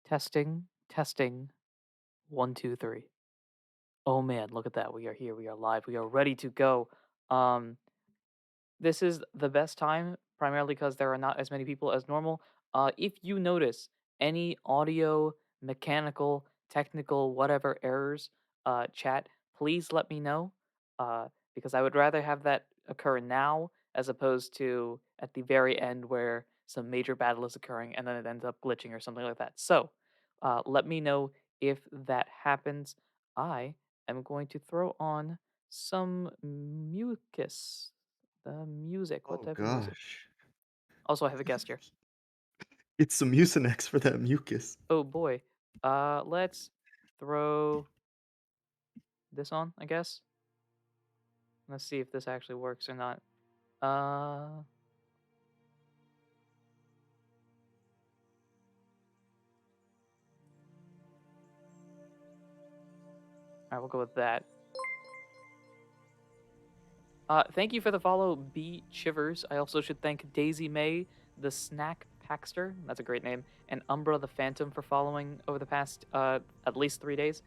Testing, testing. One, two, three. Oh man, look at that. We are here. We are live. We are ready to go. Um, this is the best time, primarily because there are not as many people as normal. If you notice any audio, mechanical, technical, whatever errors, chat, please let me know. Because I would rather have that occur now as opposed to at the very end where some major battle is occurring and then it ends up glitching or something like that. So, let me know if that happens. I am going to throw on some mucus. The music. What Oh type of music? gosh. Also, I have a guest here. It's some Mucinex for that mucus. Oh boy. Let's throw this on, I guess. Let's see if this actually works or not. Uh, alright, we'll go with that. Thank you for the follow, B Chivers. I also should thank Daisy May, the Snack Packster. That's a great name. And Umbra the Phantom for following over the past at least 3 days.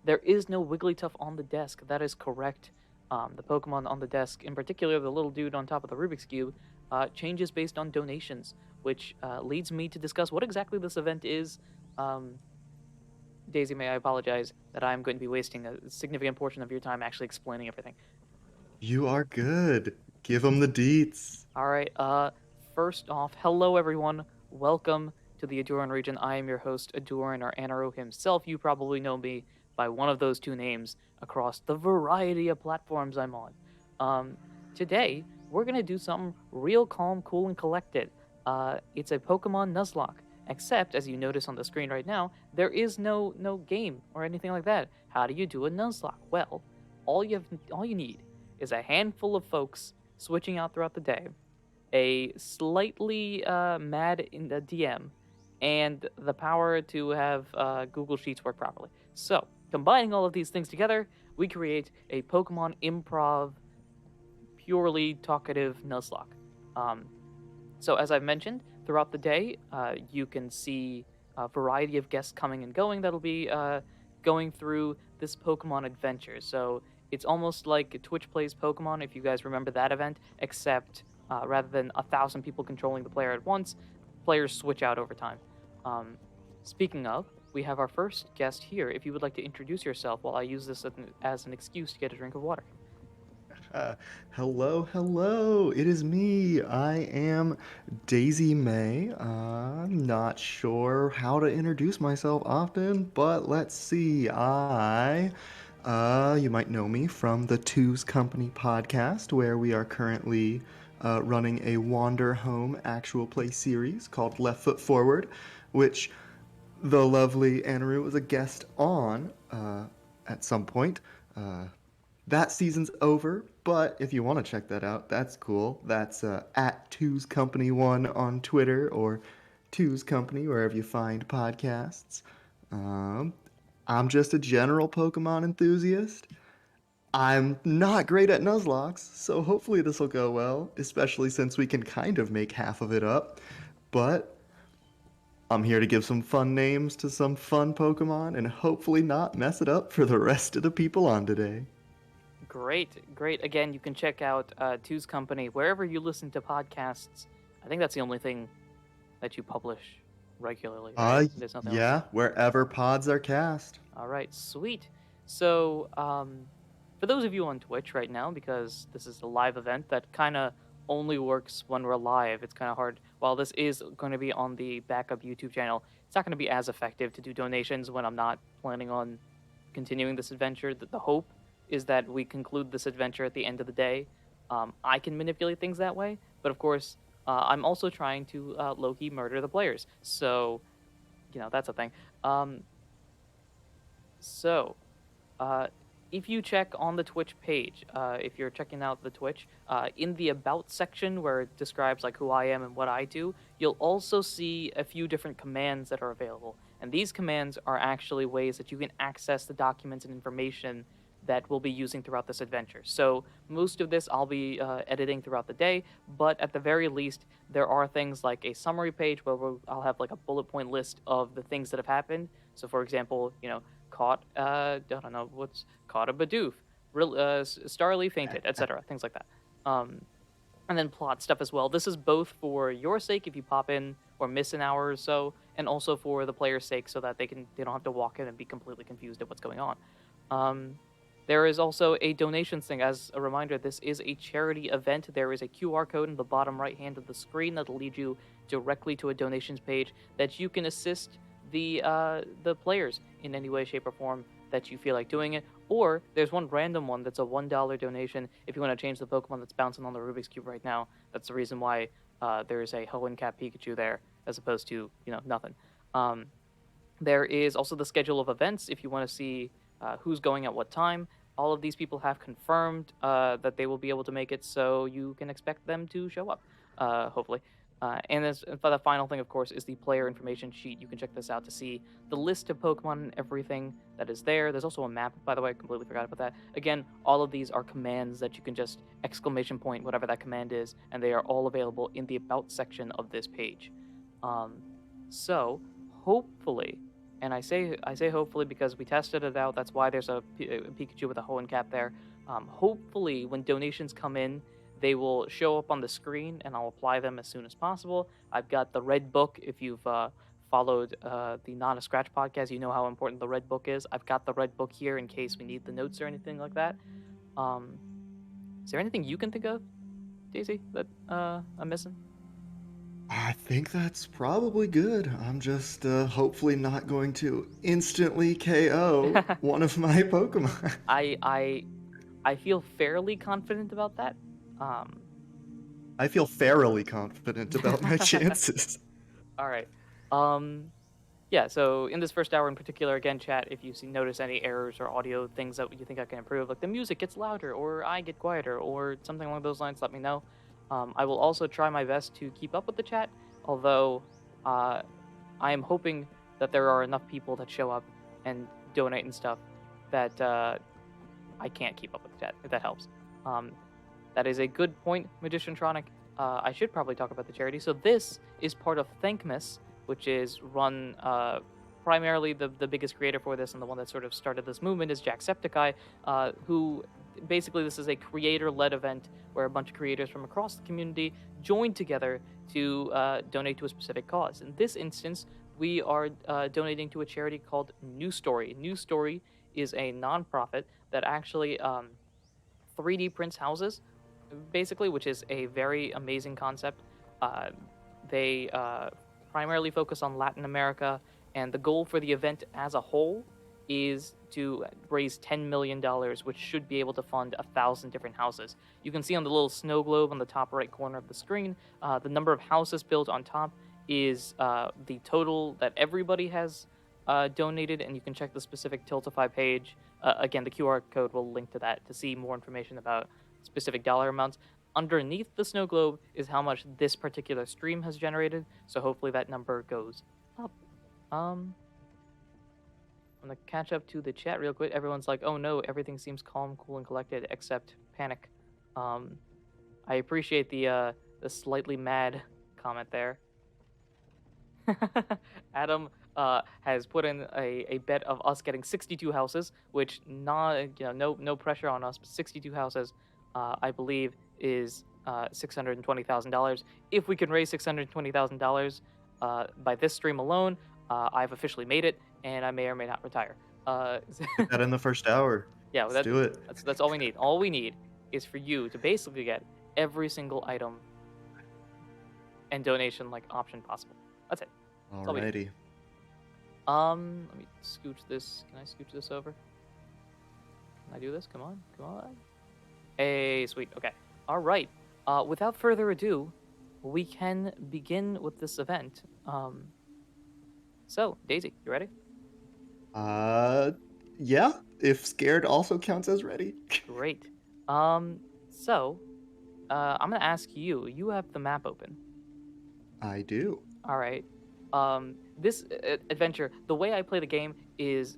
There is no Wigglytuff on the desk. That is correct. The Pokemon on the desk, in particular the little dude on top of the Rubik's Cube, changes based on donations, which leads me to discuss what exactly this event is. Um, Daisy May, I apologize that I'm going to be wasting a significant portion of your time actually explaining everything. You are good. Give him the deets. All right. First off, hello everyone. Welcome to the Aduran region. I am your host, Aduran, or Anaro himself. You probably know me by one of those two names across the variety of platforms I'm on. Um, Today we're gonna do something real calm, cool, and collected. It's a Pokemon Nuzlocke. Except, as you notice on the screen right now, there is no game or anything like that. How do you do a Nuzlocke? Well, all you need is a handful of folks switching out throughout the day, a slightly mad in the DM, and the power to have Google Sheets work properly. So, combining all of these things together, we create a Pokemon improv, purely talkative Nuzlocke. Um, so, as I've mentioned, throughout the day, you can see a variety of guests coming and going that'll be going through this Pokemon adventure. So, it's almost like Twitch Plays Pokemon, if you guys remember that event, except rather than 1,000 people controlling the player at once, players switch out over time. Um, Speaking of, we have our first guest here. If you would like to introduce yourself while I use this as an excuse to get a drink of water. Uh, hello, hello. It is me. I am Daisy May. I'm not sure how to introduce myself often, but let's see. You might know me from the Two's Company podcast, where we are currently running a Wander Home actual play series called Left Foot Forward, which the lovely Anaru was a guest on at some point. That season's over, but if you want to check that out, that's cool. That's at Two's Company One on Twitter or Two's Company wherever you find podcasts. Um, I'm just a general Pokemon enthusiast. I'm not great at Nuzlocks, so hopefully this will go well, especially since we can kind of make half of it up. But I'm here to give some fun names to some fun Pokemon and hopefully not mess it up for the rest of the people on today. Great, great. Again, you can check out Two's Company wherever you listen to podcasts. I think that's the only thing that you publish regularly, right? There's nothing else. Yeah, wherever pods are cast. All right, sweet. So, for those of you on Twitch right now, because this is a live event that kind of only works when we're live, it's kind of hard. While this is going to be on the backup YouTube channel, it's not going to be as effective to do donations when I'm not planning on continuing this adventure. The hope is that we conclude this adventure at the end of the day. I can manipulate things that way, but of course, I'm also trying to low-key murder the players. So, that's a thing. Um, so, uh, if you check on the Twitch page, if you're checking out the Twitch, in the About section where it describes like who I am and what I do, you'll also see a few different commands that are available. And these commands are actually ways that you can access the documents and information that we'll be using throughout this adventure. So most of this I'll be editing throughout the day, but at the very least, there are things like a summary page where I'll have like a bullet point list of the things that have happened. So, for example, caught I don't know what's caught a Bidoof, Starly fainted, etc. Things like that. Um, and then plot stuff as well. This is both for your sake if you pop in or miss an hour or so, and also for the player's sake so that they don't have to walk in and be completely confused at what's going on. Um, there is also a donations thing. As a reminder, this is a charity event. There is a QR code in the bottom right hand of the screen that'll lead you directly to a donations page that you can assist the players in any way, shape, or form that you feel like doing it. Or there's one random one that's a $1 donation if you want to change the Pokemon that's bouncing on the Rubik's Cube right now. That's the reason why there's a Hoenn Cap Pikachu there as opposed to, nothing. Um, there is also the schedule of events if you want to see who's going at what time. All of these people have confirmed that they will be able to make it, so you can expect them to show up, hopefully. For the final thing, of course, is the player information sheet. You can check this out to see the list of Pokemon and everything that is there. There's also a map, by the way. I completely forgot about that. Again, all of these are commands that you can just exclamation point whatever that command is, and they are all available in the About section of this page. So hopefully, and I say hopefully because we tested it out. That's why there's a Pikachu with a Hoenn cap there. Hopefully, when donations come in, they will show up on the screen, and I'll apply them as soon as possible. I've got the red book. If you've followed the Not a Scratch podcast, you know how important the red book is. I've got the red book here in case we need the notes or anything like that. Is there anything you can think of, Daisy, that I'm missing? I think that's probably good. I'm just hopefully not going to instantly KO one of my Pokemon. I feel fairly confident about that. Um, I feel fairly confident about my chances. all right. Um, yeah. So in this first hour in particular, again, chat, if you notice any errors or audio things that you think I can improve, like the music gets louder or I get quieter or something along those lines, let me know. I will also try my best to keep up with the chat, although I am hoping that there are enough people that show up and donate and stuff that I can't keep up with the chat, if that helps. That is a good point, Magiciantronic. I should probably talk about the charity. So this is part of Thankmas, which is run primarily the biggest creator for this and the one that sort of started this movement is Jacksepticeye, who basically this is a creator-led event where a bunch of creators from across the community join together to donate to a specific cause. In this instance, we are donating to a charity called New Story. New Story is a nonprofit that actually 3D prints houses, basically, which is a very amazing concept. They primarily focus on Latin America, and the goal for the event as a whole is to raise $10 million, which should be able to fund 1,000 different houses. You can see on the little snow globe on the top right corner of the screen, the number of houses built on top is the total that everybody has donated, and you can check the specific Tiltify page. Again, the QR code will link to that to see more information about specific dollar amounts. Underneath the snow globe is how much this particular stream has generated, so hopefully that number goes up. I'm gonna catch up to the chat real quick. Everyone's like, "Oh no, everything seems calm, cool, and collected except panic." I appreciate the slightly mad comment there. Adam has put in a bet of us getting 62 houses, which no pressure on us, but 62 houses, I believe, is $620,000. If we can raise $620,000 by this stream alone, I've officially made it, and I may or may not retire. Get that in the first hour. Yeah, Let's do it. That's all we need. All we need is for you to basically get every single item and donation like option possible. That's it. That's all we need. Alrighty. Let me scooch this. Can I scooch this over? Can I do this? Come on, come on. Hey, sweet. Okay. All right. Without further ado, we can begin with this event. So, Daisy, you ready? Yeah. If scared also counts as ready. Great. So, I'm gonna ask you. You have the map open. I do. All right. This adventure, the way I play the game is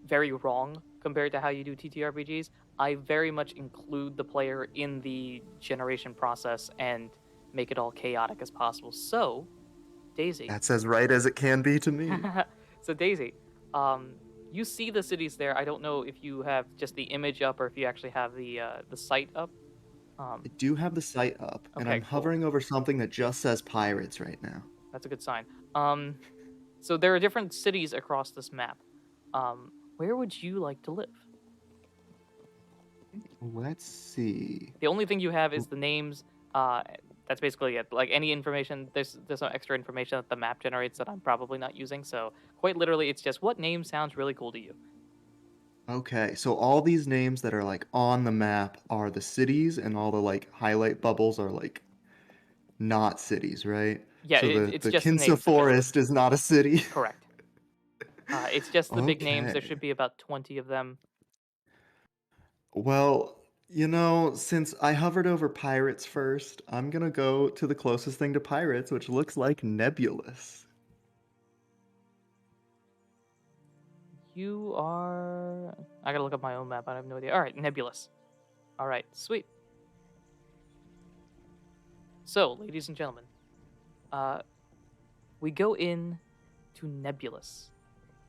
very wrong compared to how you do TTRPGs, I very much include the player in the generation process and make it all chaotic as possible. So, Daisy. That's as right as it can be to me. So Daisy, um, you see the cities there. I don't know if you have just the image up or if you actually have the site up. I Um, do have the site up, and I'm okay, cool. hovering over something that just says pirates right now. That's a good sign. Um, so there are different cities across this map. Where would you like to live? Let's see. The only thing you have is the names. Uh, that's basically it. Like any information, there's no extra information that the map generates that I'm probably not using. So quite literally, it's just what name sounds really cool to you. Okay, so all these names that are like on the map are the cities, and all the like highlight bubbles are like not cities, right? Yeah, So it, the it's the just Kinsa names officially. Forest is not a city. Correct. It's just the big names. There Okay. should be about 20 of them. Well, since I hovered over pirates first, I'm gonna go to the closest thing to pirates, which looks like nebulous. You are. I gotta look up my own map. I have no idea. All right, nebulous. All right, sweet. So, ladies and gentlemen, uh, we go in to nebulous.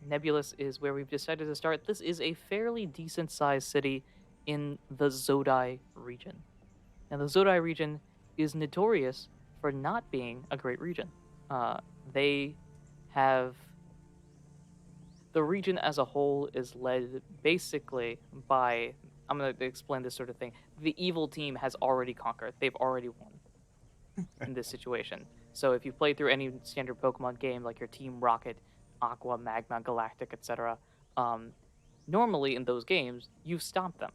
Nebulous is where we've decided to start. This is a fairly decent sized city in the Zodai region. Now, the Zodai region is notorious for not being a great region. They have the region as a whole is led basically by, I'm going to explain this sort of thing. The evil team has already conquered. They've already won in this situation. So if you've played through any standard Pokemon game like your Team Rocket, Aqua, Magma, Galactic, etc., um, normally in those games, you've stopped them.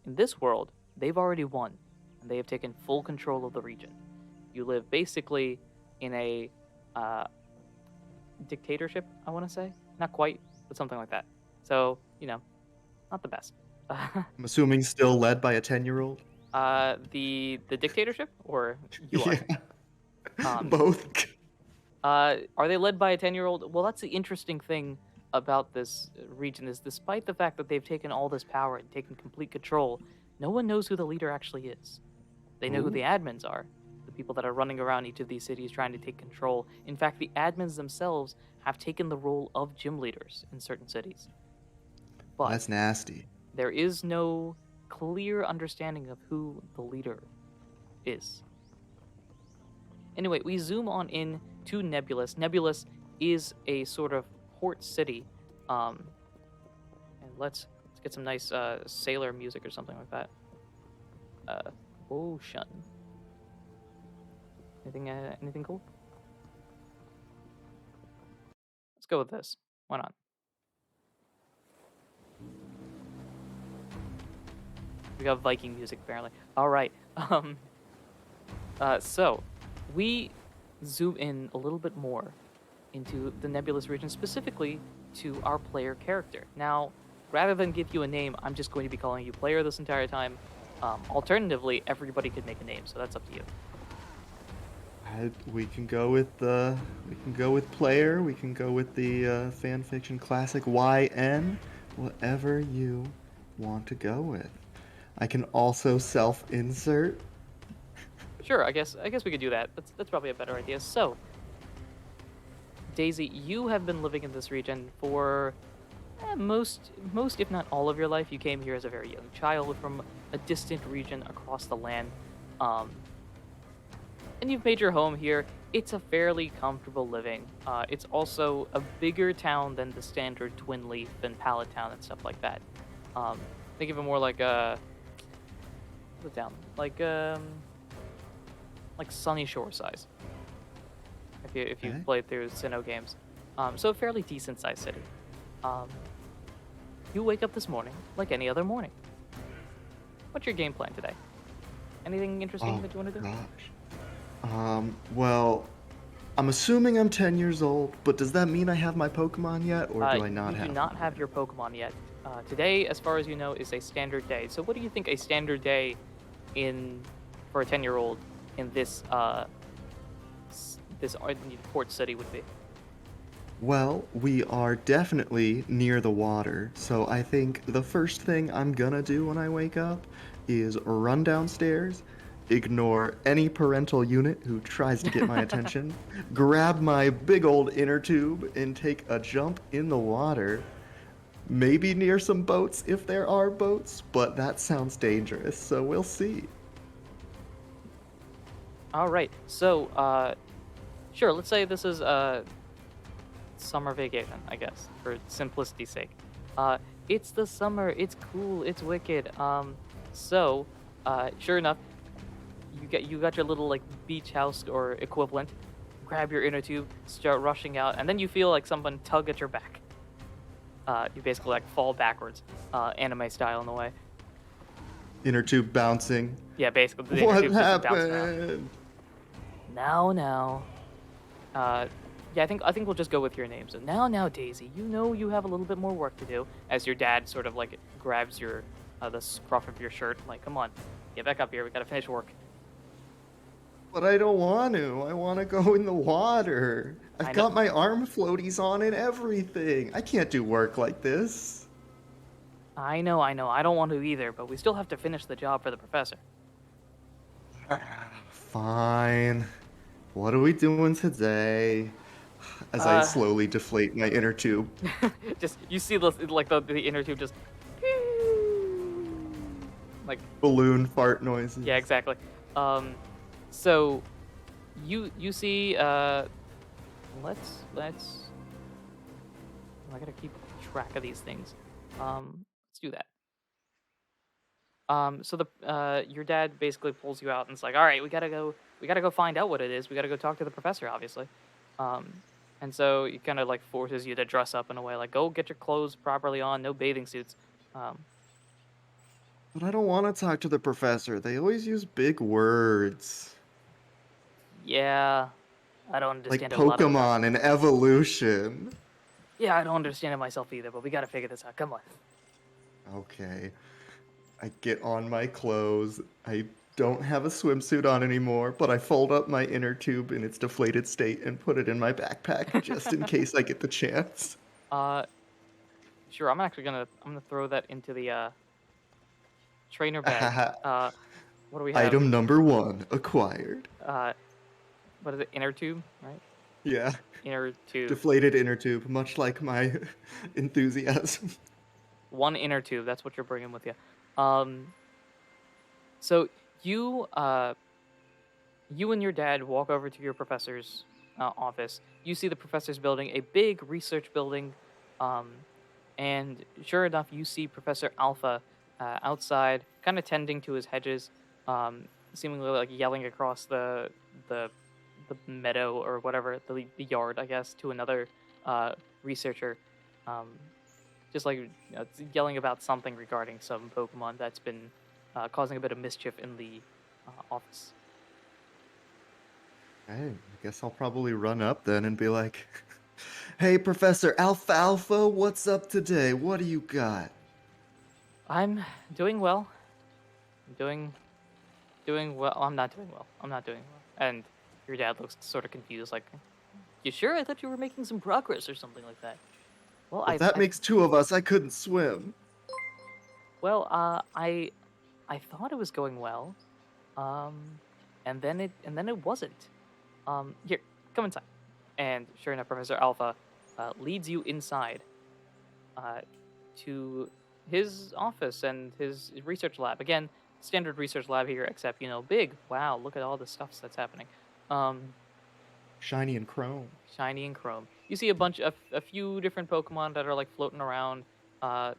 In this world, they've already won, and they have taken full control of the region. You live basically in a dictatorship, I want to say. Not quite, but something like that. So, not the best. I'm assuming still led by a 10-year-old? The dictatorship, or you are? Yeah, Um, both. are they led by a 10-year-old? Well, that's the interesting thing about this region is despite the fact that they've taken all this power and taken complete control, no one knows who the leader actually is. They know who Ooh, the admins are, the people that are running around each of these cities trying to take control. In fact, the admins themselves have taken the role of gym leaders in certain cities. But that's nasty. there is no clear understanding of who the leader is. Anyway, we zoom on in to Nebulous. Nebulous is a sort of port city. And let's get some nice sailor music or something like that. Ocean. Anything cool? Let's go with this. Why not? We got Viking music apparently. All right. So we zoom in a little bit more into the Nebulous region, specifically to our player character. Now, rather than give you a name, I'm just going to be calling you player this entire time. Alternatively, everybody could make a name, so that's up to you. We can go with player. We can go with the fan fiction classic YN. Whatever you want to go with. I can also self-insert. Sure, I guess we could do that. That's probably a better idea. So, Daisy, you have been living in this region for most if not all of your life. You came here as a very young child from a distant region across the land. And you've made your home here. It's a fairly comfortable living. It's also a bigger town than the standard Twin Leaf and Pallet Town and stuff like that. Think of it more like what's the town? Like Sunny Shore size. If you've Okay. played through Sinnoh games, so a fairly decent sized city. You wake up this morning like any other morning. What's your game plan today? Anything interesting Oh that you want to do? gosh. Well, I'm assuming I'm 10 years old, but does that mean I have my Pokemon yet, or do I not You do have not them? have your Pokemon yet. Today, as far as you know, is a standard day. So, what do you think a standard day in for a 10-year-old in this port city would be? Well, we are definitely near the water, so I think the first thing I'm gonna do when I wake up is run downstairs, ignore any parental unit who tries to get my attention, grab my big old inner tube, and take a jump in the water. Maybe near some boats if there are boats, but that sounds dangerous, so we'll see. All right. So, sure. Let's say this is summer vacation, I guess, for simplicity's sake. Uh, it's the summer. It's cool. It's wicked. Sure enough, you got your little like beach house or equivalent. Grab your inner tube, start rushing out, and then you feel like someone tug at your back. You basically like fall backwards, anime style in the way. Inner tube bouncing. Yeah, basically the inner What tube's just bouncing around. happened? Now. Uh, yeah, I think we'll just go with your name. So now, Daisy, you know you have a little bit more work to do. As your dad sort of like grabs your the scruff of your shirt, like, come on, get back up here. We gotta finish work. But I don't want to. I want to go in the water. I've I know, got my arm floaties on and everything. I can't do work like this. I know. I don't want to either, but we still have to finish the job for the professor. Fine. What are we doing today? As I Uh, slowly deflate my inner tube. just you see the inner tube just like Balloon fart yeah, noises. exactly. Um, so you see let's I gotta keep track of these things. Let's do that. So the your dad basically pulls you out and it's like, all right, we gotta go find out what it is. We gotta go talk to the professor, obviously. And so he kind of like forces you to dress up in a way, like go get your clothes properly on, no bathing suits. Um, But I don't want to talk to the professor. They always use big words. yeah, I don't Like understand it a lot of the time. Pokemon and evolution. Yeah, I don't understand it myself either, but we gotta figure this out. Come on. Okay. I get on my clothes. I don't have a swimsuit on anymore, but I fold up my inner tube in its deflated state and put it in my backpack just in case I get the chance. uh, sure. I'm gonna throw that into the trainer bag. Uh, what do we have? Item number one acquired. Uh, what is it? Inner tube, right? Yeah, Inner tube. deflated inner tube, much like my enthusiasm. One inner tube. That's what you're bringing with you. Um, so you and your dad walk over to your professor's office. You see the professor's building, a big research building, um, and sure enough, you see Professor Alpha outside, kind of tending to his hedges, seemingly like yelling across the the meadow or whatever the yard, I guess, to another researcher, um, just like yelling about something regarding some Pokemon that's been causing a bit of mischief in the office. Hey, I guess I'll probably run up then and be like, "Hey, Professor Alfalfa, what's up today? What do you got?" I'm doing well. I'm doing well. I'm not doing well. I'm not doing well. And your dad looks sort of confused, like, "You sure? I thought you were making some progress or something like that." Well, Well, that makes two of us. I couldn't swim. I thought it was going well, um, and then it wasn't. Here, come inside. And sure enough, Professor Alpha leads you inside uh, to his office and his research lab. Again, standard research lab here, except big. Wow, look at all the stuff that's happening. Um, Shiny and chrome. Shiny and chrome. You see a few different Pokemon that are like floating around. Uh,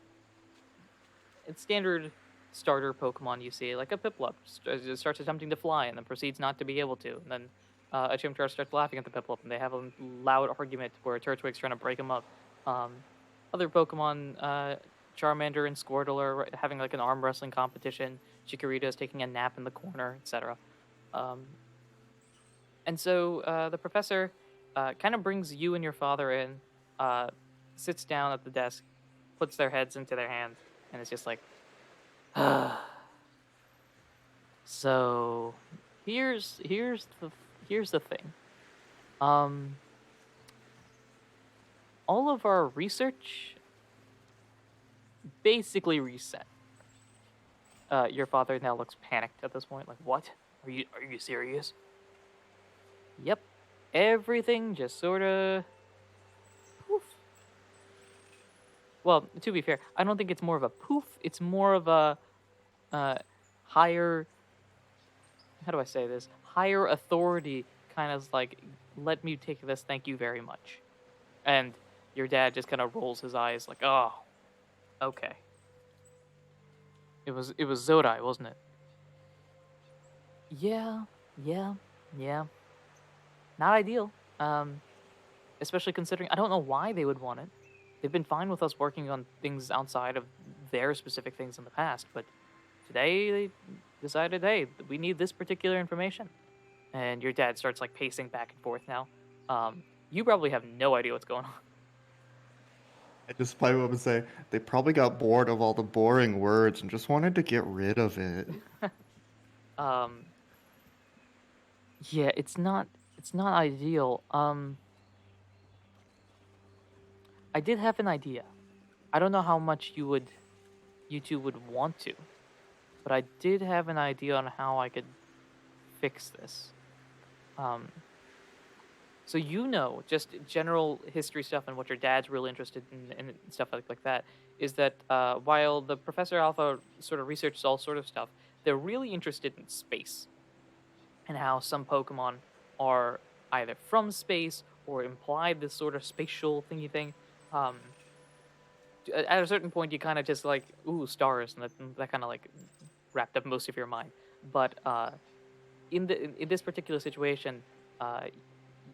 it's standard starter Pokemon you see, like a Piplup starts attempting to fly and then proceeds not to be able to. And then a Chimchar starts laughing at the Piplup and they have a loud argument where Turtwig's trying to break him up. Um, Other Pokemon, Charmander and Squirtle are having like an arm wrestling competition. Chikorita is taking a nap in the corner, etc. Um, and so the professor kind of brings you and your father in, uh, sits down at the desk, puts their heads into their hands, and it's just like, so here's the thing. Um, all of our research basically reset. Your father now looks panicked at this point. Like, what? Are you serious? Yep. Everything just sort of poof. Well, to be fair, I don't think it's more of a poof. It's more of a higher. How do I say this? Higher authority, kind of like, let me take this. Thank you very much. And your dad just kind of rolls his eyes, like, oh, okay. It was Zodai, wasn't it? Yeah, yeah, yeah. Not ideal. Especially considering I don't know why they would want it. They've been fine with us working on things outside of their specific things in the past, but today they decided, hey, we need this particular information. And your dad starts like pacing back and forth now. You probably have no idea what's going I just pipe up and say, they probably got bored of all the boring words and just wanted to get rid of it. on. Yeah, it's not ideal. I did have an idea. I don't know how much you two would want to, but I did have an idea on how I could fix this. Um, so just general history stuff and what your dad's really interested in and stuff like that is that while the Professor Alpha sort of researches all sort of stuff, they're really interested in space and how some Pokemon are either from space or imply this sort of spatial thingy thing. Um, at a certain point, you kind of just like, ooh, stars, and that kind of like wrapped up most of your mind. But in this particular situation, uh,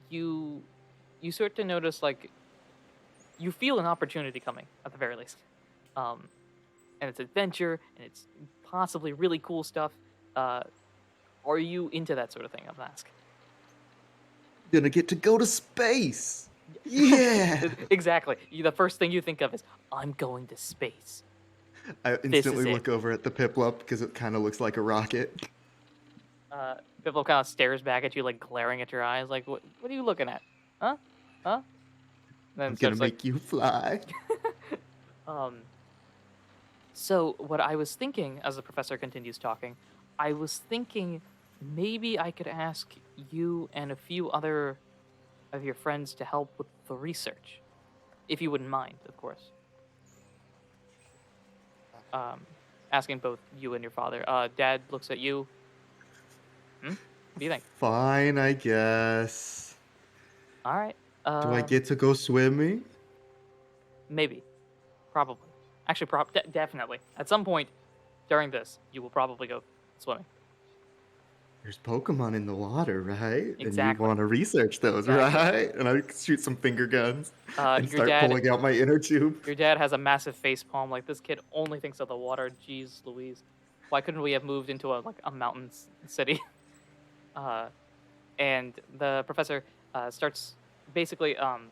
you you start to notice like you feel an opportunity coming at the very least, um, and it's adventure and it's possibly really cool stuff. Uh, are you into that sort of thing? I'm asking. Gonna get to go to space. Yeah. Exactly. The first thing you think of is, I'm going to space. I This is instantly it. look over at the Piplup because it kind of looks like a rocket. Biplo kind of stares back at you, like glaring at your eyes, like, what are you looking at? Huh? Huh? And then I'm gonna starts like, make you fly. um. So what I was thinking, as the professor continues talking, I was thinking maybe I could ask you and a few other of your friends to help with the research, if you wouldn't mind, of course. Um, Asking both you and your father. Dad looks at you. Hmm? What do you think? Fine, I guess. All right. Do I get to go swimming? Maybe. Probably. Actually, definitely. At some point during this, you will probably go swimming. There's Pokemon in the water, right? And you Exactly. want to research those, Exactly. right? And I shoot some finger guns and Your start dad pulling out my inner tube. Your dad has a massive face palm. Like, this kid only thinks of the water. Jeez Louise. Why couldn't we have moved into a mountain city? uh, and the professor starts basically on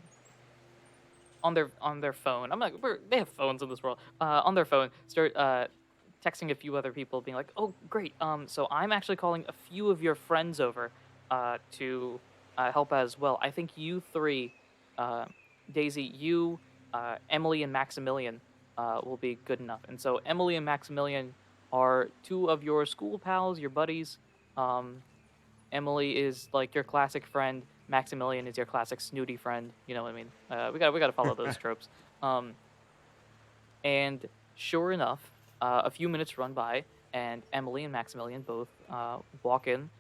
their phone. I'm like, they have phones in this world. On their phone, start texting a few other people, being like, "Oh, great. So I'm actually calling a few of your friends over to help as well. I think you three, uh, Daisy, you, Emily, and Maximilian, will be good enough. And so Emily and Maximilian are two of your school pals, your buddies. Um, Emily is like your classic friend. Maximilian is your classic snooty friend. You know what I mean? We got to follow those tropes. Um, and sure enough, a few minutes run by, and Emily and Maximilian both walk in,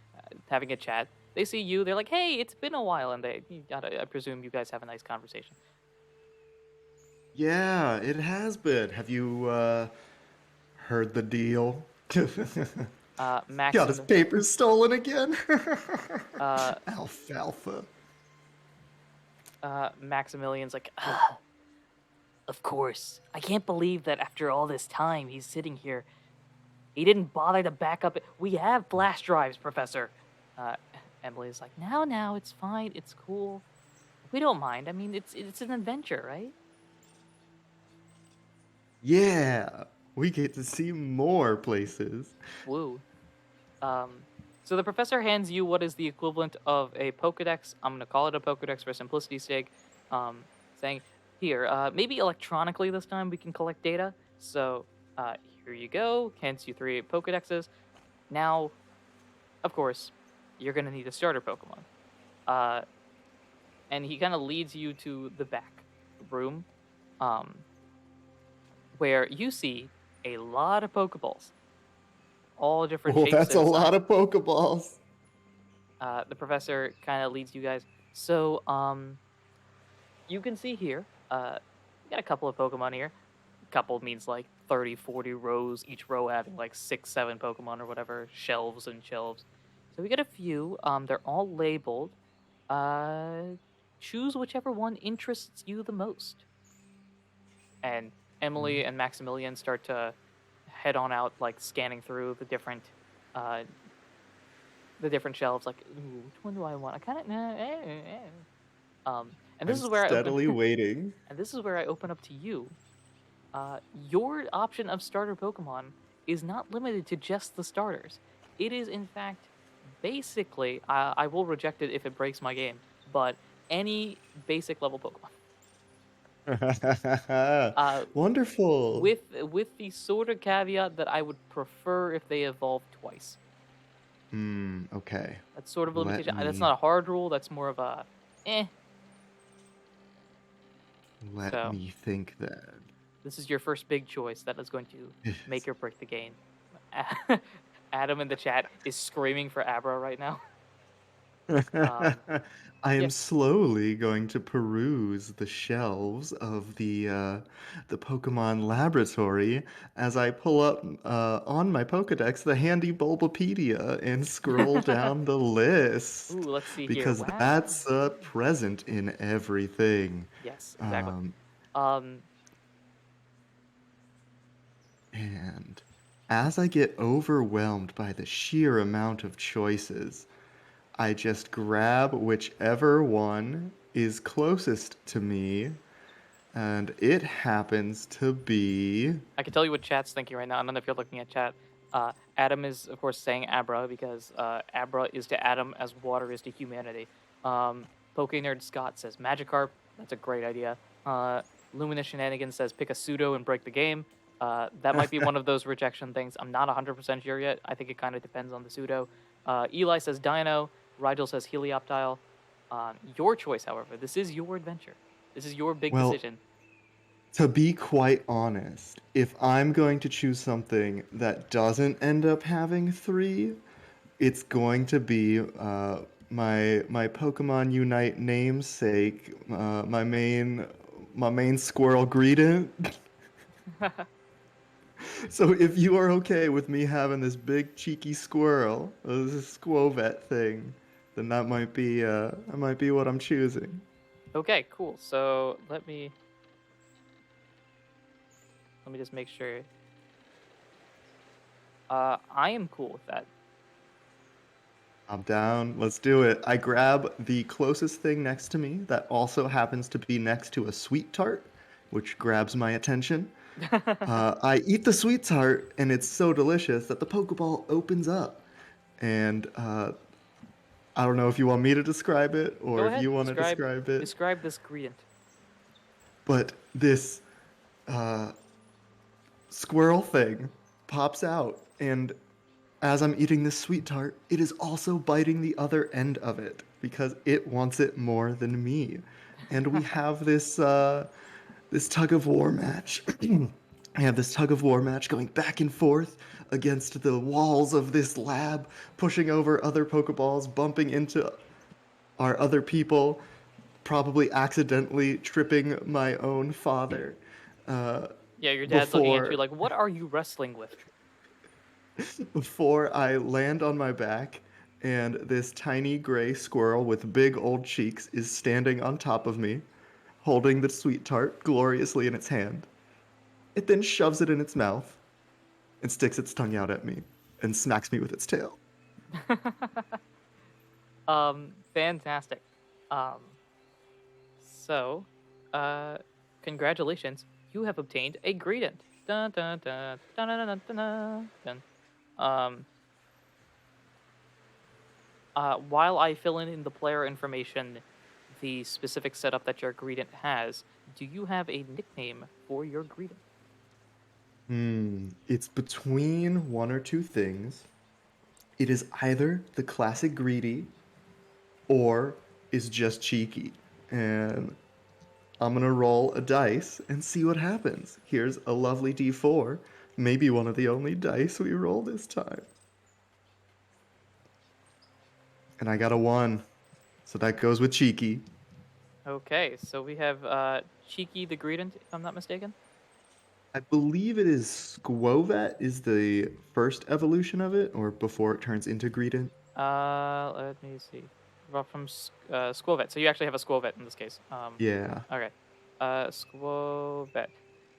having a chat. They see you. They're like, "Hey, it's been a while," and I presume you guys have a nice conversation. Yeah, it has been. Have you heard the deal? Got his Maxim, papers stolen again? uh, Alfalfa. Maximilian's like, of course. I can't believe that after all this time, he's sitting here. He didn't bother to back up. We have flash drives, Professor. Uh, Emily's like, now, it's fine. It's cool. We don't mind. I mean, it's an adventure, right? Yeah, we get to see more places. Woo. So the professor hands you what is the equivalent of a Pokedex. I'm gonna call it a Pokedex for simplicity's sake. Saying, Here, maybe electronically this time we can collect data. So, here you go. Hence, you 3 Pokedexes. Now, of course, you're gonna need a starter Pokemon. Uh, and he kind of leads you to the back room, um, where you see a lot of Pokeballs, all different Oh, shapes that's a and lot sizes. of Pokeballs. The professor kind of leads you guys. So, you can see here, we got a couple of Pokemon here. Couple means like 30, 40 rows, each row having like 6, 7 Pokemon or whatever, shelves and shelves. So we got a few. They're all labeled. Uh, choose whichever one interests you the most. And Emily and Maximilian start to head on out, like scanning through uh, the different shelves. Like, ooh, which one do I want? I kind of, and this I'm is where I open, steadily waiting. and this is where I open up to you. Your option of starter Pokemon is not limited to just the starters. It is, in fact, basically, I will reject it if it breaks my game, but any basic level Pokemon. Uh, Wonderful. with the sort of caveat that I would prefer if they evolved twice. Okay. That's sort of a Let limitation. That's me not a hard rule. That's more of a eh. let So me think then. this is your first big choice that is going to make or break the game. Adam in the chat is screaming for Abra right now. Um, I yeah, am slowly going to peruse the shelves of the Pokemon laboratory as I pull up on my Pokedex the handy Bulbapedia and scroll down the list ooh, let's see here. because Wow. that's present in everything. Yes, exactly. Um, Um, and as I get overwhelmed by the sheer amount of choices, I just grab whichever one is closest to me, and it happens to be. I can tell you what chat's thinking right now. I don't know if you're looking at chat. Adam is, of course, saying Abra because Abra is to Adam as water is to humanity. Poke Nerd Scott says Magikarp. That's a great idea. Luminous Shenanigans says pick a pseudo and break the game. That might be one of those rejection things. I'm not 100% sure yet. I think it kind of depends on the pseudo. Eli says Dino. Rigel says Helioptile. Your choice, however. This is your adventure. This is your big Well, decision. to be quite honest, if I'm going to choose something that doesn't end up having three, it's going to be my Pokemon Unite namesake, my main squirrel Greedent. So if you are okay with me having this big cheeky squirrel, this Squovet thing, then that might be what I'm choosing. Okay, cool. So let me just make sure. I am cool with that. I'm down. Let's do it. I grab the closest thing next to me that also happens to be next to a sweet tart, which grabs my attention. I eat the sweet tart, and it's so delicious that the Pokeball opens up. And I don't know if you want me to describe it or Go if ahead. you want to describe it, Describe this gradient. but this uh, squirrel thing pops out, and as I'm eating this sweet tart, it is also biting the other end of it because it wants it more than me. And we have this tug of war match. I have this tug of war match going back and forth against the walls of this lab, pushing over other Pokeballs, bumping into our other people, probably accidentally tripping my own father. Uh, Yeah, your dad's looking at you before like, "What are you wrestling with?" before I land on my back, and this tiny gray squirrel with big old cheeks is standing on top of me, holding the sweet tart gloriously in its hand. It then shoves it in its mouth and sticks its tongue out at me and smacks me with its tail. Fantastic. Um, so, uh, congratulations, you have obtained a gradient. Dun dun dun dun dun dun dun dun. Dun. Um, while I fill in the player information, the specific setup that your greetant has, do you have a nickname for your greetant? It's between one or two things. It is either the classic greedy or is just cheeky. And I'm gonna roll a dice and see what happens. Here's a lovely d4, maybe one of the only dice we roll this time. And I got a 1, so that goes with cheeky. Okay, so we have Cheeky the greetant, if I'm not mistaken. I believe it is Squovet is the first evolution of it, or before it turns into Greedent. Let me see. Well, from Squovet. So you actually have a Squovet in this case. Yeah, Okay. Squovet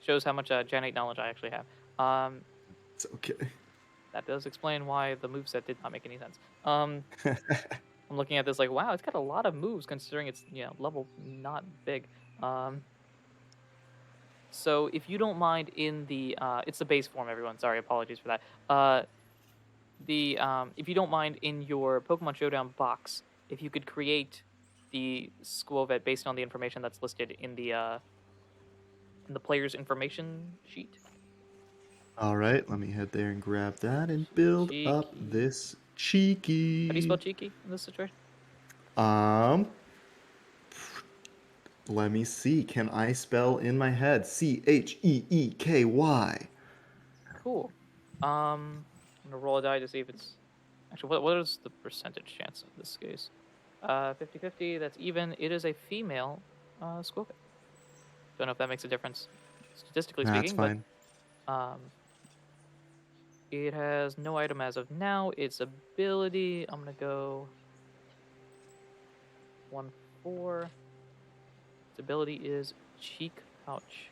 shows how much Gen 8 knowledge I actually have. it's okay. That does explain why the moveset did not make any sense. I'm looking at this like, wow, it's got a lot of moves considering it's level not big. Um, so if you don't mind, in the it's the base form, everyone. Sorry, apologies for that. The if you don't mind, in your Pokemon Showdown box, if you could create the Squovet based on the information that's listed in the player's information sheet. All right, let me head there and grab that and build up Cheeky. this How do you spell cheeky. cheeky in this situation? Um, Let me see. Can I spell in my head Cheeky? Cool. I'm gonna roll a die to see if it's actually what is the percentage chance of this case? 50-50, that's even. It is a female Squovet. Don't know if that makes a difference statistically That's speaking, but fine. um it has no item as of now. Its ability, I'm gonna go 1-4. Its ability is Cheek Pouch.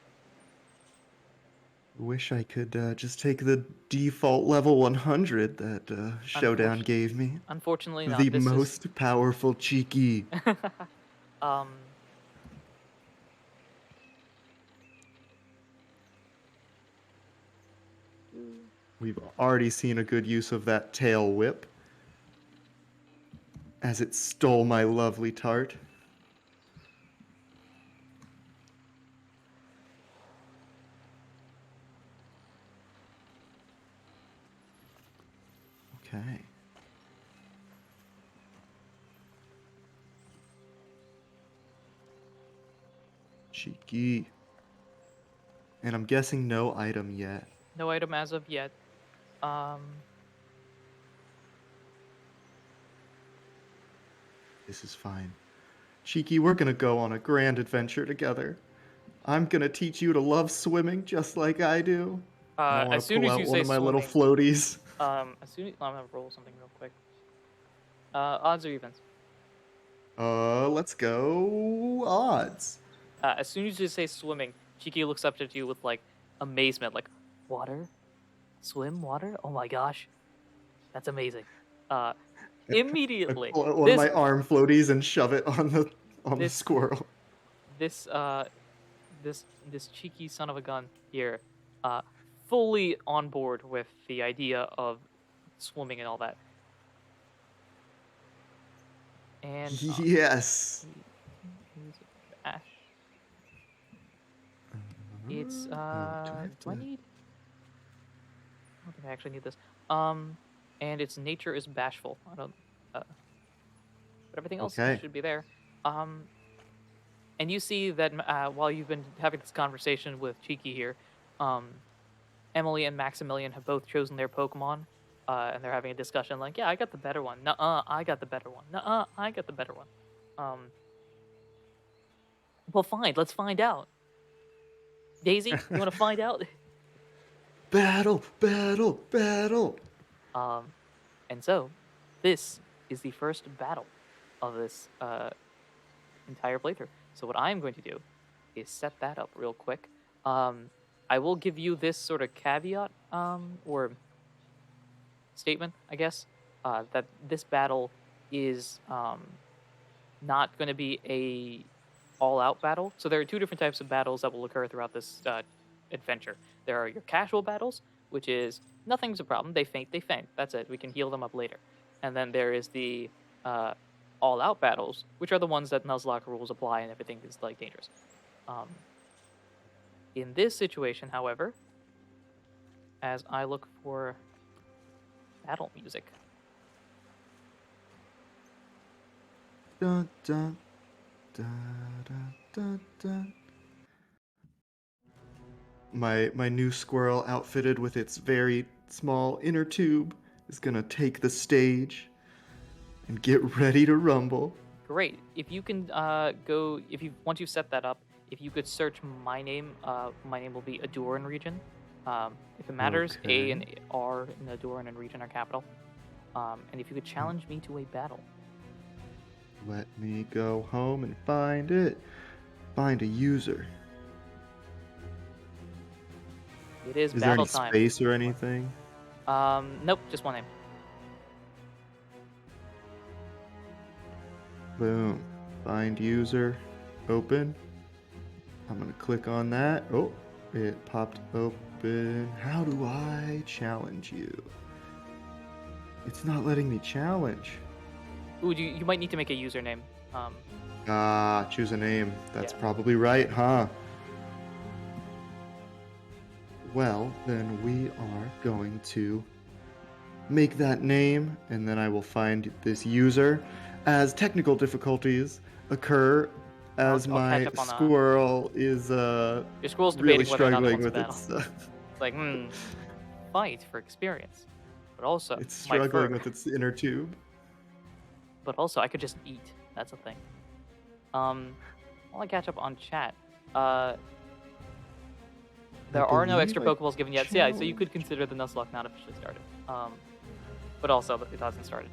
Wish I could just take the default level 100 that Showdown Unfortunately, gave me. unfortunately The not. This is most powerful cheeky. um We've already seen a good use of that tail whip as it stole my lovely tart. Okay. Cheeky. And I'm guessing no item yet. no item as of yet. Um This is fine. Cheeky, we're gonna go on a grand adventure together. I'm gonna teach you to love swimming just like I do. And I as want to soon pull as out you one say of my little swimming, floaties. as soon as I'm gonna roll something real quick. Odds or evens? Let's go odds. As soon as you say swimming, Chiki looks up at you with like amazement, like, water? Swim water? Oh my gosh, that's amazing. Uh, I immediately, pull out one of this my arm floaties and shove it on the this squirrel. this this cheeky son of a gun here, uh, fully on board with the idea of swimming and all that. And Yes. he is bash. It's Oh, do I have do I to? need? I don't think I actually need this. And its nature is bashful. I don't. But everything else Okay. should be there. Um, and you see that while you've been having this conversation with Cheeky here, um, Emily and Maximilian have both chosen their Pokemon, and they're having a discussion like, "Yeah, I got the better one. Nuh-uh, I got the better one. Nuh-uh, I got the better one." Um, well, fine. Let's find out. Daisy, you want to find out? Battle, battle, battle. Um, and so this is the first battle of this entire playthrough. So what I'm going to do is set that up real quick. I will give you this sort of caveat or statement, I guess, that this battle is not going to be a all-out battle. So there are two different types of battles that will occur throughout this adventure. There are your casual battles, which is nothing's a problem. They faint, they faint. That's it. We can heal them up later. And then there is the uh, all-out battles, which are the ones that Nuzlocke rules apply and everything is like dangerous. Um, in this situation, however, as I look for battle music, Dun, dun, dun, dun, dun, dun. My new squirrel, outfitted with its very small inner tube, is gonna take the stage and get ready to rumble. great. If you can go, if you once you've set that up, if you could search my name will be Adoran region. If it matters, A Okay. and R in Adoran and region are capital. And if you could challenge me to a battle. Let me go home and find it. Find a user. It is Is there any battle time. space or anything? Nope, just one name. Boom. Find user. Open. I'm gonna click on that. Oh, it popped open. How do I challenge you? It's not letting me challenge. Ooh, you might need to make a username. Choose a name. That's Yeah. probably right, huh? Well, then we are going to make that name, and then I will find this user. As technical difficulties occur, as I'll catch my up on squirrel is your scroll's really debating whether or not it struggling wants a with battle. its It's like, fight for experience, but also it's my struggling fur. with its inner tube. But also, I could just eat. That's a thing. While I catch up on chat, I there are no believe extra I Pokeballs given yet. So yeah, so you could challenged. consider the Nuzlocke not officially started. But also it hasn't started.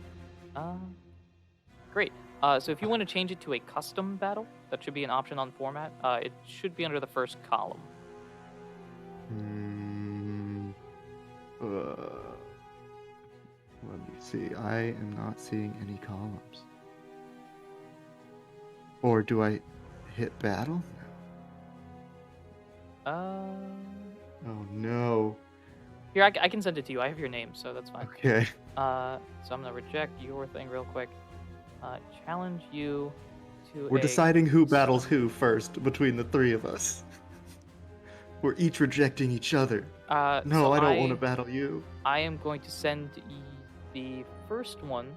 Great. So if you want to change it to a custom battle, that should be an option on format. It should be under the first column. Hmm. Let me see. I am not seeing any columns. Or do I hit battle? Uh, Oh no. Here, I can send it to you. I have your name, so that's fine. Okay. So I'm gonna reject your thing real quick. Challenge you to We're a deciding who battles custom- who first between the three of us. We're each rejecting each other. So No, I don't want to battle you. I am going to send the first one.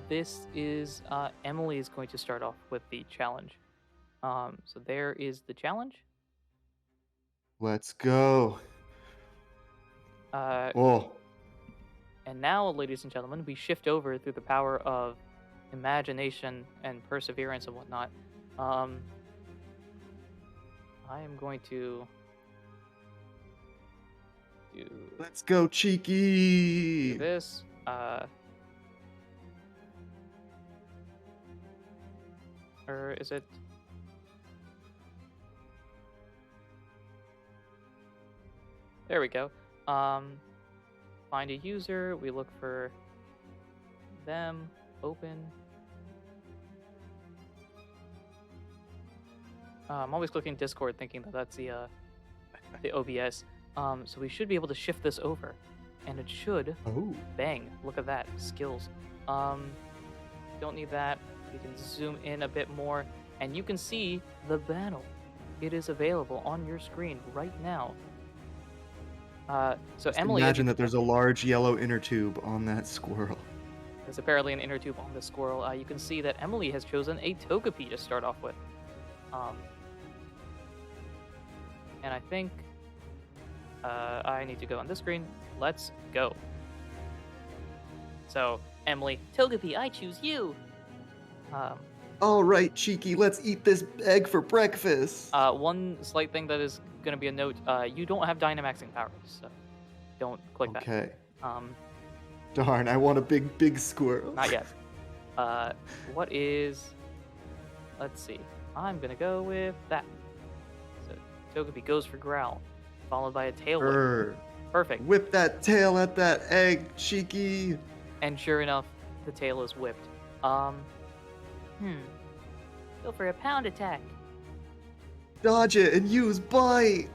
This is Emily is going to start off with the challenge. So there is the challenge. Let's go. Uh, Oh, and now, ladies and gentlemen, we shift over through the power of imagination and perseverance and whatnot. I am going to do let's go, Cheeky. this. Or is it? There we go. Find a user. We look for them. Open. I'm always clicking Discord, thinking that that's the OBS. So we should be able to shift this over, and it should. Oh, Bang! Look at that skills. Don't need that. We can zoom in a bit more, and you can see the battle. It is available on your screen right now. So just Emily, imagine that there's a large yellow inner tube on that squirrel. there's apparently an inner tube on the squirrel. You can see that Emily has chosen a Togepi to start off with. And I think I need to go on this screen. Let's go. So, Emily, Togepi, I choose you. All right, Cheeky, let's eat this egg for breakfast. One slight thing that is going to be a note, you don't have Dynamaxing powers, so don't click Okay. that. Darn, I want a big squirrel. Not yet. What is... Let's see. I'm going to go with that. So, Togepi goes for Growl, followed by a Tail Whip. Brr. Perfect. Whip that tail at that egg, Cheeky. And sure enough, the tail is whipped. Go for a pound attack. Dodge it and use bite.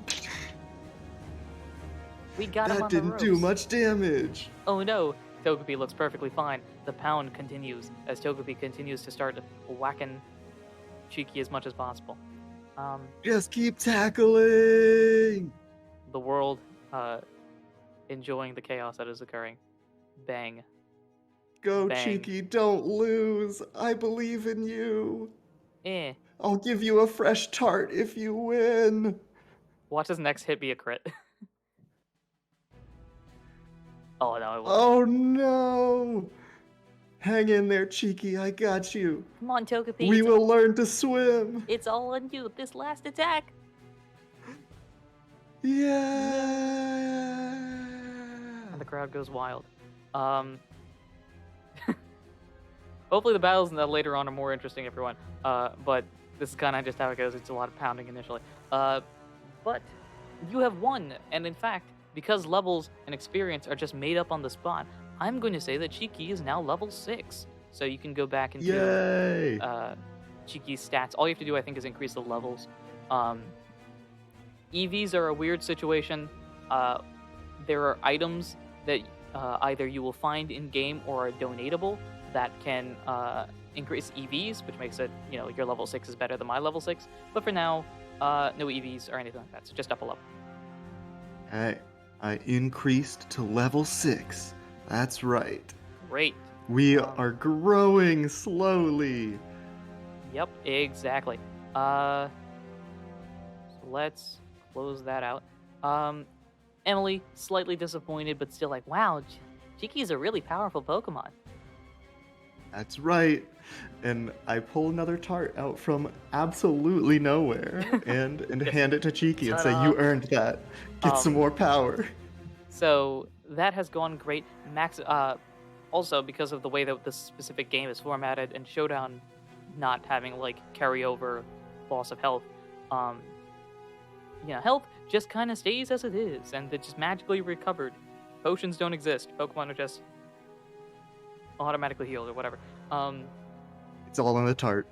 We got him That on the didn't do ropes. much damage. Oh no, Togepi looks perfectly fine. The pound continues as Togepi continues to start whacking Cheeky as much as possible. Just keep tackling. The world enjoying the chaos that is occurring. Bang. Go, Bang. Cheeky, don't lose. I believe in you. Eh. I'll give you a fresh tart if you win. Watch his next hit be a crit. Oh, no, it wasn't. Oh no! Hang in there, Cheeky, I got you. Come on, Togepi. We will learn to swim. It's all on you. This last attack. Yeah! And the crowd goes wild. Hopefully the battles later on are more interesting, everyone. But this is kind of just how it goes. It's a lot of pounding initially. But you have won, and in fact, because levels and experience are just made up on the spot, I'm going to say that Cheeky is now level 6. So you can go back into Yay! Cheeky's stats. All you have to do, I think, is increase the levels. EVs are a weird situation. There are items that either you will find in-game or are donatable that can increase EVs, which makes it, your level 6 is better than my level 6. But for now, no EVs or anything like that, so just up a level. Hey, I increased to level 6. That's right. Great. We are growing slowly. Yep, exactly. So let's close that out. Emily, slightly disappointed, but still like, wow, Cheeky is a really powerful Pokemon. That's right. And I pull another tart out from absolutely nowhere and hand it to Cheeky and say, you earned that. Get some more power. So that has gone great. Max, also because of the way that this specific game is formatted and Showdown not having like carryover loss of health, health just kind of stays as it is and it's just magically recovered. Potions don't exist. Pokemon are just automatically healed or whatever. It's all on the tart.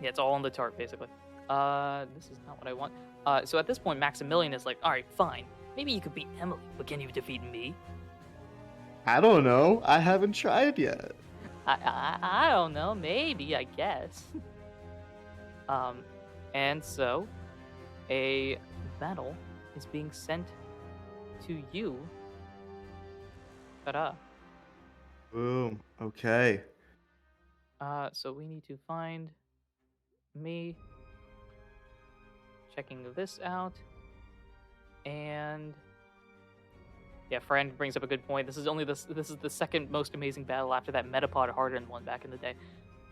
Yeah, it's all on the tart, basically. This is not what I want. So at this point, Maximilian is like, all right, fine. Maybe you could beat Emily, but can you defeat me? I don't know. I haven't tried yet. I don't know. Maybe, I guess. And so a battle is being sent to you. Ta-da. Boom. Okay. So we need to find me. Checking this out. And yeah, friend brings up a good point. This is the second most amazing battle after that Metapod Hardened one back in the day.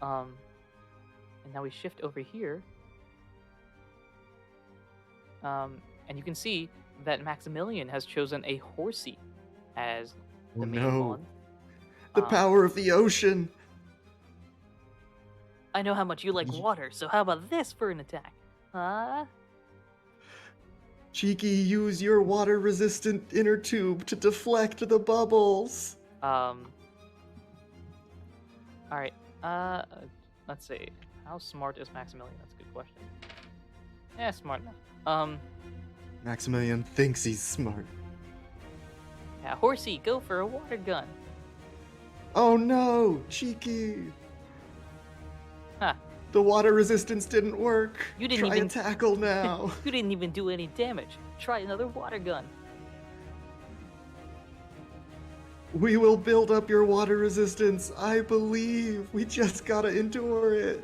And now we shift over here. And you can see that Maximilian has chosen a Horsey as the main one. The power of the ocean. I know how much you like water, so how about this for an attack? Huh? Cheeky, use your water-resistant inner tube to deflect the bubbles. Alright, let's see. How smart is Maximilian? That's a good question. Yeah, smart enough. Maximilian thinks he's smart. Yeah, Horsey, go for a water gun. Oh no, Cheeky. Huh. The water resistance didn't work. You didn't Try even and tackle now. You didn't even do any damage. Try another water gun. We will build up your water resistance. I believe. We just gotta endure it.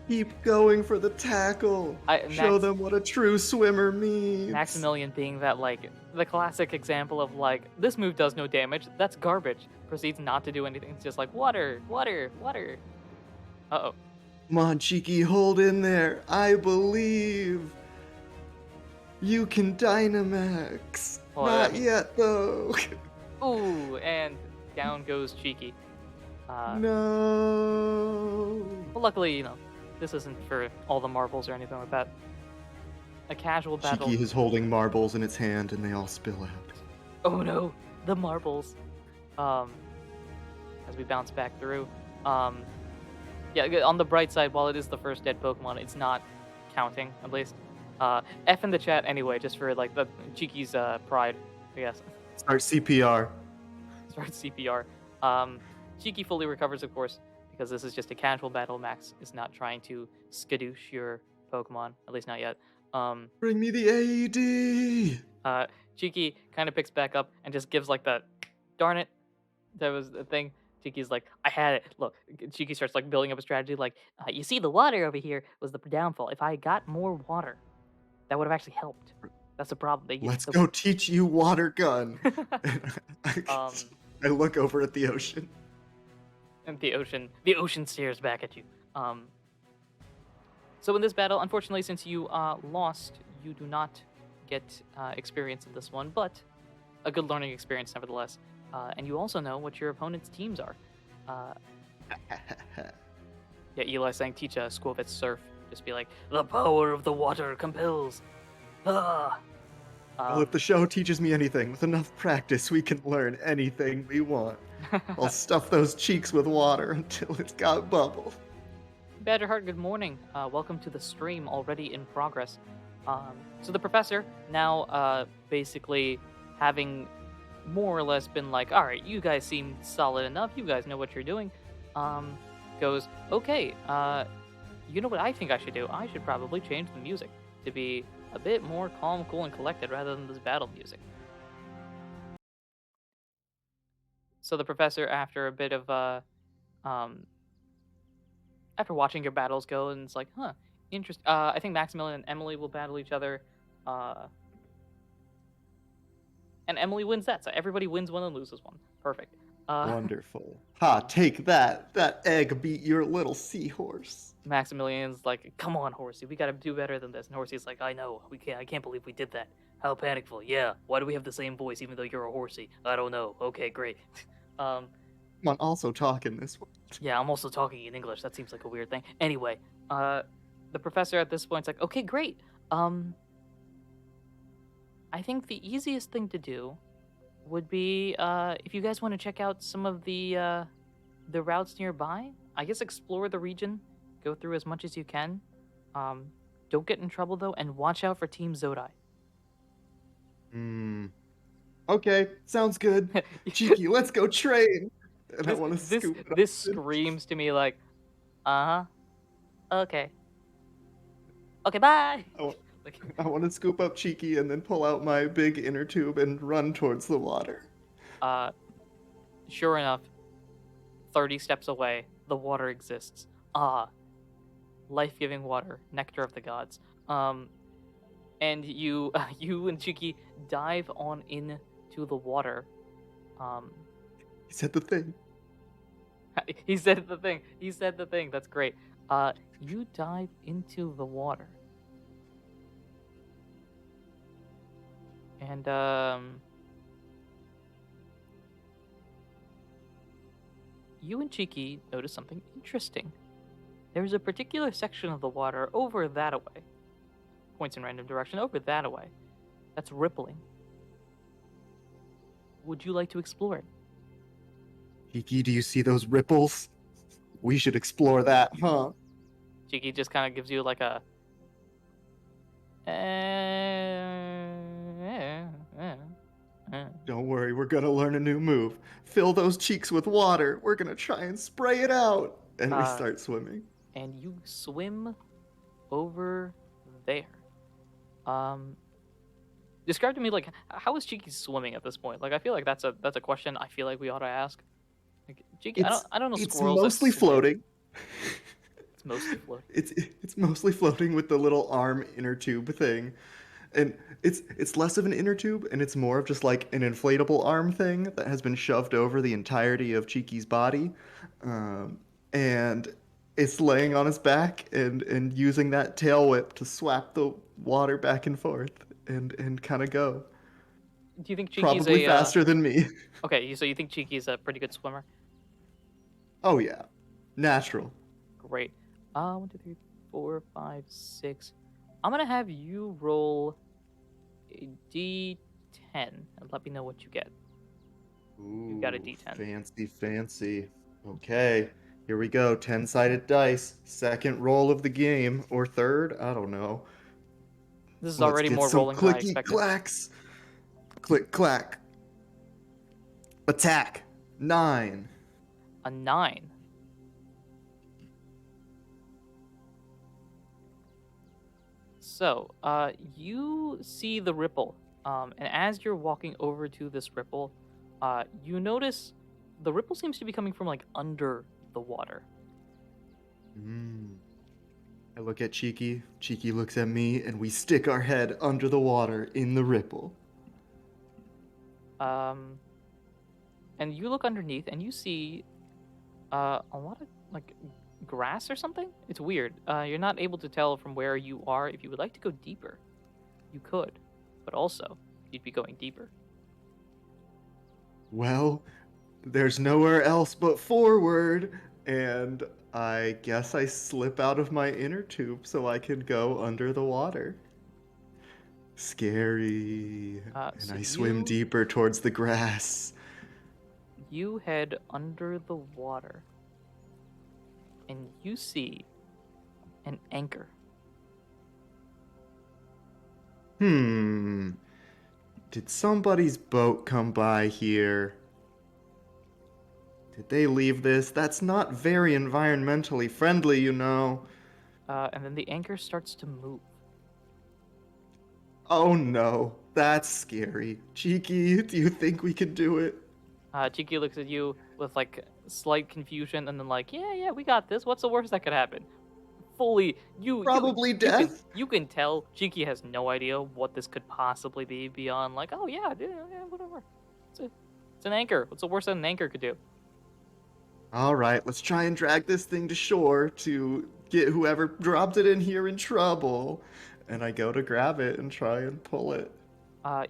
Keep going for the tackle. Show them what a true swimmer means. Maximilian being that, like, the classic example of, like, this move does no damage. That's garbage. Proceeds not to do anything. It's just like, water, water, water. Uh-oh. Come on, Cheeky, hold in there. I believe. You can Dynamax. Well, Not yet, though. Ooh, and down goes Cheeky. No. Well, luckily, this isn't for all the marbles or anything like that. A casual battle. Cheeky is holding marbles in its hand, and they all spill out. Oh no, the marbles. As we bounce back through. Yeah, on the bright side, while it is the first dead Pokemon, it's not counting, at least. F in the chat anyway, just for, like, the Cheeky's pride. Yes. Start CPR. Start CPR. Um, Cheeky fully recovers, of course, because this is just a casual battle. Max is not trying to skadoosh your Pokemon, at least not yet. Um, Bring me the AED. uh, Cheeky kind of picks back up and just gives like the, darn it, that was the thing. Cheeky's like, I had it. Look, Cheeky starts like building up a strategy. Like, you see, the water over here was the downfall. If I got more water, that would have actually helped. That's the problem. Let's go teach you water gun. um, I look over at the ocean. and the ocean stares back at you. So in this battle, unfortunately, since you lost, you do not get experience in this one, but a good learning experience nevertheless. And you also know what your opponent's teams are. Uh, yeah, Eli saying, teach a Squovitz surf. Just be like, the power of the water compels. Ah. Well, if the show teaches me anything, with enough practice, we can learn anything we want. I'll stuff those cheeks with water until it's got bubble. Badgerheart, good morning. Welcome to the stream already in progress. So the professor, now basically having more or less been like, all right, you guys seem solid enough. You guys know what you're doing. Goes, okay, you know what I think I should do? I should probably change the music to be a bit more calm, cool, and collected rather than this battle music. So the professor, after a bit of after watching your battles go, and it's like, huh, interesting. I think Maximilian and Emily will battle each other, and Emily wins that. So everybody wins one and loses one. Perfect. Wonderful. Ha! Take that! That egg beat your little seahorse. Maximilian's like, come on, Horsey, we gotta do better than this. And Horsey's like, I know, we can't. I can't believe we did that. How panicful. Yeah. Why do we have the same voice even though you're a Horsey? I don't know. Okay, great. I'm also talking this way. Yeah, I'm also talking in English. That seems like a weird thing. Anyway, the professor at this point's like, okay, great. I think the easiest thing to do would be if you guys want to check out some of the routes nearby. I guess explore the region, go through as much as you can. Don't get in trouble though, and watch out for Team Zodai. Okay, sounds good. Cheeky, let's go train. And I want to scoop it up. This screams to me like, okay, bye. I want to scoop up Cheeky and then pull out my big inner tube and run towards the water. Sure enough, 30 steps away, the water exists. Life-giving water, nectar of the gods. And you and Cheeky dive on into the water. He said the thing. He said the thing. He said the thing. That's great. You dive into the water. And, you and Cheeky notice something interesting. There's a particular section of the water over that away. Points in random direction over that away. That's rippling. Would you like to explore it? Cheeky, do you see those ripples? We should explore that, huh? Cheeky just kind of gives you like a... Don't worry, we're gonna learn a new move. Fill those cheeks with water. We're gonna try and spray it out. And we start swimming. And you swim over there. Describe to me, like, how is Cheeky swimming at this point? Like, I feel like that's a question I feel like we ought to ask. Like, Cheeky, I don't know squirrels. It's mostly floating. It's mostly floating. It's mostly floating with the little arm inner tube thing. And it's less of an inner tube, and it's more of just like an inflatable arm thing that has been shoved over the entirety of Cheeky's body. And it's laying on his back and using that tail whip to swap the water back and forth and kind of go. Do you think Cheeky's probably faster than me? Okay, so you think Cheeky's a pretty good swimmer? Oh yeah, natural. Great. 1, 2, 3, 4, 5, 6. I'm gonna have you roll a D10 and let me know what you get. Ooh, you got a D10. Fancy. Okay, here we go. 10-sided dice. Second roll of the game, or third? I don't know. This is already more rolling than I expected. Clacks. Click, clack. Attack. 9. A 9. So, you see the ripple, and as you're walking over to this ripple, you notice the ripple seems to be coming from like under the water. I look at Cheeky. Cheeky looks at me, and we stick our head under the water in the ripple. Um, and you look underneath, and you see a lot of like grass or something. It's weird. You're not able to tell from where you are. If you would like to go deeper, you could, but also you'd be going deeper. Well, there's nowhere else but forward, and I guess I slip out of my inner tube so I can go under the water. Scary. And So I swim deeper towards the grass. you head under the water, and you see an anchor. Did somebody's boat come by here? Did they leave this? That's not very environmentally friendly, you know. And then the anchor starts to move. Oh no, that's scary. Cheeky, do you think we can do it? Chiki looks at you with like slight confusion, and then like, yeah, we got this. What's the worst that could happen? Fully, Probably you can death. you can tell Chiki has no idea what this could possibly be beyond like, oh yeah, whatever. It's an anchor. What's the worst that an anchor could do? All right, let's try and drag this thing to shore to get whoever dropped it in here in trouble. And I go to grab it and try and pull it.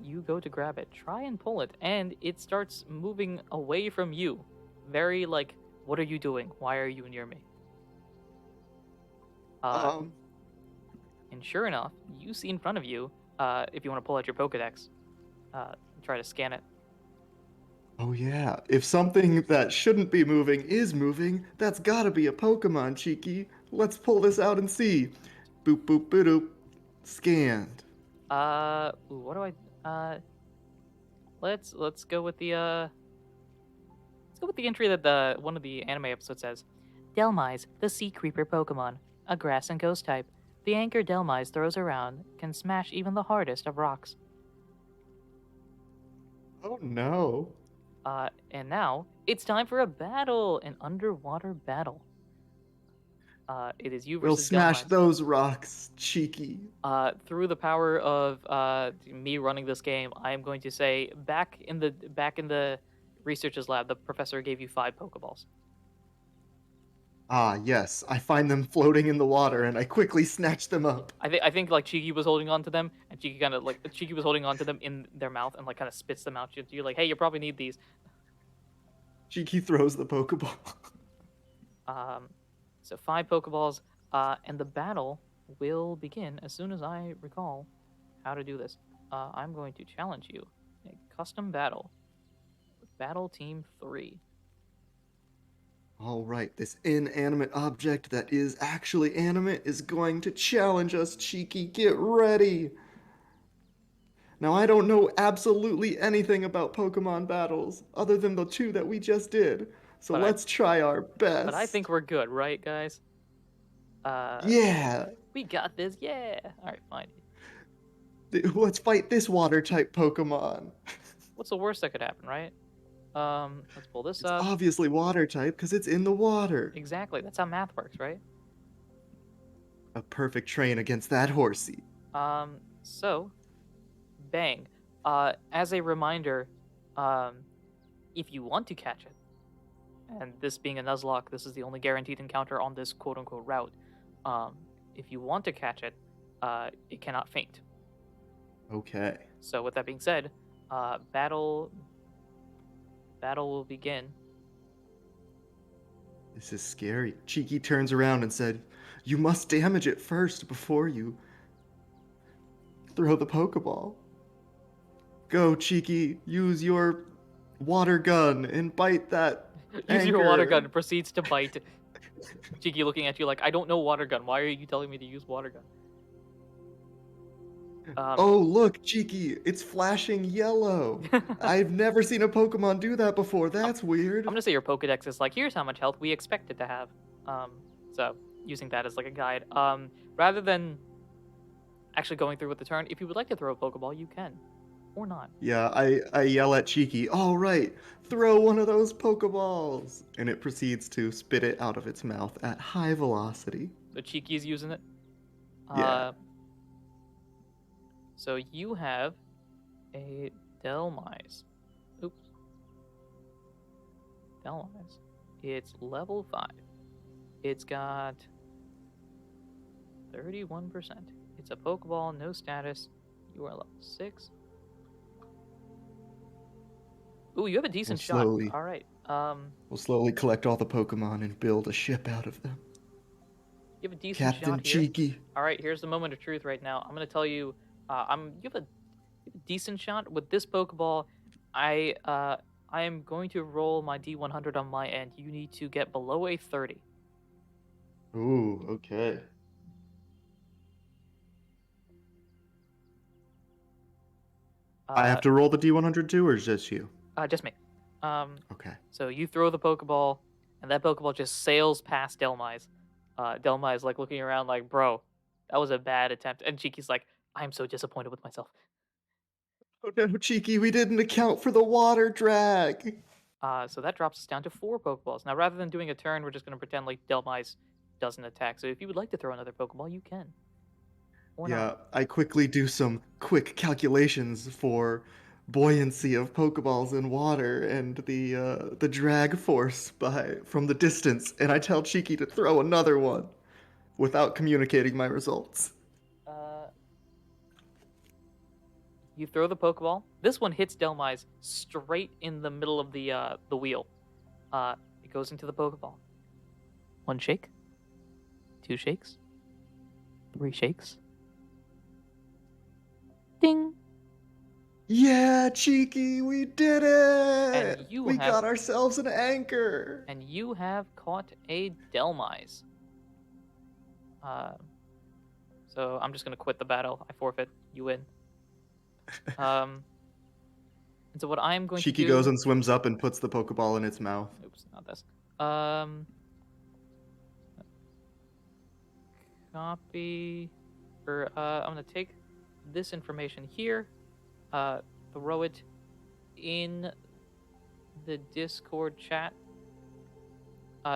You go to grab it, try and pull it, and it starts moving away from you. Very like, what are you doing? Why are you near me? Um, And sure enough, you see in front of you, if you want to pull out your Pokedex, try to scan it. oh yeah, if something that shouldn't be moving is moving, that's gotta be a Pokemon, Cheeky. Let's pull this out and see. Boop boop boop boop. Scanned. What do let's go with the entry that the one of the anime episodes says. Delmise, the sea creeper Pokemon, a grass and ghost type. The anchor Delmise throws around can smash even the hardest of rocks. Oh no. And now it's time for a battle, an underwater battle. It is you We'll versus smash Delmise. those rocks, Cheeky. Through the power of me running this game, I am going to say back in the researcher's lab, the professor gave you 5 Pokeballs. Ah, yes, I find them floating in the water and I quickly snatch them up. I think like Cheeky was holding on to them, and Cheeky was holding on to them in their mouth and like kind of spits them out. You're like, hey, you probably need these. Cheeky throws the Pokeball. So 5 Pokeballs, and the battle will begin as soon as I recall how to do this. I'm going to challenge you a custom battle with Battle Team 3. All right, this inanimate object that is actually animate is going to challenge us, Cheeky. Get ready. Now, I don't know absolutely anything about Pokemon battles other than the 2 that we just did. So But let's try our best. But I think we're good, right, guys? Yeah. We got this. Yeah. All right, fine. Let's fight this water type Pokemon. What's the worst that could happen, right? Let's pull this It's up. obviously water type because it's in the water. Exactly. That's how math works, right? A perfect train against that horsey. So, bang. As a reminder, if you want to catch it, and this being a Nuzlocke, this is the only guaranteed encounter on this quote-unquote route. If you want to catch it, it cannot faint. Okay. So with that being said, battle will begin. This is scary. Cheeky turns around and said, "You must damage it first before you throw the Pokeball. Go, Cheeky. Use your water gun and bite that Use your anchor." water gun. Proceeds to bite. Cheeky looking at you like, I don't know water gun. Why are you telling me to use water gun? Um, Oh, look, Cheeky, it's flashing yellow. I've never seen a Pokemon do that before. I'm, That's I'm weird. gonna say your Pokedex is like, here's how much health we expect it to have. So using that as like a guide. Rather than actually going through with the turn, if you would like to throw a Pokeball, you can, or not. Yeah, I yell at Cheeky, all right, throw one of those Pokeballs. And it proceeds to spit it out of its mouth at high velocity. So Cheeky is using it. Yeah. Uh, so you have a Delmise. Oops, Delmise. It's level 5. It's got 31%. It's a Pokeball, no status. You are level 6. Ooh, you have a We'll decent shot. slowly, All right. we'll slowly collect all the Pokemon and build a ship out of them. You have a decent shot Captain here. Cheeky. All right, here's the moment of truth right now. I'm gonna tell you, you have a decent shot with this Pokeball. I am going to roll my D100 on my end. You need to get below a 30. Ooh, okay. I Uh, have to roll the D100 too, or just you? just me. Um, Okay. so you throw the Pokeball, and that Pokeball just sails past Delmise. Delmise like looking around like, bro, that was a bad attempt. And Cheeky's like, I'm so disappointed with myself. Oh no, Cheeky, we didn't account for the water drag. So that drops us down to 4 Pokeballs. Now, rather than doing a turn, we're just going to pretend like Delmise doesn't attack. So if you would like to throw another Pokeball, you can. Or not. Yeah, I quickly do some quick calculations for buoyancy of Pokeballs in water and the drag force from the distance, and I tell Cheeky to throw another one without communicating my results. Uh, you throw the Pokeball. This one hits Delmise straight in the middle of the wheel. It goes into the Pokeball. 1 shake, 2 shakes, 3 shakes. Ding! Yeah, Cheeky, we did And it! you We have got ourselves an anchor! caught a Delmise. So I'm just gonna quit the battle. I forfeit. You win. Um, and so what I'm going to Cheeky goes do. and swims up and puts the Pokeball in its mouth. Oops, not this. Um, copy. I'm gonna take this information here. Throw it in the Discord chat.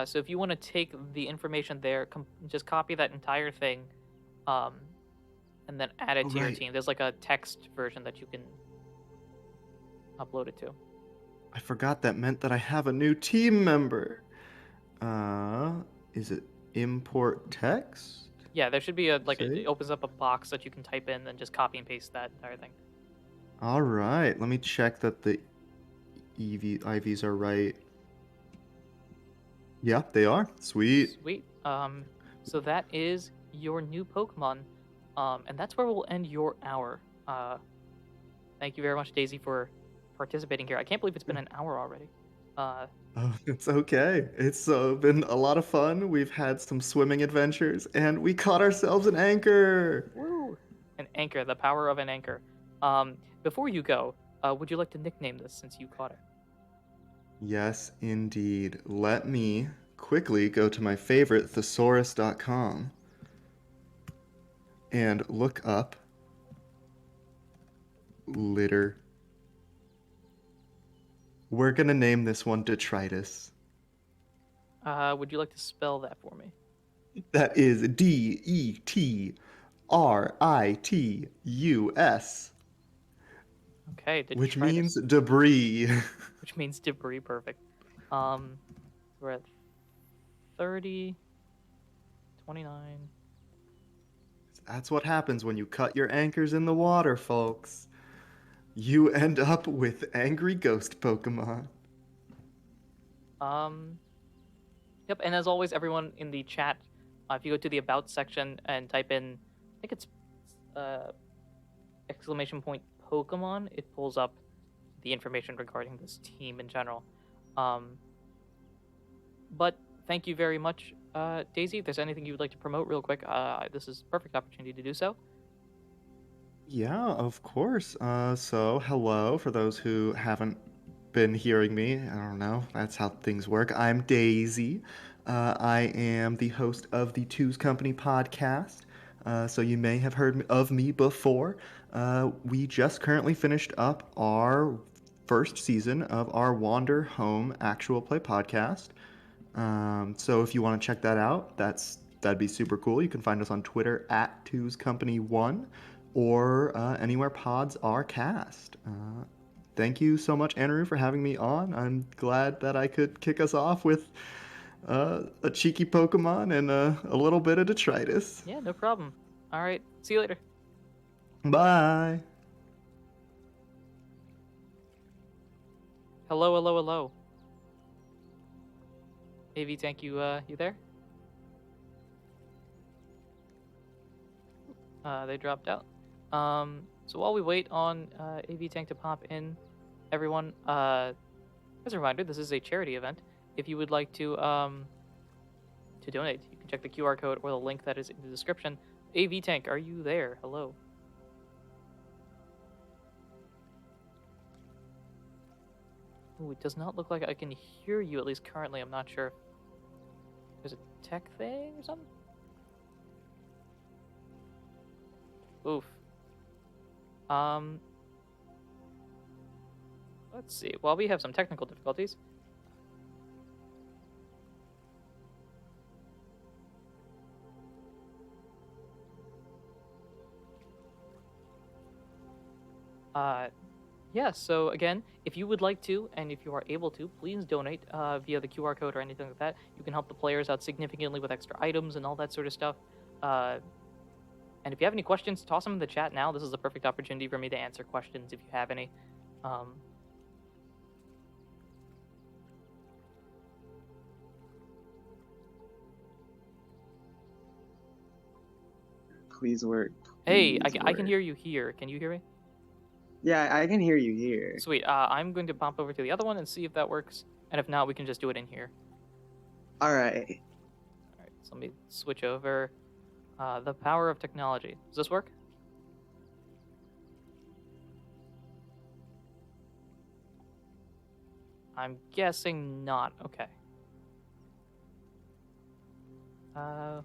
So if you want to take the information there, just copy that entire thing, um, and then add it Oh, to your right. team. There's like a text version that you can upload it to. I forgot that meant that I have a new team member. Uh, is it import text? Yeah, there should be it Save? opens up a box that you can type in and just copy and paste that entire thing. All right, let me check that the IVs are right. Yeah, they are. Sweet. Sweet. So that is your new Pokemon. And that's where we'll end your hour. Thank you very much, Daisy, for participating here. I can't believe it's been an hour already. Oh, it's okay. It's been a lot of fun. We've had some swimming adventures, and we caught ourselves an anchor. Woo! An anchor, the power of an anchor. Before you go, would you like to nickname this since you caught it? Yes, indeed. Let me quickly go to my favorite, thesaurus.com, and look up litter. We're gonna name this one detritus. Would you like to spell that for me? That is Detritus, Okay, which means detritus, debris. which means debris. Perfect. Um, we're at 30, 29. That's what happens when you cut your anchors in the water, folks. You end up with angry ghost Pokemon. Um, yep. And as always, everyone in the chat, if you go to the about section and type in, I think it's uh, exclamation point Pokemon, it pulls up the information regarding this team in general. But thank you very much, Daisy. If there's anything you would like to promote real quick, this is a perfect opportunity to do so. Yeah, of course. So hello for those who haven't been hearing me. I don't know. That's how things work. I'm Daisy. I am the host of the Two's Company podcast. So you may have heard of me before. We just currently finished up our first season of our Wander Home actual play podcast. So if you want to check that out, that'd be super cool. You can find us on Twitter at Two's Company One, or anywhere pods are cast. Thank you so much, Andrew, for having me on. I'm glad that I could kick us off with a cheeky Pokemon and a little bit of detritus. Yeah, no problem. All right, see you later. Bye. Hello, hello, hello. AV Tank, you there? They dropped out. So while we wait on AV Tank to pop in, everyone, as a reminder, this is a charity event. If you would like to donate, you can check the QR code or the link that is in the description. AV Tank, are you there? Hello. Ooh, it does not look like I can hear you, at least currently. I'm not sure if there's a tech thing or something. Oof. Um, let's see. Well, we have some technical difficulties. Uh, yeah, so again, if you would like to, and if you are able to, please donate via the QR code or anything like that. You can help the players out significantly with extra items and all that sort of stuff. Uh, and if you have any questions, toss them in the chat now. This is the perfect opportunity for me to answer questions if you have any. Um, Please work. hey, Please I can work. hear you here. Can you hear me? Yeah, I can hear you here. Sweet. I'm going to pop over to the other one and see if that works. And if not, we can just do it in here. All right. All right, so let me switch over. The power of technology. Does this work? I'm guessing not. Okay. Uh,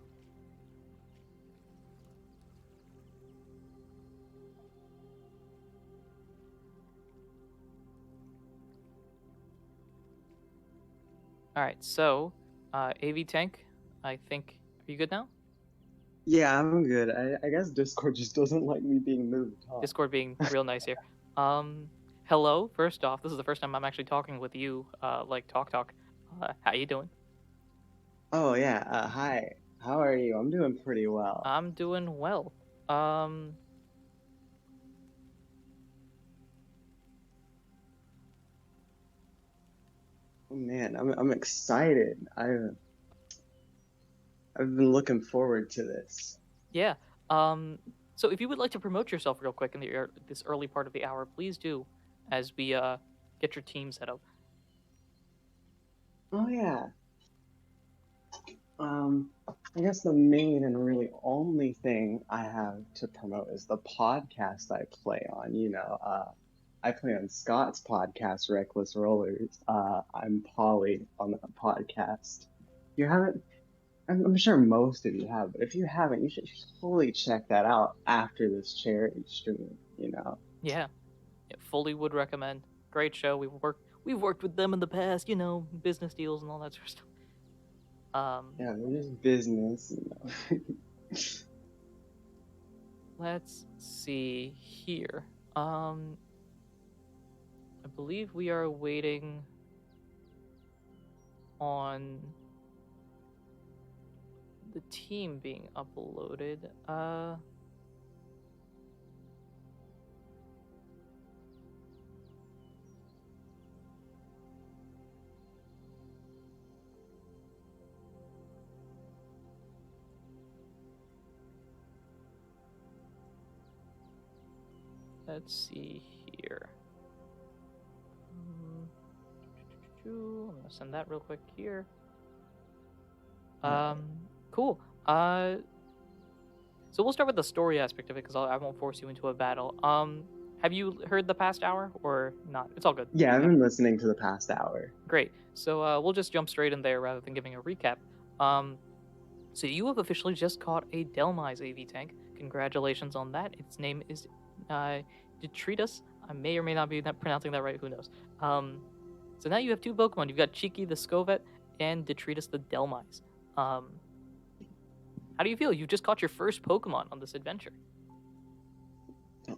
all right. So, AV Tank, I think. Are you good now? Yeah, I'm good. I guess Discord just doesn't like me being moved, huh? Discord being real nice here. Hello. First off, this is the first time I'm actually talking with you. Like talk. How you doing? Oh yeah. Hi. How are you? I'm doing pretty well. I'm doing well. Um, Oh man, I'm excited. I've been looking forward to this. yeah. So if you would like to promote yourself real quick in this early part of the hour, please do, as we get your team set up. Oh yeah. I guess the main and really only thing I have to promote is the podcast I play on. I play on Scott's podcast, Reckless Rollers. I'm Polly on that podcast. You haven't, I'm sure most of you have, but if you haven't, you should totally check that out after this charity stream. Yeah, yeah, fully would recommend. Great show. We've worked with them in the past, business deals and all that sort of stuff. Yeah, they're just business. Let's see here. I believe we are waiting on the team being uploaded. Let's see here. I'm gonna send that real quick here. Alright. Cool. So we'll start with the story aspect of it because I won't force you into a battle. Have you heard the past hour or not? It's all good. Yeah, You I've can. been listening to the past hour. Great. So we'll just jump straight in there rather than giving a recap. Um, so you have officially just caught a Delmise AV tank. Congratulations on that. Its name is Detritus. I may or may not be pronouncing that right. Who knows? Um, so now you have two Pokemon. You've got Cheeky the Scovet and Detritus the Delmise. Um, how do you feel? You just caught your first Pokemon on this adventure.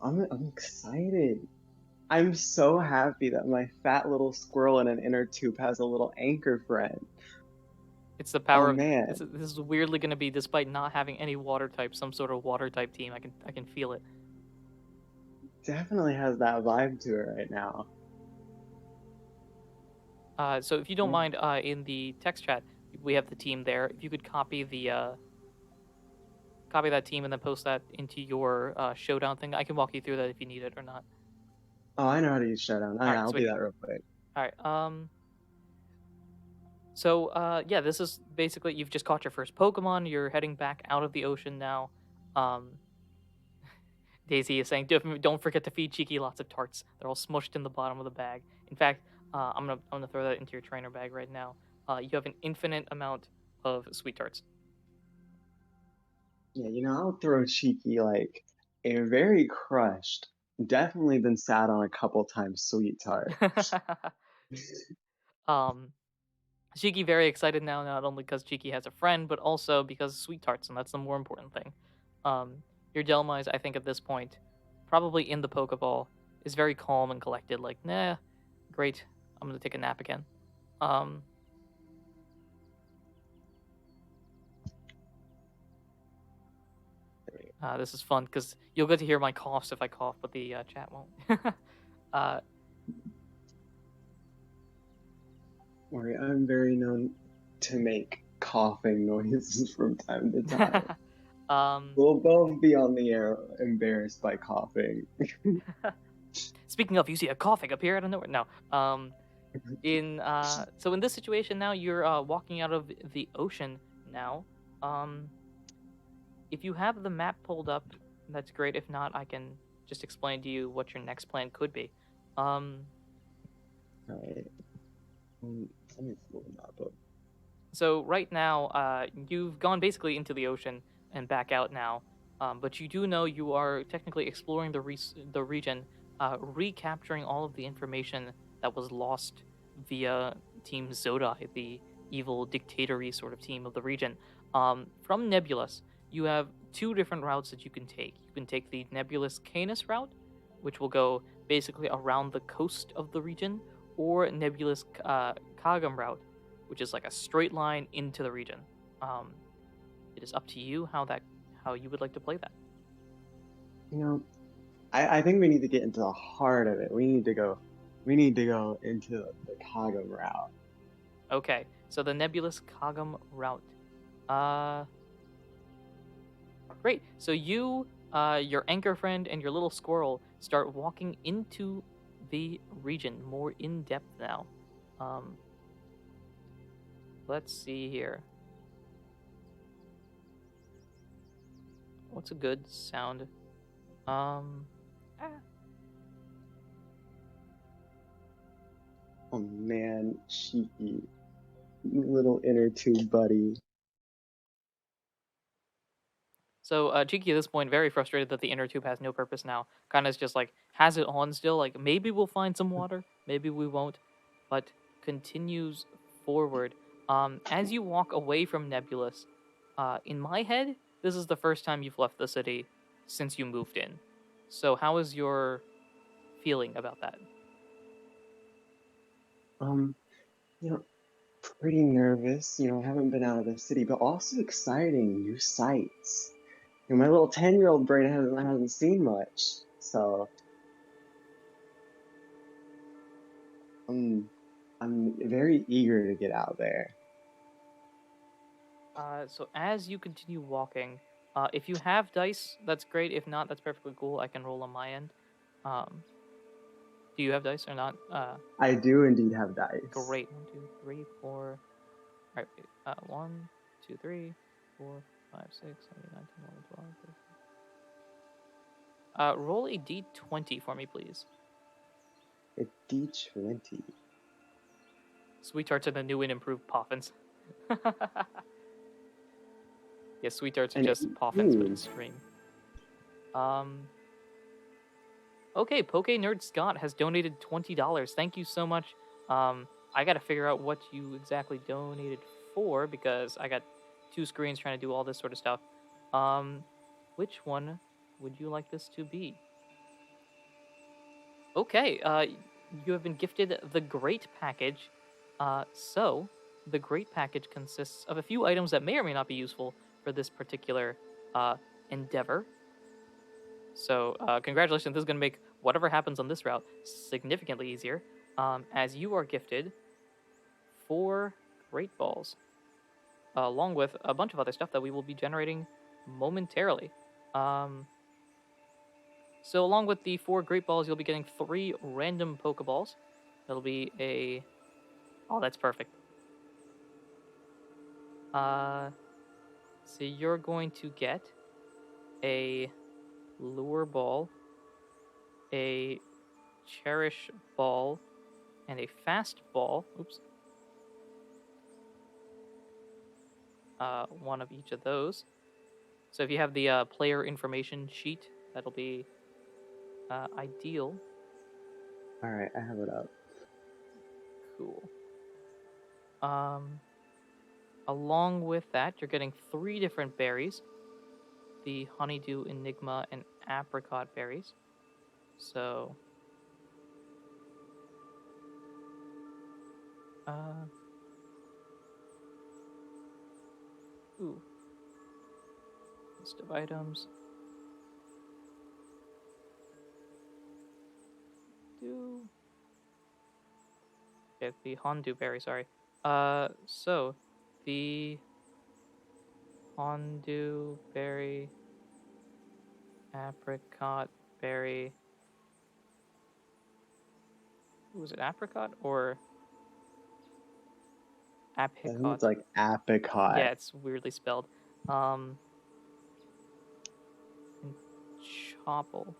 I'm excited. I'm so happy that my fat little squirrel in an inner tube has a little anchor friend. It's the Oh power of man, this is weirdly going to be, despite not having any water type, some sort of water type team. I can feel it. definitely has that vibe to it right now. So if you don't mind, in the text chat, we have the team there. If you could copy copy that team and then post that into your showdown thing, I can walk you through that if you need it or not. Oh, I know how to use Showdown. Oh All yeah, right, I'll sweet. do that real quick. All right. So yeah, this is basically you've just caught your first Pokemon. You're heading back out of the ocean now. Um, Daisy is saying, don't forget to feed Cheeky lots of tarts. They're all smushed in the bottom of the bag. In fact, I'm gonna throw that into your trainer bag right now. You have an infinite amount of sweet tarts. Yeah, I'll throw cheeky like a very crushed, definitely been sat on a couple times sweet tart. um, Cheeky very excited now, not only because Cheeky has a friend, but also because sweet tarts, and that's the more important thing. Your Delmise, I think at this point, probably in the Pokeball, is very calm and collected. Like, nah, great. I'm gonna take a nap again. Um, this is fun because you'll get to hear my coughs if I cough, but the chat won't. uh, Or I'm very known to make coughing noises from time to time. um, We'll both be on the air embarrassed by coughing. speaking of, you see a coughing appear out of nowhere. No. So in this situation now, you're walking out of the ocean now. Um, if you have the map pulled up, that's great. If not, I can just explain to you what your next plan could be. Um, Alright. Let me pull the map up. So right now, you've gone basically into the ocean and back out now, but you do know you are technically exploring the region, recapturing all of the information that was lost via Team Zodai, the evil dictatory sort of team of the region. From Nebulous, you have two different routes that you can take. You can take the Nebulous Canis route, which will go basically around the coast of the region, or Nebulous Kagam route, which is like a straight line into the region. It is up to you how you would like to play that. You know, I think we need to get into the heart of it. We need to go into the Kaga route. Okay, so the Nebulous Kagam route. Uh, Great. So you, your anchor friend, and your little squirrel start walking into the region more in depth now. Um, let's see here. What's a good sound? Um, ah. Oh man, cheeky little inner tube buddy. So Cheeky at this point, very frustrated that the inner tube has no purpose now. Kind of just like has it on still. Like maybe we'll find some water, maybe we won't, but continues forward. As you walk away from Nebulous, in my head, this is the first time you've left the city since you moved in. So how is your feeling about that? Um, you know, pretty nervous. I haven't been out of the city, but also exciting new sights. My little 10-year-old brain hasn't seen much, so I'm very eager to get out there. So as you continue walking, if you have dice, that's great. If not, that's perfectly cool. I can roll on my end. Um, do you have dice or not? I do indeed have dice. Great. 1, 2, 3, 4. All right. Wait. 1, 2, 3, 4. 5, 6, 7, 8, 9, 10, 11, 12, 13. Roll a d20 for me, please. A D20. Sweet tarts are the new and improved poffins. Yeah, sweet tarts are An just poffins for the 18. stream. Okay, Poke Nerd Scott has donated $20. Thank you so much. I got to figure out what you exactly donated for because I got two screens trying to do all this sort of stuff. Which one would you like this to be? Okay, you have been gifted the Great Package. So, the Great Package consists of a few items that may or may not be useful for this particular endeavor. So, congratulations. This is going to make whatever happens on this route significantly easier, as you are gifted 4 Great Balls, along with a bunch of other stuff that we will be generating momentarily. So, along with the 4 Great Balls, you'll be getting 3 random Pokeballs. That'll be a. Oh, that's perfect. So you're going to get a Lure Ball, a Cherish Ball, and a Fast Ball. Oops. One of each of those. So if you have the player information sheet, that'll be ideal. All right, I have it up. Cool. Along with that, you're getting 3 different berries: the Honeydew, Enigma, and Apricot berries. So, ooh, list of items. Okay, the Hondu berry, sorry. So the Hondu berry, apricot berry. Was it apricot or I think apricot? it's like apricot. Yeah, it's weirdly spelled. And chopple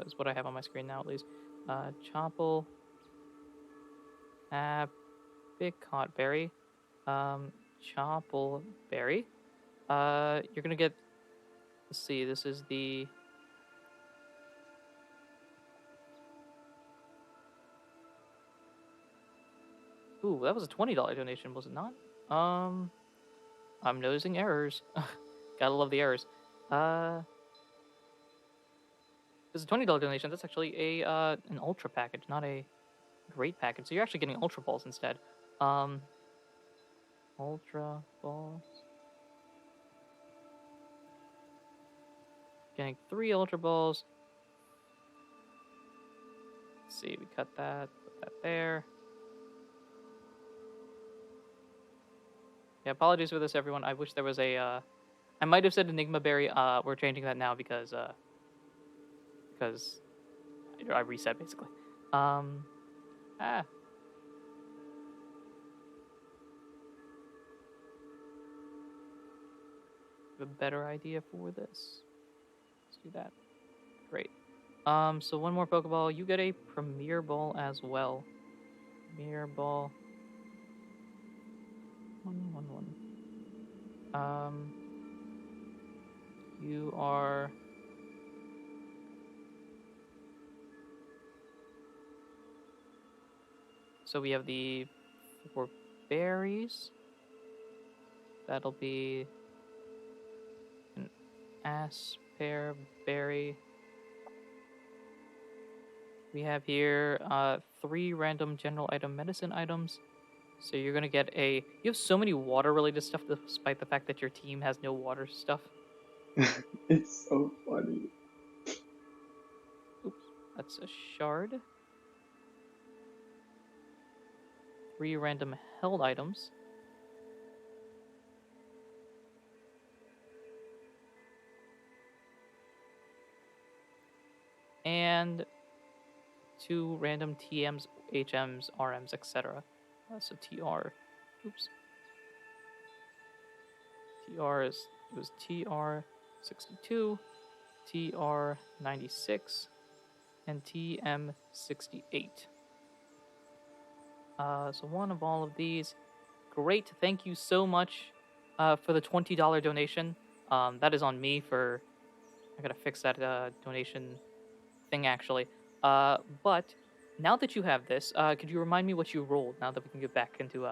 is what I have on my screen now, at least. Chopple, apricot berry, chopple berry. You're gonna get. Let's see. This is the. Ooh, that was a $20 donation, was it not? I'm noticing errors. Gotta love the errors. This is a $20 donation. That's actually a an ultra package, not a great package. So you're actually getting ultra balls instead. Ultra balls. Getting 3 ultra balls. Let's see, we cut that, put that there. Yeah, apologies for this, everyone. I wish there was a. I might have said Enigma Berry. We're changing that now because I reset basically. Ah. A better idea for this. Let's do that. Great. So one more Pokeball. You get a Premier Ball as well. Premier Ball. 111. You are. So we have the 4 berries. That'll be an Aspear Berry. We have here 3 random general item medicine items. So you're gonna get a. You have so many water related stuff despite the fact that your team has no water stuff. It's so funny. Oops, that's a shard. 3 random held items. And 2 random TMs, HMs, RMs, etc. So TR. Oops. it was TR62, TR96, and TM68. So one of all of these. Great. Thank you so much for the $20 donation. That is on me for. I gotta fix that donation thing actually. But now that you have this, could you remind me what you rolled now that we can get back into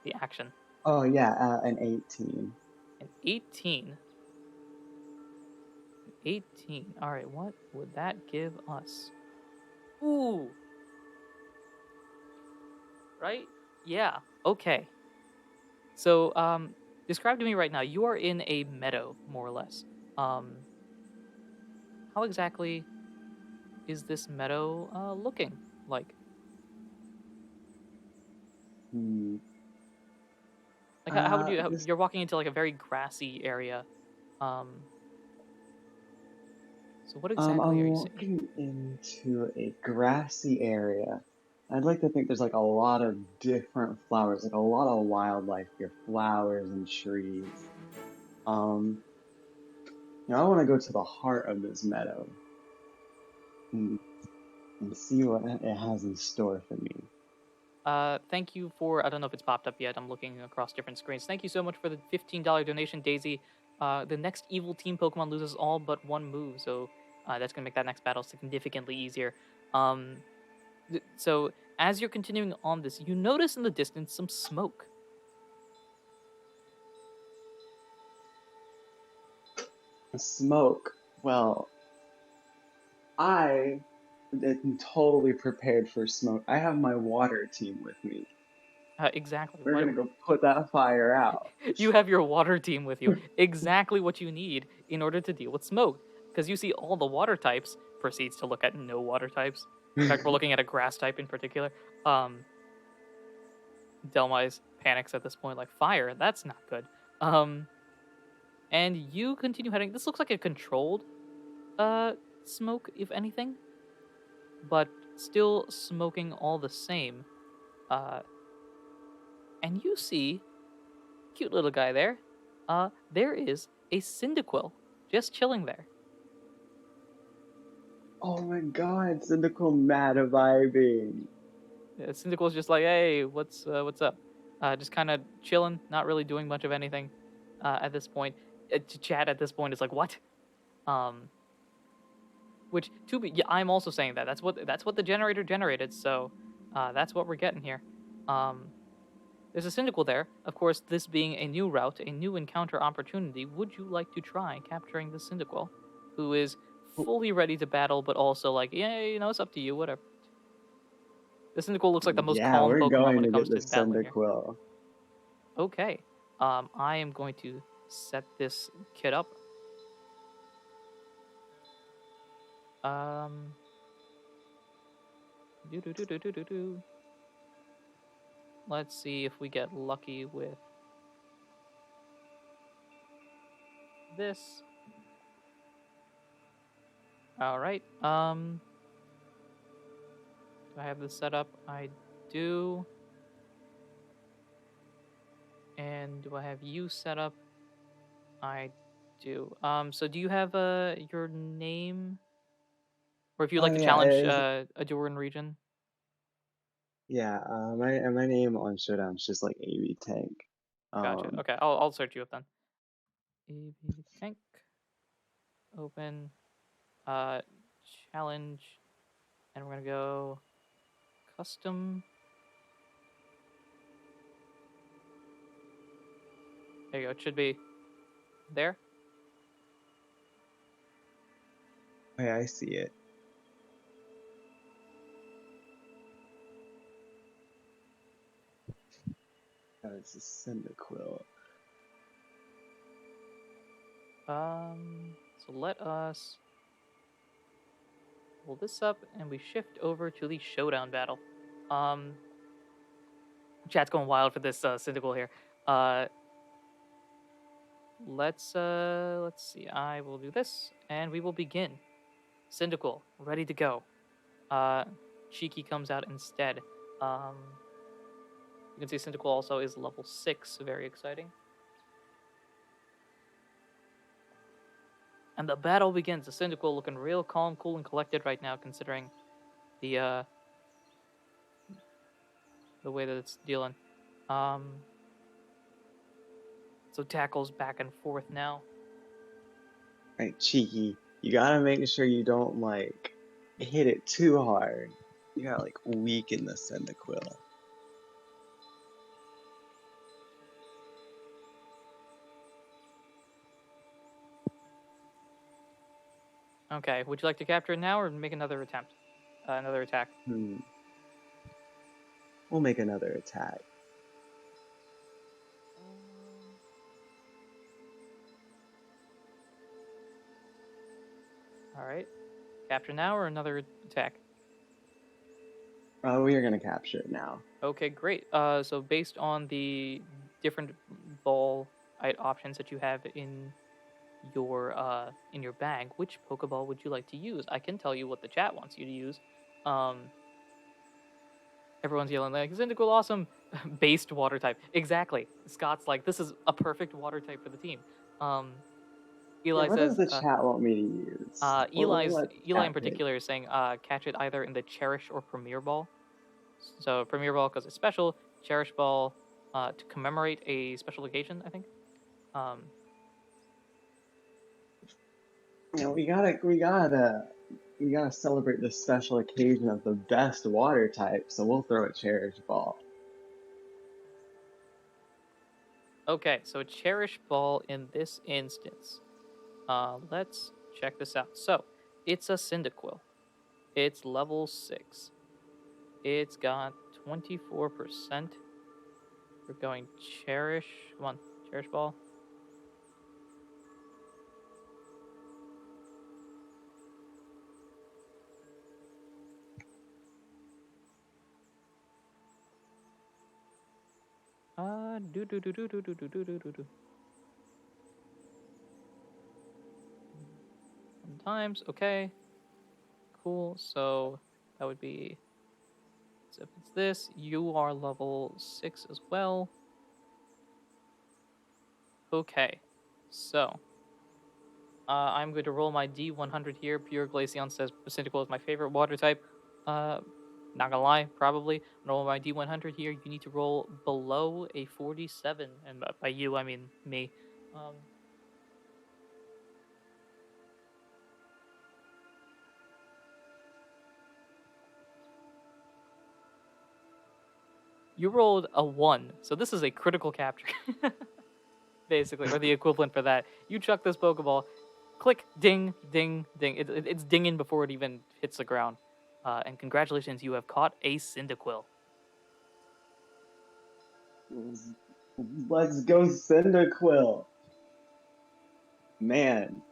the action? Oh yeah, an 18. An 18. 18. All right, what would that give us? Ooh, right? Yeah. Okay. So, describe to me right now. You are in a meadow, more or less. Um, how exactly is this meadow looking like? Hmm. Like, how would you? This You're walking into like a very grassy area. Um, so what exactly I'm are you seeing? walking into a grassy area. I'd like to think there's like a lot of different flowers, like a lot of wildlife here, flowers and trees. Um, I want to go to the heart of this meadow and, and see what it has in store for me. Thank you for. I don't know if it's popped up yet. I'm looking across different screens. Thank you so much for the $15 donation, Daisy. The next evil team Pokemon loses all but one move, so that's gonna make that next battle significantly easier. Um, so as you're continuing on this, you notice in the distance some smoke. Smoke. Well, I am totally prepared for smoke. I have my water team with me. Exactly. We're What gonna go put that fire out. you have your water team with you. Exactly what you need in order to deal with smoke. Because you see all the water types proceeds to look at no water types. In fact, we're looking at a grass type in particular. Um, Delmise panics at this point, like fire. That's not good. Um, and you continue heading. This looks like a controlled smoke, if anything, but still smoking all the same. Uh, and you see cute little guy there. There is a Cyndaquil just chilling there. Oh my God, cynical mad vibing. Cyndaquil's just like, hey, what's up? Just kind of chilling, not really doing much of anything at this point. To chat at this point is like, what? Um, which to be, yeah, I'm also saying that that's what the generator generated. So that's what we're getting here. Um, there's a Cyndaquil there. Of course, this being a new route, a new encounter opportunity, would you like to try capturing the Cyndaquil, who is fully ready to battle, but also like, yeah, it's up to you, whatever. The Cyndaquil looks like the most Yeah, calm we're Pokemon going when it to get comes the to battling here. Cyndaquil. Okay. I am going to set this kit up. Um, do do do do do do do. Let's see if we get lucky with this. All right. Do I have this set up? I do. And do I have you set up? I do. So do you have your name, or if you'd Oh like to yeah, challenge it is. a Doran region? Yeah, my name on Showdown is just like AB Tank. Gotcha. Um, Okay, I'll search you up then. AB Tank. Open. Uh, challenge, and we're gonna go custom. There you go. It should be there. oh, yeah, I see it. It's a Cyndaquil. So let us pull this up, and we shift over to the showdown battle. Um, chat's going wild for this Cyndaquil here. Uh, let's see. I will do this, and we will begin. Cyndaquil, ready to go. Uh, Cheeky comes out instead. Um, you can see Cyndaquil also is level 6, very exciting. And the battle begins. The Cyndaquil looking real calm, cool, and collected right now, considering the way that it's dealing. So tackles back and forth now. Right, cheeky. You gotta make sure you don't like hit it too hard. You gotta like weaken the Cyndaquil. Okay, would you like to capture it now or make another attempt? Another attack? Hmm. We'll make another attack. All right. Capture now or another attack? We are gonna capture it now. Okay, great. So based on the different ball options that you have in your bag, which Pokeball would you like to use? I can tell you what the chat wants you to use. Um, Everyone's yelling like Cyndaquil awesome, based water type. Exactly. Scott's like this is a perfect water type for the team. Um, Yeah, Eli what does says the chat want me to use? We'll let Eli in chat pick. particular is saying catch it either in the Cherish or Premier Ball. So Premier Ball because it's special, Cherish Ball to commemorate a special occasion, I think. Um, You know, we gotta celebrate the special occasion of the best water type, so we'll throw a Cherish Ball. okay, so Cherish Ball in this instance. Let's check this out. So it's a Cyndaquil. It's level 6. It's got 24%. We're going Cherish. Come on, Cherish Ball. Do do do do do do do do do do do. Sometimes, okay, cool. So that would be. So if it's this, you are level 6 as well. Okay, so I'm going to roll my D100 here. Pure Glaceon says Cyndaquil is my favorite water type. Not gonna lie, probably. I'm gonna roll my D100 here. You need to roll below a 47, and by you I mean me. Um, you rolled a 1, so this is a critical capture, basically, or the equivalent for that. You chuck this Pokeball, click, ding, ding, ding. It's dinging before it even hits the ground. And congratulations, you have caught a Cyndaquil. Let's go Cyndaquil! Man.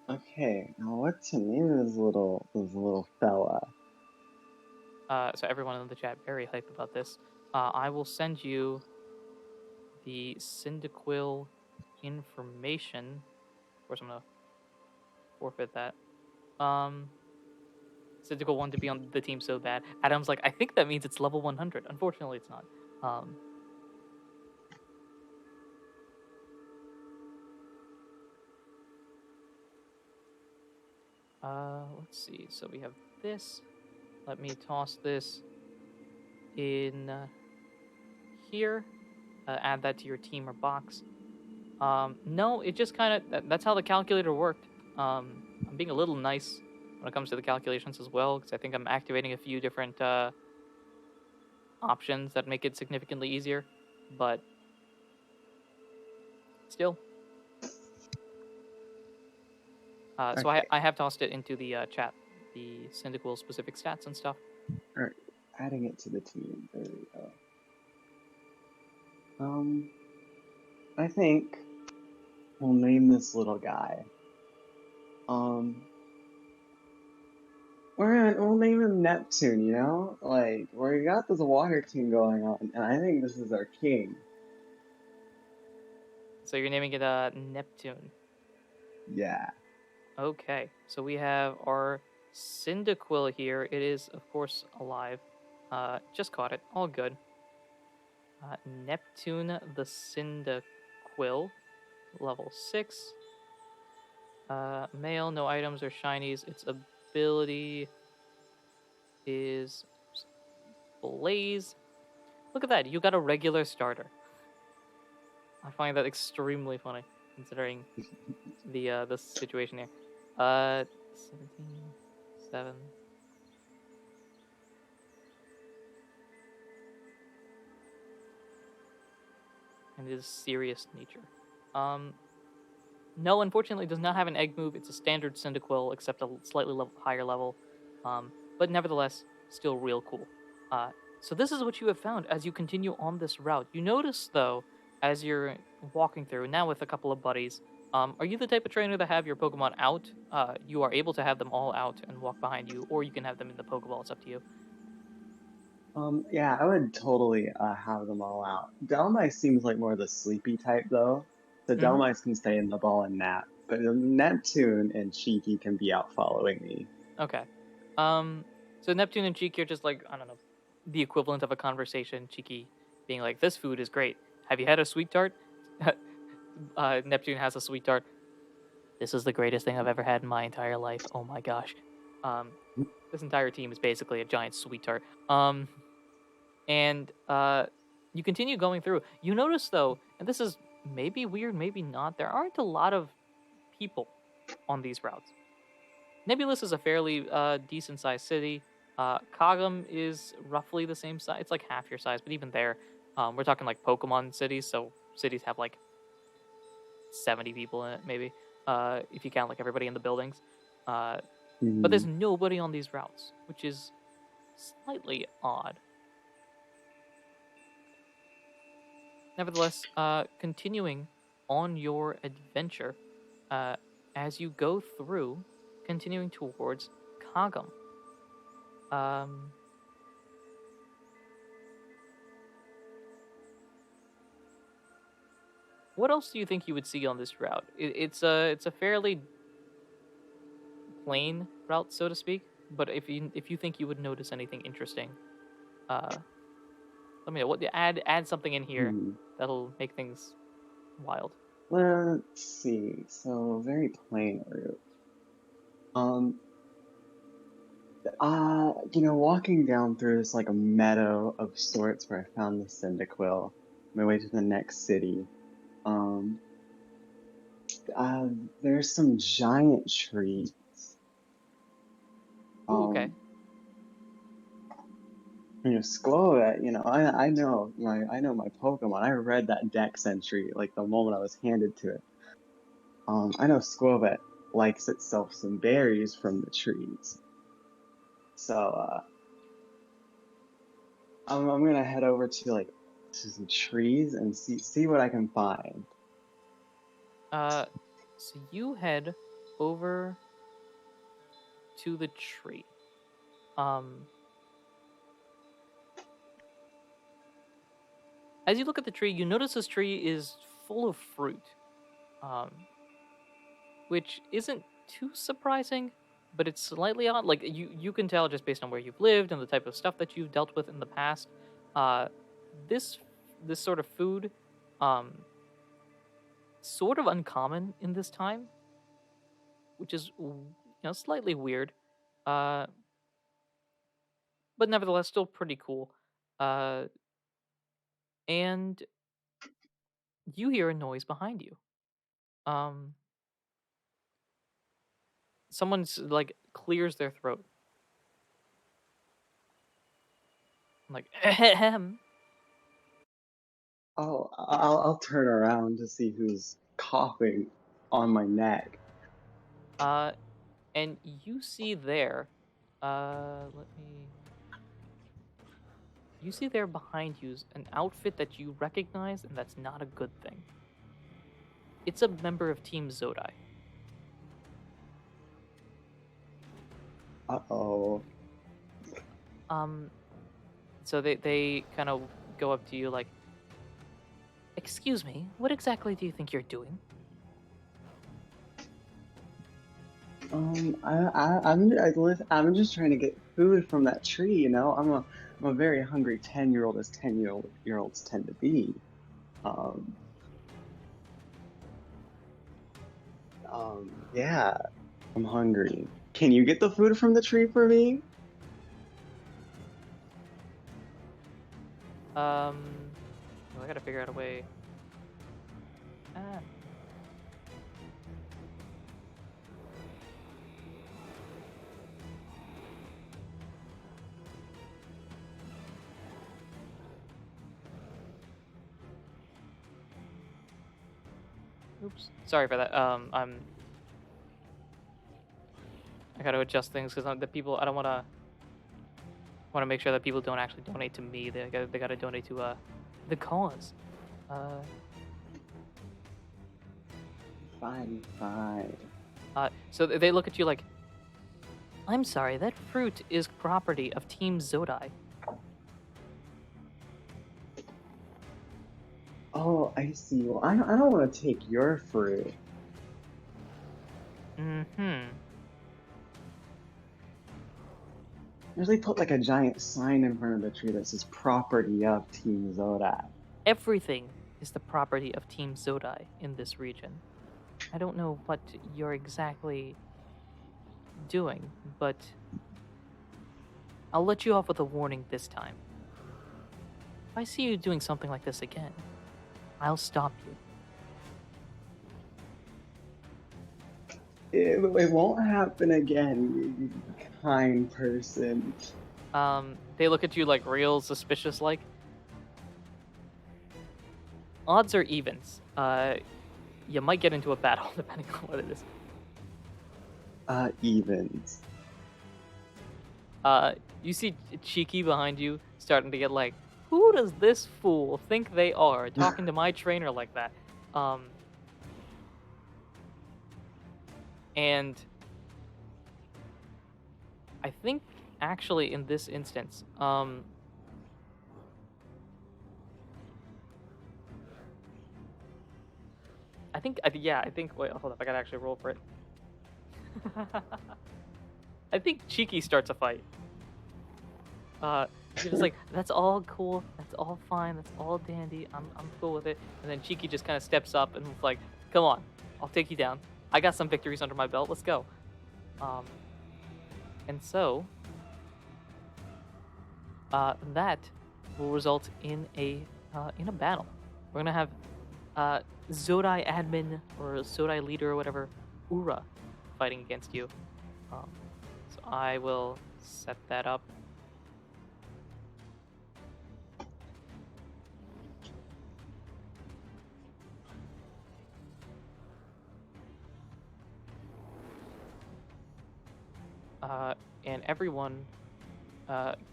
Okay, now what to name this little fella? So everyone in the chat very hype about this. I will send you the Cyndaquil information. Of course, I'm gonna forfeit that. Cyndaquil wanted to be on the team so bad. Adam's like, I think that means it's level 100. Unfortunately, it's not. Let's see. So we have this. Let me toss this in here. Add that to your team or box. No, it just kind of that's how the calculator worked. I'm being a little nice when it comes to the calculations as well because I think I'm activating a few different options that make it significantly easier, but still. So Okay, I have tossed it into the chat, the Cyndaquil specific stats and stuff. alright, adding it to the team. There we go. I think we'll name this little guy. We'll name him Neptune, you know? Like, we got this water team going on, and I think this is our king. So you're naming it Neptune. Yeah. Okay, so we have our Cyndaquil here. It is, of course, alive. Just caught it. All good. Neptune the Cyndaquil, level 6. Male, no items or shinies. Its ability is Blaze. Look at that. You got a regular starter. I find that extremely funny considering the situation here. 17, 7. And it is serious nature. No, unfortunately, it does not have an egg move. It's a standard Cyndaquil, except a slightly higher level. But nevertheless, still real cool. So this is what you have found as you continue on this route. You notice, though, as you're walking through, now with a couple of buddies, are you the type of trainer to have your Pokemon out? You are able to have them all out and walk behind you, or you can have them in the Pokeball. It's up to you. Yeah, I would totally have them all out. Delmice seems like more the sleepy type though. So Mm-hmm. Delmice can stay in the ball and nap, but Neptune and Cheeky can be out following me. Okay. So Neptune and Cheeky are just like, I don't know, the equivalent of a conversation. Cheeky being like, "This food is great. Have you had a sweet tart?" Neptune has a sweet tart. This is the greatest thing I've ever had in my entire life. Oh my gosh. Um, this entire team is basically a giant sweet tart. And you continue going through. You notice though, and this is maybe weird, maybe not. There aren't a lot of people on these routes. Nebulous is a fairly decent sized city. Kagam is roughly the same size. It's like half your size, but even there, we're talking like Pokemon cities. So cities have like 70 people in it, maybe, if you count like everybody in the buildings. But there's Mhm. nobody on these routes, which is slightly odd. Nevertheless, continuing on your adventure, uh, as you go through, continuing towards Kagam. Um, What else do you think you would see on this route? It's a fairly plain route, so to speak. But if you think you would notice anything interesting, uh, let me know. What add something in here Hmm. that'll make things wild. Let's see. So very plain route. Um, walking down through this like a meadow of sorts where I found the Cyndaquil, my way to the next city. Um, uh, there's some giant trees. Ooh, okay. Um, Squirrel, I know my Pokemon. I read that Dex entry like the moment I was handed to it. I know Squirrel likes itself some berries from the trees. So I'm gonna head over to some trees and see what I can find. Uh, so you head over to the tree. Um, as you look at the tree, you notice this tree is full of fruit. Um, which isn't too surprising, but it's slightly odd. Like you can tell just based on where you've lived and the type of stuff that you've dealt with in the past. Uh, this this sort of food, um, sort of uncommon in this time, which is slightly weird, uh, but nevertheless still pretty cool. Uh, and you hear a noise behind you. Um, Someone's like clears their throat, like ahem. Oh, I'll turn around to see who's coughing on my neck. Uh, and you see there, let me. You see there behind you's an outfit that you recognize, and that's not a good thing. It's a member of Team Zodai. Uh-oh. Um, so they kind of go up to you like, "Excuse me, what exactly do you think you're doing?" I'm just trying to get food from that tree, you know. I'm a very hungry 10-year-old as 10-year olds tend to be. Um, Yeah, I'm hungry. Can you get the food from the tree for me? Well, I gotta figure out a way. Ah, oops. Sorry for that. I gotta adjust things because the people. I don't want to make sure that people don't actually donate to me. They gotta donate to the cause. Uh, Fine, fine. so they look at you like, I'm sorry, that fruit is property of Team Zodai. Oh, I see. Well, I don't want to take your fruit. Mm-hmm. Usually put like a giant sign in front of the tree that says property of Team Zoda. Everything is the property of Team Zodai in this region. I don't know what you're exactly doing, but I'll let you off with a warning this time. If I see you doing something like this again, I'll stop you. It won't happen again, you kind person. They look at you like real suspicious like. Odds are evens. You might get into a battle depending on what it is. Evens. You see Cheeky behind you starting to get like, who does this fool think they are talking to my trainer like that? And I think actually in this instance, I think, wait, hold up, I gotta actually roll for it. I think Cheeky starts a fight. He's just like, that's all cool, that's all fine, that's all dandy, I'm cool with it. And then Cheeky just kind of steps up and is like, come on, I'll take you down. I got some victories under my belt, let's go. And so, that will result in a battle. We're gonna have Zodai admin or Zodai leader or whatever, Ura, fighting against you. So I will set that up. And everyone,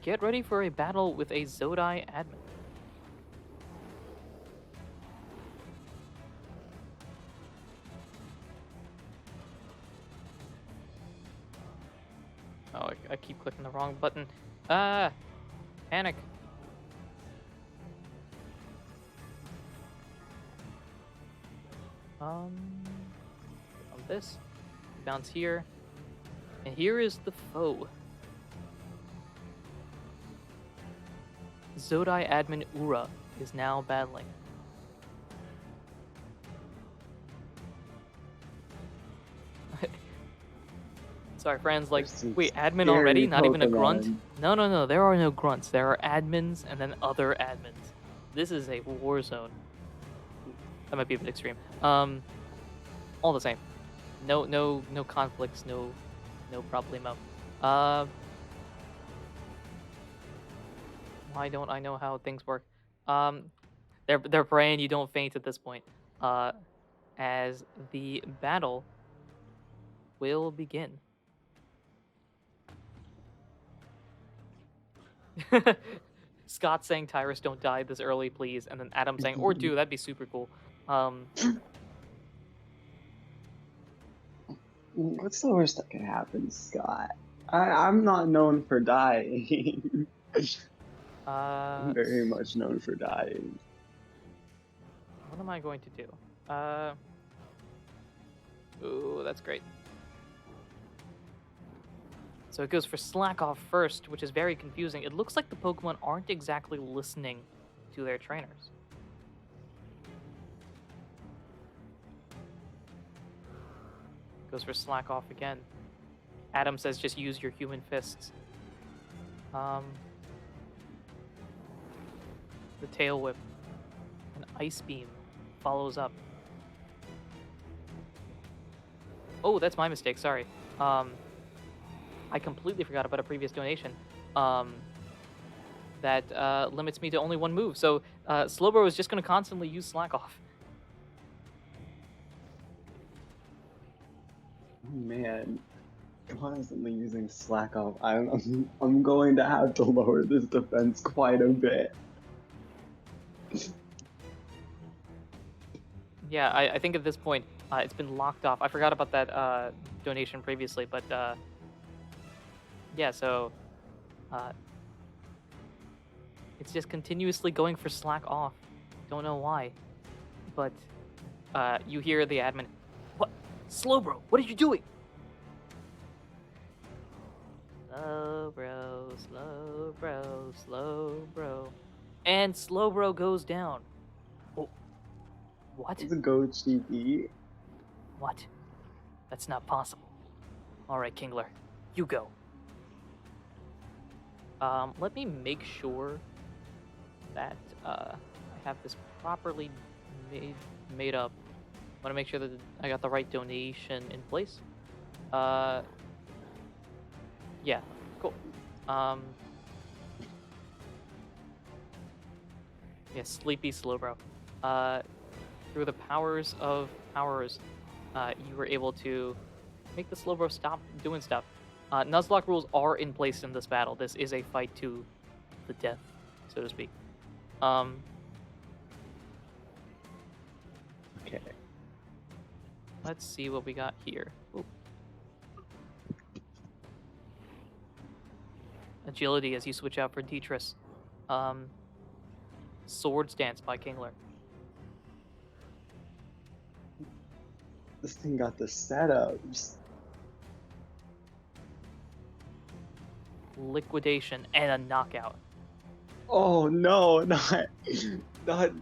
get ready for a battle with a Zodai admin. Oh, I keep clicking the wrong button. Panic. On this, bounce here, and here is the foe. Zodai admin Ura is now battling. Sorry, friends, like, wait, admin already? Not even a grunt? No, there are no grunts. There are admins and then other admins. This is a war zone. That might be a bit extreme. All the same. No conflicts, no problemo. Why don't I know how things work? They're praying you don't faint at this point. As the battle will begin. Scott saying Tyrus don't die this early, please, and then Adam saying, or do, that'd be super cool. What's the worst that could happen, Scott? I'm not known for dying. I'm very much known for dying. What am I going to do? Ooh, that's great. So it goes for Slack Off first, which is very confusing. It looks like the Pokemon aren't exactly listening to their trainers. Goes for slack off again. Adam says just use your human fists. The tail whip. An ice beam follows up. Oh, that's my mistake. Sorry. I completely forgot about a previous donation. That limits me to only one move. So Slowbro is just going to constantly use slack off. Oh man, constantly using slack off. I'm going to have to lower this defense quite a bit. Yeah, I think at this point it's been locked off. I forgot about that donation previously, but yeah, so it's just continuously going for slack off. Don't know why, but you hear the admin, "What, Slowbro? What are you doing?" Slowbro, Slowbro, Slowbro, and Slowbro goes down. Oh, what? Let's go, Cheeky. What? That's not possible. All right, Kingler, you go. Let me make sure that I have this properly made up. I want to make sure that I got the right donation in place. Yeah, cool. Yeah, Sleepy Slowbro. Through the powers of powers, you were able to make the Slowbro stop doing stuff. Nuzlocke rules are in place in this battle. This is a fight to the death, so to speak. Okay. Let's see what we got here. Ooh. Agility as you switch out for Deetris. Sword Stance by Kingler. This thing got the setups. Liquidation and a knockout. Oh no, not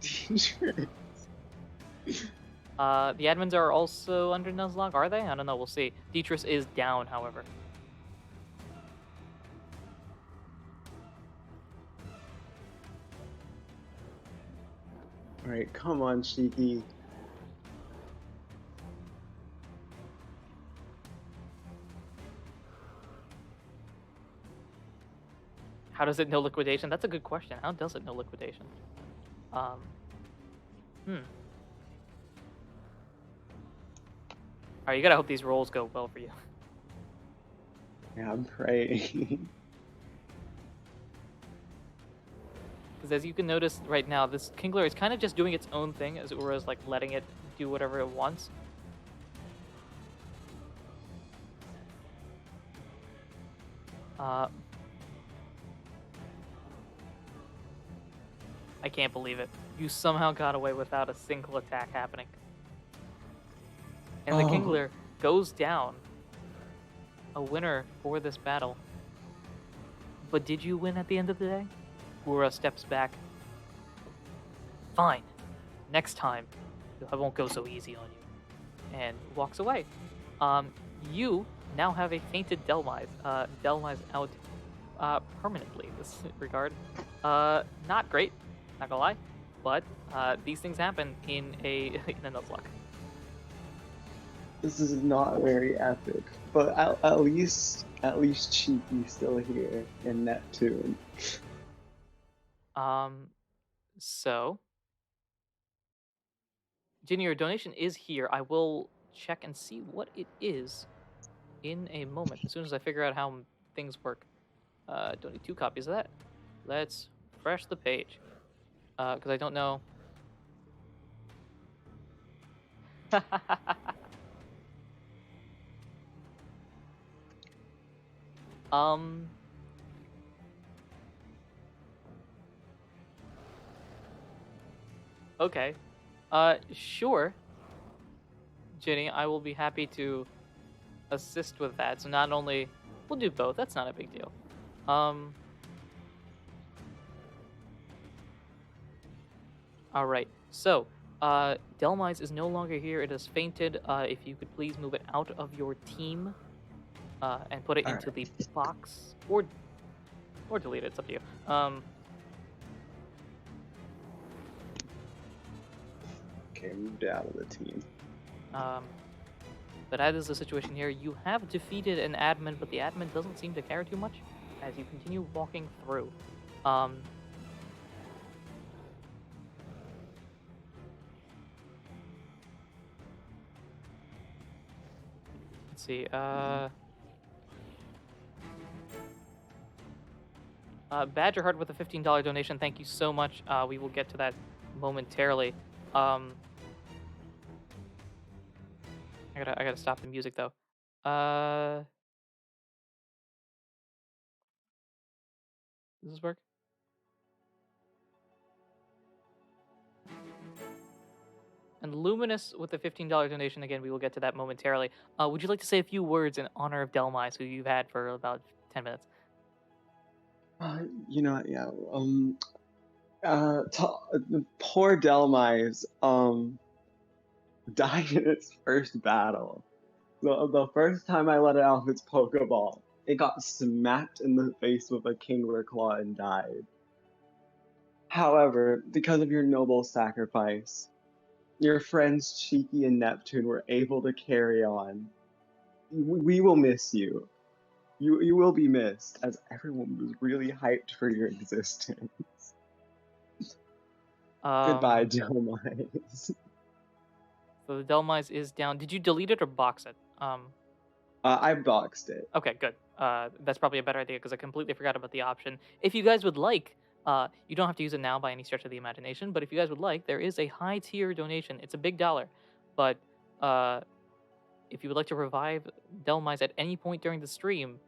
teacher. The admins are also under Nuzlocke, are they? I don't know, we'll see. Deetris is down, however. Alright, come on, Cheeky. How does it know liquidation? That's a good question. How does it know liquidation? Alright, you gotta hope these rolls go well for you. Yeah, I'm praying. Because as you can notice right now, this Kingler is kind of just doing its own thing, as it were, as like letting it do whatever it wants. I can't believe it. You somehow got away without a single attack happening. And the Kingler goes down. A winner for this battle. But did you win at the end of the day? Gura steps back. Fine. Next time, I won't go so easy on you. And walks away. You now have a fainted Delmise. Delmise out permanently in this regard. Not great, not gonna lie. But these things happen in a Nuzlocke. This is not very epic, but at least Cheeky's still here in Neptune. So Ginny, your donation is here. I will check and see what it is in a moment, as soon as I figure out how things work. Don't need 2 copies of that. Let's refresh the page. Because I don't know. Okay. Sure. Ginny, I will be happy to assist with that. So not only... We'll do both. That's not a big deal. Alright. So, Delmise is no longer here. It has fainted. If you could please move it out of your team, and put it All into right. the box, or delete it. It's up to you. Okay, moved out of the team. Um, but as is the situation here, you have defeated an admin, but the admin doesn't seem to care too much as you continue walking through. Um, let's see. Badgerheart with a $15 donation. Thank you so much. We will get to that momentarily. Um, I gotta stop the music though. Does this work? And Luminous with the $15 donation. Again, we will get to that momentarily. Would you like to say a few words in honor of Delmise, who you've had for about 10 minutes? Yeah. Poor Delmise died in its first battle. The first time I let it out of its Pokeball, it got smacked in the face with a Kingler Claw and died. However, because of your noble sacrifice, your friends Cheeky and Neptune were able to carry on. We will miss you. You will be missed, as everyone was really hyped for your existence. Goodbye, Um, Delmise. so the Delmise is down. Did you delete it or box it? I boxed it. Okay, good. That's probably a better idea because I completely forgot about the option. If you guys would like, you don't have to use it now by any stretch of the imagination, but if you guys would like, there is a high tier donation. It's a big dollar, but uh, if you would like to revive Delmise at any point during the stream,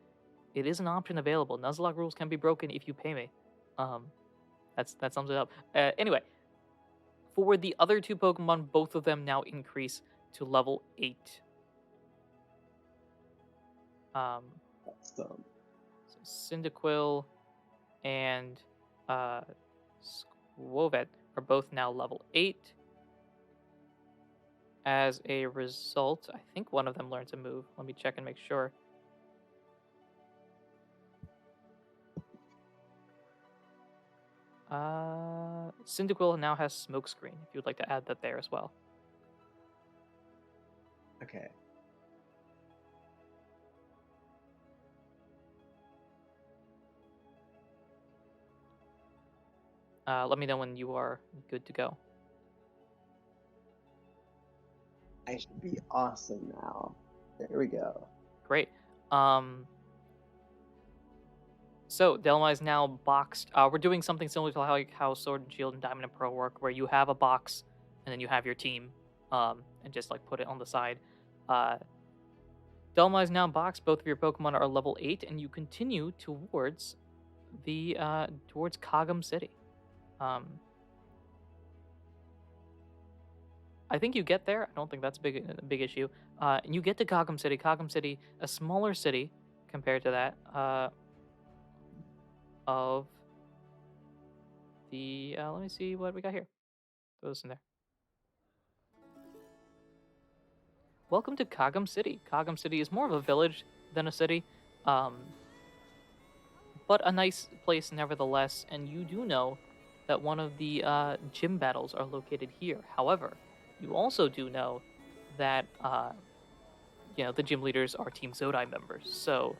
it is an option available. Nuzlocke rules can be broken if you pay me. Um, that sums it up. Anyway, for the other two Pokemon, both of them now increase to level 8. Um, So, so Cyndaquil and uh, Skwovet are both now level 8. As a result, I think one of them learns a move. Let me check and make sure. Cyndaquil now has Smokescreen, if you'd like to add that there as well. okay. Let me know when you are good to go. I should be awesome now. There we go. Great. So Delma is now boxed. We're doing something similar to how Sword and Shield and Diamond and Pearl work, where you have a box and then you have your team, and just like put it on the side. Delma is now boxed. Both of your Pokemon are level 8, and you continue towards the towards Kagam City. I think you get there. I don't think that's a big issue. And you get to Kagam City. Kagam City, a smaller city compared to that of the. Let me see what we got here. Throw this in there. Welcome to Kagam City. Kagam City is more of a village than a city, but a nice place nevertheless. And you do know that one of the gym battles are located here. However, you also do know that the gym leaders are Team Zodai members, so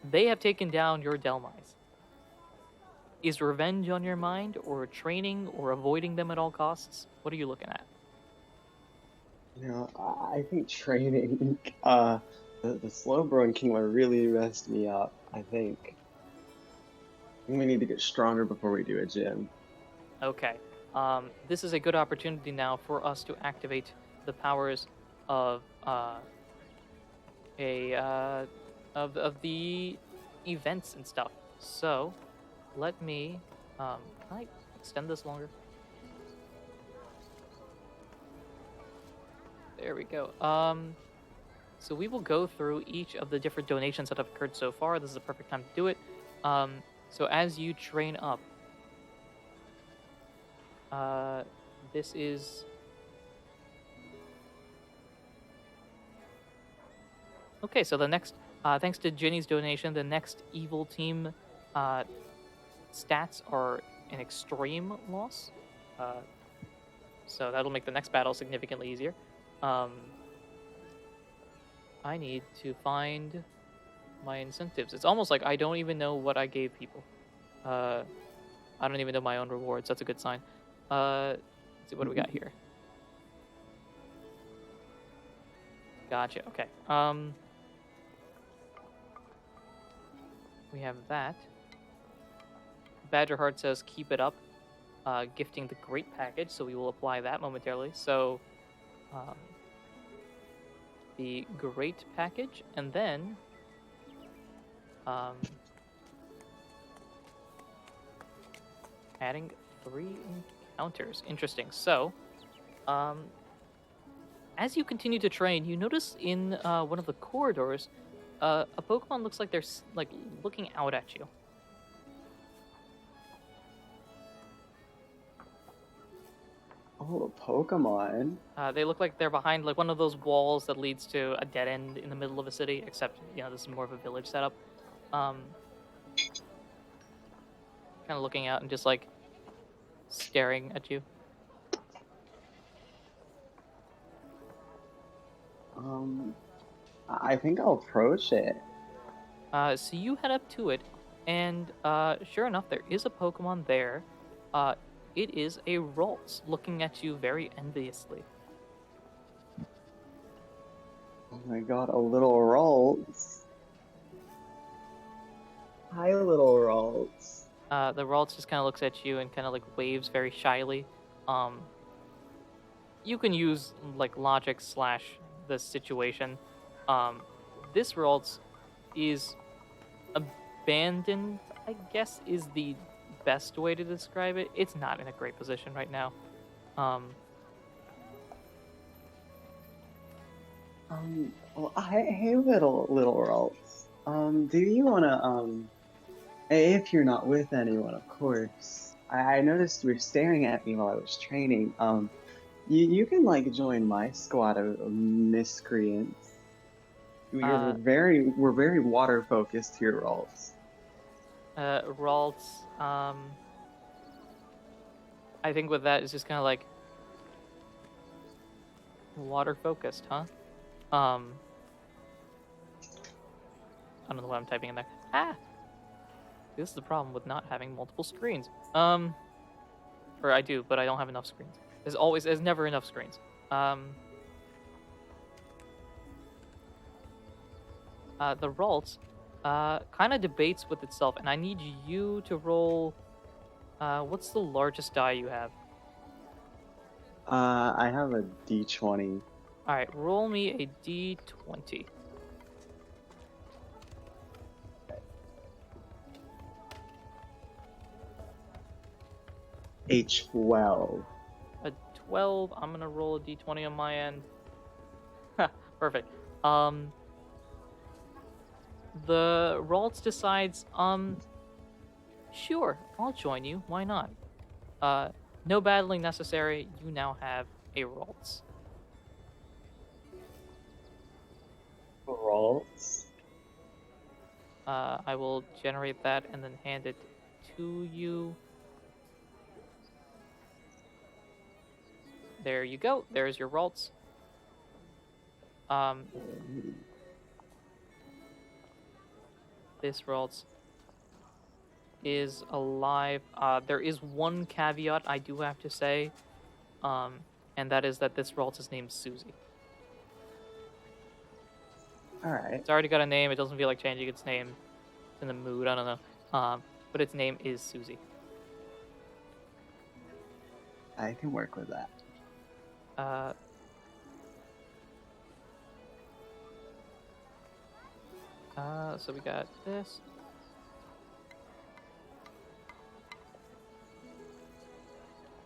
they have taken down your Delmise. Is revenge on your mind, or training, or avoiding them at all costs? What are you looking at? I think training, the Slowbro Kingler really messed me up, I think. We need to get stronger before we do a gym. Okay. This is a good opportunity now for us to activate the powers of of the events and stuff. So, let me can I extend this longer? There we go. So we will go through each of the different donations that have occurred so far. This is a perfect time to do it. So as you train up, this is... Okay, so the next, thanks to Jenny's donation, the next evil team uh, stats are an extreme loss. Uh, so that'll make the next battle significantly easier. I need to find my incentives. It's almost like I don't even know what I gave people. I don't even know my own rewards. That's a good sign. Let's see, what do we got here? Gotcha. Okay. We have that. Badgerheart says keep it up, gifting the great package, so we will apply that momentarily. So, the great package, and then adding 3 encounters. Interesting. So, as you continue to train, you notice in one of the corridors, a Pokemon looks like they're like looking out at you. Oh, a Pokemon. They look like they're behind like one of those walls that leads to a dead end in the middle of a city, except, this is more of a village setup. Kind of looking out and just like staring at you. I think I'll approach it. So you head up to it, and sure enough, there is a Pokemon there. It is a Ralts looking at you very enviously. Oh my god, a little Ralts. Hi, little Ralts. The Ralts just kind of looks at you and kind of like waves very shyly. You can use like logic slash the situation. This Ralts is abandoned, I guess, is the best way to describe it. It's not in a great position right now. Well, hey, little Ralts. Do you wanna, if you're not with anyone, of course. I noticed you were staring at me while I was training. You can like join my squad of miscreants. We're very water focused here, Ralts. Ralts, I think with that, it's just kind of like water focused, huh? I don't know what I'm typing in there. This is the problem with not having multiple screens. Or I do, but I don't have enough screens. There's never enough screens. The Ralts, kind of debates with itself, and I need you to roll. What's the largest die you have? I have a D20. All right, roll me a D20. H12. A 12. I'm gonna roll a D20 on my end. Perfect. The Ralts decides, sure, I'll join you. Why not? No battling necessary. You now have a Ralts. Ralts? I will generate that and then hand it to you. There you go. There's your Ralts. This Ralts is alive. There is one caveat I do have to say, and that is that this Ralts is named Susie. Alright. It's already got a name. It doesn't feel like changing its name. It's in the mood. I don't know. But its name is Susie. I can work with that. So we got this.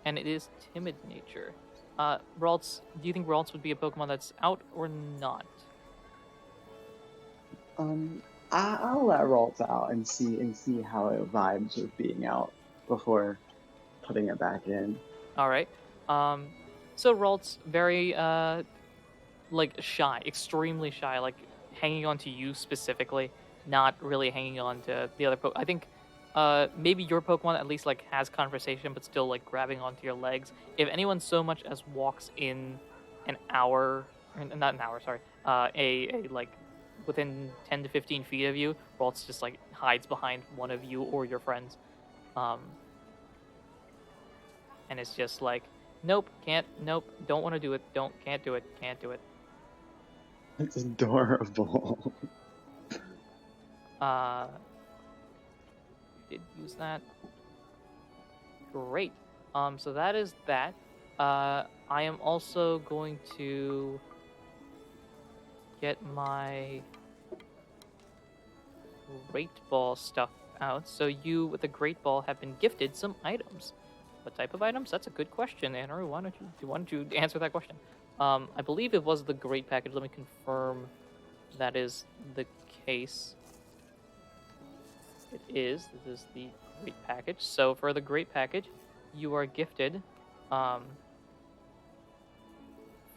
And it is timid nature. Ralts, do you think Ralts would be a Pokemon that's out or not? I'll let Ralts out and see how it vibes with being out before putting it back in. All right. So Ralt's very like shy, extremely shy, like hanging on to you specifically, not really hanging on to the other I think maybe your Pokemon at least like has conversation, but still like grabbing onto your legs. If anyone so much as walks in an hour, not an hour, sorry, a like within 10 to 15 feet of you, Ralt's just like hides behind one of you or your friends. Um, and it's just like, nope, can't, nope, don't want to do it, can't do it, can't do it. It's adorable. Uh, did use that. Great. So that is that. I am also going to get my Great Ball stuff out. So you, with the Great Ball, have been gifted some items. What type of items? That's a good question, Andrew. Why don't you answer that question? I believe it was the Great Package. Let me confirm that is the case. It is. This is the Great Package. So for the Great Package, you are gifted um,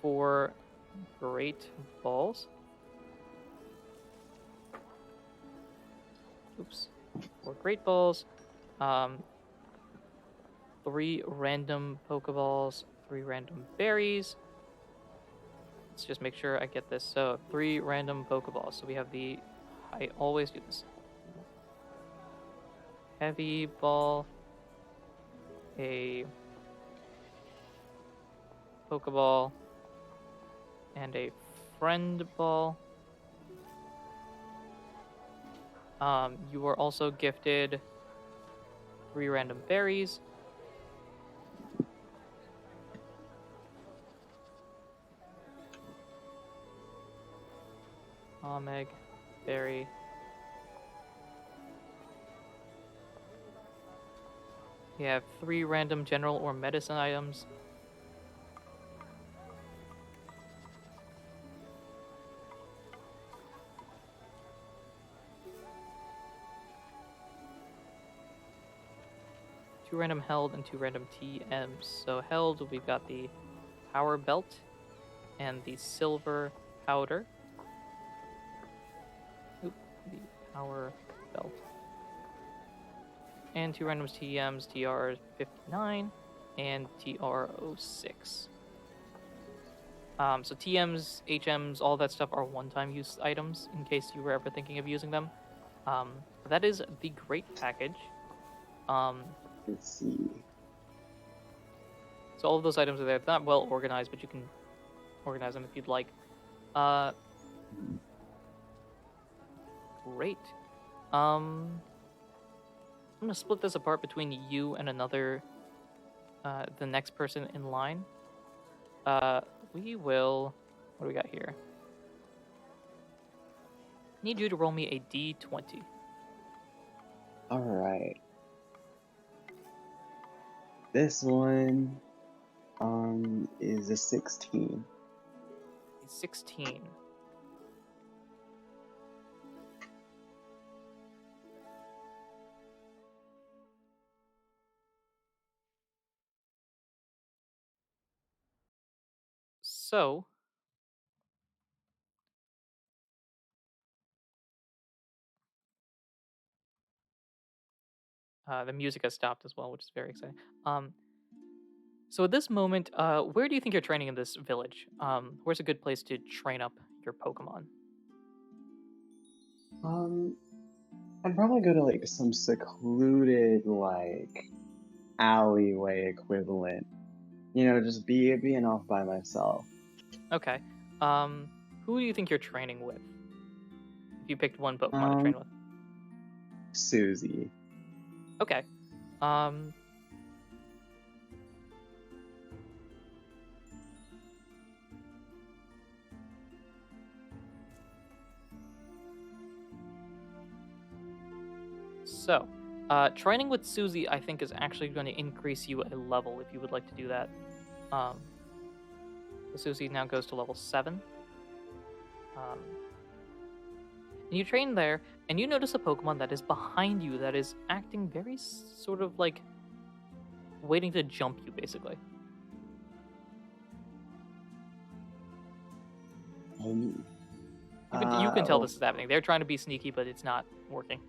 4 Great Balls. Oops. 4 Great Balls. 3 random Pokeballs. 3 random berries. Let's just make sure I get this. So 3 random Pokeballs. So we have the... I always do this. Heavy Ball. A Pokeball. And a Friend Ball. You are also gifted 3 random berries. Omeg, berry. You have 3 random general or medicine items. Two random held and 2 random TMs. So held, we've got the power belt and the silver powder. Oop, the power belt. And 2 randoms TMs, TR 59 and TR 06. So TMs, HMs, all that stuff are one-time use items in case you were ever thinking of using them. That is the Great Package. Let's see. So all of those items are there. It's not well organized, but you can organize them if you'd like. Great. I'm gonna split this apart between you and another, the next person in line. We will. What do we got here? Need you to roll me a d20. All right. This one is a 16. 16. So, the music has stopped as well, which is very exciting. So at this moment, where do you think you're training in this village? Where's a good place to train up your Pokemon? Um, I'd probably go to like some secluded like alleyway equivalent. You know, just being off by myself. Okay. Who do you think you're training with? If you picked one Pokemon to train Um, with. Susie. Okay. Um, So, training with Susie, I think, is actually going to increase you a level if you would like to do that. So Susie now goes to level 7. And you train there, and you notice a Pokemon that is behind you that is acting very sort of like waiting to jump you, basically. Um, You can tell well, this is happening. They're trying to be sneaky, but it's not working.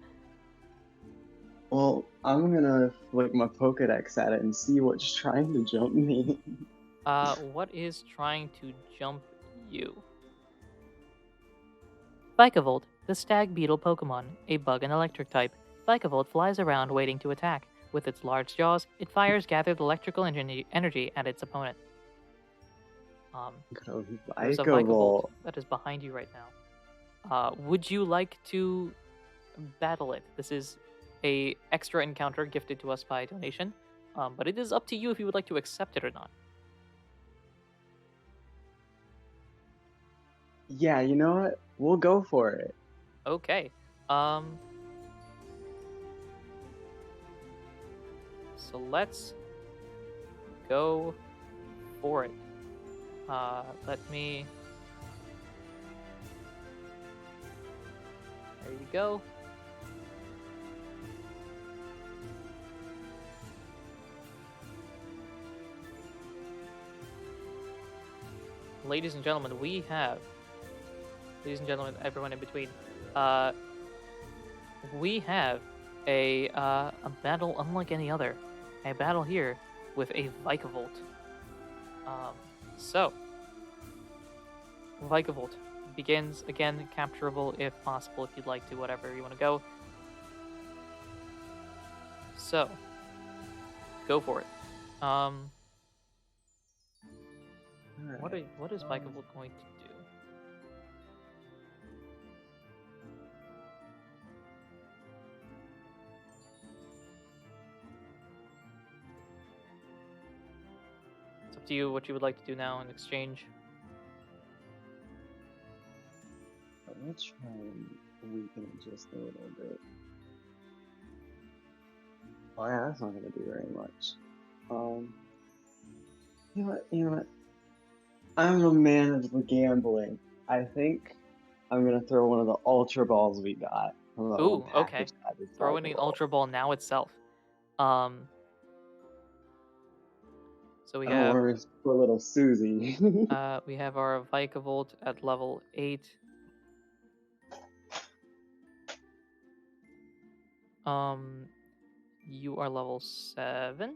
well, I'm gonna flick my Pokedex at it and see what's trying to jump me. What is trying to jump you? Vikavolt, the stag beetle Pokemon, a bug and electric type. Vikavolt flies around waiting to attack. With its large jaws, it fires gathered electrical energy at its opponent. Go There's a Vikavolt Vikavolt. that is behind you right now. Would you like to battle it? This is a extra encounter gifted to us by donation, but it is up to you if you would like to accept it or not. Yeah, you know what? We'll go for it. Okay. So let's go for it. Let me. There you go. Ladies and gentlemen, ladies and gentlemen, everyone in between, we have a battle unlike any other. A battle here with a Vikavolt. So, Vikavolt begins again, capturable if possible, if you'd like to, whatever you want to go. So, go for it. What is Vikavolt going to do? It's up to you what you would like to do now in exchange. Let's try and weaken it just a little bit. Oh yeah, that's not gonna do very much. You know what? I'm a man of the gambling. I think I'm gonna throw one of the Ultra Balls we got from the Ooh, old okay. package. That is Throw in an Ultra Ball now itself. So we I don't have worry for little Susie. we have our Vikavolt at level 8. You are level 7.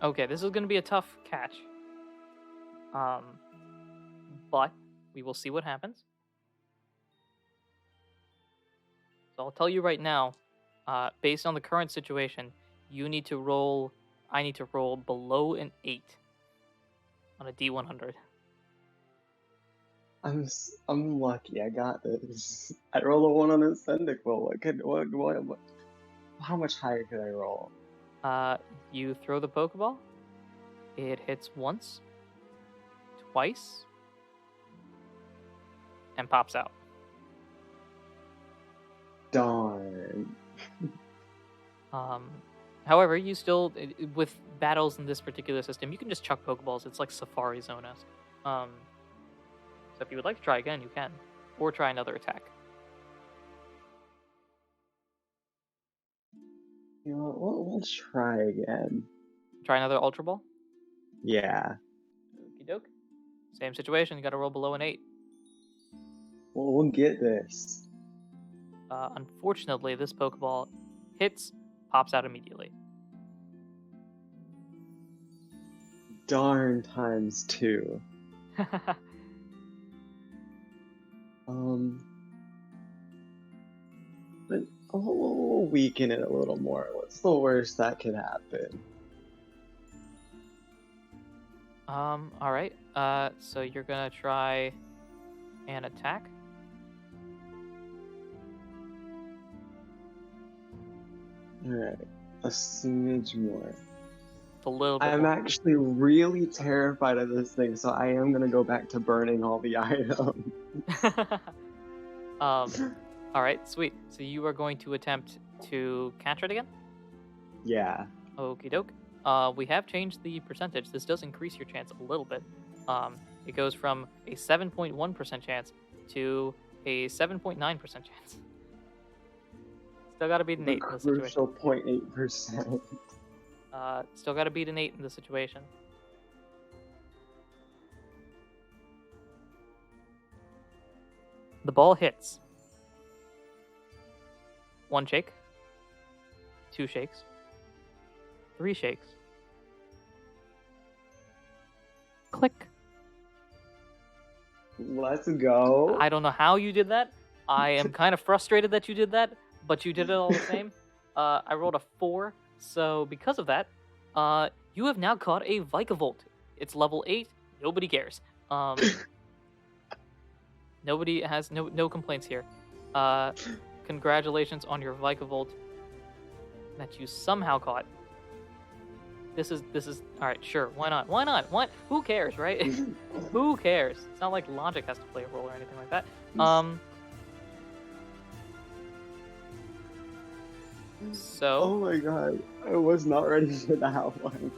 Okay, this is going to be a tough catch. But we will see what happens. So I'll tell you right now, based on the current situation, you need to roll. I need to roll below an 8 on a D100. I'm lucky. I got this. I roll a 1 on a Cyndaquil. What? How much higher could I roll? You throw the Pokeball. It hits once, twice, and pops out. Darn. However, you still, with battles in this particular system, you can just chuck Pokeballs. It's like Safari Zone-esque. So if you would like to try again, you can. Or try another attack. You know what? We'll try again. Try another Ultra Ball. Yeah. Okie doke. Same situation, you gotta roll below an 8. Well, we'll get this. Unfortunately, this Pokeball hits, pops out immediately. Darn times 2. But we'll weaken it a little more. What's the worst that could happen? Alright. So you're gonna try an attack. Alright. A smidge more. A little bit I'm more. actually really terrified of this thing, so I am gonna go back to burning all the items. Alright, sweet. So you are going to attempt to catch it again? Yeah. Okie doke. We have changed the percentage. This does increase your chance a little bit. It goes from a 7.1% chance to a 7.9% chance. Still got to beat an The 8 in this situation. crucial 0.8%. Still got to beat an 8 in this situation. The ball hits. 1 shake. 2 shakes. 3 shakes. Click. Let's go. I don't know how you did that. I am kind of frustrated that you did that, but you did it all the same. I rolled a 4, so because of that, you have now caught a Vikavolt. It's level 8. Nobody cares. Nobody has no complaints here. Congratulations on your Vikavolt that you somehow caught. This is all right. Sure, why not? Why not? What? Who cares, right? Who cares? It's not like logic has to play a role or anything like that. So. Oh my god, I was not ready for that one.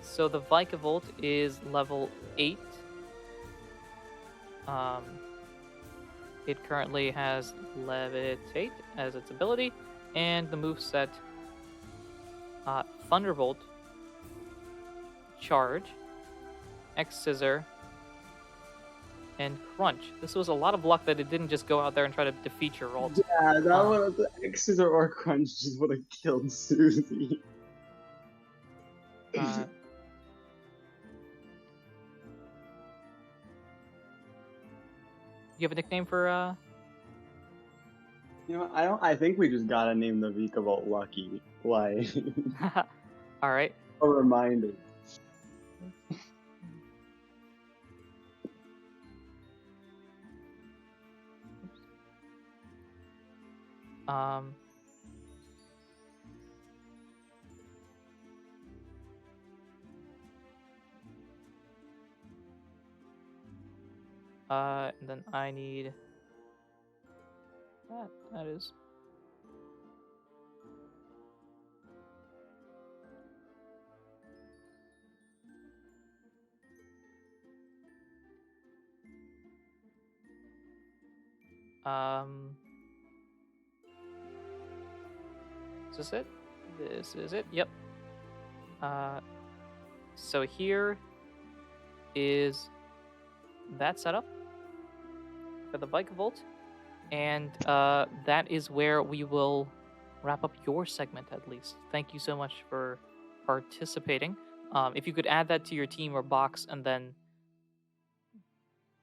So the Vikavolt is level 8. It currently has Levitate as its ability, and the moveset Thunderbolt, Charge, X-Scissor, and Crunch. This was a lot of luck that it didn't just go out there and try to defeat your ult. Yeah, that one, the X's or Crunch just would have killed Susie. You have a nickname for You know, I think we just gotta name the Vikavolt Lucky. Like, all right. a reminder. And then I need that is is this it? This is it. Yep. So here is that setup for the Vikavolt, and that is where we will wrap up your segment at least. Thank you so much for participating. If you could add that to your team or box and then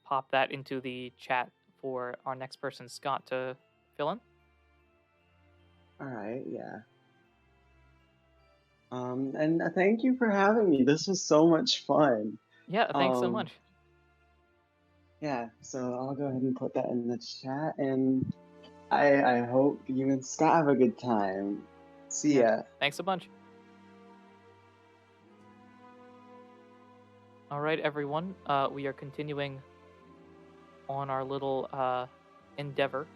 pop that into the chat for our next person, Scott, to fill in. Alright, yeah. And thank you for having me. This was so much fun. Yeah, thanks so much. Yeah, so I'll go ahead and put that in the chat, and I hope you and Scott have a good time. See ya. Thanks a bunch. All right, everyone. We are continuing on our little endeavor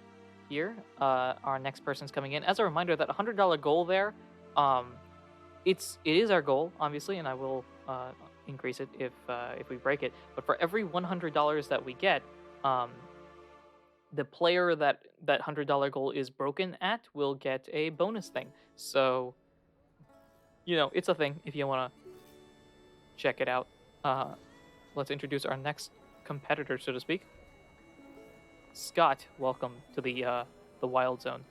here. Our next person's coming in. As a reminder, that $100 goal there, it is our goal, obviously, and I will increase it if we break it. But for every $100 that we get, the player that $100 goal is broken at will get a bonus thing. So, it's a thing if you want to check it out. Let's introduce our next competitor, so to speak. Scott, welcome to the Wild Zone.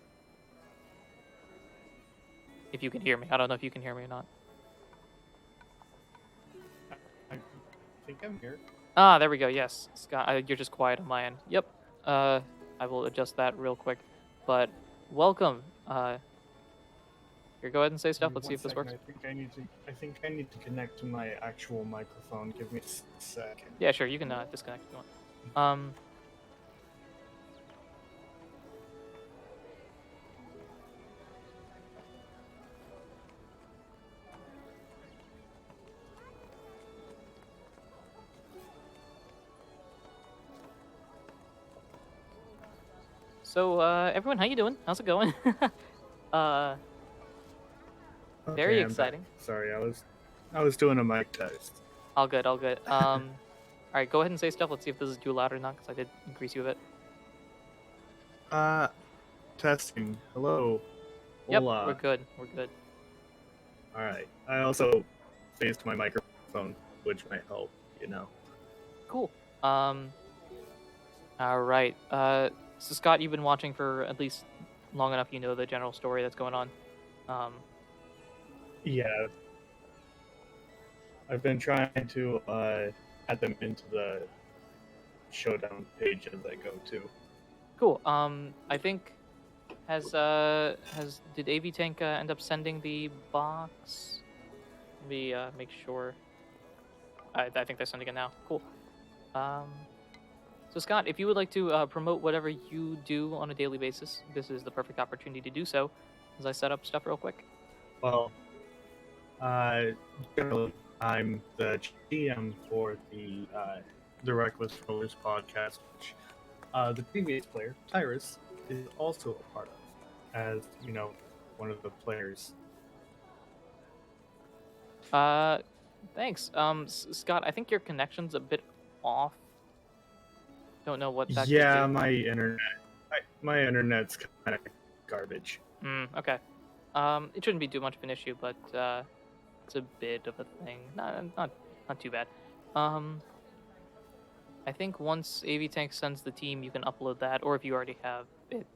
If you can hear me. I don't know if you can hear me or not. I think I'm here. Ah, there we go. Yes, Scott, you're just quiet on my end. Yep. I will adjust that real quick. But welcome. Here, go ahead and say stuff. Let's see if this works. I think I need to connect to my actual microphone. Give me a second. Yeah, sure. You can disconnect if you want. So, everyone, how you doing? How's it going? Very exciting. Sorry, I was I was doing a mic test. All good, all good. All right, go ahead and say stuff. Let's see if this is too loud or not, because I did increase you a bit. Uh, testing. Hello. Yep, we're Hola. good. We're good. All right. I also phased my microphone, which might help. Cool. All right. So Scott, you've been watching for at least long enough. You know the general story that's going on. Um, Yeah. I've been trying to add them into the showdown page as I go too. cool. I think has did AV Tank end up sending the box? Let me make sure. I think they're sending it now. Cool. Um, so Scott, if you would like to promote whatever you do on a daily basis, this is the perfect opportunity to do so. As I set up stuff real quick. Well, generally, I'm the GM for the Reckless Rollers podcast, which the previous player, Tyrus, is also a part of, as one of the players. Thanks. Scott, I think your connection's a bit off. Don't know what that could Yeah, be. my internet's kind of garbage. Okay. It shouldn't be too much of an issue, but it's a bit of a thing. Not too bad. I think once AV Tank sends the team, you can upload that, or if you already have it.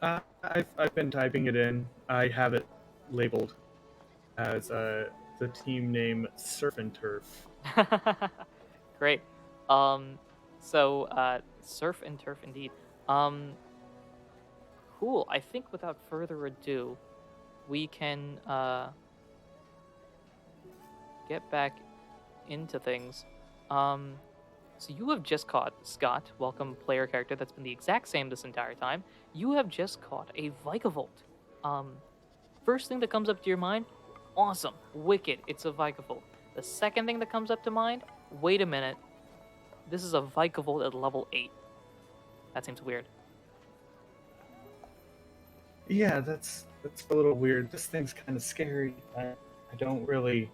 I've been typing it in. I have it labeled as the team name Surf and Turf. Great. So surf and turf indeed. Cool. I think without further ado, we can get back into things. So you have just caught Scott, welcome player character that's been the exact same this entire time. You have just caught a Vikavolt. First thing that comes up to your mind, awesome, wicked, it's a Vikavolt. The second thing that comes up to mind, wait a minute, this is a Vikavolt at level 8. That seems weird. Yeah, that's a little weird. This thing's kind of scary. I don't really,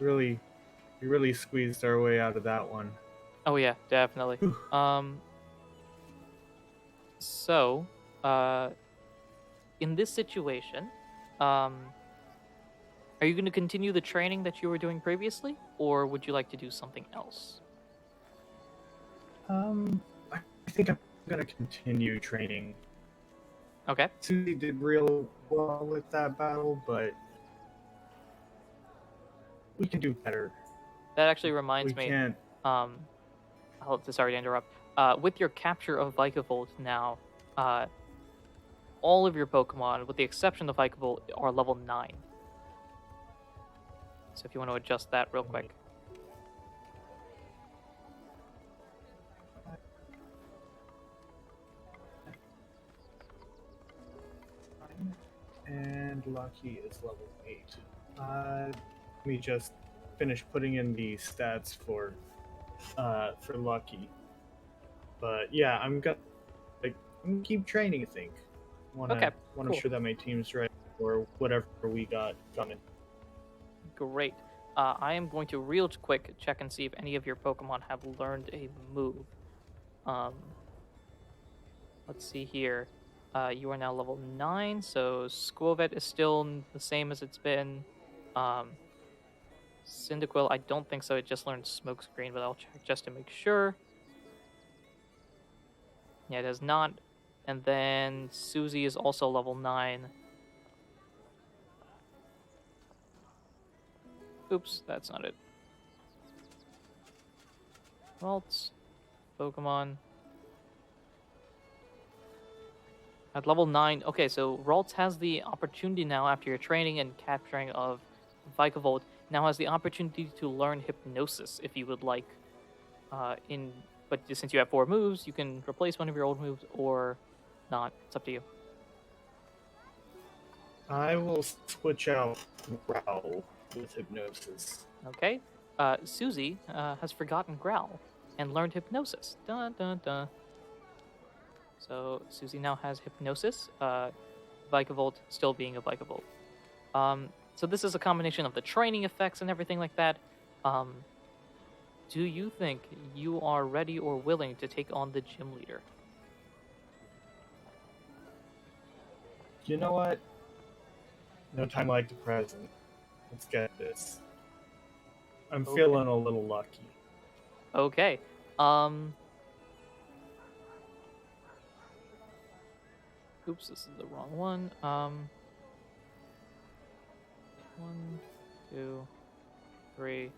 we really squeezed our way out of that one. Oh yeah, definitely. So, in this situation, are you going to continue the training that you were doing previously, or would you like to do something else? I think I'm gonna continue training. Okay. Susie did real well with that battle, but we can do better. That actually reminds We me. can't. Sorry to interrupt. With your capture of Vikavolt now, all of your Pokemon, with the exception of Vikavolt, are level 9. So if you want to adjust that real quick. And Lucky is level 8. Let me just finish putting in the stats for Lucky. But yeah, I'm gonna keep training. I think. Wanna Cool. sure that my team's ready for whatever we got coming. Great. I am going to real quick check and see if any of your Pokemon have learned a move. Let's see here. You are now level 9, so Squovet is still the same as it's been. Cyndaquil, I don't think so. It just learned Smokescreen, but I'll check just to make sure. Yeah, it has not. And then Susie is also level 9. Oops, that's not it. Ralts, Pokemon. At level 9, okay, so Ralts has the opportunity now, after your training and capturing of Vikavolt, now has the opportunity to learn Hypnosis if you would like. But since you have 4 moves, you can replace one of your old moves or not. It's up to you. I will switch out Growl with Hypnosis. Okay. Susie has forgotten Growl and learned Hypnosis. Dun dun dun. So Susie now has Hypnosis, Vikavolt still being a Vikavolt. So this is a combination of the training effects and everything like that. Do you think you are ready or willing to take on the gym leader? You know what? No time like the present. Let's get this. I'm Okay. feeling a little lucky. Okay. Oops, this is the wrong one. 1, 2, 3,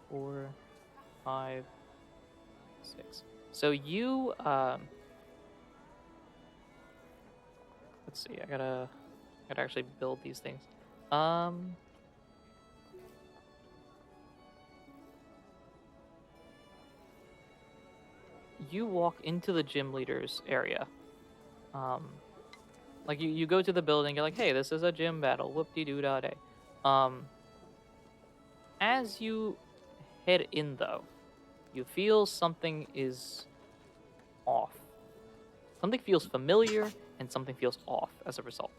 4, 5, 6. So you let's see, I gotta actually build these things. You walk into the gym leader's area. Like you go to the building, you're like, hey, this is a gym battle, whoop-de-doo-da-day. As you head in though, you feel something is off. Something feels familiar and something feels off as a result.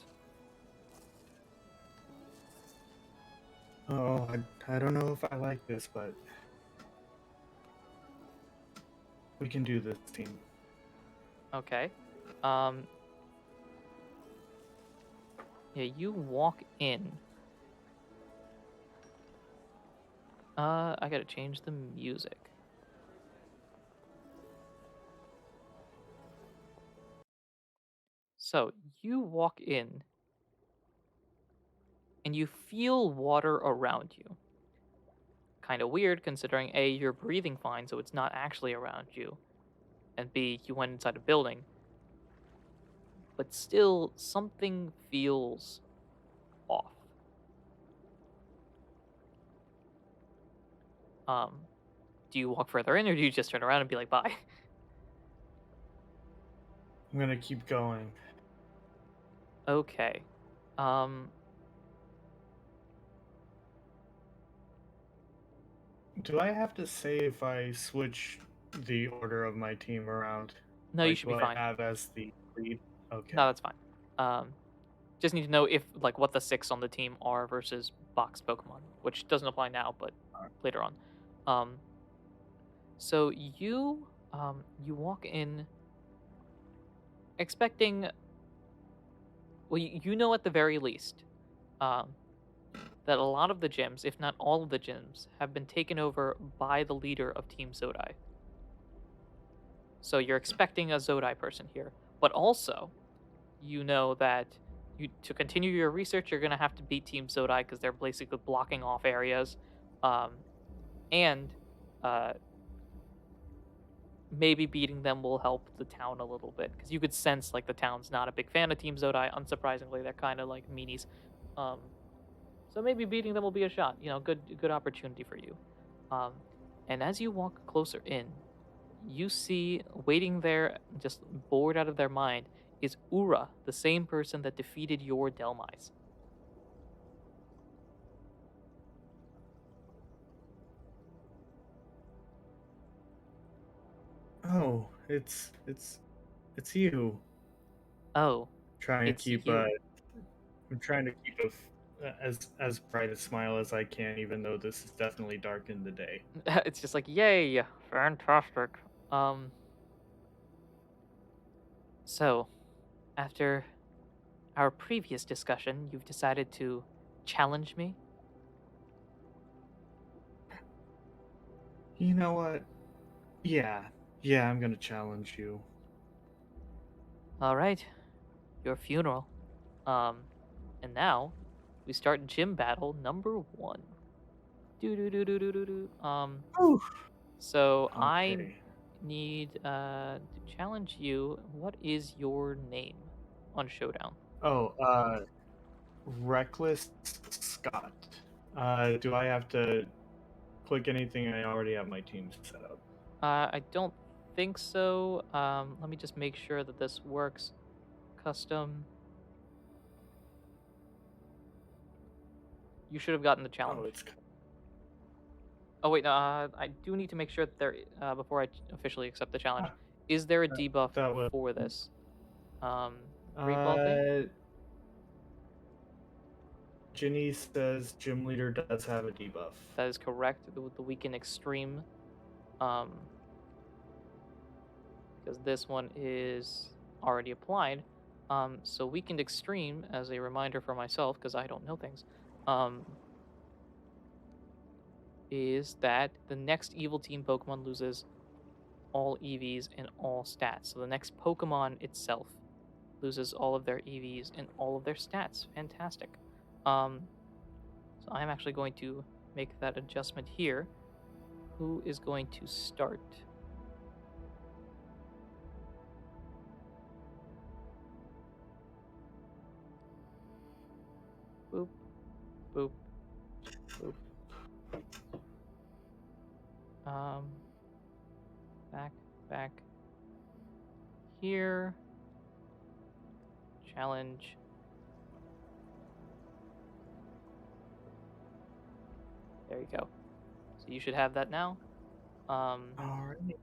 Oh, I don't know if I like this, but we can do this, team. Okay. Yeah, you walk in. I gotta change the music. So, you walk in and you feel water around you. Kind of weird considering A, you're breathing fine, so it's not actually around you, and B, you went inside a building. But still, something feels off. Do you walk further in or do you just turn around and be like, bye? I'm gonna keep going. Okay. Do I have to say if I switch the order of my team around? No, you Like, should be who I fine. have as the lead? Okay. No, that's fine. Just need to know if like what the 6 on the team are versus box Pokemon, which doesn't apply now, but later on. Um, so you walk in expecting, well, you know at the very least, um, that a lot of the gyms, if not all of the gyms, have been taken over by the leader of Team Zodai. So you're expecting a Zodai person here, but also you know that you to continue your research, you're gonna have to beat Team Zodai because they're basically blocking off areas, and uh, maybe beating them will help the town a little bit because you could sense like the town's not a big fan of Team Zodai. Unsurprisingly, they're kind of like meanies. Um, so maybe beating them will be a shot. You know, good opportunity for you. Um, and as you walk closer in, you see waiting there, just bored out of their mind, is Ura, the same person that defeated your Delmise. Oh, it's you. Oh, Trying to it's keep you. I'm trying to keep as bright a smile as I can, even though this is definitely dark in the day. It's just like, yay, fantastic. Um, so, after our previous discussion, you've decided to challenge me? You know what? Yeah, I'm gonna challenge you. Alright, your funeral. Um, and now, we start gym battle number 1. Do do do do do do do. Ooh. So I Okay. need to challenge you. What is your name on Showdown? Oh, Reckless Scott. Do I have to click anything? I already have my team set up. I don't think so. Let me just make sure that this works. Custom. You should have gotten the Oh, challenge. it's Oh wait, no. I do need to make sure that there before I officially accept the challenge. Is there a debuff that was for this? Recall thing? Ginny says gym leader does have a debuff. That is correct. The weaken extreme. Because this one is already applied. So weakened extreme, as a reminder for myself, because I don't know things, is that the next evil team Pokemon loses all EVs and all stats. So the next Pokemon itself loses all of their EVs and all of their stats. Fantastic. So I'm actually going to make that adjustment here. Who is going to start? Boop, boop, boop. Back here. Challenge. There you go. So you should have that now. All right.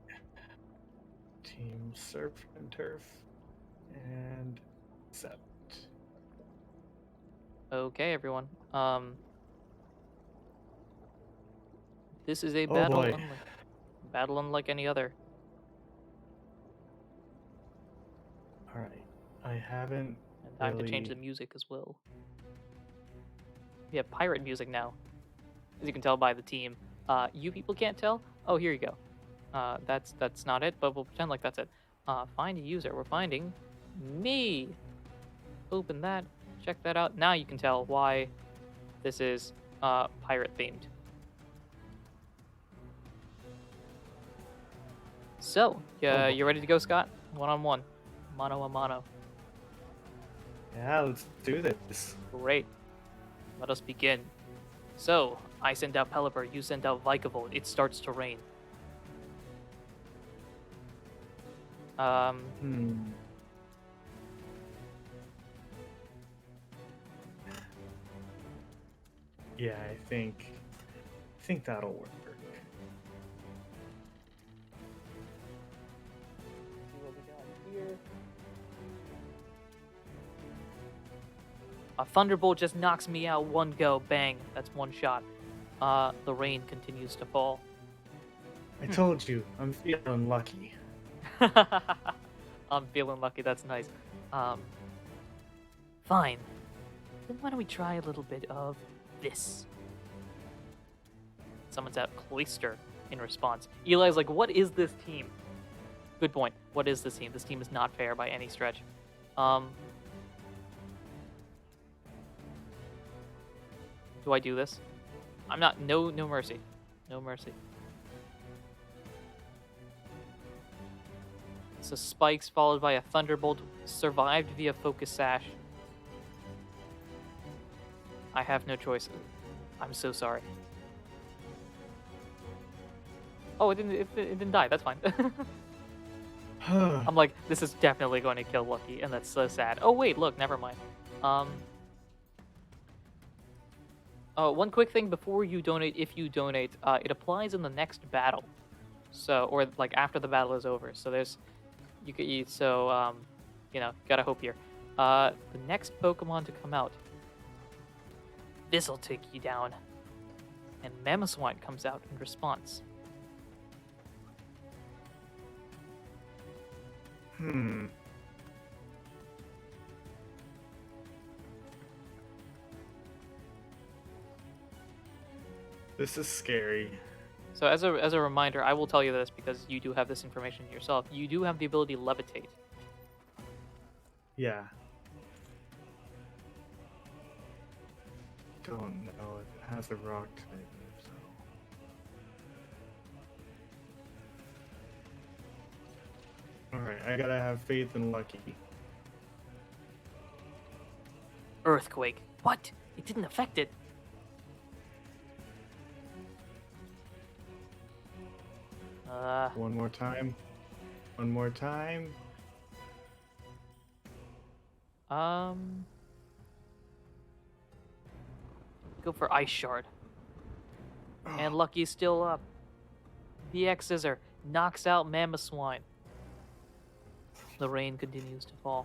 Team Surf and Turf and Accept. Okay, everyone. This is a Oh battle boy. unlike any other. All right. I haven't. And time to change the music as well. We have pirate music now, as you can tell by the team. You people can't tell? Oh, here you go. That's not it, but we'll pretend like that's it. Find a user. We're finding me. Open that. Check that out. Now you can tell why this is pirate themed. So, you ready to go, Scott? One-on-one. Mano-a-mano. Yeah, let's do this. Great. Let us begin. So, I send out Pelipper, you send out Vikavolt. It starts to rain. Yeah, I think that'll work. See what we got here. A Thunderbolt just knocks me out. One go, bang. That's one shot. The rain continues to fall. I told you, I'm feeling lucky. I'm feeling lucky. That's nice. Fine. Then why don't we try a little bit of this? Someone's out Cloister in response. Eli's like, what is this team? Good point. What is this team? This team is not fair by any stretch. Do I do this? I'm not. No mercy. No mercy. So Spikes followed by a Thunderbolt, survived via Focus Sash. I have no choice. I'm so sorry. Oh, it didn't die. That's fine. I'm like, this is definitely going to kill Lucky, and that's so sad. Oh wait, look, never mind. One quick thing before you donate, if you donate, it applies in the next battle. So, or like after the battle is over. So there's, you know, gotta hope here. The next Pokemon to come out, this'll take you down. And Mamoswine comes out in response. This is scary. So as a reminder, I will tell you this because you do have this information yourself. You do have the ability to levitate. Yeah. Don't know if it has a rock type, so. Alright, I gotta have faith in Lucky. Earthquake. What? It didn't affect it. One more time. One more time. Go for Ice Shard. And Lucky's still up. The X Scissor knocks out Mamoswine. the rain continues to fall.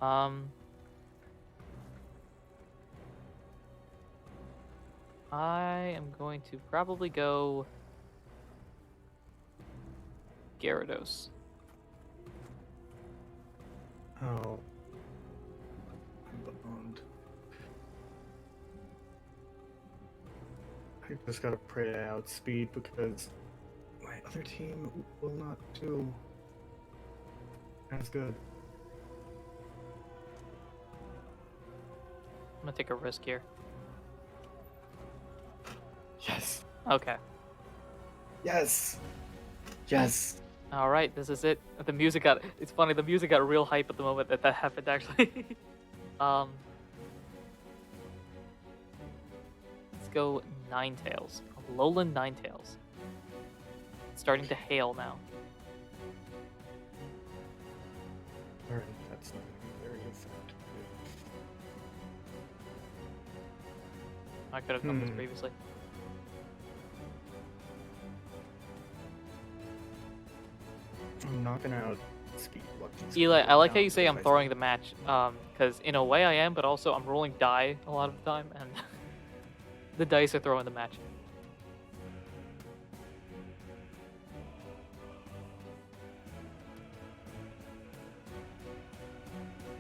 I am going to probably go Gyarados. Oh. I'm bummed. I just gotta pray I outspeed because my other team will not do as good. I'm gonna take a risk here. Yes! Okay. Yes! Yes! All right, this is it. The music got. It's funny. The music got real hype at the moment that happened. Actually. Let's go Ninetales. Alolan Ninetales. It's starting to hail now. Alright, that's not gonna be very effective. I could have done this previously. I'm not gonna outspeed Lucky's Eli, I like how down you say I'm because throwing the match, because in a way I am, but also I'm rolling die a lot of the time, and the dice are throwing the match.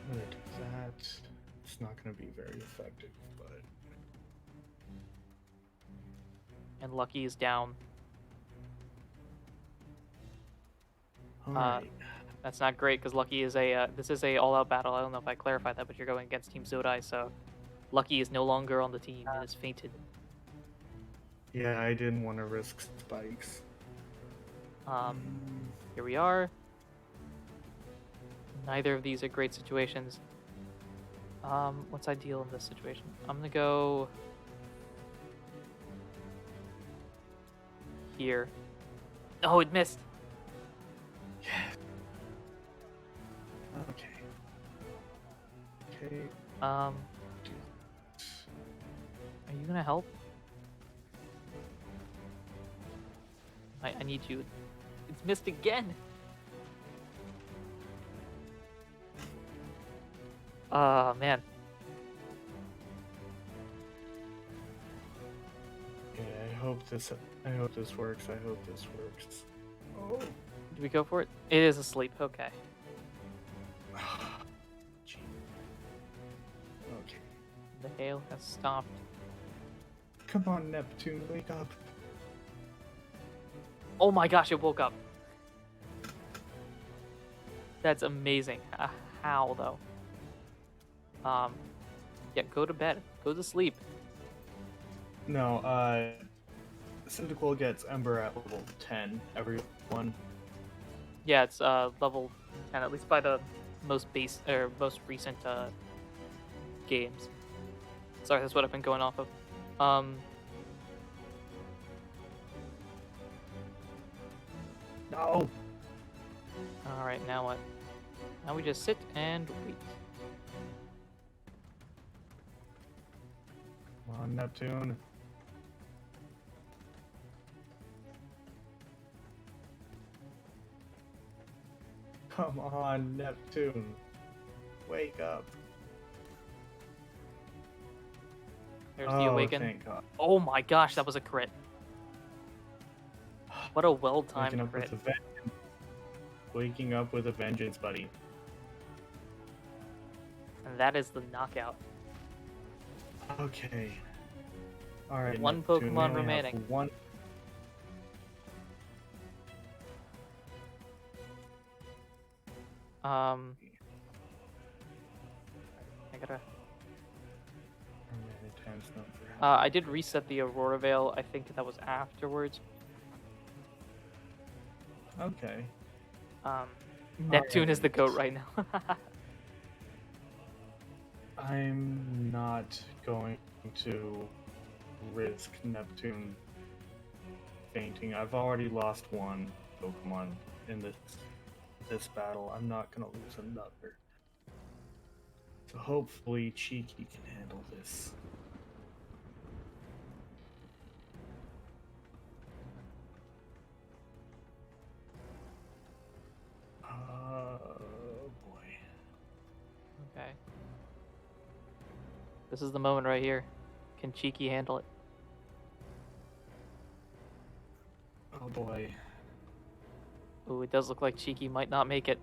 I'm gonna do that. It's not gonna be very effective, but And Lucky is down. alright. That's not great because Lucky is a. This is a all-out battle. I don't know if I clarified that, but you're going against Team Zodai, so Lucky is no longer on the team. It is fainted. Yeah, I didn't want to risk spikes. Here we are. Neither of these are great situations. What's ideal in this situation? I'm gonna go here. Oh, it missed. Yeah. Okay. Okay. Are you gonna help? I need you. It's missed again. Man. Yeah, I hope this works. I hope this works. Oh. Do we go for it? It is asleep. Okay. Gee. Okay. The hail has stopped. Come on, Neptune, wake up. Oh my gosh, it woke up. That's amazing. How though? Yeah, go to bed. Go to sleep. No, Cyndaquil gets Ember at level 10, everyone. Yeah, it's level 10, at least by the most most recent games. Sorry, that's what I've been going off of. No! Alright, now what? Now we just sit and wait. Come on, Neptune. Come on, Neptune. Wake up. There's the awaken. Thank God. Oh my gosh, that was a crit. What a well-timed Waking up crit. with a vengeance. Waking up with a vengeance, buddy. And that is the knockout. Okay. Alright. One Neptune, we Pokemon only have remaining. One. I gotta. I did reset the Aurora Veil. I think that was afterwards. Okay. Neptune is the goat right now. I'm not going to risk Neptune fainting. I've already lost one Pokemon in this battle. I'm not gonna lose another. So hopefully Cheeky can handle this. Okay. This is the moment right here. Can Cheeky handle it? Oh boy. Ooh, it does look like Cheeky might not make it.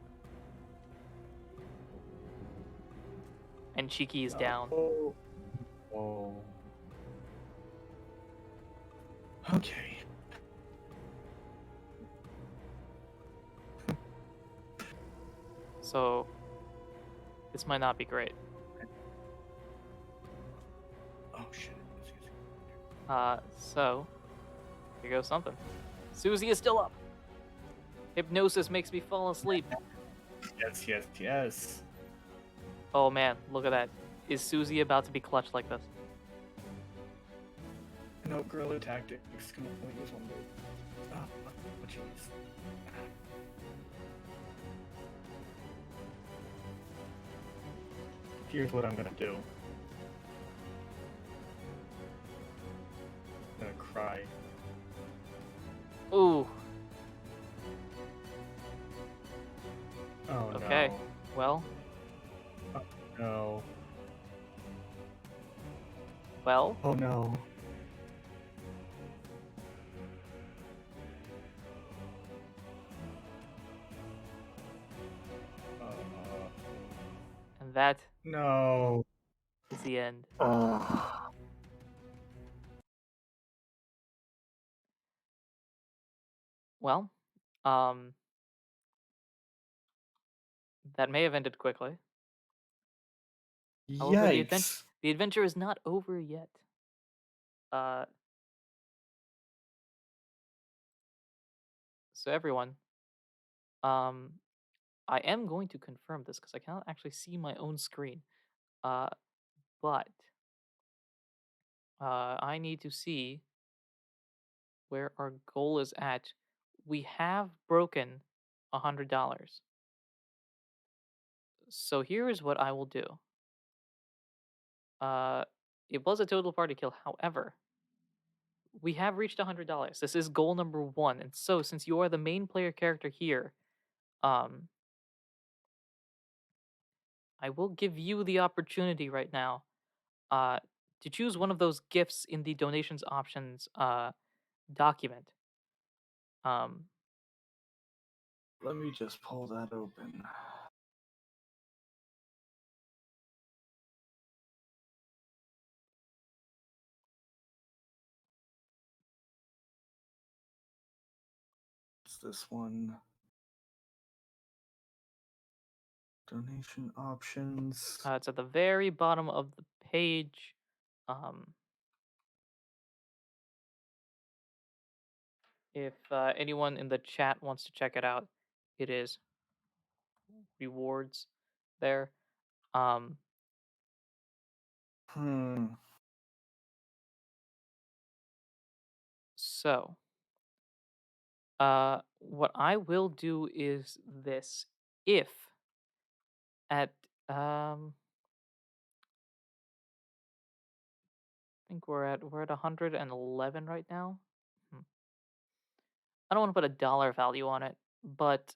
And Cheeky is down. Oh. Oh. Okay. So, this might not be great. Oh shit. So, here goes something. Susie is still up. Hypnosis makes me fall asleep. Yes, yes, yes. Oh man, look at that. Is Susie about to be clutched like this? No, guerrilla tactics can only use one move. Oh, jeez. Here's what I'm gonna do. I'm gonna cry. Ooh, Oh okay. no. Well, No. well, Oh no. and that No. is the end. Well, um, that may have ended quickly. However, Yikes. the adventure is not over yet. So everyone, um, I am going to confirm this because I cannot actually see my own screen. But I need to see where our goal is at. We have broken $100. So here is what I will do. Uh, it was a total party kill. However, we have reached $100. This is goal number 1. And so since you are the main player character here, um, I will give you the opportunity right now uh, to choose one of those gifts in the donations options document. Um, Let me just pull that open. It's this one. Donation options. it's at the very bottom of the page. If anyone in the chat wants to check it out, it is rewards there. Um, so, what I will do is this: if at I think we're at 111 right now. I don't want to put a dollar value on it, but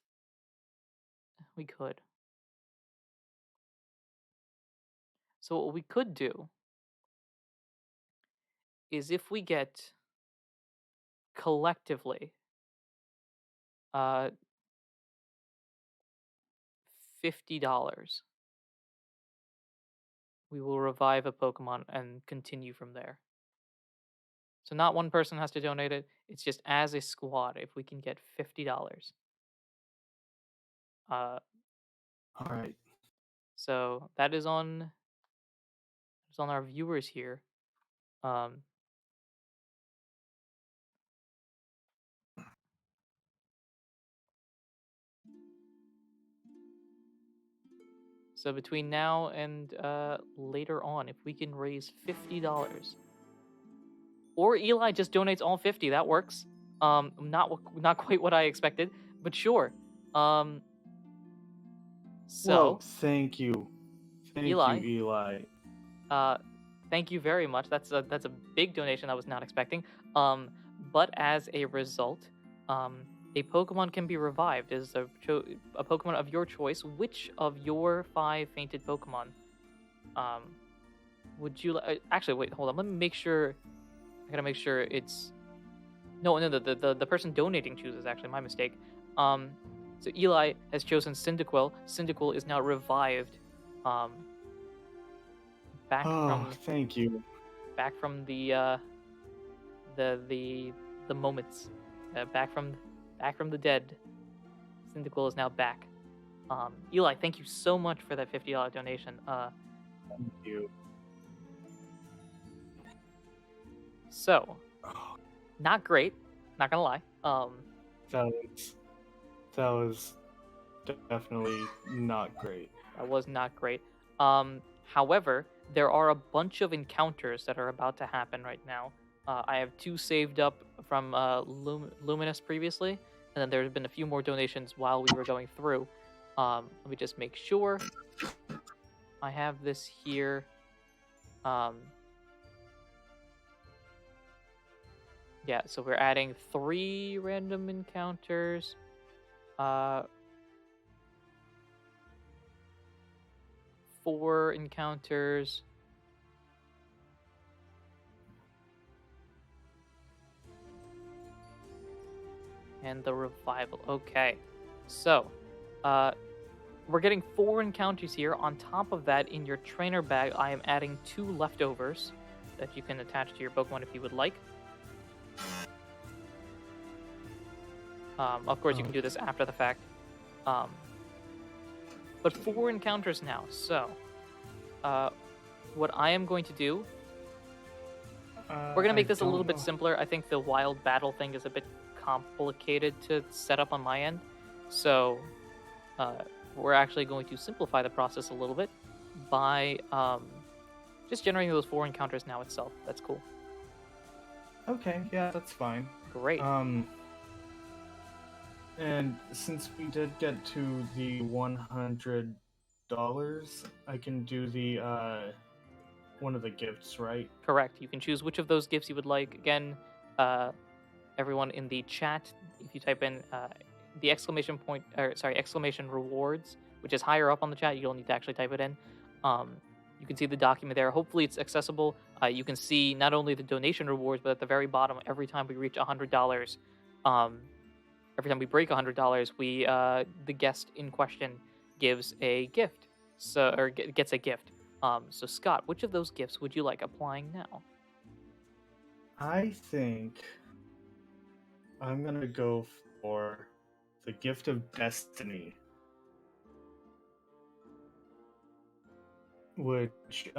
we could. So what we could do is if we get collectively uh $50, we will revive a Pokemon and continue from there. So not one person has to donate it. It's just as a squad. If we can get $50, All right. so that is on our viewers here. So between now and later on, if we can raise $50, or Eli just donates all 50, that works. Not quite what I expected, but sure. Whoa, So thank you. Thank Eli, you, Eli. thank you very much. That's a big donation I was not expecting. But as a result, a Pokemon can be revived. It is a Pokemon of your choice. Which of your 5 fainted Pokemon would you actually wait, hold on. Let me make sure. I gotta make sure it's no, the person donating chooses, actually my mistake. So Eli has chosen Cyndaquil. Cyndaquil is now revived. Back Oh, from thank you. the the moments, back from the dead. Cyndaquil is now back. Eli, thank you so much for that $50 donation. Thank you. So Oh, not great, not gonna lie. that was definitely not great. That was not great. However, there are a bunch of encounters that are about to happen right now. I have 2 saved up from Luminous previously, and then there's been a few more donations while we were going through. Let me just make sure I have this here. Yeah, so we're adding 3 random encounters. 4 encounters. And the revival. Okay. So, we're getting 4 encounters here. On top of that, in your trainer bag, I am adding 2 leftovers that you can attach to your Pokemon if you would like. Of course, you can do this after the fact. But 4 encounters now. So, what I am going to do, we're going to make this a little bit simpler. I think the wild battle thing is a bit complicated to set up on my end. So, we're actually going to simplify the process a little bit by just generating those 4 encounters now itself. That's cool. Okay, yeah, that's fine. Great. And since we did get to the $100, I can do the one of the gifts, right? Correct. You can choose which of those gifts you would like. Again, everyone in the chat, if you type in the exclamation rewards, which is higher up on the chat, you don't need to actually type it in. You can see the document there. Hopefully it's accessible. You can see not only the donation rewards, but at the very bottom, every time we reach $100, every time we break $100, we the guest in question gives a gift, gets a gift. So Scott, which of those gifts would you like applying now? I think I'm gonna go for the Gift of Destiny, which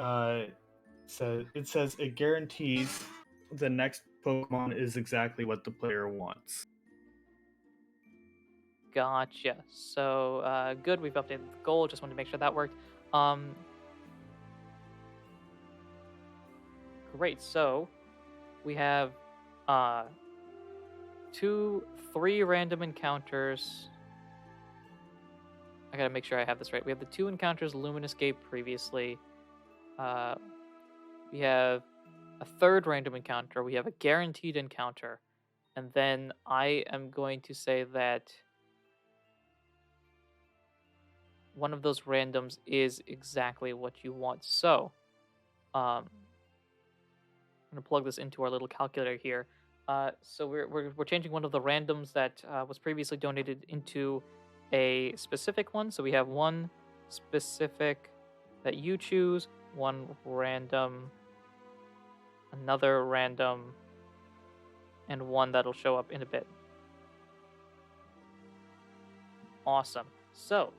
says it guarantees the next Pokemon is exactly what the player wants. Gotcha. So good. We've updated the goal. Just wanted to make sure that worked. Great. So we have 3 random encounters. I gotta make sure I have this right. We have the 2 encounters Luminous gave previously. We have a 3rd random encounter. We have a guaranteed encounter. And then I am going to say that one of those randoms is exactly what you want. So, I'm gonna plug this into our little calculator here. So we're changing one of the randoms that was previously donated into a specific one. So we have one specific that you choose, one random, another random, and one that'll show up in a bit. Awesome. So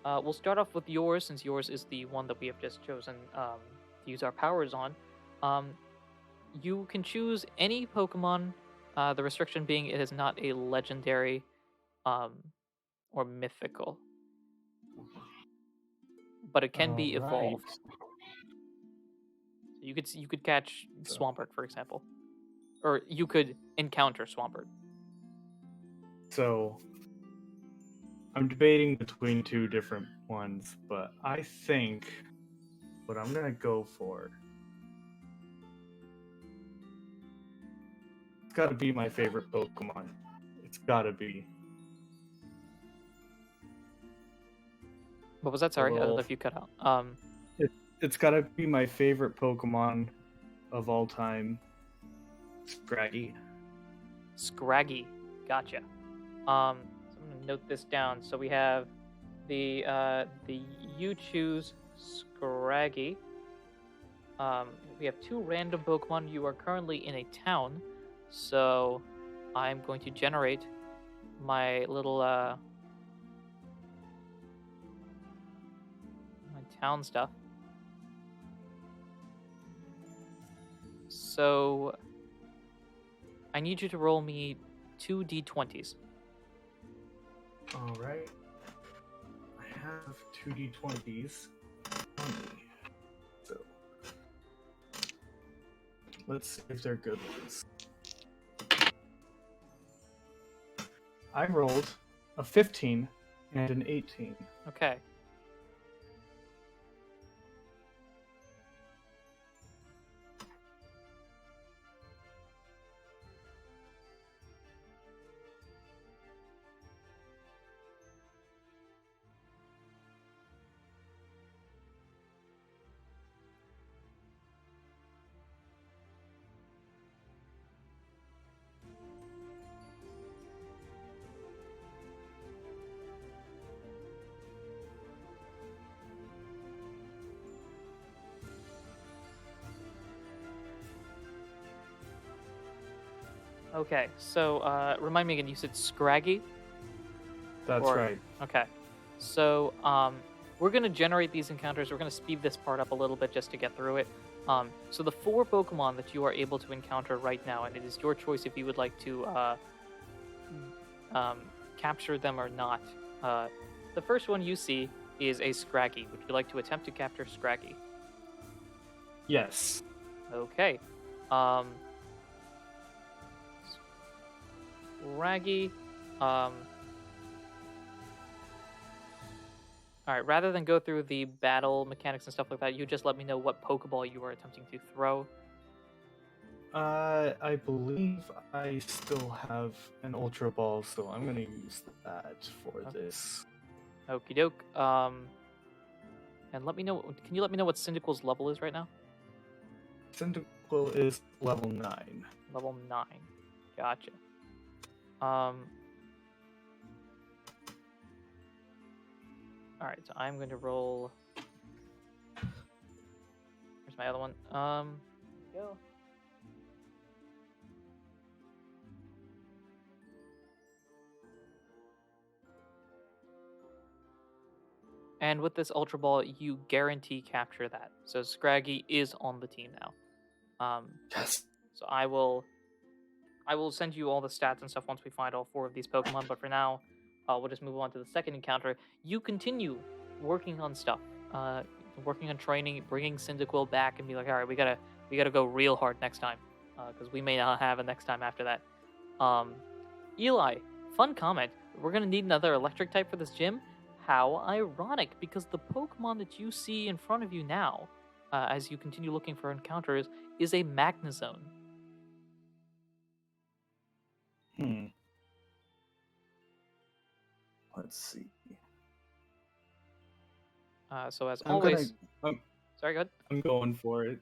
we'll start off with yours, since yours is the one that we have just chosen to use our powers on. You can choose any Pokemon, the restriction being it is not a legendary or mythical. But it can be evolved. So you could catch Swampert, for example. Or you could encounter Swampert. So I'm debating between 2 different ones, but I think what I'm gonna go for, it's gotta be my favorite Pokemon. It's gotta be What was that? Sorry, if you cut out. It's gotta be my favorite Pokemon of all time, Scraggy. Scraggy. Gotcha. So I'm gonna note this down. So we have the you choose Scraggy. We have 2 random Pokemon. You are currently in a town, so I'm going to generate my little my town stuff. So I need you to roll me 2 d20s. All right. I have 2d20s on me. So let's see if they're good ones. I rolled a 15 and an 18. Okay. Okay, so remind me again, you said Scraggy? That's right. Okay. So we're going to generate these encounters. We're going to speed this part up a little bit just to get through it. So the 4 Pokemon that you are able to encounter right now, and it is your choice if you would like to capture them or not. The first one you see is a Scraggy. Would you like to attempt to capture Scraggy? Yes. Okay. Scraggy. Alright, rather than go through the battle mechanics and stuff like that, you just let me know what Pokeball you are attempting to throw. I believe I still have an Ultra Ball, so I'm gonna use that for this. Okie doke. And let me know. Can you let me know what Cyndaquil's level is right now? Cyndaquil is level 9. Level 9. Gotcha. Alright, so I'm going to roll. Where's my other one? There we go. And with this Ultra Ball, you guarantee capture that. So Scraggy is on the team now. Yes. So I will send you all the stats and stuff once we find all 4 of these Pokemon. But for now, we'll just move on to the second encounter. You continue working on stuff, working on training, bringing Cyndaquil back, and be like, all right, we gotta go real hard next time, because we may not have a next time after that. Eli, fun comment. We're gonna need another electric type for this gym. How ironic, because the Pokemon that you see in front of you now, as you continue looking for encounters, is a Magnezone. Let's see. So as always, sorry, go ahead. I'm going for it.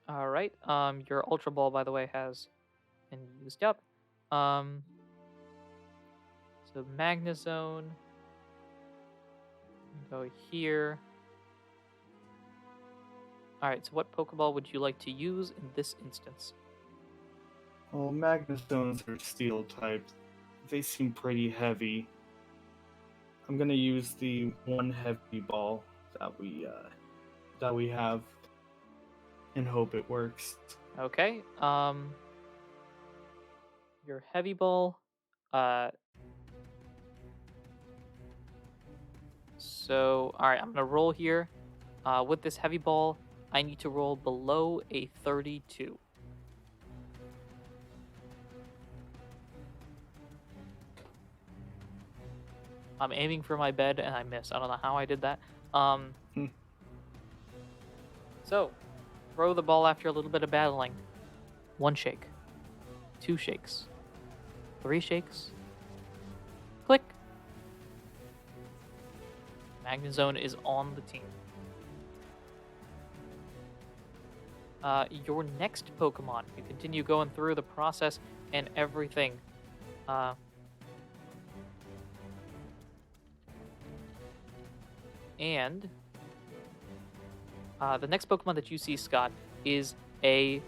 All right. Your Ultra Ball, by the way, has been used up. So Magnezone. Go here. All right. So what Pokeball would you like to use in this instance? Well, Magnestones are steel types. They seem pretty heavy. I'm gonna use the one heavy ball that we have, and hope it works. Okay. Your Heavy Ball. So all right, I'm gonna roll here. With this Heavy Ball, I need to roll below a 32. I'm aiming for my bed and I miss. I don't know how I did that. So, throw the ball after a little bit of battling. 1 shake. 2 shakes. 3 shakes. Click. Magnezone is on the team. Your next Pokemon. You continue going through the process and everything. And the next Pokemon that you see, Scott, is a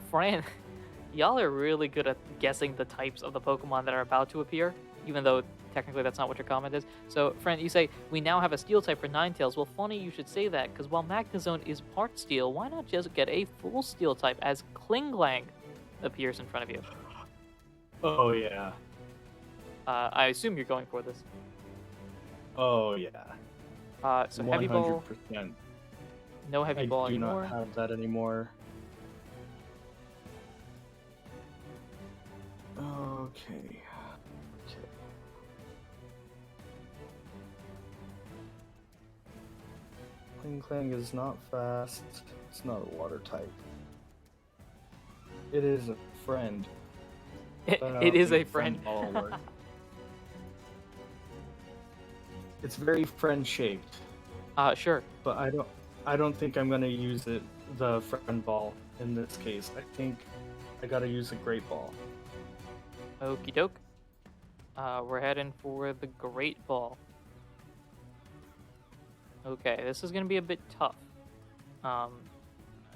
Fran. Y'all are really good at guessing the types of the Pokemon that are about to appear, even though technically that's not what your comment is. So, Fran, you say, we now have a Steel type for Ninetales. Well, funny you should say that, because while Magnezone is part Steel, why not just get a full Steel type as Klinglang appears in front of you? Oh, yeah. I assume you're going for this. Oh, yeah. So Heavy Ball, 100%. no Heavy Ball I do anymore. not have that anymore. Okay. Kling is not fast. It's not a water type. It is a friend. It but I it don't is a think friend. ball will work. It's very friend shaped, Sure. but I don't think I'm gonna use the friend ball in this case. I think I gotta use a great ball. Okie doke. We're heading for the Great Ball. Okay, this is going to be a bit tough. I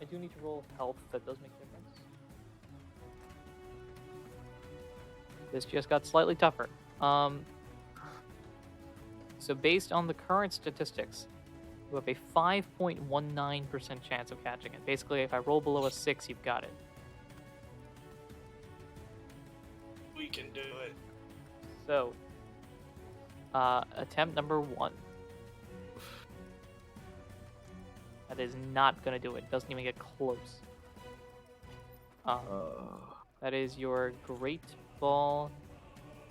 do need to roll health. That does make a difference. This just got slightly tougher. So based on the current statistics, you have a 5.19% chance of catching it. Basically, if I roll below a 6, you've got it. We can do it. So, attempt number 1. That is not going to do it. Doesn't even get close. That is your Great Ball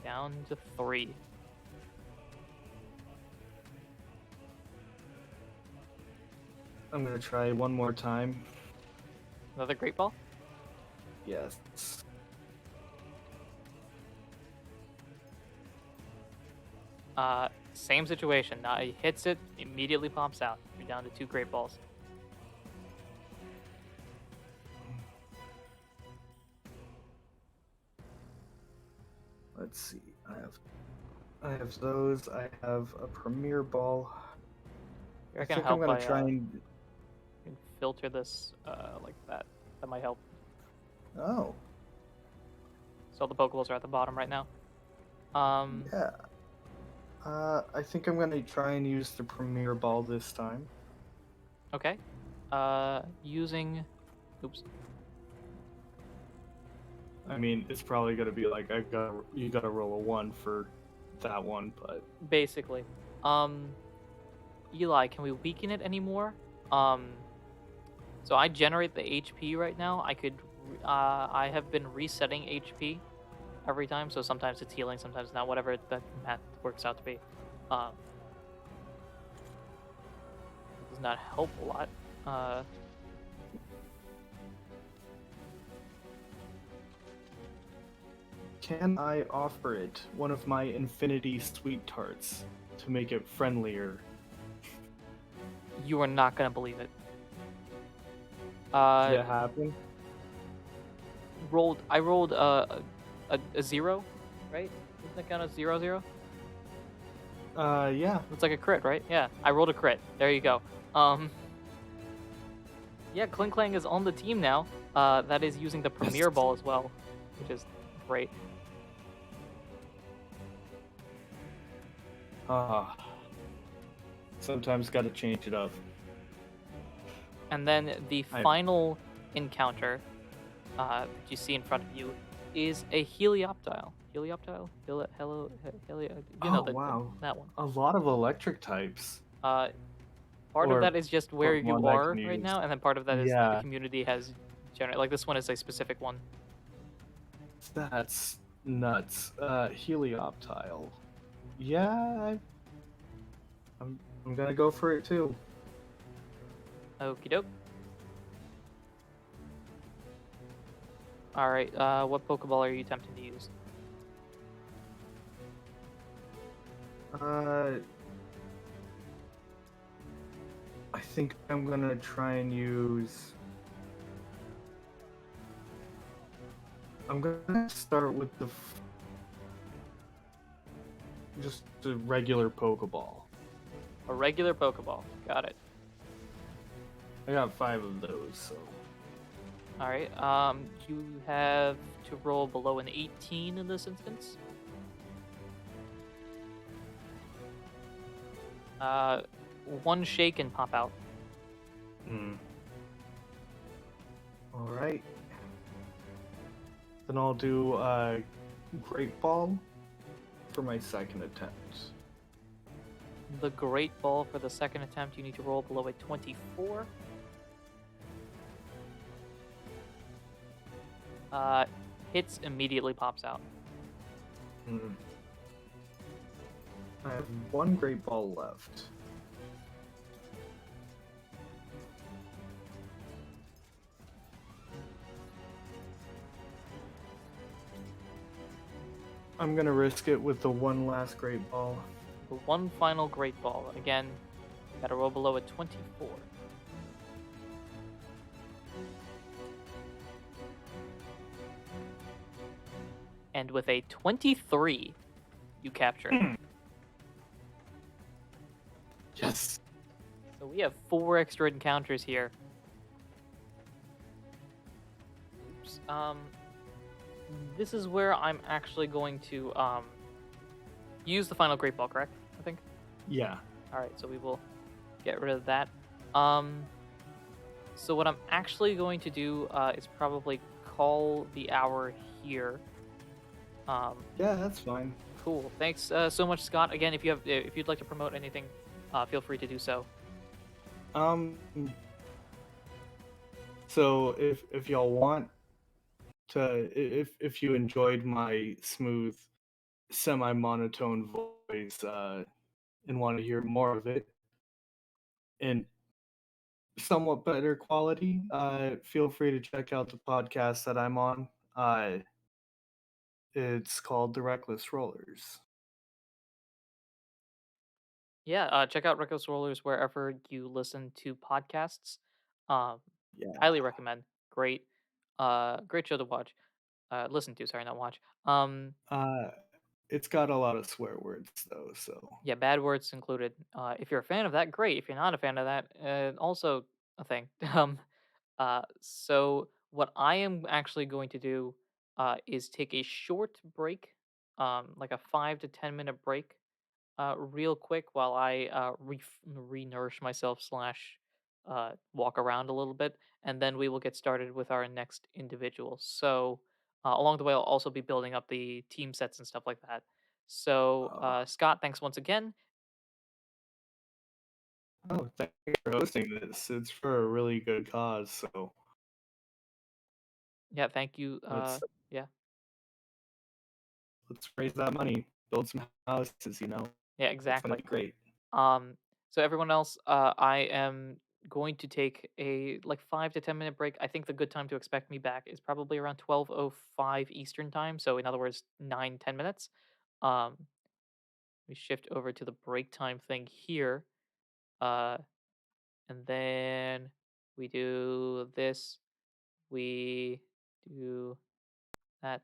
down to 3. I'm gonna try one more time. Another Great Ball? Yes. Same situation. Now he hits it, immediately pops out. You're down to 2 Great Balls. Let's see. I have those. I have a Premier Ball. You're I gonna think help I'm gonna by try and. you can filter this like that. That might help. Oh. So the Pokeballs are at the bottom right now. Yeah. I think I'm gonna try and use the Premier Ball this time. Okay. Using. Oops. I mean, it's probably gonna be like you gotta roll a 1 for that one, but Basically. Eli, can we weaken it anymore? So I generate the HP right now. I have been resetting HP every time, so sometimes it's healing, sometimes not, whatever that math works out to be. It does not help a lot. can I offer it one of my Infinity Sweet Tarts to make it friendlier? You are not gonna believe it. Did it happen? I rolled a 0, right? Doesn't that count as 0/0? Yeah. It's like a crit, right? Yeah, I rolled a crit. There you go. Yeah, Klinklang is on the team now. That is using the Premier Ball as well, which is great. Sometimes gotta change it up. And then the final encounter that you see in front of you is a Helioptile. Helioptile? Hello, you know Wow. that one. A lot of electric types. Part Or of that is just where Pokemon you that are can right use. now, and then part of that is Yeah. the community has generated. Like this one is a specific one. That's nuts. Helioptile. Yeah, I'm gonna go for it too. Okie doke. Alright, what Pokeball are you attempting to use? I think I'm gonna try and use. I'm gonna start with just the regular Pokeball. A regular Pokeball. Got it. I got 5 of those, so. All right. You have to roll below an 18 in this instance. One shake and pop out. All right. Then I'll do Great Ball for my second attempt. The Great Ball for the second attempt, you need to roll below a 24. Hits, immediately pops out. I have 1 Great Ball left. I'm gonna risk it with the one last Great Ball. The one final Great Ball. Again, gotta roll below a 24. And with a 23, you capture it. Yes. So we have 4 extra encounters here. Oops. This is where I'm actually going to use the final Great Ball, correct? I think. Yeah. All right, so we will get rid of that. So what I'm actually going to do is probably call the hour here. Yeah, that's fine. Cool. Thanks so much, Scott. Again, if you'd like to promote anything, feel free to do so. So if y'all want to, if you enjoyed my smooth, semi-monotone voice, and want to hear more of it in somewhat better quality, feel free to check out the podcast that I'm on. It's called The Reckless Rollers. Yeah, check out Reckless Rollers wherever you listen to podcasts. Yeah. Highly recommend. Great, great show to watch. Listen to, sorry, not watch. It's got a lot of swear words though, so. Yeah, bad words included. If you're a fan of that, great. If you're not a fan of that, also a thing. So what I am actually going to do is take a short break, like a 5 to 10 minute break, real quick while I re-nourish myself slash walk around a little bit, and then we will get started with our next individual. So along the way, I'll also be building up the team sets and stuff like that. So Scott, thanks once again. Oh, thank you for hosting this. It's for a really good cause, so Yeah, thank you. let's Yeah, let's raise that money, build some houses. yeah, It's gonna exactly. be great. Um, so everyone else, I am going to take a like 5 to 10 minute break. I think the good time to expect me back is probably around 12:05 Eastern time. So in other words, 9 10 minutes. Um, we shift over to the break time thing here, uh, and then we do this. We do that.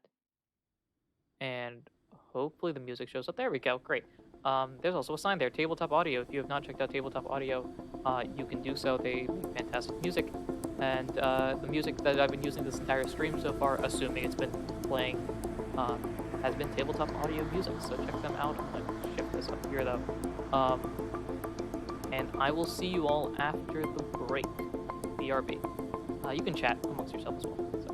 And hopefully the music shows up. There we go. Great. There's also a sign there, Tabletop Audio. If you have not checked out Tabletop Audio, you can do so. They make fantastic music, and the music that I've been using this entire stream so far, assuming it's been playing, has been Tabletop Audio music. So check them out. I'm gonna shift this up here though, and I will see you all after the break. BRB. You can chat amongst yourself as well. So.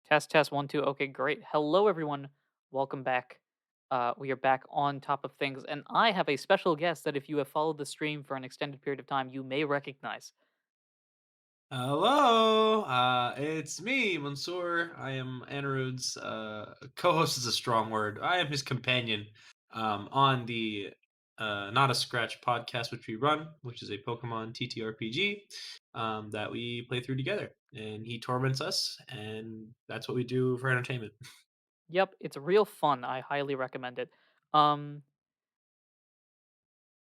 Test, test, 1, 2. Okay, great. Hello, everyone. Welcome back. We are back on top of things, and I have a special guest that if you have followed the stream for an extended period of time, you may recognize. Hello, it's me, Mansoor. I am Anirud's co-host is a strong word. I am his companion on the Not a Scratch podcast, which we run, which is a Pokemon TTRPG that we play through together. And he torments us, and that's what we do for entertainment. Yep, it's real fun. I highly recommend it. Um,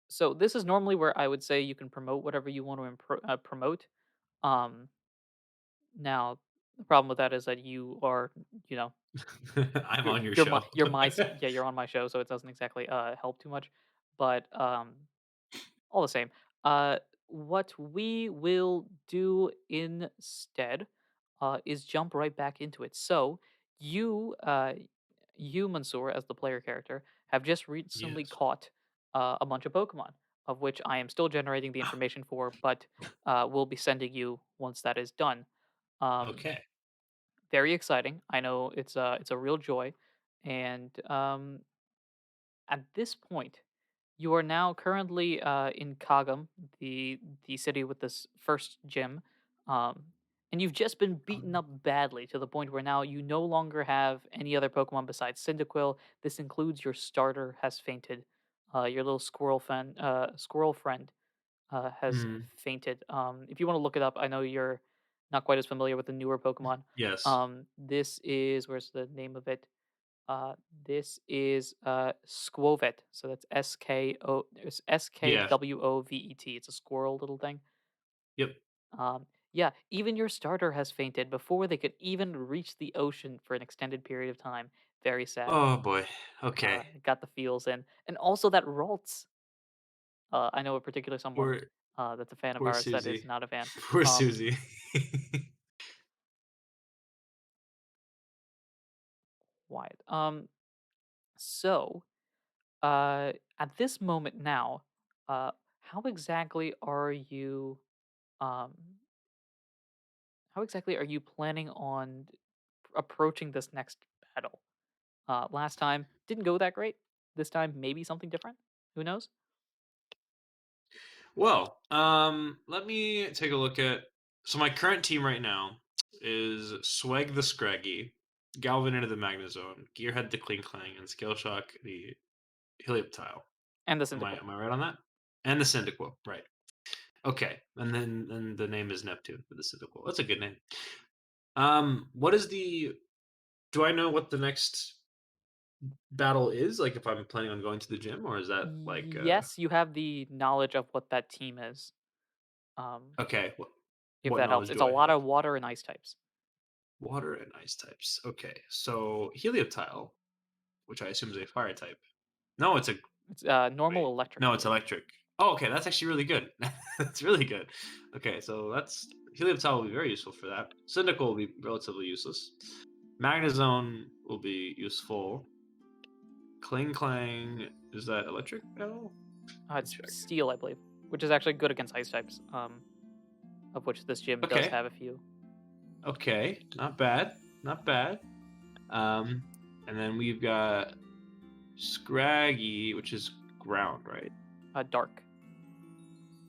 so this is normally where I would say you can promote whatever you want to promote. Um, Now the problem with that is that you are, you know, I'm on your you're my show. yeah, you're on my show, so it doesn't exactly help too much. But all the same, uh, what we will do instead is jump right back into it. So you, you Mansoor, as the player character, have just recently Yes. caught a bunch of Pokemon, of which I am still generating the information for, but we'll be sending you once that is done. Um, Okay. Very exciting. I know it's a real joy, and at this point, you are now currently in Kagam, the city with this first gym, um, and you've just been beaten Um, up badly to the point where now you no longer have any other Pokemon besides Cyndaquil. This includes your starter has fainted. Your little squirrel friend has mm, fainted. If you want to look it up, I know you're not quite as familiar with the newer Pokemon. yes. This is where's the name of it? This is Squovet. So that's Yeah. SKWOVET. It's a squirrel little thing. Yep. Yeah, even your starter has fainted before they could even reach the ocean for an extended period of time. Very sad. Oh boy. Okay. Got the feels in, and also that Ralts. I know a particular someone Poor that's a fan of poor ours that is Susie. not a fan. Poor Um, Susie. Quiet. So at this moment now, how exactly are you? Um, how exactly are you planning on approaching this next battle? Last time didn't go that great. This time maybe something different. Who knows? Well, let me take a look at. So my current team right now is Swag the Scraggy, Galvin into the Magnezone, Gearhead the Klinklang, and Scaleshock the Helioptile. And the Am I Cyndaquil. am I right on that? And the Cyndaquil, right? Okay, and the name is Neptune for the Cyndaquil. That's a good name. What is the? Do I know what the next battle is? Like, if I'm planning on going to the gym, or is that like? Yes, you have the knowledge of what that team is. Um, Okay, if what that helps, knowledge it's do a I lot have? of water and ice types. Water and ice types. Okay, so Helioptile, which I assume is a fire type. No, it's a It's normal wait. electric, I No, it's believe. electric. Oh, okay, that's actually really good. That's really good. Okay, so that's Helioptile will be very useful for that. Cyndaquil will be relatively useless. Magnezone will be useful. Kling Clang, is that electric? No. Let me It's check. steel, I believe, which is actually good against ice types. Of which this gym does Okay. have a few. Okay. Not bad. Not bad. Um, and then we've got Scraggy, which is ground, right? Dark.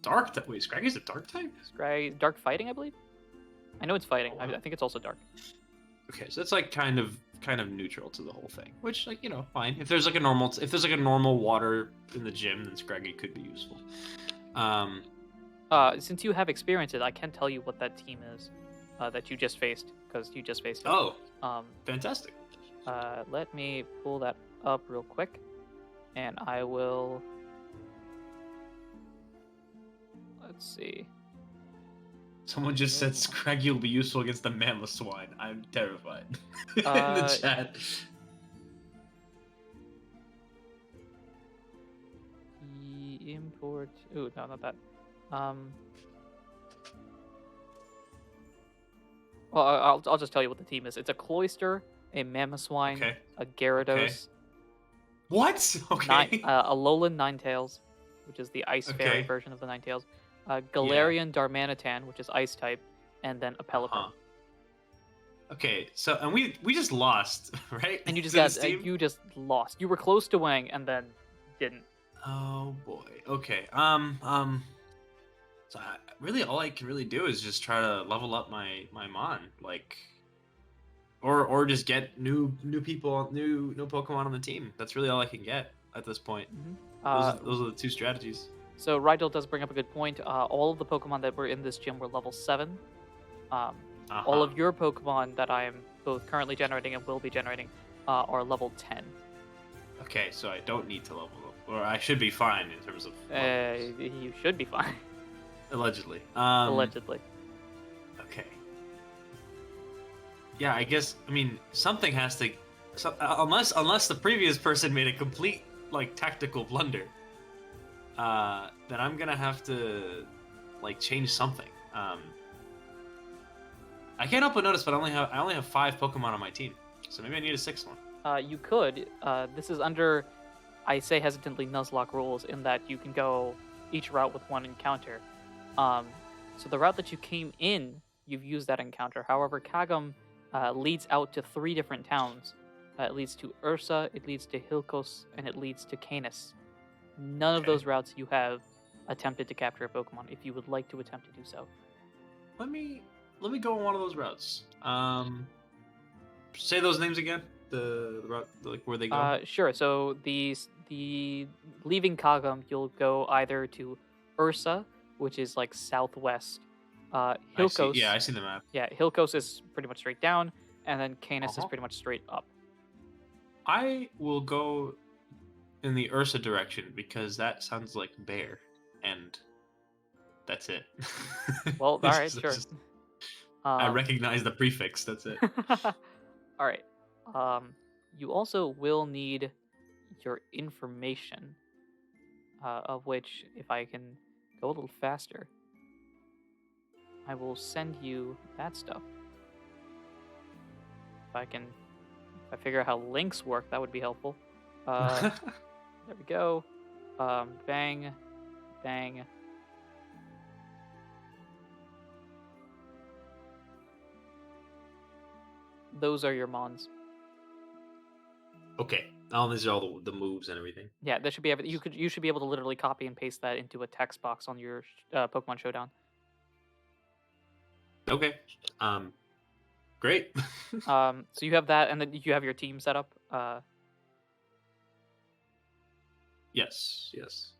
Dark. Wait, Scraggy's a dark type? Dark fighting, I believe. I know it's fighting. Oh I wow. think it's also dark. Okay, so it's like kind of neutral to the whole thing, which like fine. If there's like a normal water in the gym, then Scraggy could be useful. Since you have experienced it, I can tell you what that team is that you just faced because you just faced it. Oh, Um, fantastic. Let me pull that up real quick, and I will. Let's see. Someone just said Scraggy will be useful against the Mammoth Swine. I'm terrified. In the Uh, chat. Import. Ooh, no, not that. Um. Well, I'll just tell you what the team is. It's a Cloyster, a Mamoswine, Okay. a Gyarados, What? Okay. a Alolan Ninetales, which is the Ice Fairy Okay. version of the Ninetales, Galarian Darmanitan, which is Ice type, and then a Uh Pelipper. huh. Okay, so and we just lost, right? And you just To got this team. you just lost. You were close to winning and then didn't. Oh boy. Okay. So really, all I can really do is just try to level up my mon, like, or just get new people, new Pokemon on the team. That's really all I can get at this point. Mhm. Those are the two strategies. So Rydell does bring up a good point. All of the Pokemon that were in this gym were level 7. Um, Uh all huh. of your Pokemon that I am both currently generating and will be generating are level 10. Okay, so I don't need to level up, or I should be fine in terms of levels, You should be fine, allegedly. allegedly. Okay. Yeah, I guess. I mean, something has to. Unless the previous person made a complete like tactical blunder, then I'm gonna have to like change something. I can't help but notice, but I only have 5 Pokemon on my team, so maybe I need a 6th one. You could. This is under, I say hesitantly, Nuzlocke rules in that you can go each route with one encounter. Um, so the route that you came in, you've used that encounter. However, Kagam leads out to 3 different towns. It leads to Ursa, it leads to Hilkos, and it leads to Canis. None of Okay. those routes you have attempted to capture a Pokemon. If you would like to attempt to do so, Let me go on one of those routes. Say those names again. The route, like where they go. sure. So the leaving Kagam, you'll go either to Ursa, which is like southwest. I see. Yeah, Hilkos, I see the map. yeah, Hilkos is pretty much straight down, and then Canis is Uh-huh. pretty much straight up. I will go in the Ursa direction because that sounds like bear, and that's it. Well, all right, sure. I Um, recognize the prefix. That's it. all right. You also will need your information, of which, if I can go a little faster, I will send you that stuff. If I figure out how links work, that would be helpful. There we go. Bang, bang. Those are your mons. Okay. Oh, these are all the moves and everything. Yeah, that should be you should be able to literally copy and paste that into a text box on your Pokemon Showdown. Okay. Great. So you have that, and then you have your team set up. Yes. Yes.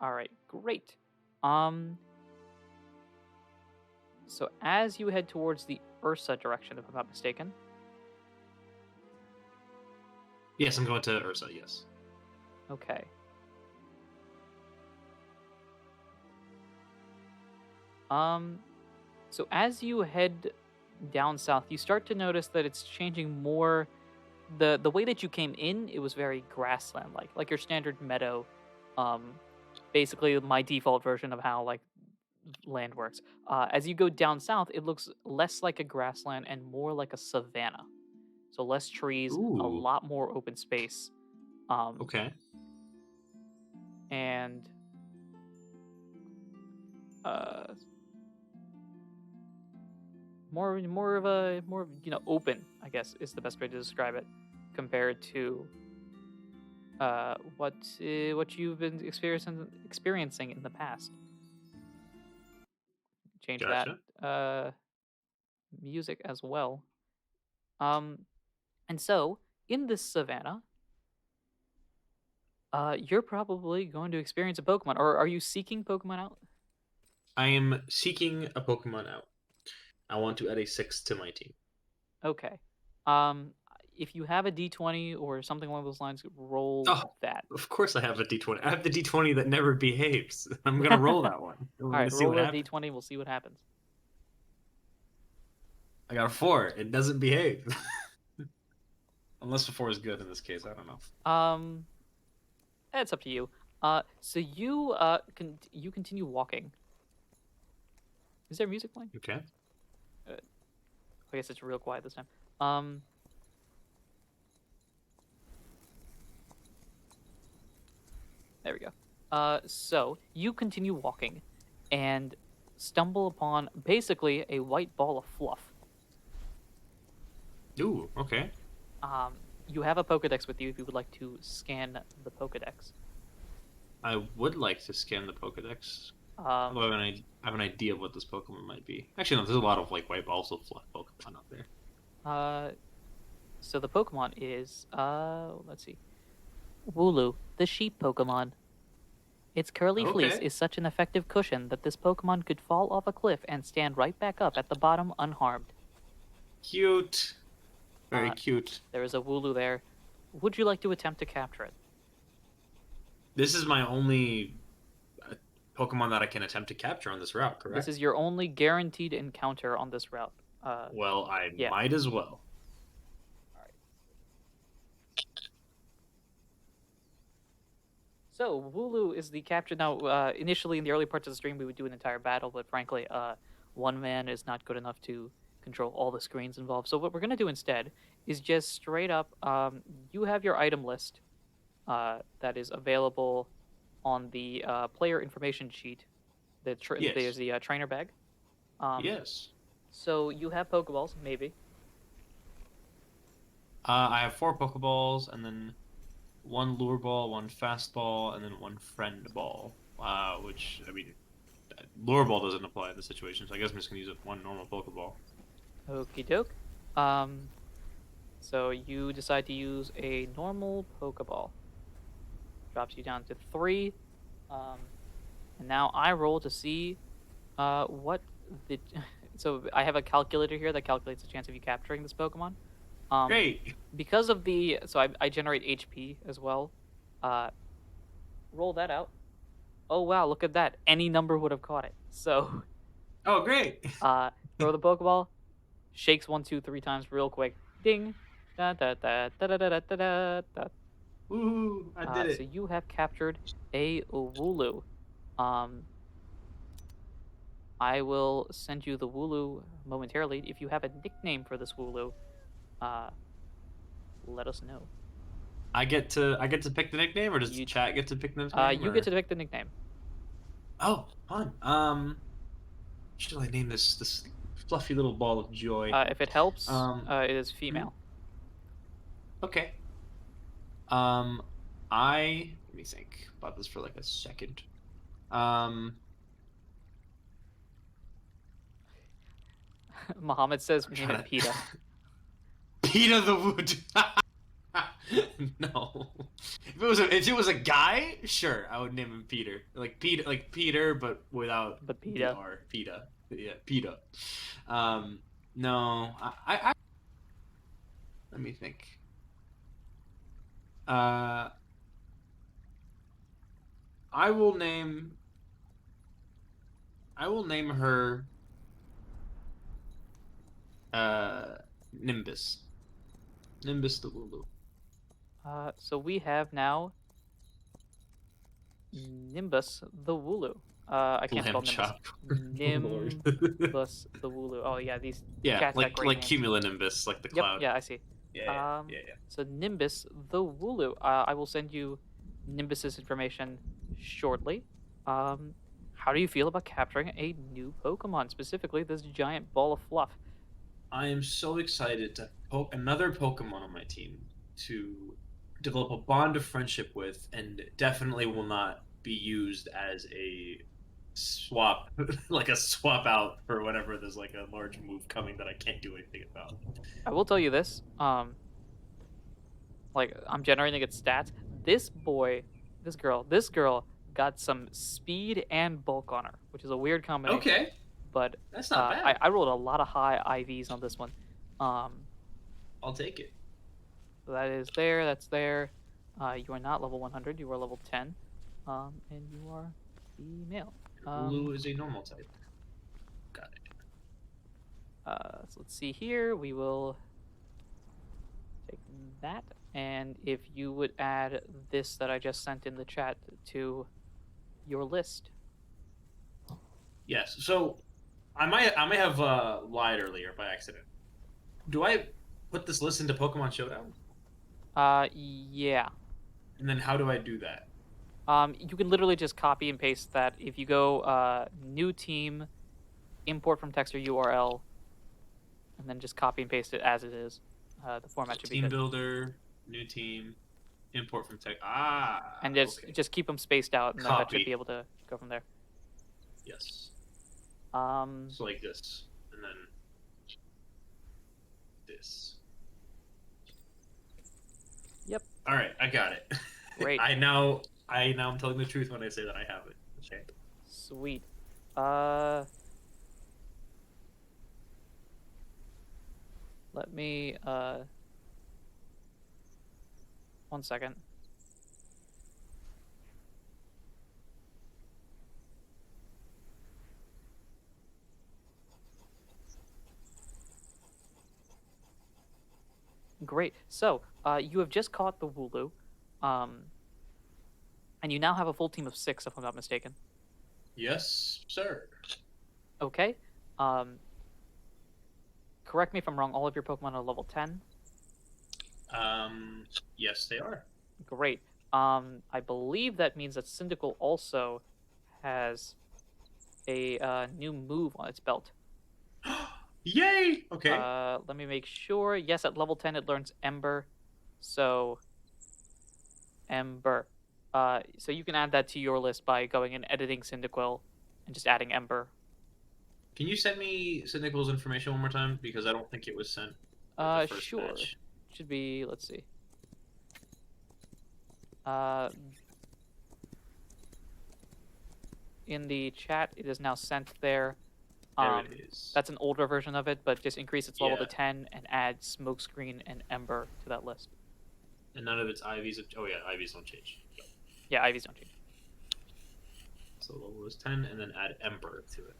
All right, great. Um, so as you head towards the Ursa direction, if I'm not mistaken, Yes, I'm going to Ursa. Yes. okay. So as you head down south, you start to notice that it's changing more. The way that you came in, it was very grassland like your standard meadow. Um, basically my default version of how like land works. As you go down south, it looks less like a grassland and more like a savanna. So less trees, a Ooh. lot more open space. Um, Okay. and uh, more open, I guess is the best way to describe it, compared to what you've been experiencing in the past. Change that Gotcha. music as well. Um, and so in this savannah, you're probably going to experience a Pokemon, or are you seeking Pokemon out? I am seeking a Pokemon out. I want to add a 6 to my team. Okay. Um, if you have a D20 or something along those lines, roll Oh, that. of course I have a D20. I have the D20 that never behaves. I'm gonna roll that one. All I'm right, gonna see roll what a happens. D20. We'll see what happens. I got a 4. It doesn't behave. Unless the 4 is good in this case. I don't know. It's up to you. So you continue walking. Is there music playing? Okay. I guess it's real quiet this time. Um, there we go. So you continue walking, and stumble upon basically a white ball of fluff. Ooh, okay. You have a Pokedex with you if you would like to scan the Pokedex. I would like to scan the Pokedex. Um, Although I have an idea of what this Pokemon might be. Actually, no, there's a lot of like white balls of fluff Pokemon out there. so the Pokemon is let's see, Wooloo, the sheep Pokemon. Its curly fleece Okay. is such an effective cushion that this Pokemon could fall off a cliff and stand right back up at the bottom unharmed. Cute. Very Uh, cute. there is a Wooloo there. Would you like to attempt to capture it? This is my only Pokemon that I can attempt to capture on this route, correct? This is your only guaranteed encounter on this route. Well, I yeah. might as well. All right. So Wooloo is the capture. Now, initially in the early parts of the stream, we would do an entire battle, but frankly, one man is not good enough to control all the screens involved. So what we're gonna do instead is just straight up. You have your item list that is available on the player information sheet. Yes. There's the trainer bag. Yes. So you have Pokeballs, maybe. I have 4 Pokeballs, and then 1 lure ball, 1 fastball, and then 1 friend ball. Which, I mean, lure ball doesn't apply in this situation, so I guess I'm just gonna use 1 normal Pokeball. Okie doke. So you decide to use a normal Pokeball. Drops you down to 3. And now I roll to see what the. So I have a calculator here that calculates the chance of you capturing this Pokemon. Great. Because of the. So I generate HP as well. Roll that out. Oh wow! Look at that. Any number would have caught it. So. Oh, great. Throw the Pokeball. Shakes 1, 2, 3 times real quick. Ding. Da da da da da da da da da. Woohoo! I did it. So you have captured a Wooloo. I will send you the Wooloo momentarily. If you have a nickname for this Wooloo, let us know. I get to pick the nickname, or does the chat get to pick the nickname? You get to pick the nickname. Oh, fun. Should I name this fluffy little ball of joy? If it helps, it is female. Okay. Let me think about this for like a second. Muhammad says name it PETA. PETA the Wood. No. If it was a guy, sure, I would name him Peter. Like Peter, but without PETA. R. PETA. Yeah, PETA. No, I let me think. I will name her Nimbus. Nimbus the Wooloo. So we have now Nimbus the Wooloo. I can't spell Nimbus. Nimbus the Wooloo. Oh yeah, these cats got great names. Cumulonimbus, like the cloud. Yeah, I see. Yeah. So Nimbus the Wooloo. I will send you Nimbus's information shortly. How do you feel about capturing a new Pokemon, specifically this giant ball of fluff? I am so excited to poke another Pokemon on my team to develop a bond of friendship with, and definitely will not be used as a swap, like a swap out for whenever there's like a large move coming that I can't do anything about. I will tell you this. Like I'm generating its stats. This girl got some speed and bulk on her, which is a weird combination. Okay. But that's not bad. I rolled a lot of high IVs on this one. I'll take it. So that is there. That's there. You are not level 100. You are level 10. And you are female. Blue is a normal type. Got it. So let's see here. We will take that. And if you would add this that I just sent in the chat to your list. Yes. So I might have lied earlier by accident. Do I put this list into Pokemon Showdown? Yeah. And then how do I do that? You can literally just copy and paste that. If you go new team, import from text or URL, and then just copy and paste it as it is. The format should be Team good. builder, new team, import from tech. And Okay. just keep them spaced out, and then that should be Copy. able to go from there. Yes. Um, So like this, and then this. Yep. All right, I got it. Great. I now am telling the truth when I say that I have it. Okay. Sweet. Let me, 1 second. Great. So, you have just caught the Wooloo, and you now have a full team of 6, if I'm not mistaken. Yes, sir. Okay. Correct me if I'm wrong. All of your Pokemon are level 10. Yes, they are. Great. I believe that means that Cyndaquil also has a new move on its belt. Yay! Okay. Let me make sure. Yes, at level 10 it learns Ember. So Ember. So you can add that to your list by going and editing Cyndaquil and just adding Ember. Can you send me Cynical's information one more time? Because I don't think it was sent with the first Sure. batch. Should be, let's see. In the chat, it is now sent there. There it is. That's an older version of it, but just increase its level to Yeah. 10 and add Smokescreen and Ember to that list. And none of its IVs. Oh yeah, IVs don't change. Yep. Yeah, IVs don't change. So level is 10, and then add Ember to it.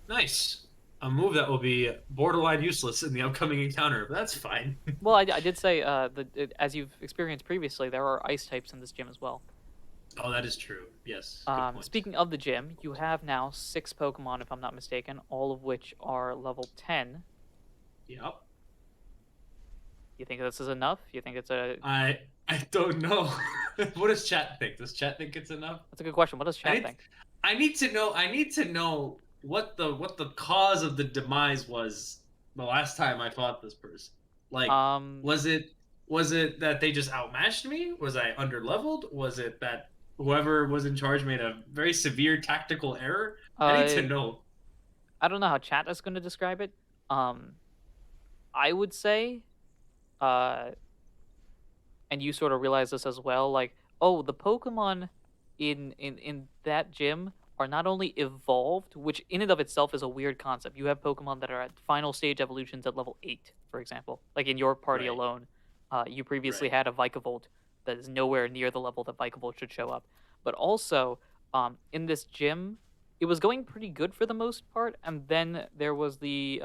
Nice. A move that will be borderline useless in the upcoming encounter, but that's fine. Well, I did say as you've experienced previously, there are ice types in this gym as well. Oh, that is true. Yes. Good point. Speaking of the gym, you have now 6 Pokemon, if I'm not mistaken, all of which are level 10. Yep. You think this is enough? You think it's a... I don't know. What does chat think? Does chat think it's enough? That's a good question. What does chat think? I need to know what the cause of the demise was the last time I fought this person. Like, was it that they just outmatched me? Was I underleveled? Was it that whoever was in charge made a very severe tactical error? I need to know. I don't know how chat is going to describe it. I would say, and you sort of realize this as well, like, oh, the Pokemon in that gym are not only evolved, which in and of itself is a weird concept. You have Pokemon that are at final stage evolutions at level 8, for example. Like in your party Right. alone, you previously Right. had a Vikavolt that is nowhere near the level that Vikavolt should show up. But also, in this gym, it was going pretty good for the most part, and then there was the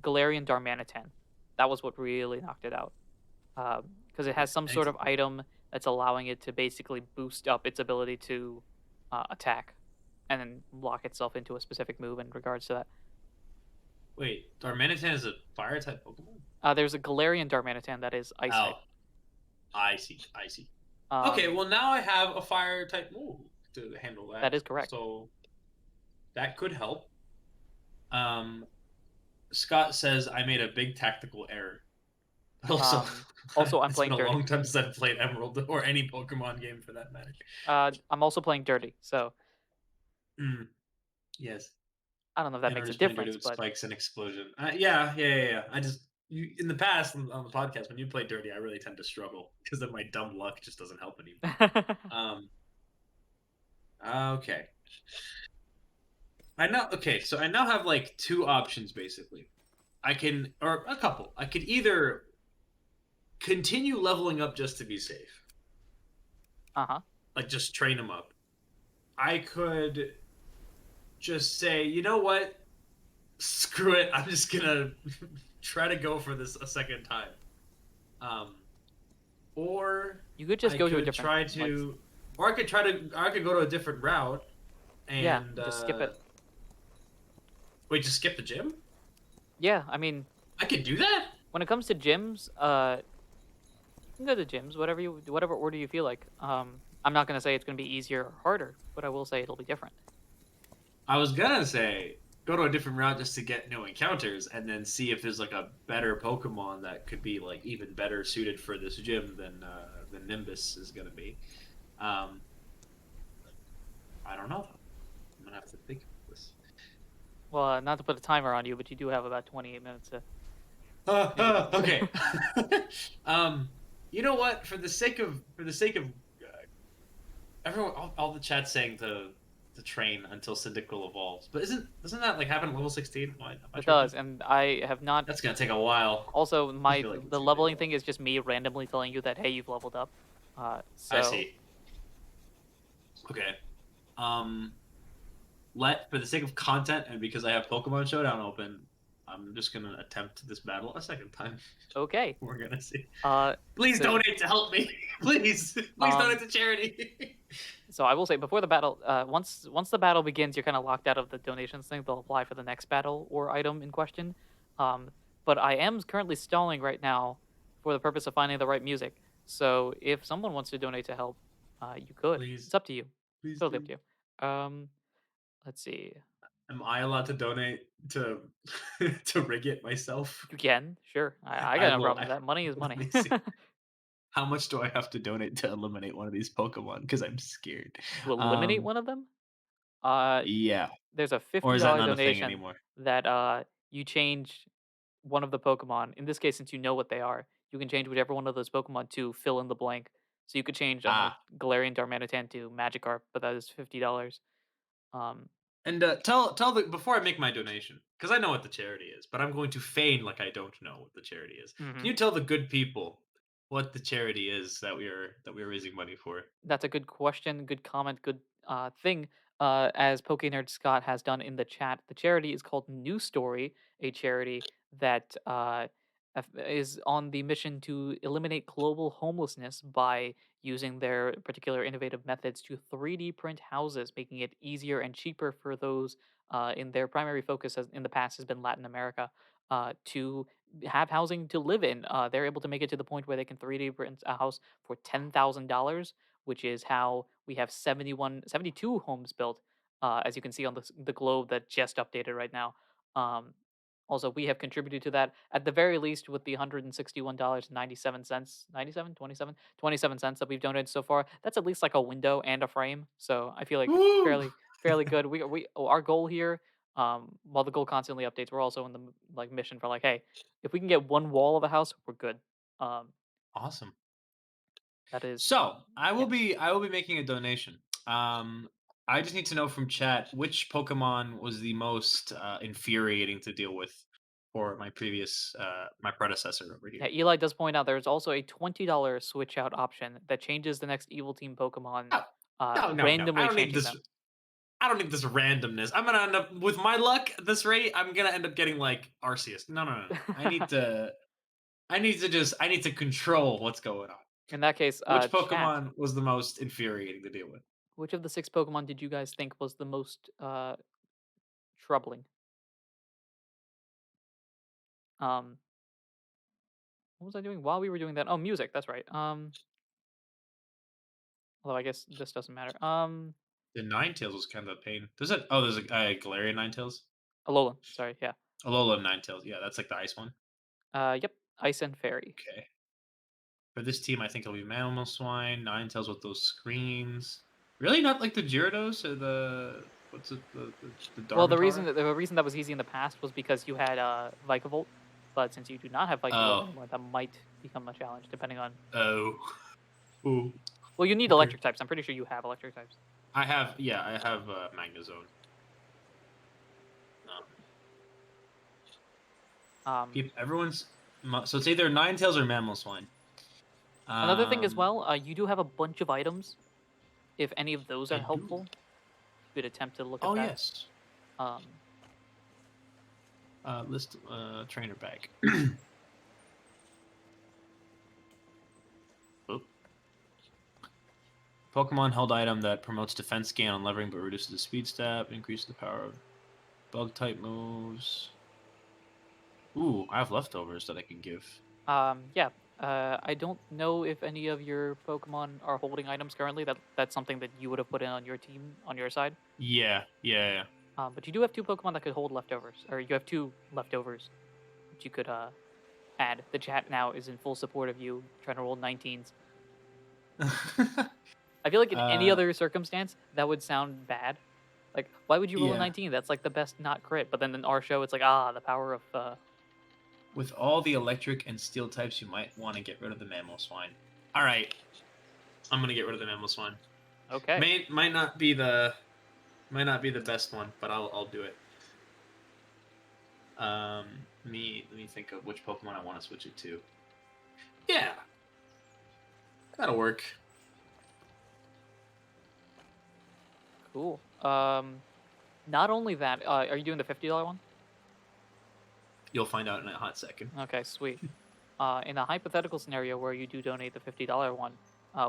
Galarian Darmanitan. That was what really knocked it out. Because it has some sort of item that's allowing it to basically boost up its ability to attack and then lock itself into a specific move in regards to that. Wait, Darmanitan is a fire type Pokemon? There's a Galarian Darmanitan that is ice type. I see. Okay, well now I have a fire type move to handle that. That is correct. So that could help. Scott says I made a big tactical error. Also, I'm playing Dirty. It's been a long time since I've played Emerald or any Pokemon game for that matter. I'm also playing Dirty, so. Yes. I don't know if that makes a difference, but spikes and explosion. Yeah. I just in the past on the podcast when you play Dirty, I really tend to struggle because then my dumb luck just doesn't help anymore. Okay. So I now have like 2 options basically. Or a couple. I could either continue leveling up just to be safe. Like just train them up. I could just say, you know what? Screw it. I'm just gonna try to go for this a second time. Or you could just go to a different. Or I could go to a different route. And just skip it. Wait, just skip the gym? Yeah, I mean, I could do that. When it comes to gyms, you can go to gyms, whatever order you feel like. I'm not gonna say it's gonna be easier or harder, but I will say it'll be different. I was gonna say go to a different route just to get new encounters, and then see if there's like a better Pokemon that could be like even better suited for this gym than Nimbus is gonna be. Um, I don't know. I'm gonna have to think of this. Well, not to put a timer on you, but you do have about 28 minutes to think about this. Okay. um, you know what? For the sake of everyone, all the chat saying to train until Cyndaquil evolves, but doesn't that like happen at level 16? Am I It tripping? does, and I have not. That's gonna take a while. Also, I my feel like it's the gonna take a leveling while. thing is just me randomly telling you that hey, you've leveled up. I So see. Okay. Um, for the sake of content and because I have Pokemon Showdown open, I'm just gonna attempt this battle a second time. okay. We're gonna see. Uh, Please so donate to help me. Please, please donate um, to charity. so I will say before the battle, once the battle begins, you're kind of locked out of the donations thing. They'll apply for the next battle or item in question. Um, but I am currently stalling right now for the purpose of finding the right music. So if someone wants to donate to help, you could. Please, It's up to you. please Totally up do. to you. Let's see. Am I allowed to donate to to rig it myself? You can, sure. I I got no will. problem with that. Money is Let money. me see. How much do I have to donate to eliminate one of these Pokemon? Because I'm scared. To eliminate Um, one of them? Uh, yeah. there's a Or is that $50 not a thing donation anymore? that you change one of the Pokemon. In this case, since you know what they are, you can change whichever one of those Pokemon to fill in the blank. So you could change, I don't know, Ah, Galarian Darmanitan to Magikarp, but that is $50. Um, and tell the before I make my donation, because I know what the charity is, but I'm going to feign like I don't know what the charity is. Can mhm. you tell the good people what the charity is that we are raising money for? That's a good question, good comment, good thing. As Nerd Scott has done in the chat, the charity is called New Story, a charity that is on the mission to eliminate global homelessness by using their particular innovative methods to 3D print houses, making it easier and cheaper for those in their primary focus in the past has been Latin America to have housing to live in. They're able to make it to the point where they can 3D print a house for $10,000, which is how we have 72 homes built, as you can see on the globe that just updated right now. Um, also, we have contributed to that at the very least with the $161.97, 97, 27 cents that we've donated so far. That's at least like a window and a frame. So I feel like Woo! fairly good. Our goal here, while the goal constantly updates, we're also in the like mission for like, hey, if we can get one wall of a house, we're good. Um, Awesome. that is, So I will yeah. be I will be making a donation. I just need to know from chat which Pokemon was the most infuriating to deal with for my predecessor over Yeah, here. Eli does point out there's also a $20 switch out option that changes the next Evil Team Pokemon, No, no, no, no. I randomly don't need changing this. them. I don't need this randomness. I'm gonna end up with my luck at this rate. I'm gonna end up getting like Arceus. No, no, no, no. I need to. I need to control what's going on. In that case, Which chat, Pokemon was the most infuriating to deal with? which of the 6 Pokemon did you guys think was the most troubling? Um, what was I doing while we were doing that? Oh, music. That's right. Although I guess this doesn't matter. The Ninetales was kind of a pain. There's a Galarian Ninetales. Alolan. Sorry. Yeah. Alola Ninetales. Yeah, that's like the ice one. Yep. Ice and Fairy. Okay. For this team, I think it'll be Mamoswine, Ninetales with those screens. Really, not like the Gyarados or the what's it the Well, Darmanitar? the reason that was easy in the past was because you had Vikavolt, but since you do not have Vikavolt Oh, anymore, that might become a challenge depending on. oh, ooh. Well, you need Okay. electric types. I'm pretty sure you have electric types. I have Magnezone. Um, Um, everyone's so it's either Ninetales or Mamoswine. Another thing as Um, well, you do have a bunch of items. If any of those I are do. helpful, you could attempt to look at Oh that. yes. Um, List trainer bag. Oop. Pokemon held item that promotes defense gain on levering but reduces the speed stat, increases the power of bug type moves. Ooh, I have leftovers that I can give. yeah. I don't know if any of your Pokemon are holding items currently. That's something that you would have put in on your team on your side. Yeah. But you do have 2 Pokemon that could hold leftovers, or you have 2 leftovers that you could add. The chat now is in full support of you trying to roll 19s. I feel like in any other circumstance that would sound bad. Like, why would you roll a Yeah. 19? That's like the best not crit. But then in our show, it's like, the power of. With all the electric and steel types, you might want to get rid of the Mamoswine. All right, I'm gonna get rid of the Mamoswine. Okay. Might not be the best one, but I'll do it. Let me think of which Pokemon I want to switch it to. Yeah, that'll work. Cool. Not only that, are you doing the $50 one? You'll find out in a hot second. Okay, sweet. In a hypothetical scenario where you do donate the $50 one,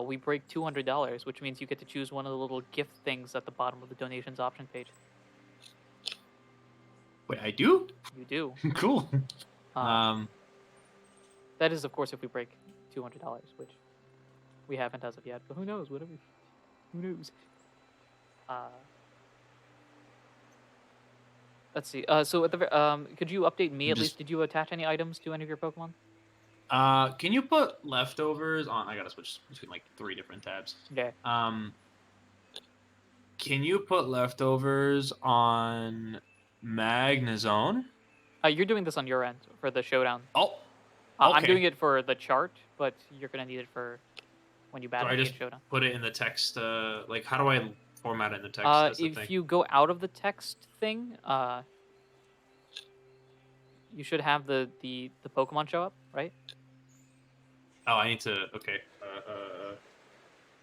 we break $200, which means you get to choose one of the little gift things at the bottom of the donations option page. Wait, I do? You do. Cool. That is, of course, if we break $200, which we haven't as of yet. But who knows? Whatever. Who knows? Let's see. So at the could you update me at least? Did you attach any items to any of your Pokemon? Can you put leftovers on? I gotta switch between like 3 different tabs. Okay. Can you put leftovers on Magnezone? You're doing this on your end for the showdown. Oh, okay. I'm doing it for the chart, but you're gonna need it for when you battle I the just showdown. put it in the text? Like, how do I format it in the text? That's the If thing. you go out of the text thing, you should have the Pokemon show up, right? Oh, I need to. Okay.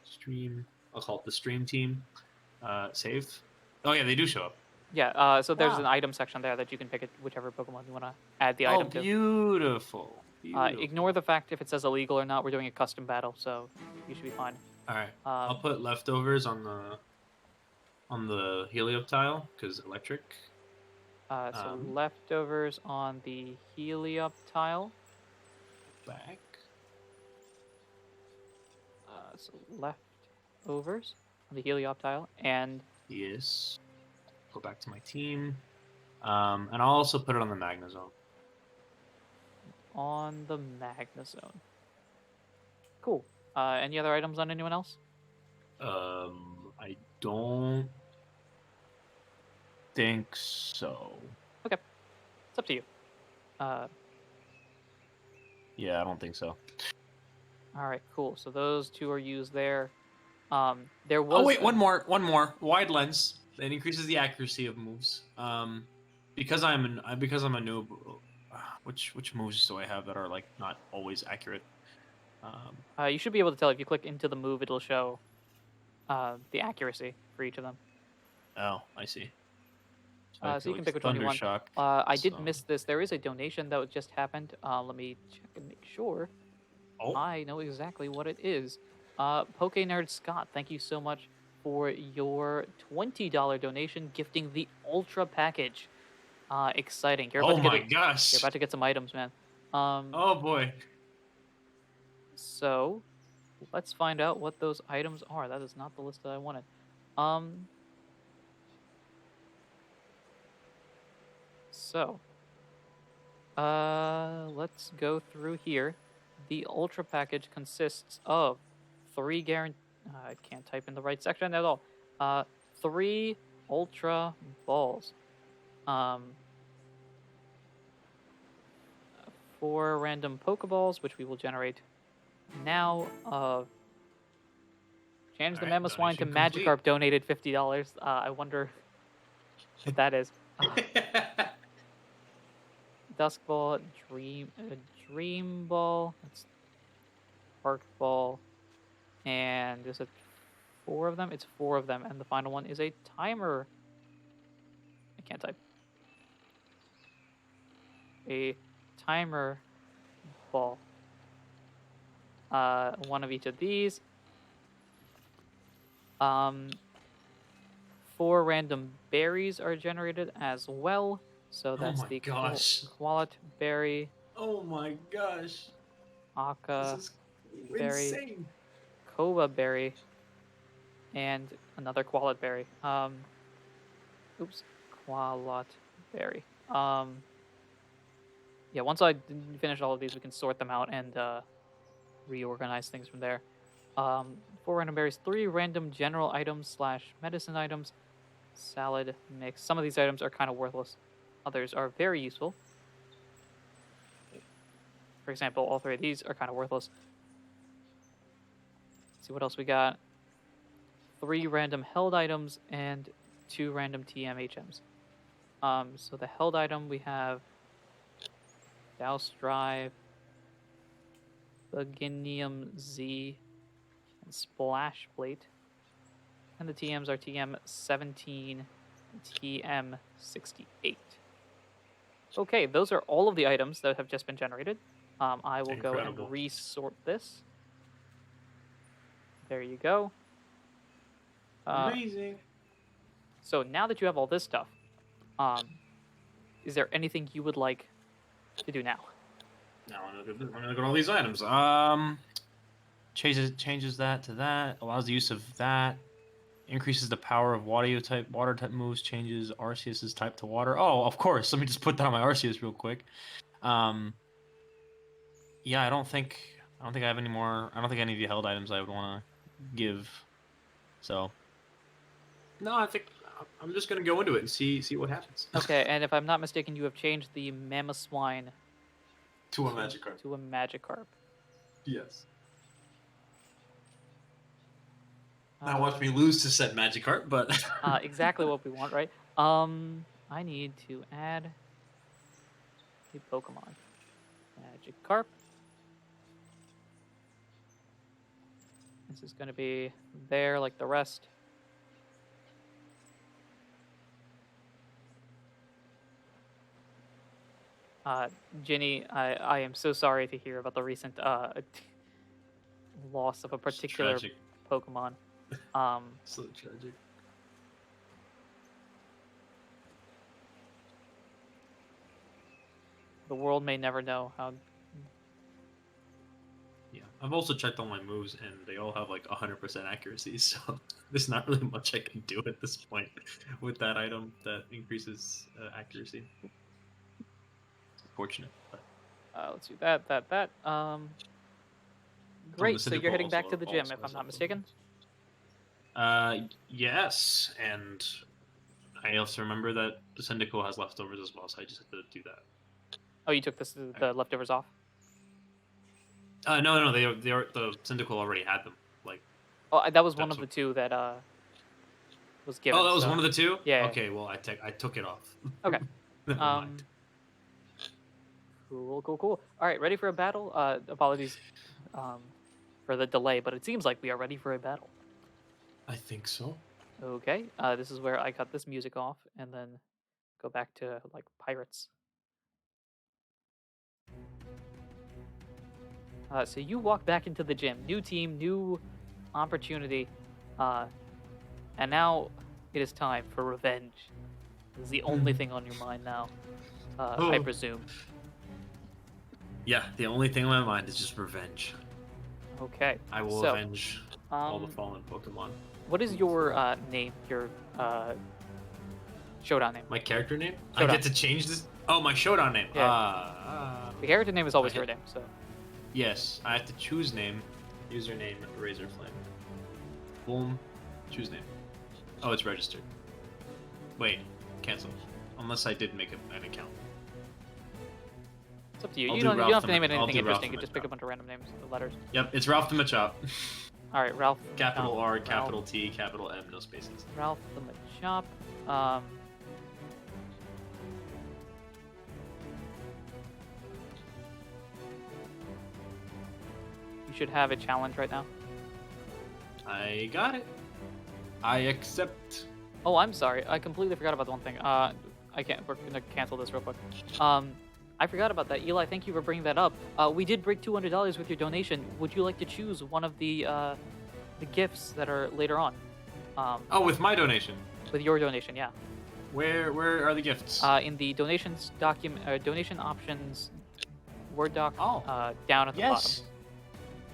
Stream. I'll call it the stream team. Save. Oh yeah, they do show up. Yeah. So there's Wow. an item section there that you can pick it whichever Pokemon you want to add the item to. Beautiful. Ignore the fact if it says illegal or not. We're doing a custom battle, so you should be fine. All right. I'll put leftovers on the Heliop tile because electric. So leftovers on the Heliop tile. Back. So leftovers on the Heliop tile, and yes. Go back to my team. And I'll also put it on the Magnezone. On the Magnezone. Cool. Any other items on anyone else? I don't think so. Okay. It's up to you. Yeah, I don't think so. Alright, cool. So those 2 are used there. There was... Oh, wait, one more. Wide lens. It increases the accuracy of moves. Because I'm a noob, which moves do I have that are, like, not always accurate? you should be able to tell if you click into the move, it'll show the accuracy for each of them. Oh, I see. So you can pick which one you want. I did miss this. There is a donation that just happened. Let me check and make sure. Oh. I know exactly what it is. Poke Nerd Scott, thank you so much for your $20 donation, gifting the Ultra Package. Exciting! Oh my gosh! You're about to get some items, man. Oh boy. So, let's find out what those items are. That is not the list that I wanted. So, let's go through here. The Ultra Package consists of 3 I can't type in the right section at all. 3 Ultra Balls. 4 random Pokeballs, which we will generate now. Change the Mamoswine to Magikarp donated $50. I wonder what that is. Dusk Ball, Dream Ball, that's Spark Ball, and is it 4 of them? It's 4 of them, and the final one is a timer. I can't type. A timer ball. One of each of these. 4 random berries are generated as well. So that's the Qualit Berry. Oh my gosh. Aka Berry. Insane. Kova Berry. And another Qualit Berry. Oops. Walnut berry. Yeah, once I finish all of these, we can sort them out and reorganize things from there. 4 random berries, 3 random general items slash medicine items, salad mix. Some of these items are kind of worthless. Others are very useful. For example, all 3 of these are kind of worthless. Let's see what else we got. 3 random held items and 2 random TMHMs. So the held item we have Douse Drive, Beginnium Z, and Splash Plate. And the TMs are TM17 and TM68. Okay, those are all of the items that have just been generated. I will go Incredible. and resort this. There you go. Amazing. So now that you have all this stuff, is there anything you would like to do now? Now I'm gonna go to all these items. Changes that to that. Allows the use of that. Increases the power of water type moves. Changes Arceus's type to water. Oh, of course. Let me just put that on my Arceus real quick. Yeah, I don't think I have any more. I don't think any of the held items I would want to give. So. No, I think I'm just gonna go into it and see what happens. Okay, and if I'm not mistaken, you have changed the Mamoswine To a Magikarp. to a Magikarp. Yes. Now watch me lose to said Magikarp, but Exactly what we want, right? I need to add a Pokemon. Magikarp. This is going to be there like the rest. Ginny, I am so sorry to hear about the recent loss of a particular tragic. Pokemon. So tragic. The world may never know how. Yeah, I've also checked all my moves, and they all have like 100% accuracy. So there's not really much I can do at this point with that item that increases accuracy. It's unfortunate, but Let's do that. Great. So you're heading back to the gym, also if I'm has not a- mistaken. Yes, and I also remember that the Syndical has leftovers as well, so I just have to do that. Oh, you took the leftovers off. No, the Syndical already had them. Like, Oh, that was one That's of the what- 2 that was given. oh, that was so- one of the 2. Yeah. Okay, well, I took it off. Okay. Never mind. Cool. All right, ready for a battle? Apologies for the delay, but it seems like we are ready for a battle. I think so. Okay, this is where I cut this music off and then go back to like pirates. So you walk back into the gym, new team, new opportunity, and now it is time for revenge. This is the only thing on your mind now, I Oh. presume. Yeah, the only thing on my mind is just revenge. Okay. I will so, avenge all the um, fallen Pokemon. What is your name? Your showdown name? My character name? I Showdown. get to change this? Oh, my showdown name. Yeah. The character name is always Okay. your name, so. Yes, I have to choose name. Username, Razorflame. Boom. Choose name. Oh, it's registered. Wait, cancel. Unless I did make an account. It's up to you. I'll You do don't Ralph have to the name it Ma- I'll anything do Ralph interesting. the You just pick a Machop. bunch of random names and the letters. Yep, it's Ralph the Machop. All right, Ralph. Capital Machop. R, capital T, capital M, no spaces. Ralph the Machop. You should have a challenge right now. I got it. I accept. Oh, I'm sorry. I completely forgot about the one thing. I can't. We're gonna cancel this real quick. I forgot about that. Eli, thank you for bringing that up. We did break $200 with your donation. Would you like to choose one of the gifts that are later on? Oh, with my donation. With your donation, yeah. Where are the gifts? In the donations document, donation options Word doc, Oh. down at the bottom. Yes.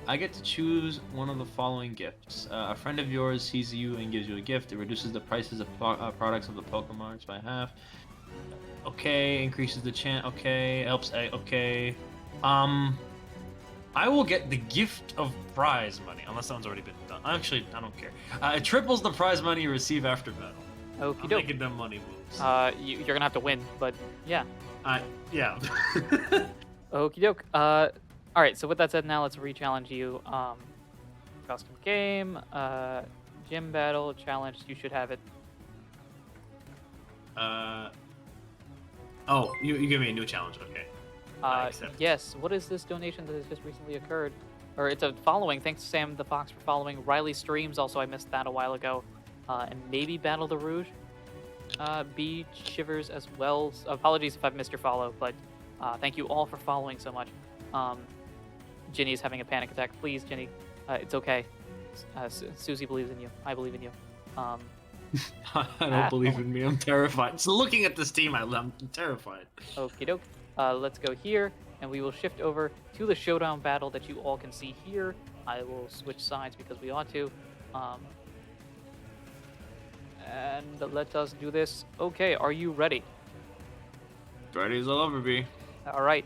I get to choose one of the following gifts. A friend of yours sees you and gives you a gift. It reduces the prices of products of the Pokemarts by half. Okay, increases the chance. Okay, helps. Okay. I will get the gift of prize money, unless that one's already been done. Actually, I don't care. It triples the prize money you receive after battle. Okie I'm doke. making them money moves. You're gonna have to win, but yeah. Yeah. Okie doke. All right. So with that said, now let's re-challenge you. Custom game. Gym battle challenge. You should have it. Oh, you give me a new challenge. Okay. I accept. Yes. What is this donation that has just recently occurred? Or it's a following. Thanks to Sam the Fox for following. Riley Streams. Also, I missed that a while ago. And maybe Battle the Rouge. B Shivers as well. Apologies if I've missed your follow, but thank you all for following so much. Ginny's having a panic attack. Please, Ginny, it's okay. Susie believes in you. I believe in you. I don't believe in me. I'm terrified. So looking at this team, I'm terrified. Okie doke. Let's go here, and we will shift over to the showdown battle that you all can see here. I will switch sides because we ought to. And let us do this. Okay, are you ready? Ready as I'll ever be. All right.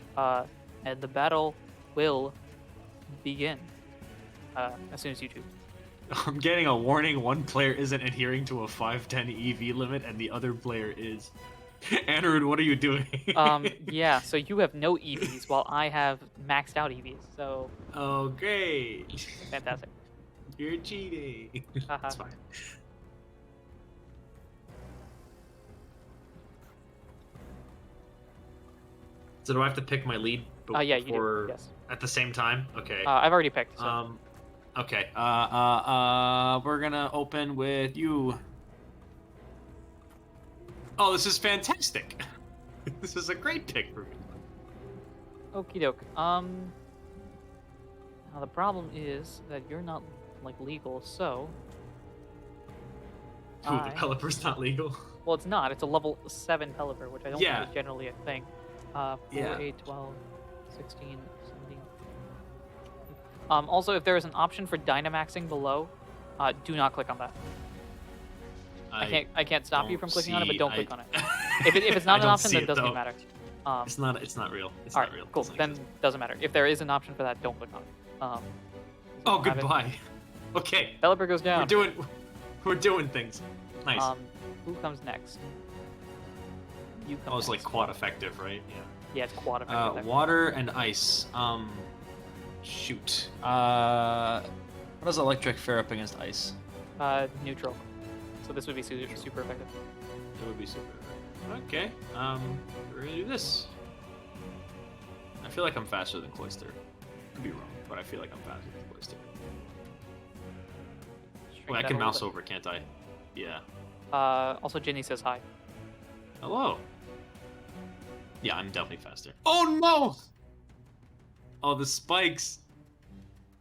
And the battle will begin as soon as you choose. I'm getting a warning. One player isn't adhering to a 510 EV limit, and the other player is. Anirudh, what are you doing? Yeah. So you have no EVs, while I have maxed out EVs. So. Oh, great. Fantastic. You're cheating. That's fine. So do I have to pick my lead before Yeah, you do. Yes. at the same time? Okay. I've already picked. So. Okay. We're gonna open with you. Oh, this is fantastic. This is a great pick for me. Okie doke. Now the problem is that you're not legal, so. Ooh, developer's not legal. Well, it's not. It's a level 7 Pelipper, which I don't think is generally a thing. 4, Yeah. 8, 12, 16, 17. Also, if there is an option for Dynamaxing below, do not click on that. I can't stop you from clicking on it, but don't click on it. If it's not an option, then it doesn't even matter. It's not real. It's all not right, real. Cool. Then doesn't matter. If there is an option for that, don't click on it. Oh, goodbye. Okay. Pelipper goes down. We're doing things. Nice. Who comes next? You come. Oh, it's like next. quad effective, right? Yeah. Yeah, it's quad effective. Water and ice. Shoot. What does electric fare up against ice? Neutral. So this would be super effective. It would be super effective. Okay. We're gonna do this. I feel like I'm faster than Cloyster. Could be wrong, but I feel like I'm faster than Cloyster. Wait, I can mouse over, can't I? Yeah. Also, Ginny says hi. Hello. Yeah, I'm definitely faster. Oh no! Oh, the spikes.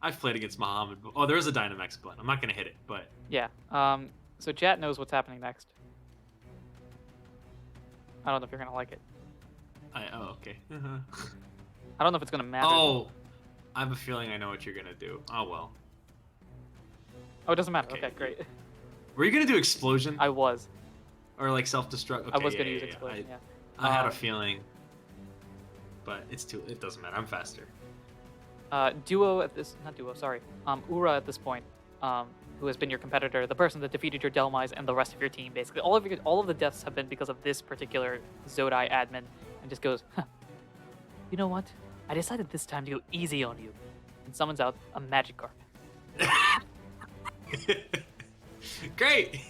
I've played against Muhammad. Oh, there is a Dynamax button. I'm not gonna hit it, but Yeah. So chat knows what's happening next. I don't know if you're gonna like it. Oh, okay. I don't know if it's gonna matter. Oh, I have a feeling I know what you're gonna do. Oh well. Oh, it doesn't matter. Okay, great. Were you gonna do explosion? I was. Or like self-destruct? Okay, I was gonna use explosion. Yeah. I had a feeling, but it doesn't matter. I'm faster. Duo at this, not Duo, sorry. Ura at this point, who has been your competitor, the person that defeated your Delmise and the rest of your team, basically. All of the deaths have been because of this particular Zodai admin, and just goes, huh, you know what? I decided this time to go easy on you, and summons out a Magikarp. Great!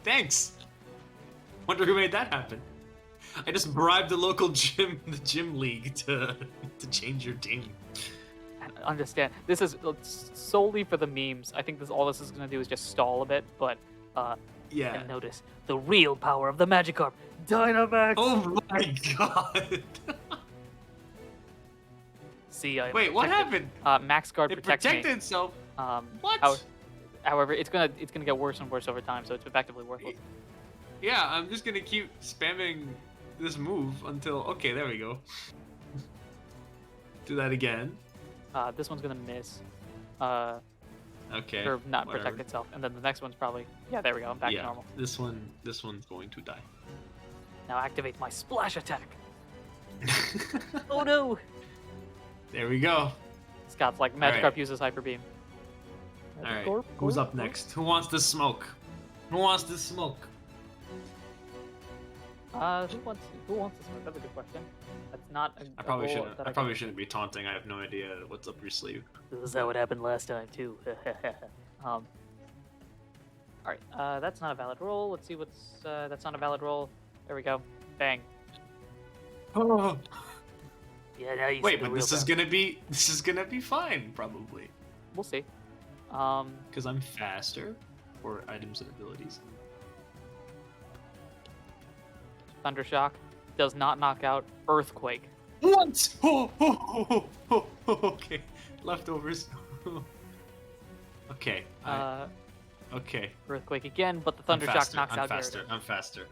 Thanks! Wonder who made that happen. I just bribed the local gym, the gym league, to change your team. Understand, this is solely for the memes. I think all this is going to do is just stall a bit, but yeah. And notice the real power of the Magikarp, Dynamax. Oh my god! See, I wait, what happened? Max Guard it protects protected me. itself. What? However, it's gonna get worse and worse over time, so it's effectively worthless. Yeah, I'm just gonna keep spamming this move until. Okay, there we go. Do that again. This one's gonna miss. Okay. or not whatever. protect itself, and then the next one's probably there we go. I'm back to normal. This one's going to die. Now activate my splash attack. Oh no! There we go. Scott's like Magikarp uses Hyper Beam. All right. Magikarp, Who's Gorp, up next? Who wants this smoke? Who wants this smoke? Who wants this one? That's a good question. That's not a I probably a goal shouldn't. that I probably shouldn't be taunting. I have no idea what's up your sleeve. Is that what happened last time too? All right, that's not a valid roll. Let's see what's that's not a valid roll. There we go. Bang. Oh. Yeah, now you see Wait, the but real this is gonna be fine probably. We'll see. Because I'm faster for items and abilities. Thundershock does not knock out Earthquake. What? Okay. Leftovers. Okay. Okay. Earthquake again, but the I'm Thundershock faster. knocks I'm out faster. Gyarados.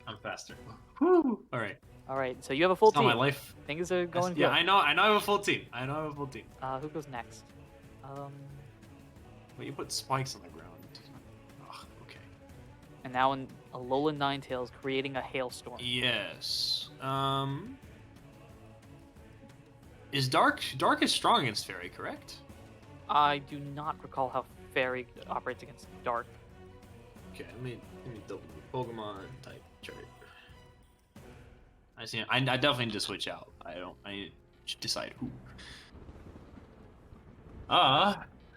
I'm faster. Woo! All right. All right, so you have a full It's not team. my life. Things are going Yeah, good. I know. I have a full team. Who goes next? But you put spikes on the ground. Ugh, okay. And now in Alolan Ninetales creating a hailstorm. Yes. Is Dark is strong against Fairy, correct? I do not recall how Fairy operates against Dark. Okay, let me double the Pokemon type chart. I definitely need to switch out. I should decide who.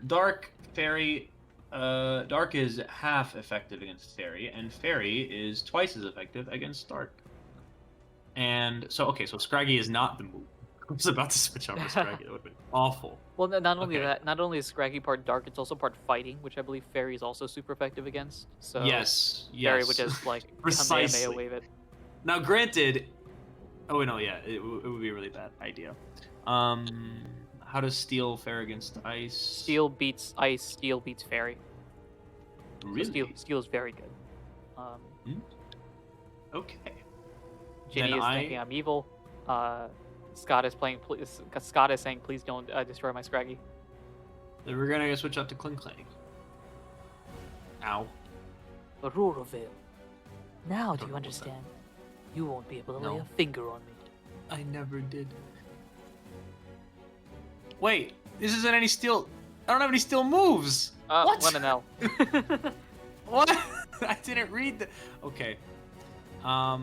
Dark Fairy. Dark is half effective against Fairy, and Fairy is twice as effective against Dark. And so, okay, so Scraggy is not the move. I was about to switch out for Scraggy. That would have been awful. Well, not only Okay. that, not only is Scraggy part Dark, it's also part Fighting, which I believe Fairy is also super effective against. So Yes. Fairy would just like Kamehameha Precisely. wave it. Now, granted. Oh no, yeah, it would be a really bad idea. How does Steel fare against Ice? Steel beats Ice. Steel beats Fairy. So Really? Steel is very good. Okay. Ginny Then is thinking I'm evil. Scott is playing. Scott is saying, "Please don't destroy my Scraggy." Then we're gonna switch out to Kling Klang. Ow. Aurora Veil. Now Don't do you know what's understand? You won't be able to lay No. a finger on me. I never did. Wait, this isn't any steel. I don't have any steel moves. What? One an L. What? I didn't read the. Okay. Oh,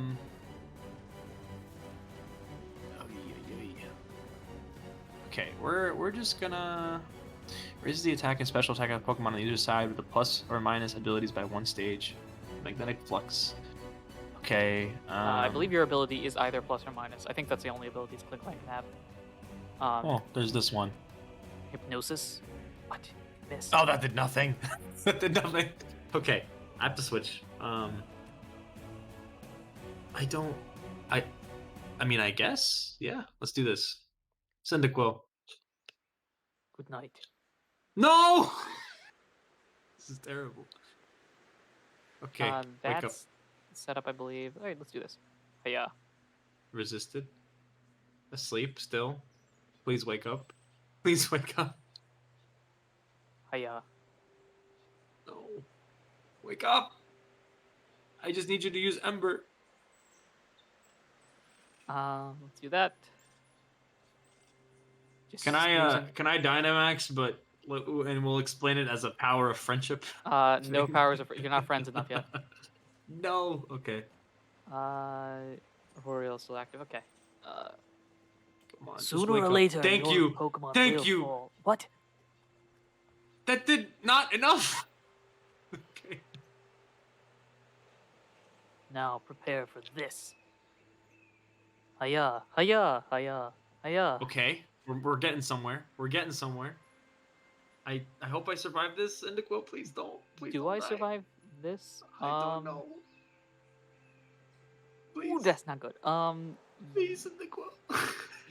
yeah. Okay, we're just gonna raise the attack and special attack of Pokemon on either side with the plus or minus abilities by one stage. Magnetic Flux. Okay. I believe your ability is either plus or minus. I think that's the only abilities Click Clank can have. Oh, there's this one. Hypnosis. What? Missed. Oh, that did nothing. That did nothing. Okay, I have to switch. I mean, I guess. Yeah, let's do this. Cyndaquil. Good night. No! This is terrible. Okay, wake up. That's set up, I believe. All right, let's do this. Yeah. Resisted. Asleep still. Please wake up. Please wake up. Hiya. No. Wake up. I just need you to use Ember. Let's do that. Just Can I Dynamax, and we'll explain it as a power of friendship? No powers of. You're not friends enough yet. No. Okay. Royal still active. Okay. Come on. just Sooner wake or up. later, Thank your you. Pokemon Thank will you. fall. What? That did not enough. Okay. Now prepare for this. Hiya, hiya, hiya, hiya. Okay. We're getting somewhere. We're getting somewhere. I hope I survive this, Cyndaquil. Please don't. Please Do don't I die. survive this? I don't know. Please. Ooh, that's not good. Please, Cyndaquil.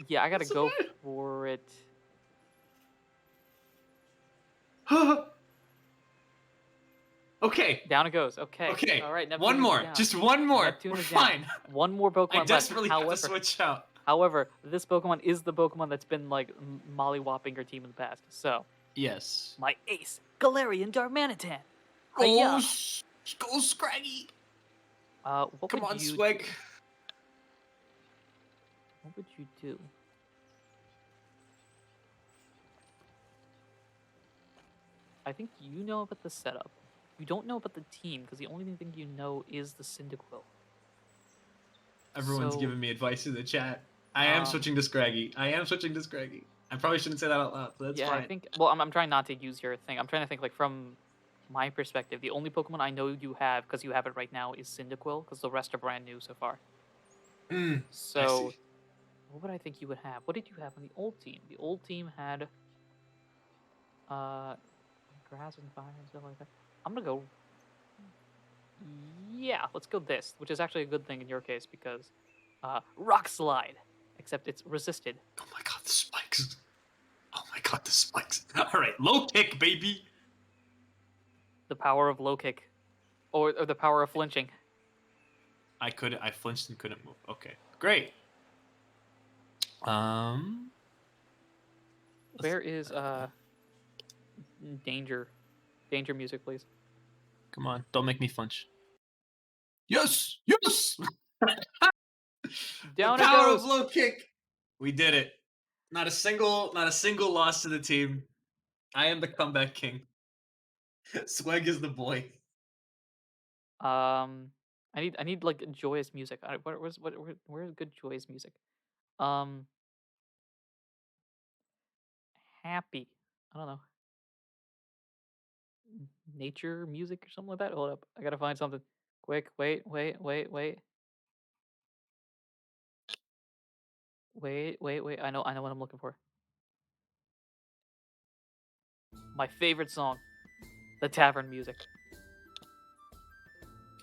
Yeah, I gotta go Survive. for it. Okay. Down it goes. Okay. Okay. All right. Neptune One is more. down. Just one more. Neptune We're is down. fine. One more Pokemon I left. desperately have However, to switch out. however, this Pokemon is the Pokemon that's been like mollywopping your team in the past. So Yes. My ace, Galarian Darmanitan. Go, Hiya! go Scraggy. What Come would on, you Swag. do? What would you do? I think you know about the setup. You don't know about the team, because the only thing you know is the Cyndaquil. Everyone's So, giving me advice in the chat. I am switching to Scraggy. I probably shouldn't say that out loud, but that's yeah, I fine. think. Well, I'm trying not to use your thing. I'm trying to think like from my perspective. The only Pokemon I know you have, because you have it right now, is Cyndaquil, because the rest are brand new so far. I So, see. what would I think you would have? What did you have on the old team? The old team had uh grass and fire and stuff like that. I'm gonna go. Yeah, let's go this, which is actually a good thing in your case because Rock Slide, except it's resisted. Oh my god, the spikes. Oh my god, the spikes. Alright, low kick, baby. The power of low kick, or the power of flinching. I flinched and couldn't move. Okay, great. Um, Where is danger music, please? come on, don't make me flinch. Yes, yes. Down the it power goes. of low kick. We did it. Not a single loss to the team. I am the comeback king. Swag is the boy. I need like joyous music. Where's good joyous music? Um, happy. I don't know. Nature music or something like that. Hold up, I gotta find something. Quick, wait. I know what I'm looking for. My favorite song, the tavern music.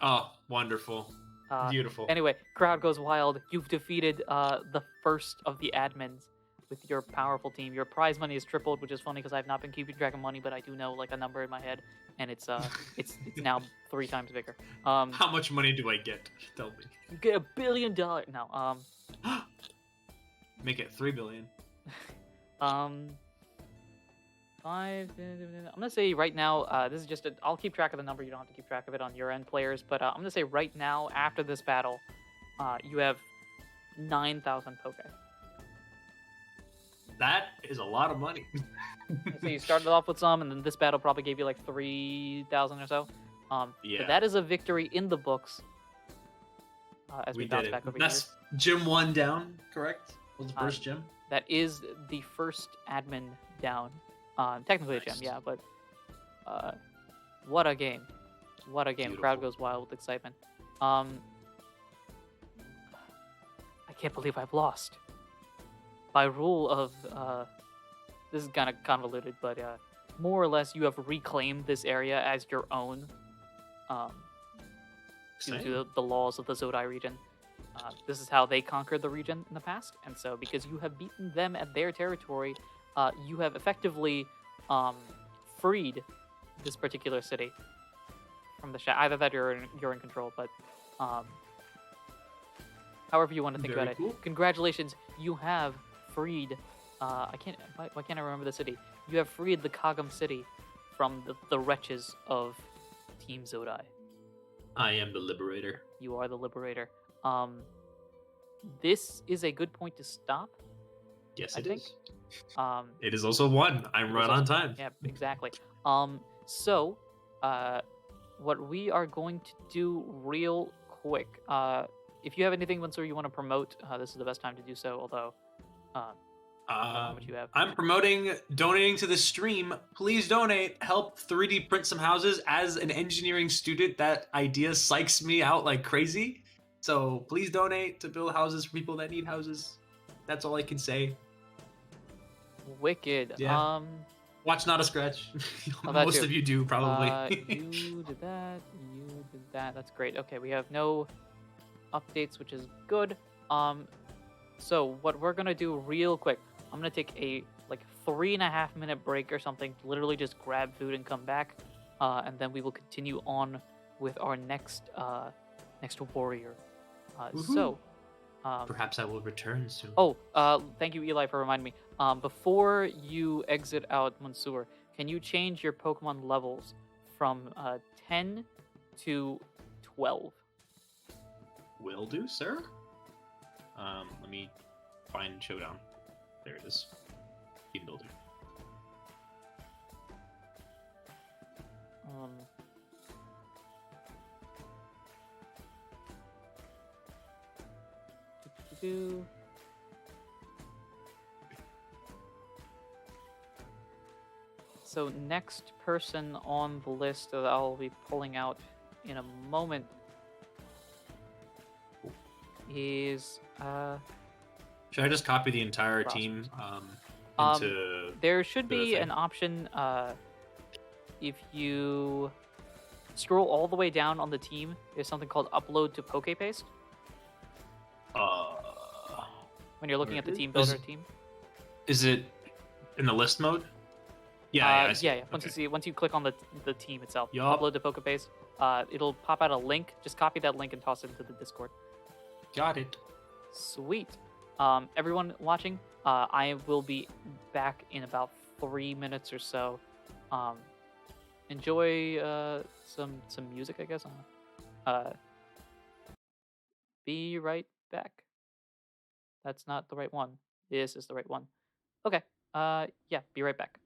Oh, wonderful. Beautiful. Anyway, crowd goes wild. You've defeated the first of the admins with your powerful team. Your prize money is tripled, which is funny because I've not been keeping track of money, but I do know like a number in my head, and it's it's now 3 times bigger. How much money do I get? Tell me. You get $1 billion. No, Make it 3 billion. 5. I'm gonna say right now. This is just I'll keep track of the number. You don't have to keep track of it on your end, players. But I'm gonna say right now, after this battle, you have 9,000 Poke. That is a lot of money. So you started off with some, and then this battle probably gave you like 3,000 or so. Yeah. But that is a victory in the books. As we we bounce did back it. over That's gym 1 down, correct? Was the first gym? here. That is the first admin down. Technically a gem, Nice. yeah, but what a game. What a game. Beautiful. Crowd goes wild with excitement. I can't believe I've lost. By rule of, this is kind of convoluted, but more or less you have reclaimed this area as your own due to the laws of the Zodai region. This is how they conquered the region in the past, and so because you have beaten them at their territory, you have effectively freed this particular city from the shadow. Either that or you're in control, but however you want to think Very about cool. it. Congratulations, you have freed. Why can't I remember the city? You have freed the Kagam city from the wretches of Team Zodai. I am the liberator. You are the liberator. This is a good point to stop. Yes, I it think. is. Um, It is also 1. I'm It right was on also- time. Yeah, exactly. So, what we are going to do real quick, if you have anything, Winsor, you want to promote, this is the best time to do so, although, I don't know how much you have. I'm promoting donating to the stream. Please donate. Help 3D print some houses. As an engineering student, that idea psychs me out like crazy. So please donate to build houses for people that need houses. That's all I can say. Wicked. Yeah. Watch Not a Scratch. Oh, that Most too. of you do, probably. You did that. You did that. That's great. Okay, we have no updates, which is good. So what we're gonna do real quick, I'm gonna take a like 3.5 minute break or something. Literally just grab food and come back, and then we will continue on with our next warrior. So. Perhaps I will return soon. Oh, thank you, Eli, for reminding me. Before you exit out, Mansoor, can you change your Pokemon levels from 10 to 12? Will do, sir. Let me find Showdown. There it is. Team Builder. Um, do-do-do. So next person on the list that I'll be pulling out in a moment is Should I just copy the entire Roster. team into there should the be thing? an option if you scroll all the way down on the team, there's something called upload to PokePaste when you're looking at the team builder team. Is it in the list mode? Yeah, I see. Yeah. Once you click on the team itself, Yup. upload to PokePaste, it'll pop out a link. Just copy that link and toss it into the Discord. Got it. Sweet. Everyone watching, I will be back in about 3 minutes or so. Enjoy some music, I guess. Be right back. That's not the right one. This is the right one. Okay. Yeah, be right back.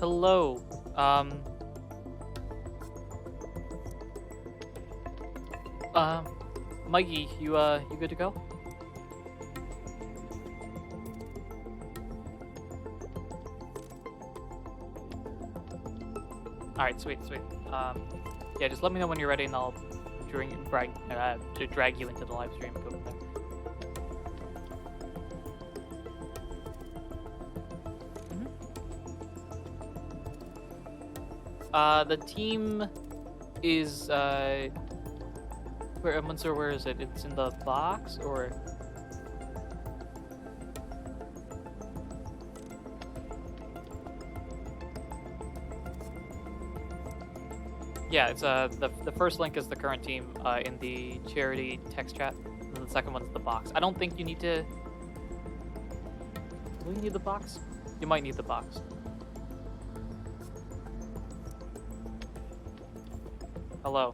Hello. Mikey, you good to go? All right, sweet. Yeah, just let me know when you're ready, and I'll drag you into the live stream and go from there. The team is where Mansoor, where is it? It's in the box, or yeah, it's the first link is the current team in the charity text chat, and then the second one's the box. I don't think you need to. Will you need the box? You might need the box. Hello.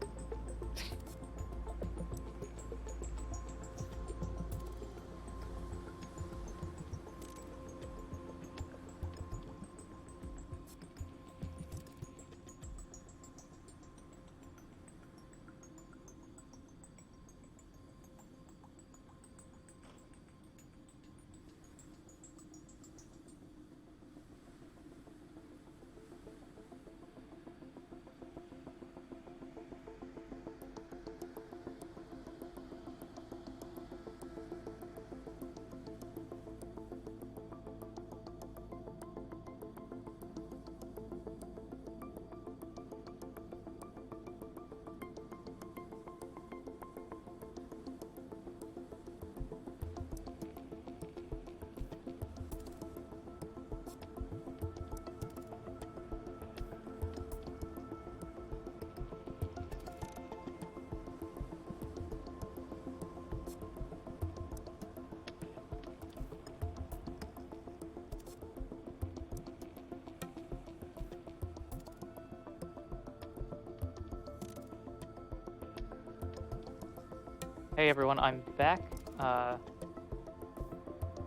Hey everyone, I'm back. I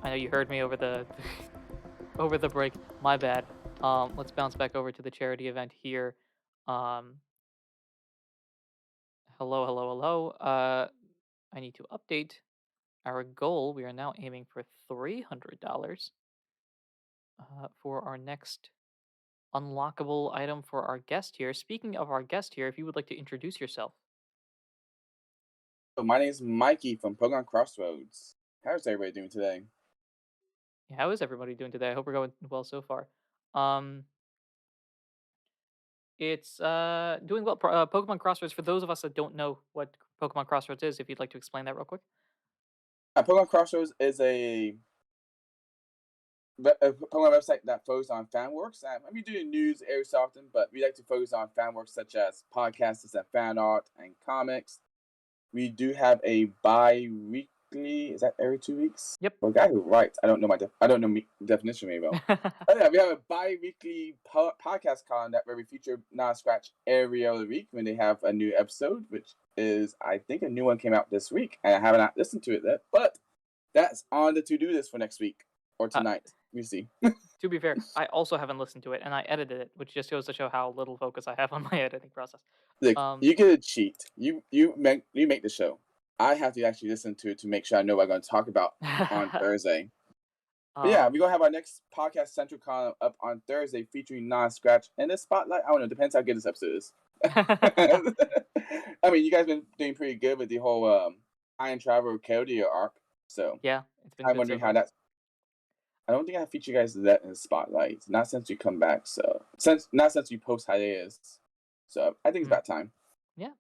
know you heard me over the over the break. My bad. Let's bounce back over to the charity event here. Hello. I need to update our goal. We are now aiming for $300 for our next unlockable item for our guest here. Speaking of our guest here, if you would like to introduce yourself. My name is Mikey from Pokemon Crossroads. How's everybody doing today? Yeah, how is everybody doing today? I hope we're going well so far. It's doing well. Pokemon Crossroads, for those of us that don't know what Pokemon Crossroads is, if you'd like to explain that real quick. Pokemon Crossroads is a Pokemon website that focuses on fan works. We do news every so often, but we like to focus on fan works such as podcasts and fan art and comics. We do have a bi-weekly. Is that every 2 weeks? Yep. For a guy who writes, I don't know definition very well. Yeah, we have a bi-weekly podcast calendar where we feature Non-Scratch every other week when they have a new episode, which is, I think, a new one came out this week, and I have not listened to it yet, but that's on the to-do list for next week or tonight. We see. To be fair, I also haven't listened to it, and I edited it, which just goes to show how little focus I have on my editing process. Look, you get a cheat. You make the show. I have to actually listen to it to make sure I know what I'm going to talk about on Thursday. But yeah, we're going to have our next podcast central column up on Thursday featuring Non-Scratch and the spotlight. I don't know, depends how good this episode is. I mean, you guys been doing pretty good with the whole Iron Traveler Keldea arc. So yeah, it's been I'm good wondering so how far. that's. I don't think I feature you guys that in the spotlight. Not since you come back. So not since you post hiatus. So I think it's about time. Yeah.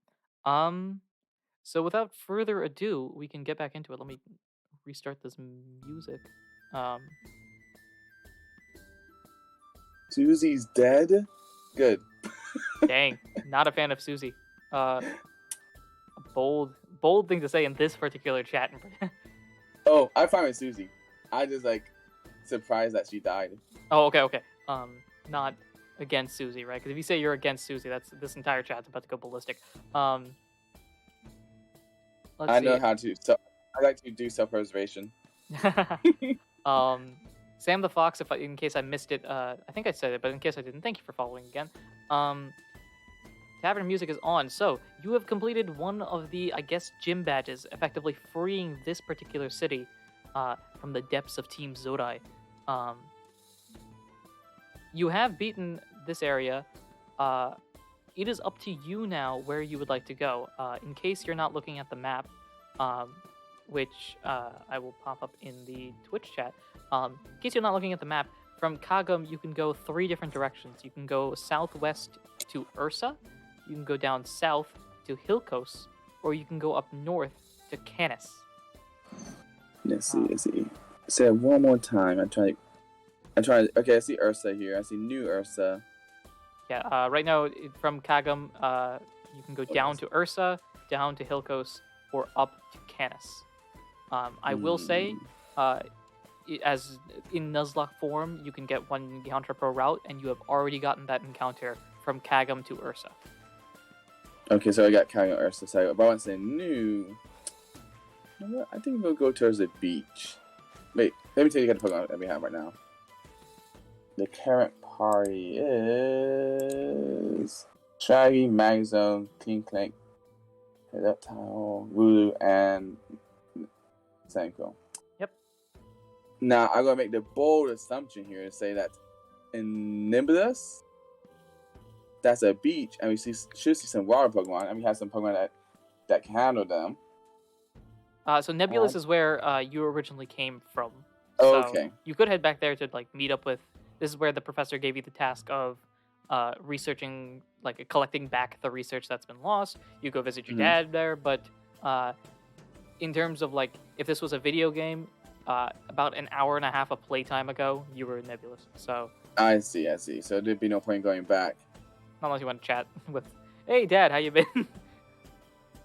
So without further ado, we can get back into it. Let me restart this music. Susie's dead? Good. Dang, not a fan of Susie. A bold thing to say in this particular chat. Oh, I'm fine with Susie. I just surprised that she died. Oh, okay. Not against Susie, right? Because if you say you're against Susie, that's this entire chat's about to go ballistic. I know how to. So I like to do self-preservation. Sam the Fox, in case I missed it, I think I said it, but in case I didn't, thank you for following again. Tavern music is on. So you have completed one of the, I guess, gym badges, effectively freeing this particular city from the depths of Team Zodai. You have beaten this area. It is up to you now where you would like to go. In case you're not looking at the map, which I will pop up in the Twitch chat. In case you're not looking at the map, from Kagam you can go 3 different directions. You can go southwest to Ursa, you can go down south to Hilkos, or you can go up north to Canis. Let's see. Say it one more time. I'm trying. Okay, I see Ursa here. I see New Ursa. Yeah, right now from Kagam, you can go down to Ursa, down to Hilkos, or up to Canis. I will say, as in Nuzlocke form, you can get 1 encounter per route, and you have already gotten that encounter from Kagam to Ursa. Okay, so I got Kagam and Ursa. So if I want to say New, you know what? I think we'll go towards the beach. Wait, let me tell you the Pokemon that we have right now. The current party is Shaggy, Magzone, King Clank, Reptile, Wooloo, and Sanko. Yep. Now, I'm going to make the bold assumption here and say that in Nimbus, that's a beach, and we should see some water Pokemon, and we have some Pokemon that can handle them. So Nebulous is where you originally came from. So Okay. you could head back there to like meet up with. This is where the professor gave you the task of researching, like collecting back the research that's been lost. You go visit your dad there, but in terms of like if this was a video game, about an hour and a half of playtime ago, you were in Nebulous. So I see. So there'd be no point going back. unless you want to chat with, hey dad, how you been?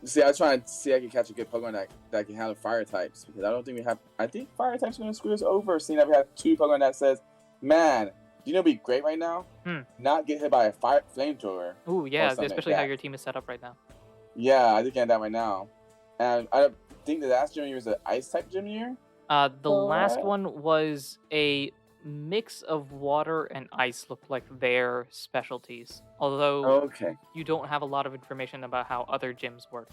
See, I was trying to see if I can catch a good Pokemon that can handle fire types, because I don't think we have. I think fire types are going to screw us over, seeing that we have 2 Pokemon that says, man, you know, it'd be great right now. Not get hit by a flamethrower. Ooh, yeah, especially how your team is set up right now. Yeah, I think I that right now, and I think the last gym year was an ice type gym year. The last one was a mix of water and ice, looked like their specialties. Although you don't have a lot of information about how other gyms work.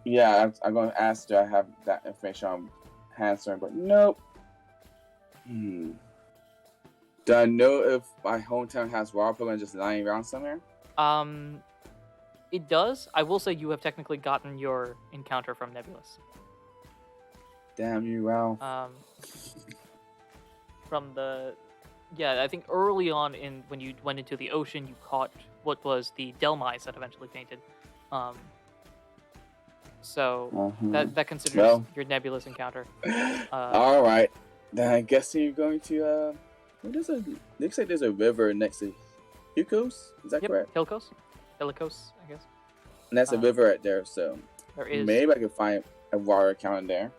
Yeah, I'm going to ask, do I have that information on Handsome? But nope. Do I know if my hometown has raw Pokemon just lying around somewhere? It does. I will say you have technically gotten your encounter from Nebulous. Damn you, Ralph. From the, I think early on when you went into the ocean, you caught what was the Delmise that eventually fainted. So that considers your Nebulous encounter. All right, then I guess you're going to looks like there's a river next to Hilkos. Is that correct? Hilkos, I guess. And that's a river right there, so there is. Maybe I could find a water account in there.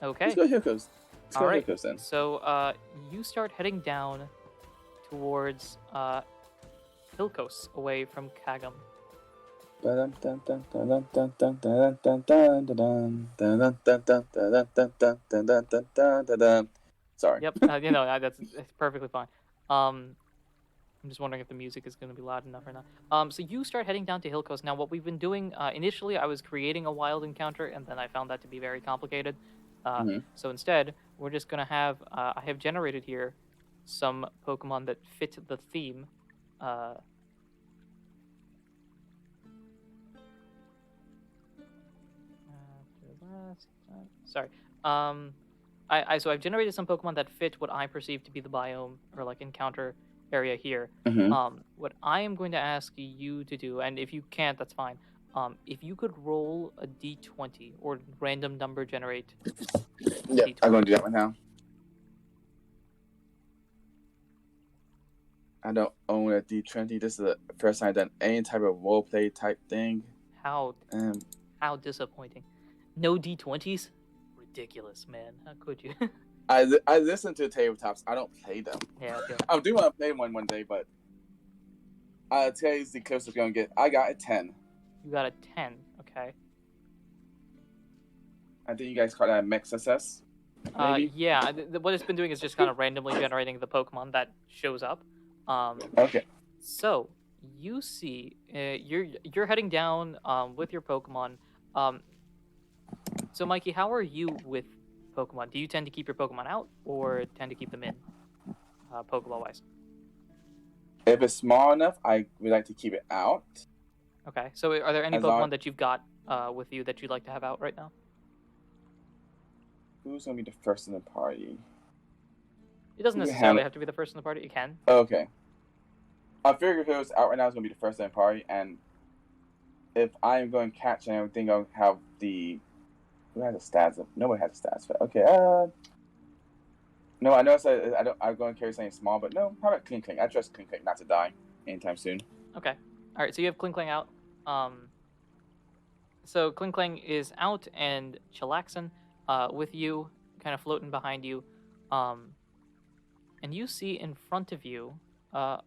Okay. Let's go Hilkos. All right. Then. So you start heading down towards Hilkos, away from Kagam. Sorry. Yep. That's perfectly fine. I'm just wondering if the music is going to be loud enough or not. So you start heading down to Hilkos. Now, what we've been doing initially, I was creating a wild encounter, and then I found that to be very complicated. So instead, we're just going to have, I have generated here some Pokemon that fit the theme. Sorry. So I've generated some Pokemon that fit what I perceive to be the biome or like encounter area here. What I am going to ask you to do, and if you can't, that's fine. If you could roll a d20 or random number generate. Yeah, I'm going to do that right now. I don't own a d20. This is the first time I've done any type of roleplay type thing. How disappointing. No d20s? Ridiculous, man. How could you? I listen to tabletops. I don't play them. Yeah, okay. I do want to play one day, but today's the closest we're going to get. I got a 10. You got a 10, okay. I think you guys call that max success. Yeah, what it's been doing is just kind of randomly generating the Pokemon that shows up. Okay. So, you see you're heading down with your Pokemon. Um, so Mikey, how are you with Pokemon? Do you tend to keep your Pokemon out or tend to keep them in, Pokeball wise? If it's small enough, I would like to keep it out. Okay. So are there any As long Pokemon that you've got with you that you'd like to have out right now? who's gonna be the first in the party? It doesn't Who can necessarily handle? have to be the first in the party. It can. Okay. I figure who's out right now is gonna be the first in the party, and if I am going to catch and everything, I'll have the who has the stats? Nobody has the stats. But okay. No, I know I don't. I'm going to carry something small, but no. How about Clink Clink? I trust Clink Clink not to die anytime soon. Okay. All right. So you have Klinklang out. So Klinklang is out and Chillaxin with you, kind of floating behind you. And you see in front of you a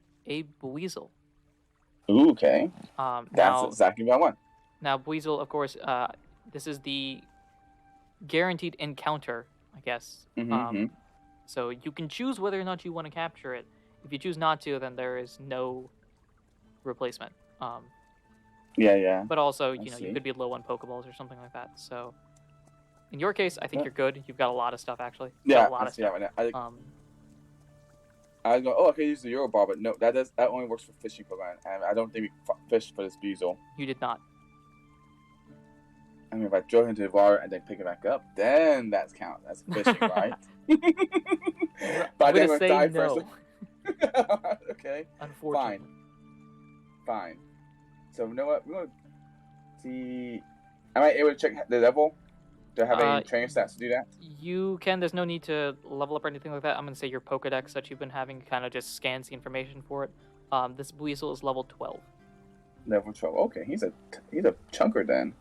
Buizel. Ooh, okay. That's Now, exactly what I want. Now, Buizel, of course, this is the guaranteed encounter, I guess. Mm-hmm. So you can choose whether or not you want to capture it. If you choose not to, then there is no replacement. Yeah. But also, I you see. could be low on Pokeballs or something like that. So, in your case, I think Yeah. you're good. You've got a lot of stuff, actually. Yeah, a lot I of see stuff. that right now. I was going, oh, I can use the Euro Ball, but no, that only works for fishing Pokemon, and I don't think we fish for this Buizel. You did not. I mean, if I throw it into the water and then pick it back up, then that's count. That's fishing, right? But I'm then gonna we'll say die no. first. Okay. Unfortunately. Fine. So you know what? We're gonna see. Am I able to check the level? Do I have any trainer stats to do that? You can. There's no need to level up or anything like that. I'm gonna say your Pokedex that you've been having kind of just scans the information for it. This Buizel is level 12. Level 12. Okay, he's a chunker then.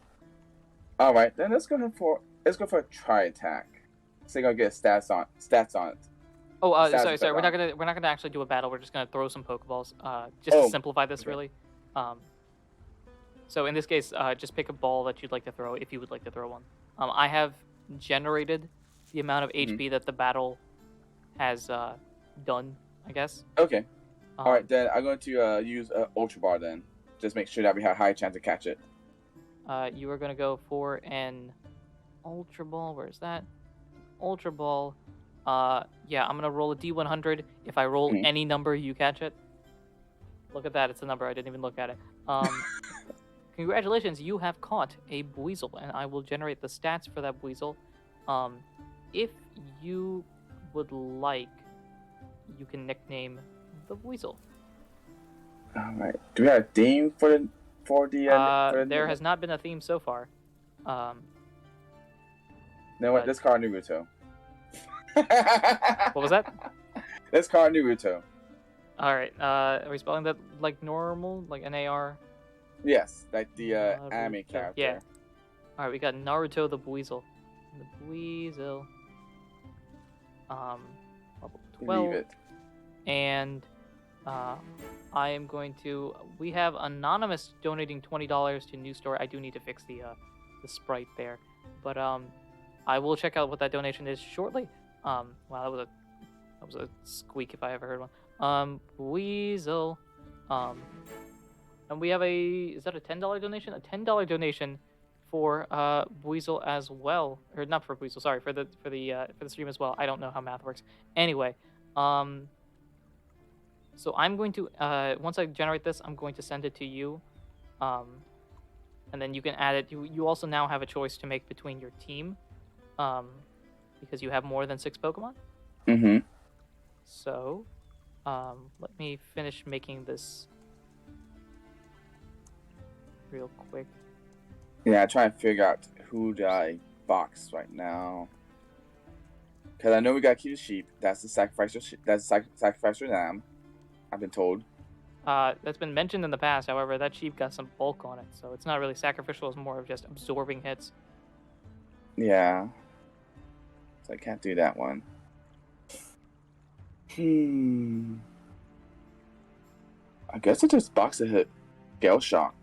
All right, then let's go for a try attack. So you're gonna get stats on it. Oh, Stats sorry. effect We're not on. gonna actually do a battle. We're just gonna throw some Pokeballs. Just to simplify this, okay. really. So in this case, just pick a ball that you'd like to throw if you would like to throw one. I have generated the amount of HP that the battle has done, I guess. Okay. All right, then I'm going to use Ultra Ball then. Just make sure that we have a high chance to catch it. You are going to go for an Ultra Ball. Where's that? Ultra Ball. Yeah, I'm going to roll a D100. If I roll any number, you catch it. Look at that. It's a number. I didn't even look at it. Congratulations, you have caught a Buizel, and I will generate the stats for that Buizel. If you would like, you can nickname the Buizel. All right. Do we have a theme for the? There has not been a theme so far. No, what? Let's call it Naruto. What was that? Let's call it Naruto. All right. Are we spelling that like normal, like NAR? Yes, like the anime character. Yeah. All right, we got Naruto the Buizel. The Buizel. Level 12. Leave it. And I am going to. We have Anonymous donating $20 to New Store. I do need to fix the sprite there, but I will check out what that donation is shortly. Wow, that was a squeak if I ever heard one. Buizel. And we have is that a $10 donation? A $10 donation for Buizel as well, or not for Buizel, sorry, for the stream as well. I don't know how math works. Anyway, so I'm going to once I generate this, I'm going to send it to you, and then you can add it. You also now have a choice to make between your team, because you have more than 6 Pokemon. Mm-hmm. So, let me finish making this real quick. Yeah, I try and figure out who do I box right now. Because I know we gotta keep the sheep. That's the sacrificial. That's the sacrificial lamb. I've been told. That's been mentioned in the past. However, that sheep got some bulk on it, so it's not really sacrificial. It's more of just absorbing hits. Yeah. So I can't do that one. I guess I just box a hit. Gale Shock.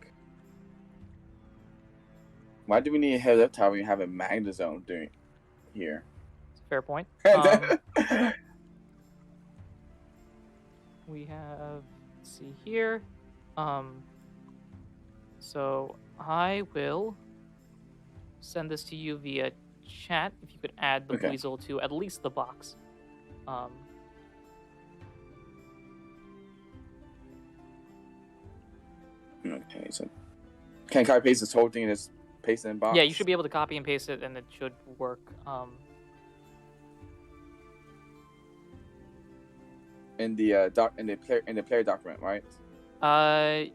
Why do we need a head up tower when you have a Magnezone doing here? Fair point. We have, let's see here. Um, so I will send this to you via chat. If you could add the Okay. weasel to at least the box. Um, Okay, so can I copy paste this whole thing and just paste it in box? yeah, you should be able to copy and paste it, and it should work. In the player document, right? I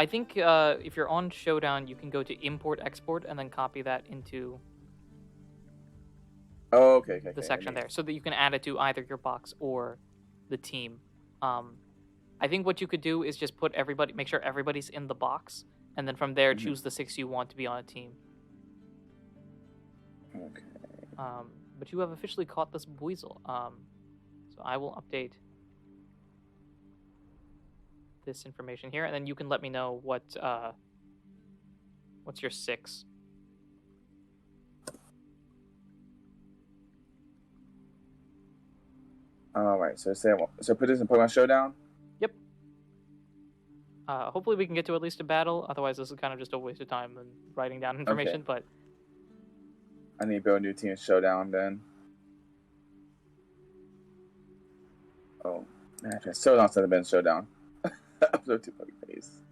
think if you're on Showdown, you can go to import export and then copy that into Oh, okay. the section there, so that you can add it to either your box or the team. I think what you could do is just make sure everybody's in the box, and then from there Mhm. choose the 6 you want to be on a team. Okay. But you have officially caught this weasel. So I will update this information here, and then you can let me know what's your 6. All right. So put this in Pokemon Showdown. Yep. Hopefully we can get to at least a battle. Otherwise, this is kind of just a waste of time and writing down information. But I need to build a new team in Showdown then. Oh, man, it's been so long since I've been in Showdown. Upload to Pokemon Paste.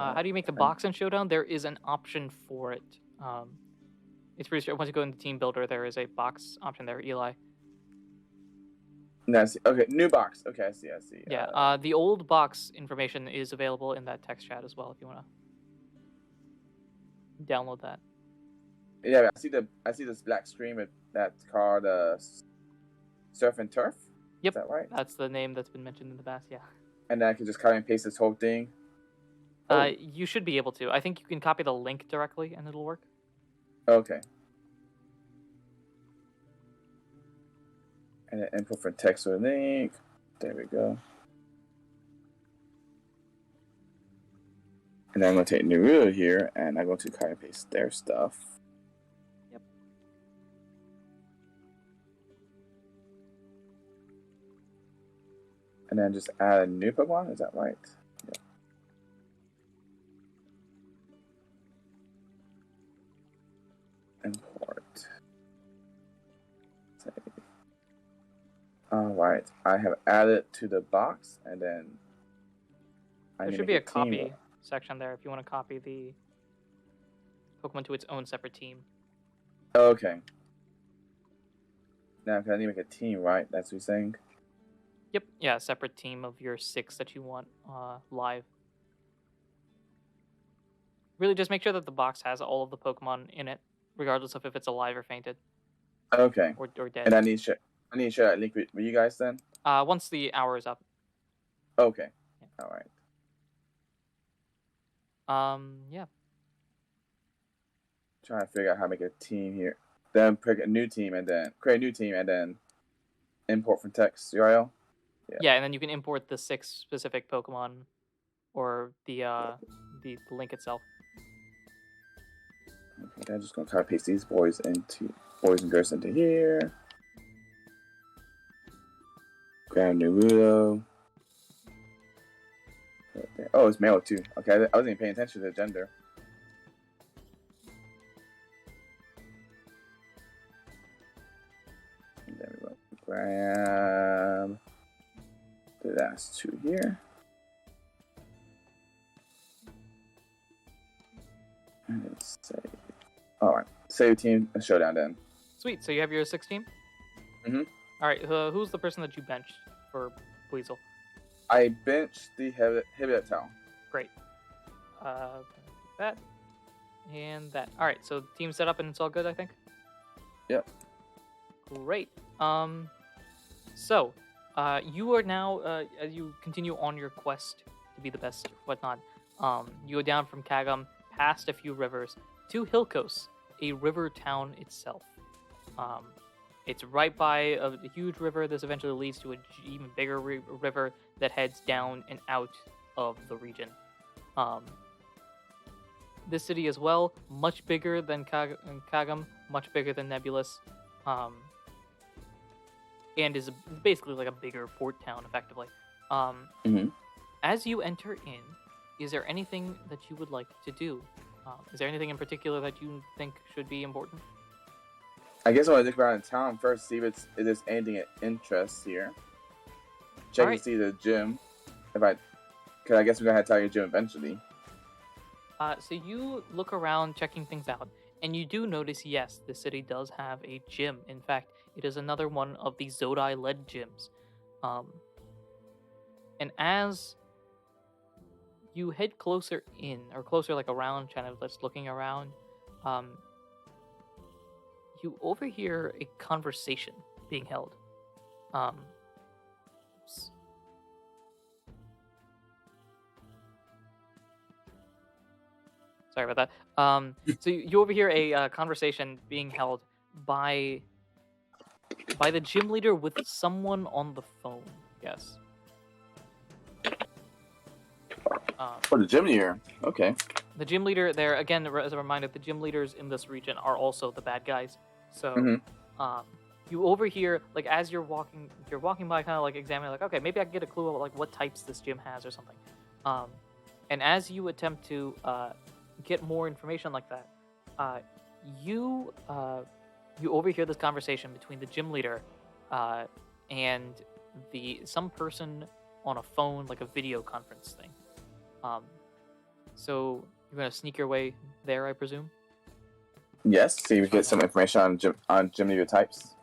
how do you make the box in Showdown? There is an option for it. It's pretty sure once you go into Team Builder, there is a box option there, Eli. No, I see. Okay, new box. Okay, I see. Yeah. The old box information is available in that text chat as well. If you want to download that. Yeah, I see this black screen that's called Surf and Turf. Yep. Is that right? That's the name that's been mentioned in the past. Yeah. And then I can just copy and paste this whole thing. Oh. You should be able to. I think you can copy the link directly, and it'll work. Okay. And then input for text or link. There we go. And then I'm going to take Naruto here, and I'm going to copy and paste their stuff. Yep. And then just add a new Pokemon, is that right? Yep. Import. Save. Alright, I have added to the box, and then There should be a copy section there if you want to copy the Pokemon to its own separate team. Okay. Now, I need to make a team, right? That's what you're saying? Yep. Yeah, a separate team of your 6 that you want live. Really, just make sure that the box has all of the Pokemon in it, regardless of if it's alive or fainted. Okay. Or dead. And I need to share that link with you guys then? Once the hour is up. Okay. Yeah. All right. Yeah. Trying to figure out how to make a team here. Then pick a new team and then create a new team and then import from text URL. Yeah, and then you can import the 6 specific Pokemon or the link itself. Okay, then I'm just gonna copy paste these boys and girls into here. Grab Naruto. Oh, it's male too. Okay, I wasn't even paying attention to the gender. And then we go grab the last 2 here. And then save. Alright, save team and showdown then. Sweet. So you have your 6 team? Mhm. All right. Who's the person that you benched for Weasel? I benched the Hibitao. Great. That and that. All right. So team set up and it's all good, I think. Yep. Great. So, you are now as you continue on your quest to be the best, whatnot. You go down from Kagam, past a few rivers, to Hilkos, a river town itself. It's right by a huge river. This eventually leads to an even bigger river that heads down and out of the region. This city as well, much bigger than Kagam, much bigger than Nebulous. and is basically like a bigger port town, effectively. hmm As you enter in, is there anything that you would like to do? Is there anything in particular that you think should be important? I guess I want to look around in town first, see if there's anything of interest here. Check Alright. and see the gym. Because I guess we're gonna have to tell your gym eventually. So you look around, checking things out, and you do notice, yes, the city does have a gym. In fact, it is another one of the Zodai-led gyms. And as you head closer in, or closer like around, kind of just looking around, you overhear a conversation being held. s- Sorry about that. So you overhear a conversation being held by the gym leader with someone on the phone. Yes. For the gym here. Okay. The gym leader there, again, as a reminder, the gym leaders in this region are also the bad guys. So, Mhm. you overhear, like, as you're walking by, kind of like examining, like, okay, maybe I can get a clue of like what types this gym has or something. And as you attempt to get more information like that, you overhear this conversation between the gym leader and some person on a phone, like a video conference thing. So you're gonna sneak your way there, I presume. Yes. See if we get some information on gym leader types.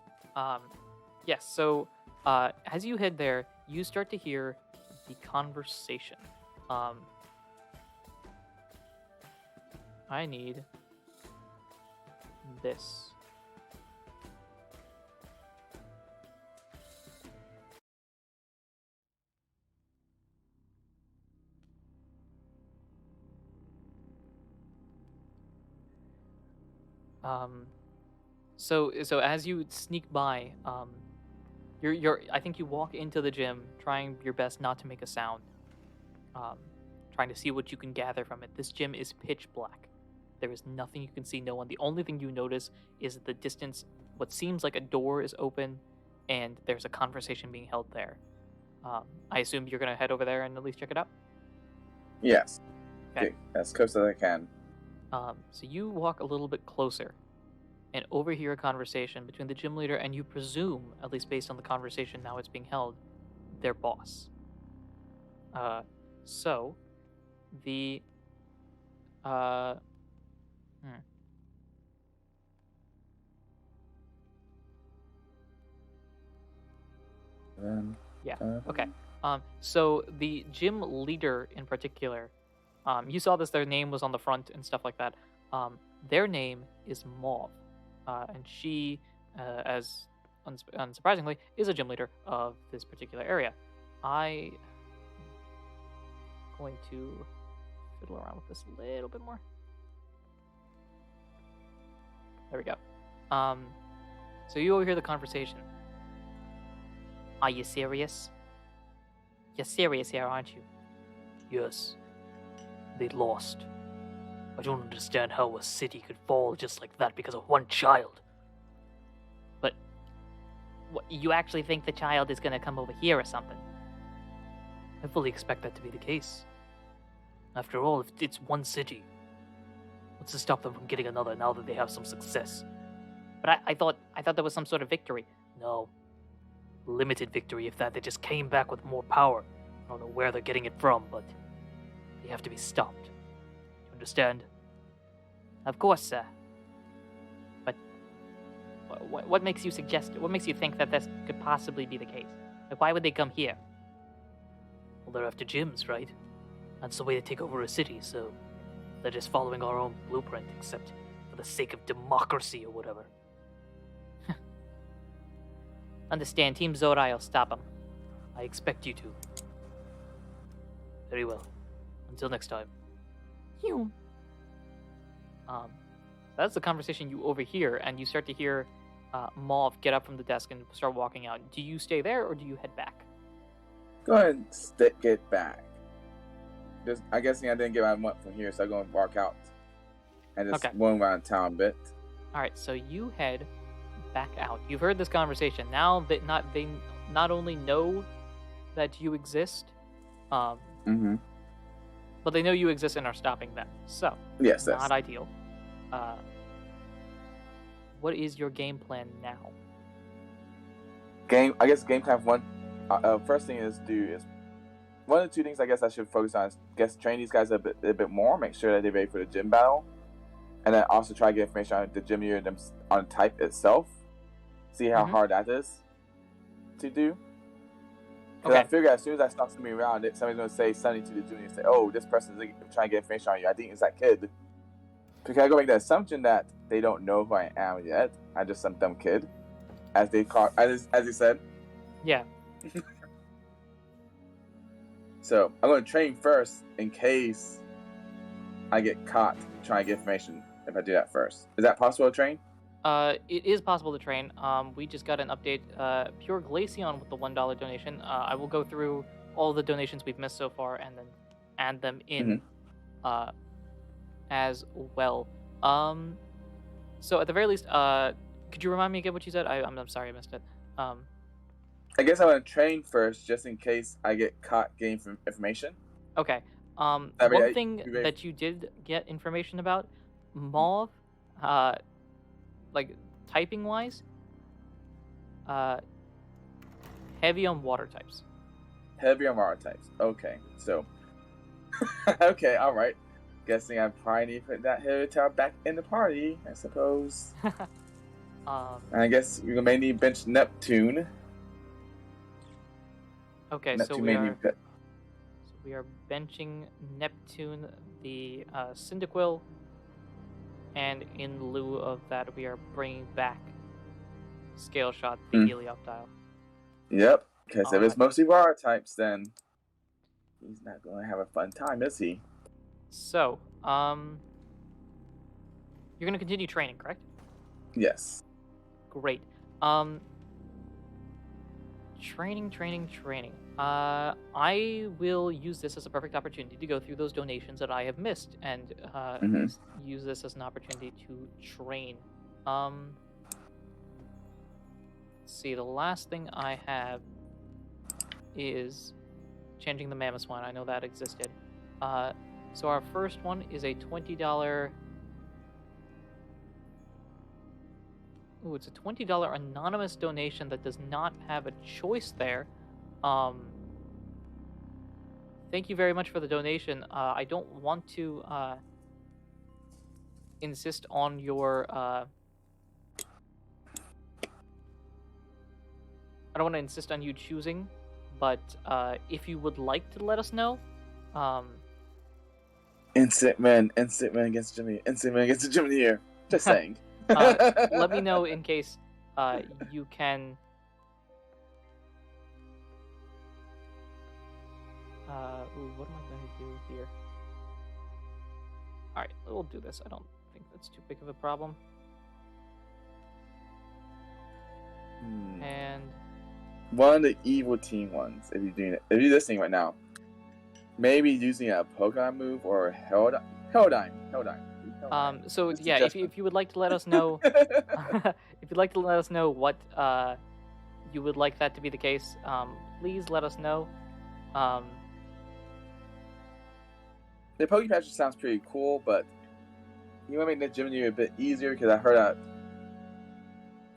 Yes. So as you head there, you start to hear the conversation. I need this. So as you sneak by, I think you walk into the gym, trying your best not to make a sound, trying to see what you can gather from it. This gym is pitch black. There is nothing you can see, no one. The only thing you notice is the distance. What seems like a door is open, and there's a conversation being held there. I assume you're gonna head over there and at least check it out. Yes. Okay. Okay. As close as I can. So you walk a little bit closer and overhear a conversation between the gym leader and, you presume, at least based on the conversation now it's being held, their boss. So the Yeah. Okay. So the gym leader in particular, you saw this. Their name was on the front and stuff like that. Their name is Mauve, and she, as unsurprisingly, is a gym leader of this particular area. I going to fiddle around with this a little bit more. There we go. So you overhear the conversation. Are you serious? You're serious here, aren't you? Yes. They lost. I don't understand how a city could fall just like that because of one child. But you actually think the child is going to come over here or something? I fully expect that to be the case. After all, if it's one city, what's to stop them from getting another now that they have some success? But I thought there was some sort of victory. No. Limited victory, if that. They just came back with more power. I don't know where they're getting it from, but they have to be stopped. You understand? Of course, sir. But what makes you think that this could possibly be the case? Like, why would they come here? Well, they're after gyms, right? That's the way to take over a city, so they're just following our own blueprint, except for the sake of democracy or whatever. Understand, Team Zodai will stop them. I expect you to. Very well. Until next time. You. That's the conversation you overhear, and you start to hear Mauve get up from the desk and start walking out. Do you stay there, or do you head back? Go ahead and get back. I guess I didn't get what I want from here, so I'm going to walk out and just roam around town a bit. All right, so you head back out. You've heard this conversation. Now that they not only know that you exist, Mm-hmm. but they know you exist and are stopping them. So, Yes, not yes. ideal. What is your game plan now? I guess game time one. First thing is one of the two things I guess I should focus on is train these guys a bit more, make sure that they're ready for the gym battle, and then also try to get information on the gym leader on type itself. See how hard that is to do. Because I figure as soon as I start somebody around, somebody's going to say something to the junior, say, "Oh, this person's trying to get information on you. I think it's that kid." Because I go make the assumption that they don't know who I am yet. I'm just some dumb kid, as they said. Yeah. So I'm going to train first in case I get caught trying to get information. If I do that first, is that possible to train? It is possible to train. We just got an update. Pure Glaceon with the $1 donation. I will go through all the donations we've missed so far and then add them in, as well. So at the very least, could you remind me again what you said? I'm sorry, I missed it. I guess I want to train first, just in case I get caught getting information. Okay. One thing that you did get information about, Mauve, like typing wise, heavy on water types. Heavy on water types. Okay, so okay, all right. Guessing I probably need to put that heavy type back in the party, I suppose. I guess we may need bench Neptune. Okay, Neptune so we are benching Neptune, the Cyndaquil, and in lieu of that, we are bringing back Scale Shot, the Helioptile. Yep, because if it's mostly water types, then he's not going to have a fun time, is he? So, you're going to continue training, correct? Yes. Great. Training. I will use this as a perfect opportunity to go through those donations that I have missed and use this as an opportunity to train. Let's see, the last thing I have is changing the Mammoth one. I know that existed. So our first one is a $20... Ooh, it's a $20 anonymous donation that does not have a choice there. Thank you very much for the donation. I don't want to insist on your... I don't want to insist on you choosing, but if you would like to let us know... Instant man against Jimmy. Instant man against Jimmy here. Just saying. Let me know in case you can... what am I going to do here? Alright, we'll do this. I don't think that's too big of a problem. And... one of the evil team ones, if you're listening right now, maybe using a Pokemon move or Helldyne. So yeah, if you would like to let us know, if you'd like to let us know what you would like that to be the case, please let us know. The Pokepatcher sounds pretty cool, but you want to make the gym a bit easier because I heard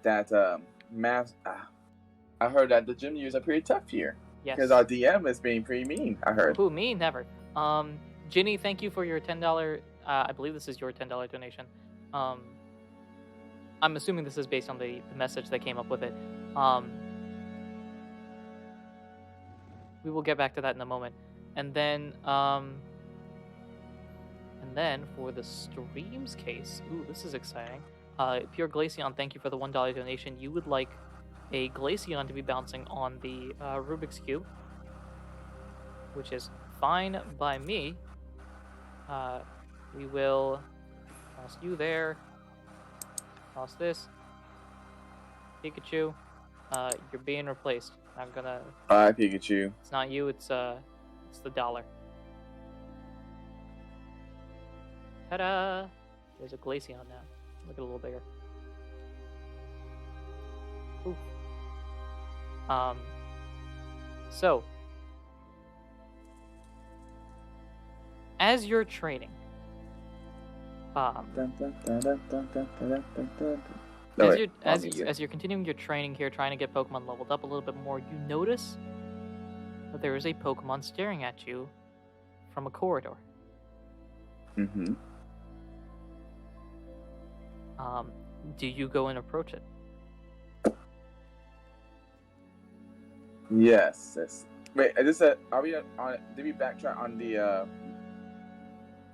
that I heard that the gym users are pretty tough here. Yes. Because our DM is being pretty mean, I heard. Who, me? Never. Ginny, thank you for your $10, I believe this is your $10 donation. I'm assuming this is based on the message that came up with it. We will get back to that in a moment. And then for the streams case, ooh, this is exciting. Pure Glaceon, thank you for the $1 donation. You would like a Glaceon to be bouncing on the Rubik's Cube, which is fine by me. We will toss you there. Toss this. Pikachu, you're being replaced. I'm gonna... Bye, Pikachu. It's not you, it's the dollar. Ta-da! There's a Glaceon now. Look a little bigger. Oof. So, as you're training, Dun, dun, dun, dun, dun, dun, dun, dun, dun, dun. No, as wait, you're wrong as you music. as you're continuing your training here, trying to get Pokemon leveled up a little bit more, you notice that there is a Pokemon staring at you from a corridor. Mm-hmm. Do you go and approach it? Yes, yes. Wait, is this are we on? Did we backtrack on the?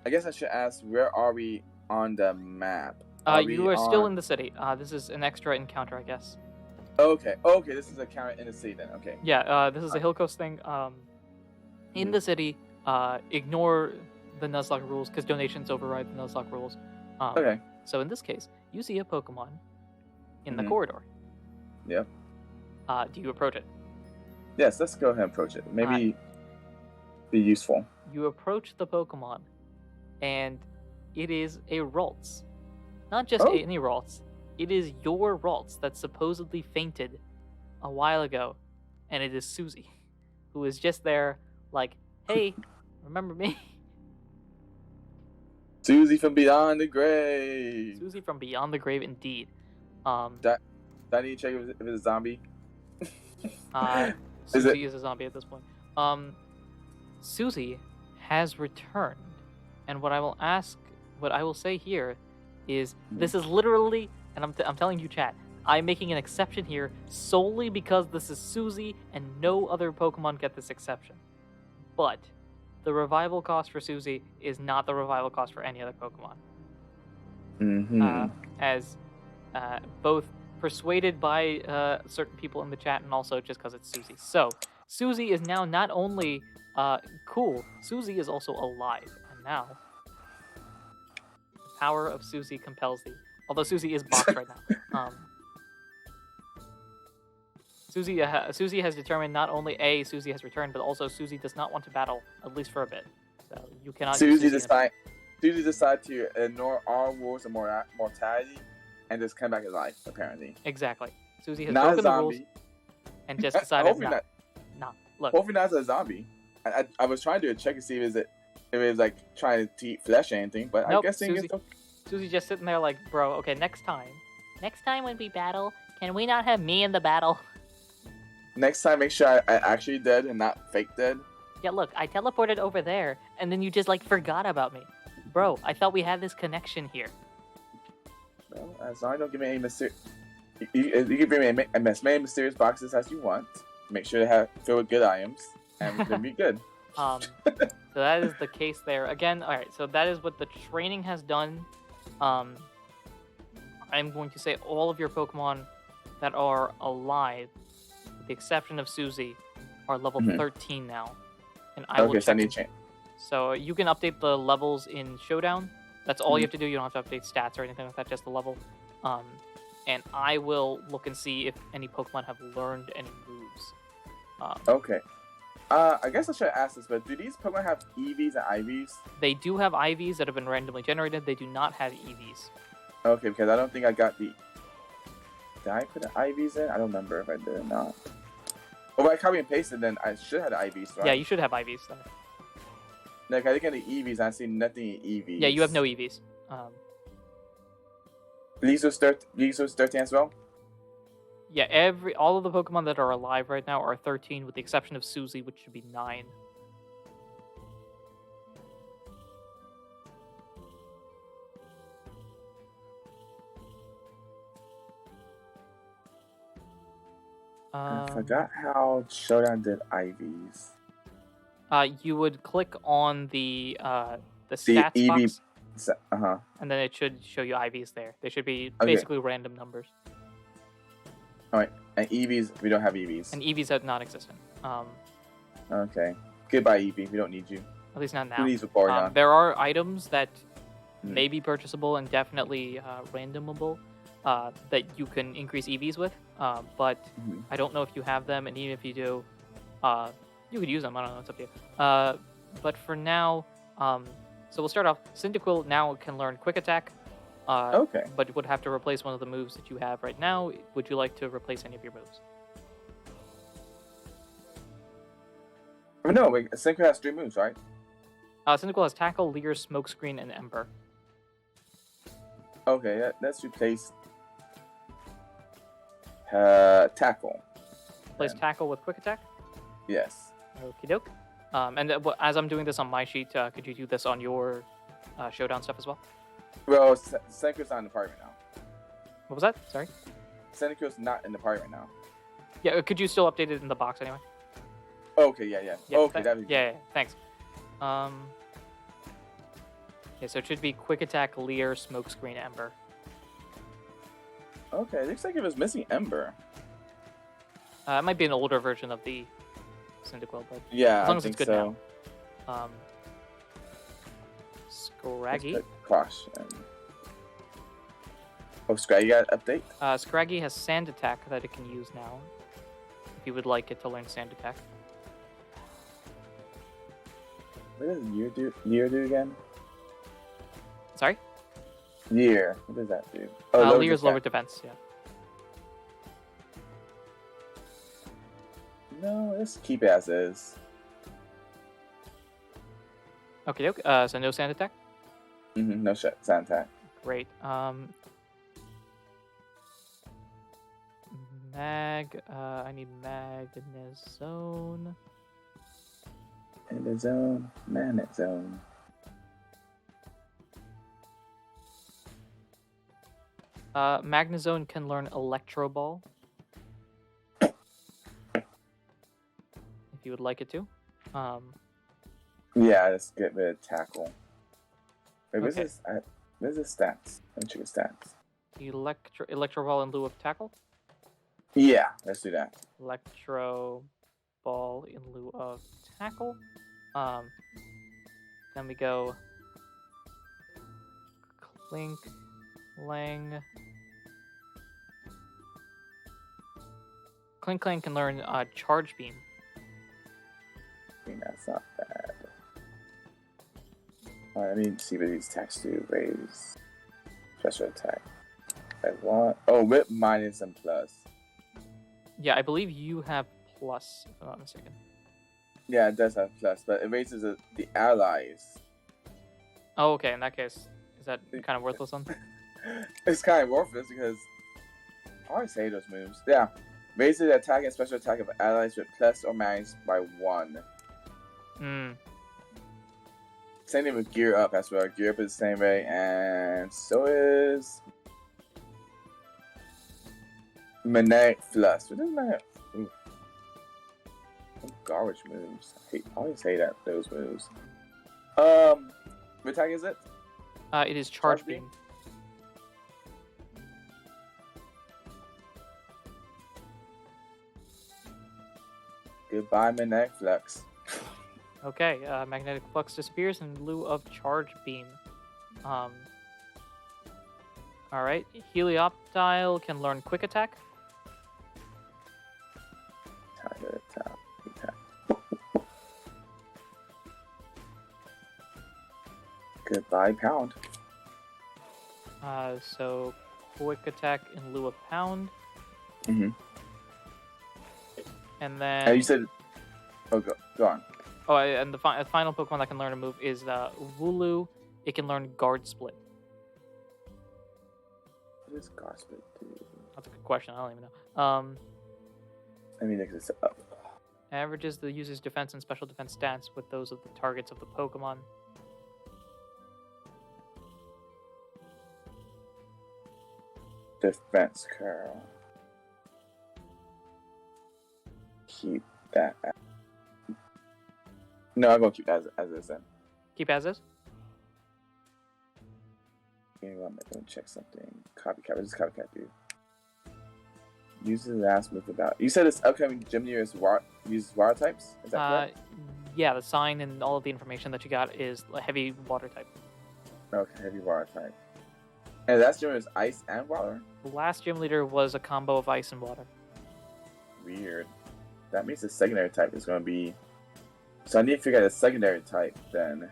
I guess I should ask, where are we on the map? You are still in the city. This is an extra encounter, I guess. Okay, okay, this is a counter in the city then. Okay. Yeah, this is a Hill Coast thing. In Mhm. the city, ignore the Nuzlocke rules because donations override the Nuzlocke rules. Okay. So in this case, you see a Pokemon in the Mhm. corridor. Yep. Do you approach it? Yes, let's go ahead and approach it. Maybe be useful. You approach the Pokemon, and it is a Ralts. Not just Oh. any Ralts. It is your Ralts that supposedly fainted a while ago, and it is Susie, who is just there like, hey, remember me? Susie from beyond the grave. Susie from beyond the grave, indeed. Do I need to check if it's a zombie? Susie is a zombie at this point. Susie has returned, and what I will say here is this is literally, and I'm telling you, chat, I'm making an exception here solely because this is Susie and no other Pokemon get this exception. But the revival cost for Susie is not the revival cost for any other Pokemon. Mm-hmm. As both persuaded by certain people in the chat and also just because it's Susie. So, Susie is now not only cool, Susie is also alive. And now, the power of Susie compels thee. Although Susie is boxed right now. Susie has determined not only Susie has returned, but also Susie does not want to battle, at least for a bit. So, you cannot use Susie Susie decided to ignore all rules of mortality and just come back alive, apparently. Exactly. Susie has Not a broken the rules zombie. and just decided, Hopefully nah, look. Hopefully not a zombie. I was trying to do a check to see if it was like trying to eat flesh or anything, but Nope, I'm guessing Susie- it's okay. Susie's just sitting there like, bro, okay, next time when we battle, can we not have me in the battle? Next time, make sure I actually dead and not fake dead. Yeah, look, I teleported over there, and then you just, like, forgot about me. Bro, I thought we had this connection here. Well, as long as you don't give me any you can bring me as many mysterious boxes as you want. Make sure to fill with good items, and it'll be good. So that is the case there. Again, alright, so that is what the training has done. I'm going to say all of your Pokemon that are alive, with the exception of Susie, are level 13 now. And I will Okay, so I check. need to change. So you can update the levels in Showdown. That's all you have to do. You don't have to update stats or anything like that, just the level. And I will look and see if any Pokemon have learned any moves. Okay. I guess I should ask this, but do these Pokemon have EVs and IVs? They do have IVs that have been randomly generated. They do not have EVs. Okay, because I don't think I got the... Did I put the IVs in? I don't remember if I did or not. Oh, if I copy and pasted, then I should have the IVs, right? Yeah, you should have IVs then. Like, I think in the EVs, I see nothing in EVs. Yeah, you have no EVs. Lisa's 13 as well? Yeah, all of the Pokemon that are alive right now are 13, with the exception of Susie, which should be 9. I forgot how Showdown did IVs. You would click on the stats EV box, Uh-huh. and then it should show you IVs there. They should be Okay. basically random numbers. Alright. And EVs, we don't have EVs. And EVs are non-existent. Okay. Goodbye, EV. We don't need you. At least not now. Please report on. There are items that Hmm. may be purchasable and definitely randomable that you can increase EVs with, but Mhm. I don't know if you have them, and even if you do, you could use them. I don't know. It's up to you. But for now, so we'll start off. Cyndaquil now can learn Quick Attack, Okay. But would have to replace one of the moves that you have right now. Would you like to replace any of your moves? No, wait, Synchro has 3 moves, right? Cynical has Tackle, Leer, Smokescreen, and Ember. Okay, let's replace Tackle. Replace then. Tackle with Quick Attack. Yes. Okie doke. And as I'm doing this on my sheet, could you do this on your Showdown stuff as well? Well, Synchro's not in the party right now. What was that? Sorry. Synchro's not in the party right now. Yeah, could you still update it in the box anyway? Okay, yeah. Okay, that'd be yeah, thanks. Yeah, so it should be Quick Attack, Leer, Smokescreen, Ember. Okay, it looks like it was missing Ember. It might be an older version of the Cyndaquil, but Yeah, as long I as think it's good so. now. Scraggy. Let's put Caution. Oh, Scraggy got an update? Scraggy has Sand Attack that it can use now. If you would like it to learn Sand Attack. What does Year do again? Sorry? Year. What does that do? Oh, Leer's lower defense, yeah. No, let's keep it as is. Okay, doke. So no Sand Attack? No shit. Sand attack. Great. I need Magnezone. In the zone. Mana zone. Magnezone can learn Electro Ball. If you would like it to. Yeah, let's get rid of Tackle. Wait, what's Okay. this? Where's his stats? Let me check his stats. Electro Ball in lieu of Tackle. Yeah, let's do that. Electro Ball in lieu of Tackle. Then we go Clink, Lang. Clink Clang can learn Charge Beam. I mean, that's not bad. Let me see what these attacks do. Raise. Special attack. I want. Oh, whip minus and plus. Yeah, I believe you have plus, if I'm not mistaken. Yeah, it does have plus, but it raises the allies. Oh, okay. In that case, is that kind of worthless then? It's kind of worthless because I always hate those moves. Yeah. Raises the attack and special attack of allies with plus or minus by 1. Hmm. Same thing with Gear Up as well. Gear Up is the same way, and so is Magnetic Flux. What is Magnetic? Ooh. Garbage moves. I always hate those moves. What attack is it? It is Charge Charge Beam. Beam? Goodbye, Magnetic Flux. Okay, Magnetic Flux disappears in lieu of Charge Beam. Alright, Helioptile can learn Quick Attack. Attack. Goodbye, Pound. So Quick Attack in lieu of Pound. Mm-hmm. And then... And you said... Oh, go on. Oh, and the final Pokemon that can learn a move is Wooloo. It can learn Guard Split. What does Guard Split do? That's a good question. I don't even know. Let me look this up. Averages the user's defense and special defense stats with those of the targets of the Pokemon. Defense curl. Keep that. No, I'm gonna keep that as is then. Keep as is? Okay, well, I'm gonna check something. Copycat. What does Copycat do? Uses the last move about. You said this upcoming gym year uses water types? Is that correct? Yeah, the sign and all of the information that you got is a heavy water type. Okay, heavy water type. And last gym is ice and water? The last gym leader was a combo of ice and water. Weird. That means the secondary type is gonna be. So I need to figure out the secondary type then.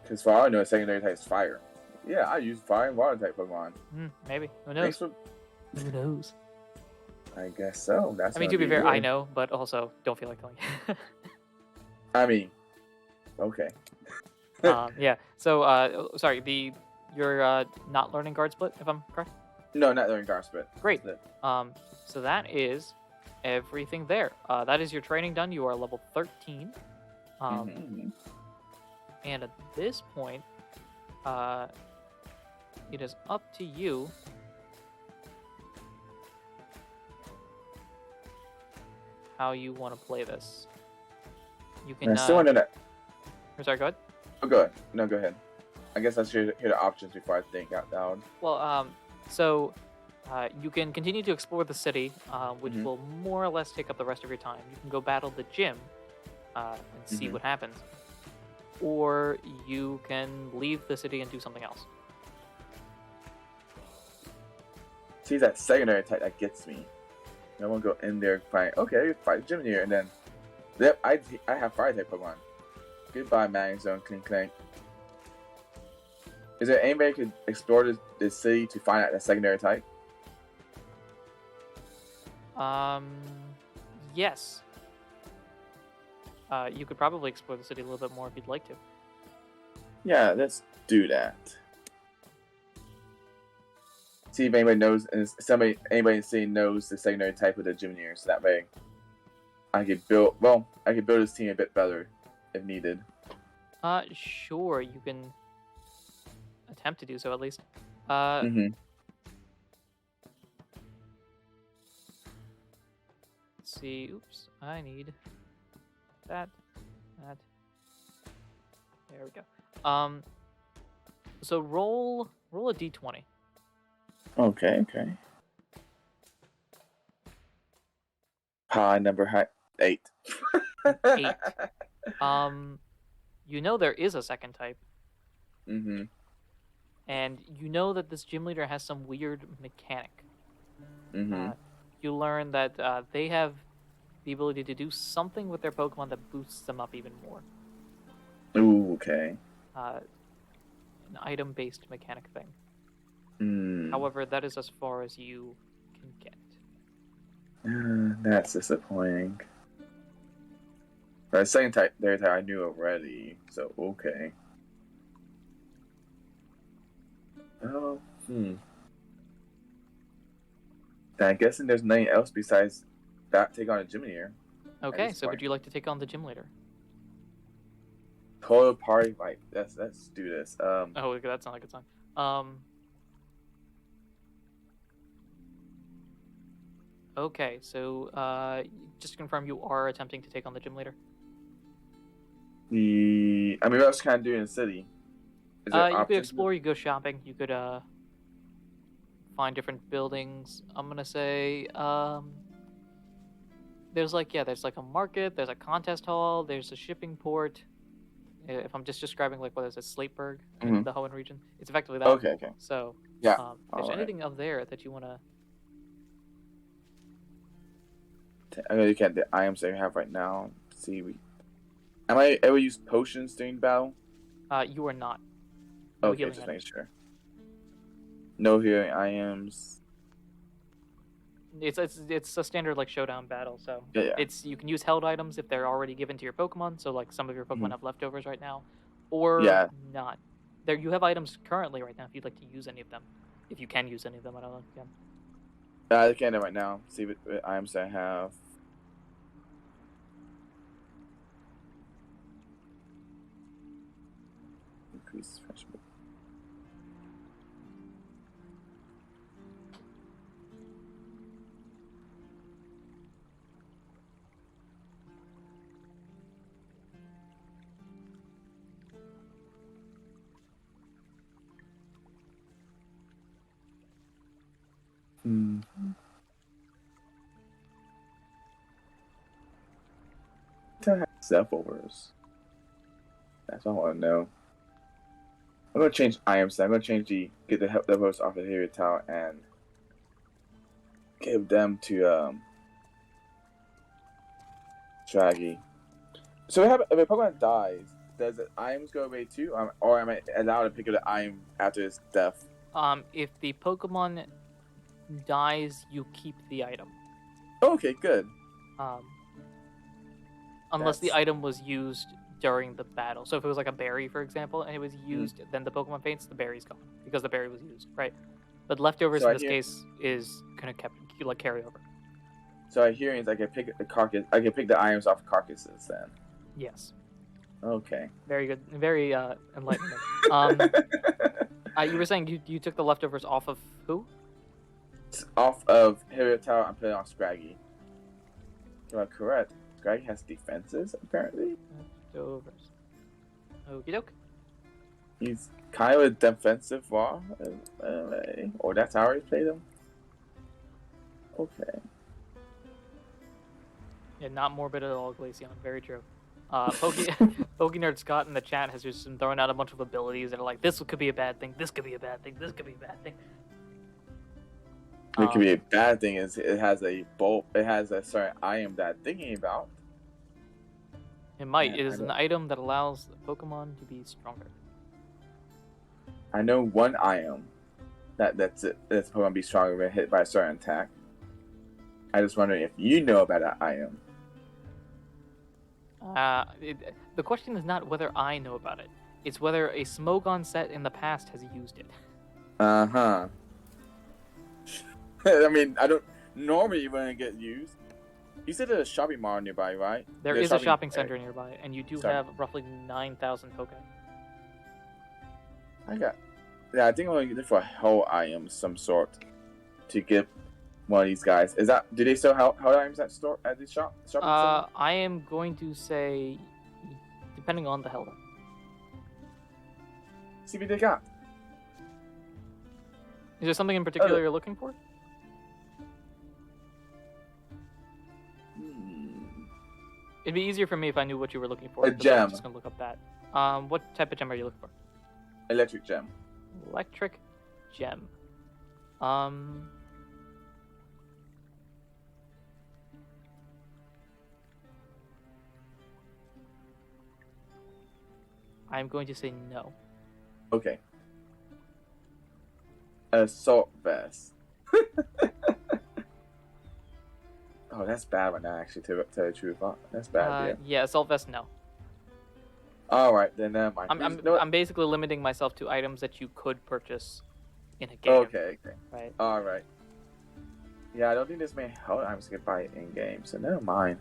Because for all I know, a secondary type is fire. Yeah, I use fire and water type Pokemon. Maybe. Who Thanks knows? for. Who knows? I guess so. That's I mean, gonna to be fair, good. I know, but also don't feel like telling you. I mean, okay. Yeah. So, sorry. You're not learning guard split, if I'm correct. No, not during Guard Split. Great. So that is everything there. That is your training done. You are level 13. And at this point, it is up to you how you want to play this. You can. I still want to know that. Sorry, go ahead. Oh, go ahead. No, go ahead. I guess I should hear the options before I think out loud. Well, so you can continue to explore the city, which will more or less take up the rest of your time. You can go battle the gym and see what happens, or you can leave the city and do something else. See, that secondary type that gets me. I want to go in there and find. Okay, fight gym here, and then. Yep, I have fire type Pokemon. Goodbye, Magzone, Clink Clank. Is there anybody who could explore this city to find out that secondary type? Yes. You could probably explore the city a little bit more if you'd like to. Yeah, let's do that. See if anybody knows, and anybody in the city knows the secondary type of the Gymnier, so that way I could build this team a bit better if needed. Sure, you can attempt to do so at least. Mm-hmm. Let's see. Oops, I need that. There we go. So roll a d20. Okay. High number 8. 8. You know there is a second type. Mm-hmm. And you know that this gym leader has some weird mechanic. Mm-hmm. You learn that they have the ability to do something with their Pokemon that boosts them up even more. Ooh, okay. An item-based mechanic thing. Mm. However, that is as far as you can get. That's disappointing. But the second type there I knew already, so okay. Oh, I'm guessing there's nothing else besides that take on a Gymnier. Okay, so would you like to take on the gym leader? Total party fight. Let's do this. Oh, okay, that's not a good sign. Okay, so just to confirm, you are attempting to take on the gym leader. What else can I do in the city? Is there you could options? explore. You go shopping. You could find different buildings. I'm gonna say there's like a market. There's a contest hall. There's a shipping port. If I'm just describing like what is it, Slateburg in the Hoenn region, it's effectively that. Okay. So yeah. If there's anything up there that you wanna. I'm gonna look at the items I have right now. See, am I ever use potions during battle? You are not. No Okay, healing just items. making sure. No healing items. It's a standard like showdown battle, so Yeah. you can use held items if they're already given to your Pokemon. So like some of your Pokemon have leftovers right now, or not. There you have items currently right now if you'd like to use any of them. If you can use any of them, I don't know. Yeah. I can't do it right now. See what items I have. Increase freshman. I have self-overs. That's what I want to know. I'm gonna change items. I'm gonna get the help levels off of here tower and give them to Shaggy. So if a Pokemon dies, does the items go away too, or am I allowed to pick up the item after its death? If the Pokemon dies, you keep the item. Okay, good. Unless the That's- item was used during the battle. So if it was like a berry, for example, and it was used, then the Pokemon faints, the berry's gone because the berry was used, right? But leftovers So in I this hear- case is gonna carry over. So I hear is I can pick the carcass. I can pick the items off carcasses then. Yes, Okay. very good, very enlightening. You were saying you took the leftovers off of who? Off of Hirotaro and put it on Scraggy. Am I correct? Scraggy has defenses apparently. Leftovers. Okie doke. He's kind of a defensive raw, or that's how he played him. Okay. Yeah, not morbid at all, Glaceon. Very true. Pokenerd Scott in the chat has just been throwing out a bunch of abilities that are like, this could be a bad thing, this could be a bad thing, this could be a bad thing. It could be a bad thing. Is it has a bolt? It has a certain item that I'm thinking about. It might. Yeah, It is I an don't- item that allows the Pokemon to be stronger. I know one item that's Pokemon be stronger when hit by a certain attack. I just wondering if you know about that item. The question is not whether I know about it. It's whether a Smogon set in the past has used it. Uh-huh. I mean, I don't normally when it gets used. You said there's a shopping mall nearby, right? There There's is a shopping right? center nearby, and you do Sorry. have roughly 9,000 Poke. Yeah, I think I'm gonna get it for a hell item of some sort to give one of these guys. Is that do they sell hell items at the shopping center? I am going to say, depending on the Helda. See what they got. Is there something in particular you're looking for? It'd be easier for me if I knew what you were looking for. A 'cause gem. I'm just gonna look up that. What type of gem are you looking for? Electric gem. Electric gem. I'm going to say no. Okay. Assault vest. Oh, that's bad right now. Actually, to tell you the truth, that's bad. Yeah, assault vest, no. All right, then never mind. I'm basically limiting myself to items that you could purchase in a game. Okay. Right. All right. Yeah, I don't think there's many hell items you can buy in game, so never mind.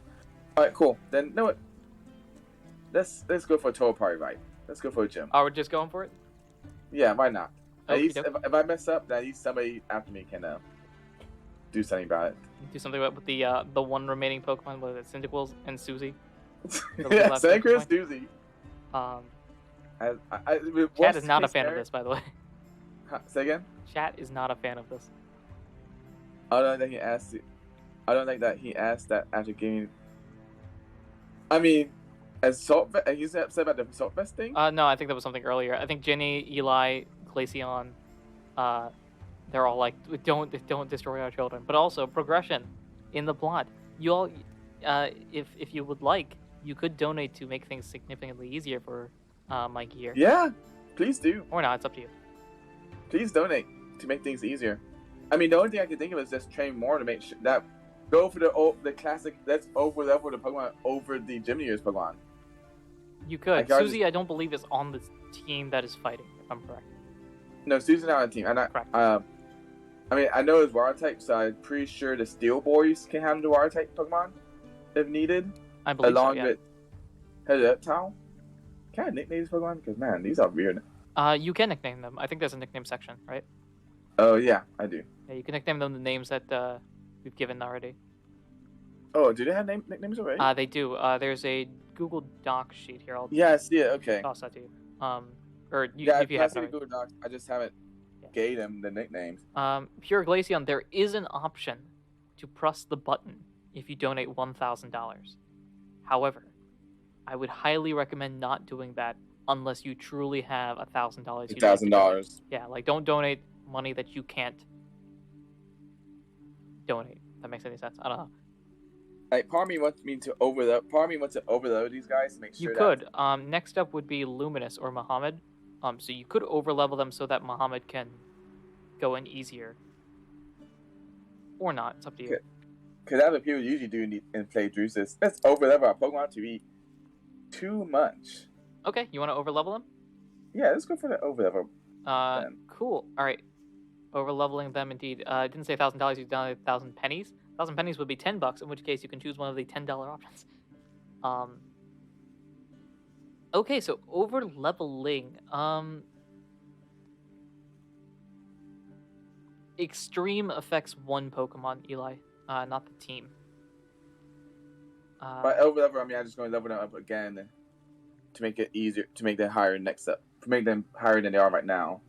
All right, cool. Then know what? Let's go for a total party ride. Let's go for a gym. Oh, we're just going for it? Yeah, why not? At least Okey-doke. if I mess up, then at least somebody after me can do something about it. Do something about with the one remaining Pokemon, what is it, Cyndaquil and Suzy? Yeah, last San Chris Pokemon? Doozy. Chat is not a fan of this, by the way. Say again? Chat is not a fan of this. I don't think he asked. I don't think that he asked that after giving. I mean, assault vest. He said about the assault vest thing. No, I think that was something earlier. I think Jenny, Eli, Glaceon, they're all like, don't destroy our children. But also progression in the plot. You all, if you would like, you could donate to make things significantly easier for my gear. Yeah, please do. Or not, it's up to you. Please donate to make things easier. I mean, the only thing I can think of is just train more to make sure that go for the classic. Let's over level the Pokemon over the Gym Years Pokemon. You could. Like, Suzy, I don't believe is on the team that is fighting, if I'm correct. No, Susan's not on the team. I'm not. Correct. I mean, I know it's water type, so I'm pretty sure the Steel Boys can handle the water type Pokemon if needed. I believe Along so, yeah. with Reptile. Can I nickname these Pokemon? Because man, these are weird. You can nickname them. I think there's a nickname section, right? Oh yeah, I do. Yeah, you can nickname them the names that we've given already. Oh, do they have nicknames already? They do. There's a Google Doc sheet here. I'll Yeah, I see it. Okay. toss that to you. Or you, Yeah, if you I have see the it. Google Docs. I just haven't Yeah. gave them the nicknames. Pure Glaceon, there is an option to press the button if you donate $1,000. However, I would highly recommend not doing that unless you truly have $1,000. $1,000. Yeah, like don't donate money that you can't donate. If that makes any sense. I don't know. Like, part of me wants me to overload. Part of me wants to overload these guys to make You sure that. could. Next up would be Luminous or Muhammad. So you could overlevel them so that Muhammad can go in easier. Or not. It's up to you. Because that's what people usually do in playthroughs is let's overlevel our Pokemon to be too much. Okay, you want to overlevel them? Yeah, let's go for the overlevel. Then. Cool. All right. Overleveling them indeed. It didn't say $1,000. You done 1,000 pennies. 1,000 pennies would be $10. In which case, you can choose one of the $10 options. Okay, so overleveling. Extreme affects one Pokemon, Eli, not the team. By overlevel, I mean I'm just going to level them up again to make it easier, to make them higher next up, to make them higher than they are right now.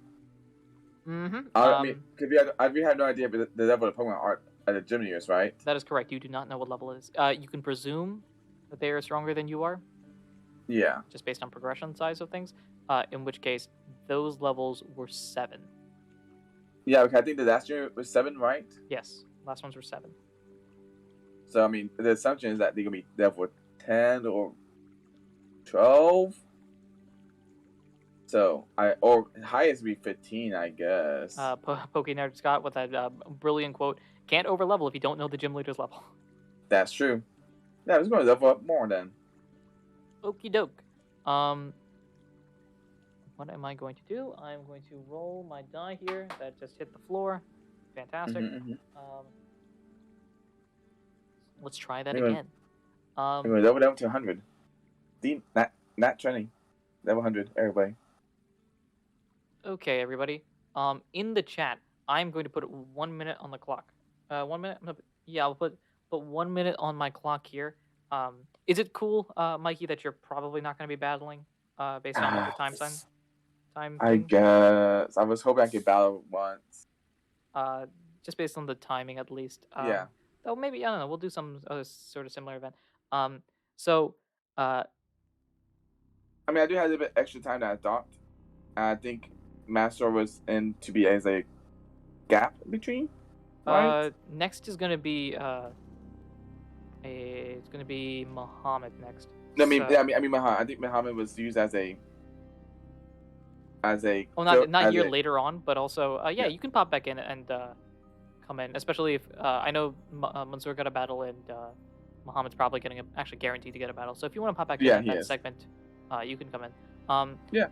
Mm-hmm. I mean, because we have no idea the level of Pokemon are at the gym years, right? That is correct. You do not know what level it is. You can presume that they are stronger than you are. Yeah. Just based on progression size of things. In which case, those levels were 7. Yeah, okay, I think the last year was 7, right? Yes, last ones were 7. So I mean, the assumption is that they're gonna be level 10 or 12. So or highest be 15, I guess. Pokenerd Scott with that brilliant quote: "Can't overlevel if you don't know the gym leader's level." That's true. Yeah, I'm just gonna level up more then. Okie doke. What am I going to do? I'm going to roll my die here that just hit the floor. Fantastic. Let's try that again. I'm gonna level down to 100. Not trending. Level 100, everybody. Okay, everybody. In the chat, I'm going to put 1 minute on the clock. 1 minute. Yeah, I'll put 1 minute on my clock here. Is it cool, Mikey, that you're probably not going to be battling, based on the time sign? I guess I was hoping I could battle once. Just based on the timing, at least. Yeah. Though maybe I don't know. We'll do some other sort of similar event. So. I mean, I do have a little bit extra time than I thought. I think Master was in to be as a gap between. Right. Next is gonna be it's gonna be Muhammad next. No, I mean, Muhammad. I think Muhammad was used as a. Oh, not here later on, but also yeah, you can pop back in and come in, especially if I know Mansoor got a battle and Muhammad's probably getting actually guaranteed to get a battle. So if you want to pop back in at that segment, you can come in. Yeah.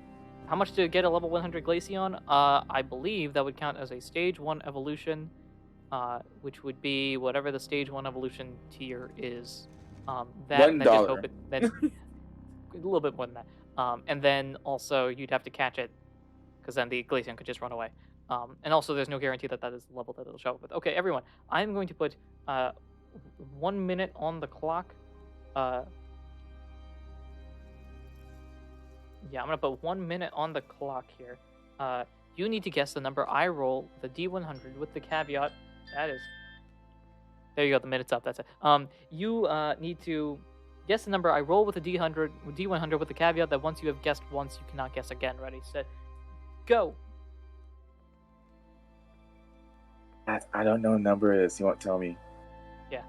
How much to get a level 100 Glaceon? I believe that would count as a stage 1 evolution, which would be whatever the stage 1 evolution tier is. That and then just hope it then a little bit more than that. And then also you'd have to catch it, because then the Glaceon could just run away. And also there's no guarantee that is the level that it'll show up with. Okay, everyone, I'm going to put 1 minute on the clock. Yeah, I'm going to put 1 minute on the clock here. You need to guess the number I roll, the D100, with the caveat. That is... There you go, the minute's up, that's it. You need to guess the number I roll with the D100 with the caveat that once you have guessed once, you cannot guess again. Ready, set, go! I don't know what number it is. You won't tell me. Yeah.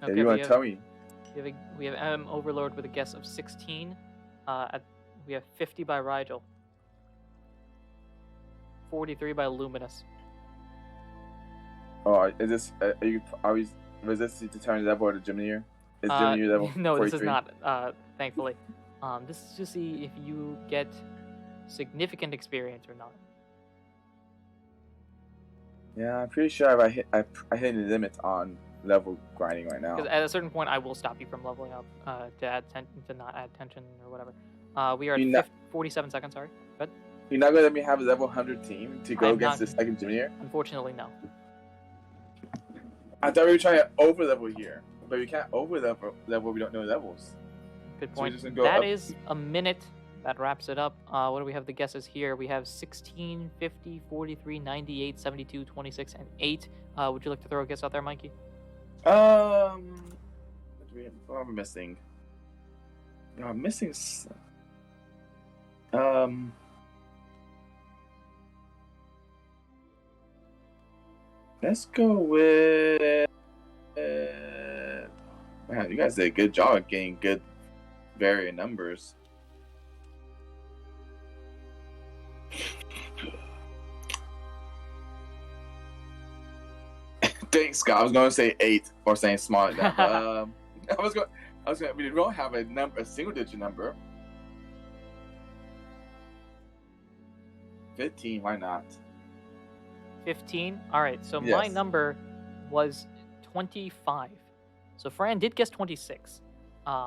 Okay, you want to tell me? We have Overlord with a guess of 16. We have 50 by Rigel. 43 by Luminous. Oh, is this? Was this to determine the level of the gym year? Is gym year level? No, 43? This is not. Thankfully, this is to see if you get significant experience or not. Yeah, I'm pretty sure I hit the limit on level grinding right now. Because at a certain point, I will stop you from leveling up to not add tension or whatever. We are at 47 seconds. Sorry. Good. You're not gonna let me have a level 100 team to go against the second gym year? Unfortunately, no. I thought we were trying to over level here, but we can't over level. We don't know levels. Good point. So that is a minute. That wraps it up. What do we have the guesses here? We have 16, 50, 43, 98, 72, 26, and 8. Would you like to throw a guess out there, Mikey? What am I missing? No, I'm missing. Let's go with. Man, you guys did a good job at getting good varying numbers. Thanks, Scott. I was going to say 8 or saying small it down, but I was going. We don't have a single-digit number. 15. Why not? 15. All right. So my Yes. number was 25. So Fran did guess 26.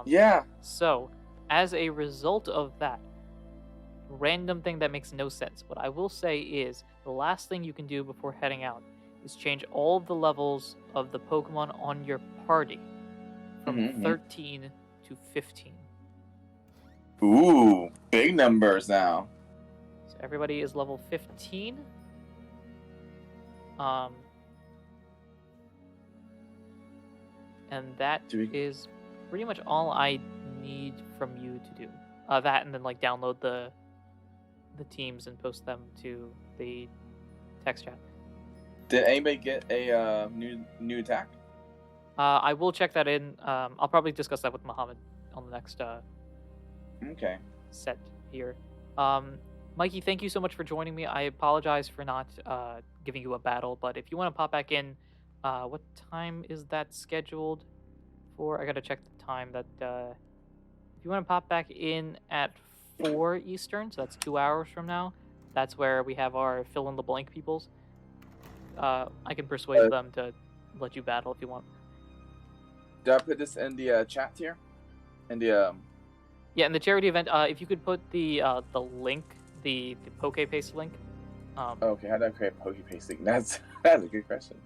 Yeah. So as a result of that, random thing that makes no sense. What I will say is the last thing you can do before heading out is change all of the levels of the Pokemon on your party from Mhm. 13 to 15. Ooh, big numbers now. So everybody is level 15. And that is pretty much all I need from you to do. That and then like download the teams and post them to the text chat. Did anybody get a new attack? I will check that in. I'll probably discuss that with Muhammad on the next Okay. set here. Mikey, thank you so much for joining me. I apologize for not giving you a battle, but if you want to pop back in, what time is that scheduled for? I gotta check the time. That if you want to pop back in at 4 Eastern, so that's 2 hours from now, that's where we have our fill in the blank peoples. I can persuade them to let you battle if you want. Did I put this in the chat here? In the Yeah, in the charity event, if you could put the link, the Poke Paste link. Okay, how do I create a Poke Paste link? That's a good question.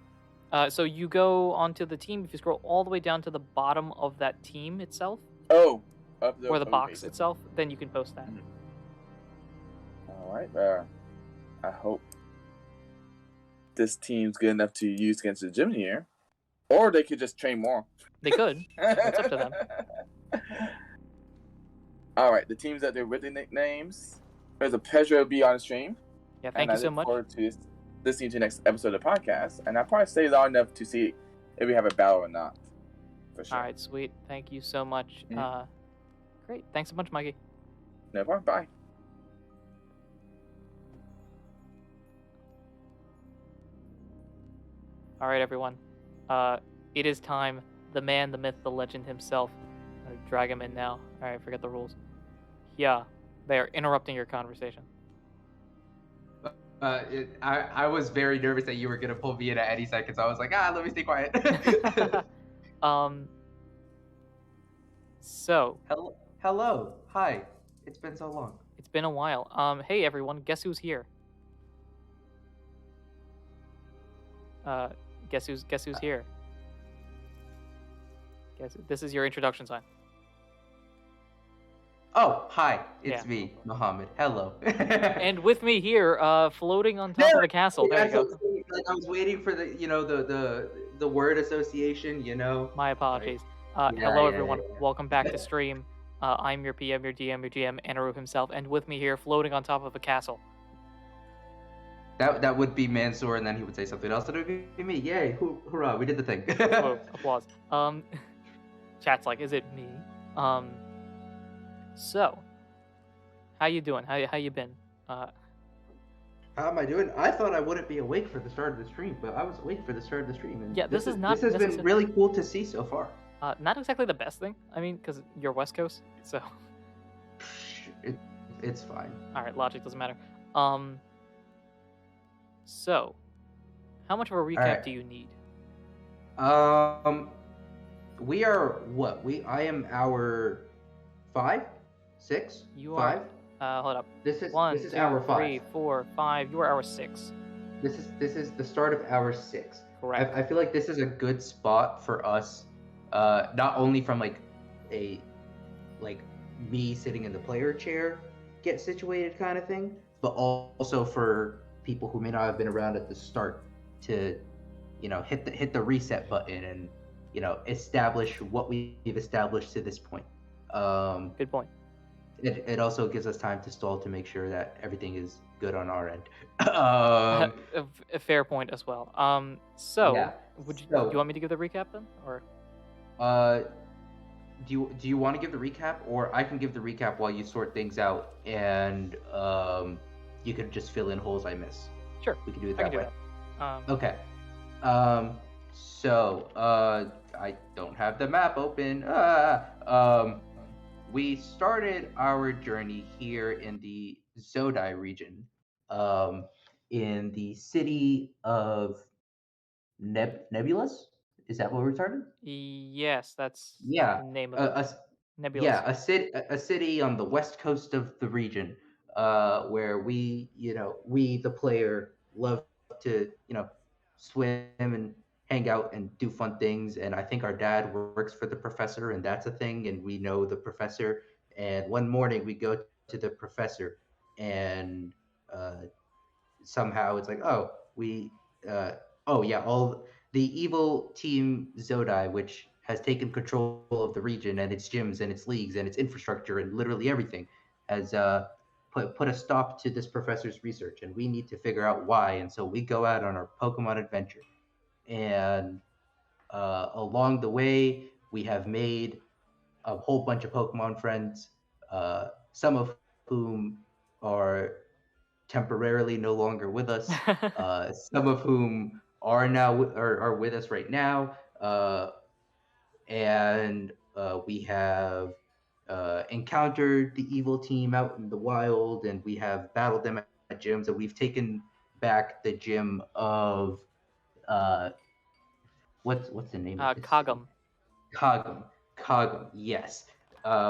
So you go onto the team. If you scroll all the way down to the bottom of that team itself, or the box itself, then you can post that. All right. I hope this team's good enough to use against the gym here, or they could just train more. They could. It's up to them. All right, the teams that they're with the nicknames. It was a pleasure to be on the stream. Yeah, thank you so much. I look forward to listening to the next episode of the podcast, and I'll probably stay long enough to see if we have a battle or not. For sure. All right, sweet. Thank you so much. Mhm. Great. Thanks so much, Mikey. No problem. Bye. All right, everyone. It is time. The man, the myth, the legend himself. I'm gonna drag him in now. All right, forget the rules. Yeah, they are interrupting your conversation. I was very nervous that you were gonna pull me in at any second, so I was like, let me stay quiet. So. Hello. Hi. It's been so long. It's been a while. Hey everyone, guess who's here? Guess who's here? This is your introduction sign. Oh, hi. It's me, Muhammad. Hello. And with me here, floating on top of the castle. There you go. Like I was waiting for the word association. My apologies. Hello everyone. Welcome back to stream. I'm your PM, your DM, your GM, Anaru himself, and with me here, floating on top of a castle. That would be Mansoor, and then he would say something else, and it would be me. Yay! Hoorah! We did the thing. Whoa, applause. Chat's like, is it me? So, how you doing? How you been? How am I doing? I thought I wouldn't be awake for the start of the stream, but I was awake for the start of the stream. And yeah, this has been really cool to see so far. Not exactly the best thing. I mean, because you're West Coast, so. It's fine. All right, logic doesn't matter. So, how much of a recap do you need? We are what? I am hour 5, 6. You 5. Hold up. This is hour 5. 3, 4, 5. You are hour 6. This is the start of hour 6. Correct. I feel like this is a good spot for us, not only from me sitting in the player chair, get situated kind of thing, but also for people who may not have been around at the start to, hit the reset button and, establish what we've established to this point. Good point. It also gives us time to stall to make sure that everything is good on our end. A fair point as well. Yeah. Do So, you want me to give the recap then, or? do you want to give the recap, or I can give the recap while you sort things out, and you could just fill in holes I miss. Sure, we can do it I that can way. do that. Okay. So I don't have the map open. We started our journey here in the Zodai region, in the city of Nebulous. Is that where we started? Yes, that's Yeah, the name of a, it. a Nebulous. yeah, a city on the west coast of the region, where we, we the player love to, swim and hang out and do fun things. And I think our dad works for the professor, and that's a thing. And we know the professor. And one morning we go to the professor, and uh, somehow it's like, uh, oh yeah, all the evil team Zodai, which has taken control of the region and its gyms and its leagues and its infrastructure and literally everything, has put a stop to this professor's research, and we need to figure out why. And so we go out on our Pokemon adventure, and along the way we have made a whole bunch of Pokemon friends, some of whom are temporarily no longer with us, some of whom are now are with us right now, and we have encountered the evil team out in the wild, and we have battled them at gyms, and we've taken back the gym of uh, what's the name of this city? Kagum. Kagum, yes.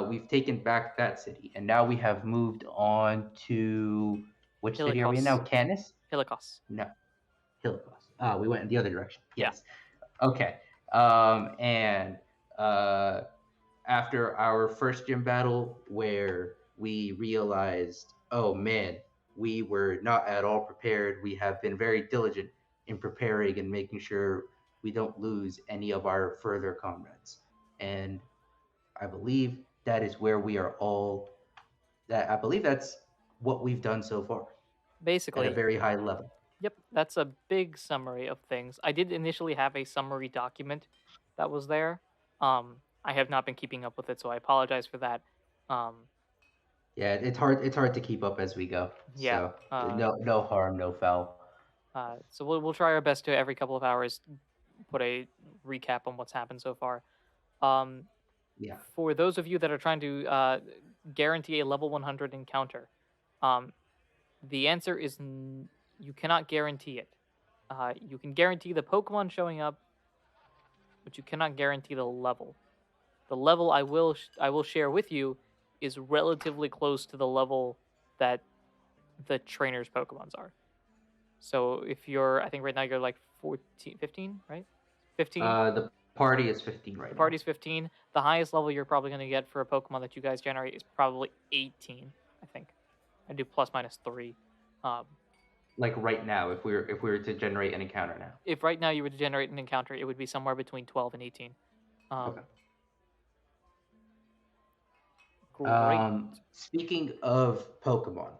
We've taken back that city, and now we have moved on to which city are we in now? Canis? Helicos. No, Hillcross. We went in the other direction. Yeah. Yes. Okay. And after our first gym battle, where we realized, oh man, we were not at all prepared. We have been very diligent in preparing and making sure we don't lose any of our further comrades. And I believe that is where we are all. That I believe that's what we've done so far at a Basically, very high level. yep, that's a big summary of things. I did initially have a summary document that was there. I have not been keeping up with it, so I apologize for that. Um, Yeah, it's hard. It's hard to keep up as we go. yeah. So no harm, no foul. So we'll try our best to every couple of hours put a recap on what's happened so far. Yeah. For those of you that are trying to guarantee a level 100 encounter, the answer is you cannot guarantee it. You can guarantee the Pokemon showing up, but you cannot guarantee the level. The level I will share with you is relatively close to the level that the trainer's Pokemons are. So if you're, I think right now you're like 14, 15, right? 15? The party is 15 right The now. party's 15. The highest level you're probably going to get for a Pokemon that you guys generate is probably 18, I think. I do plus minus 3. Like right now, if we were to generate an encounter now. If right now you were to generate an encounter, it would be somewhere between 12 and 18. Okay. Great. Speaking of Pokemon,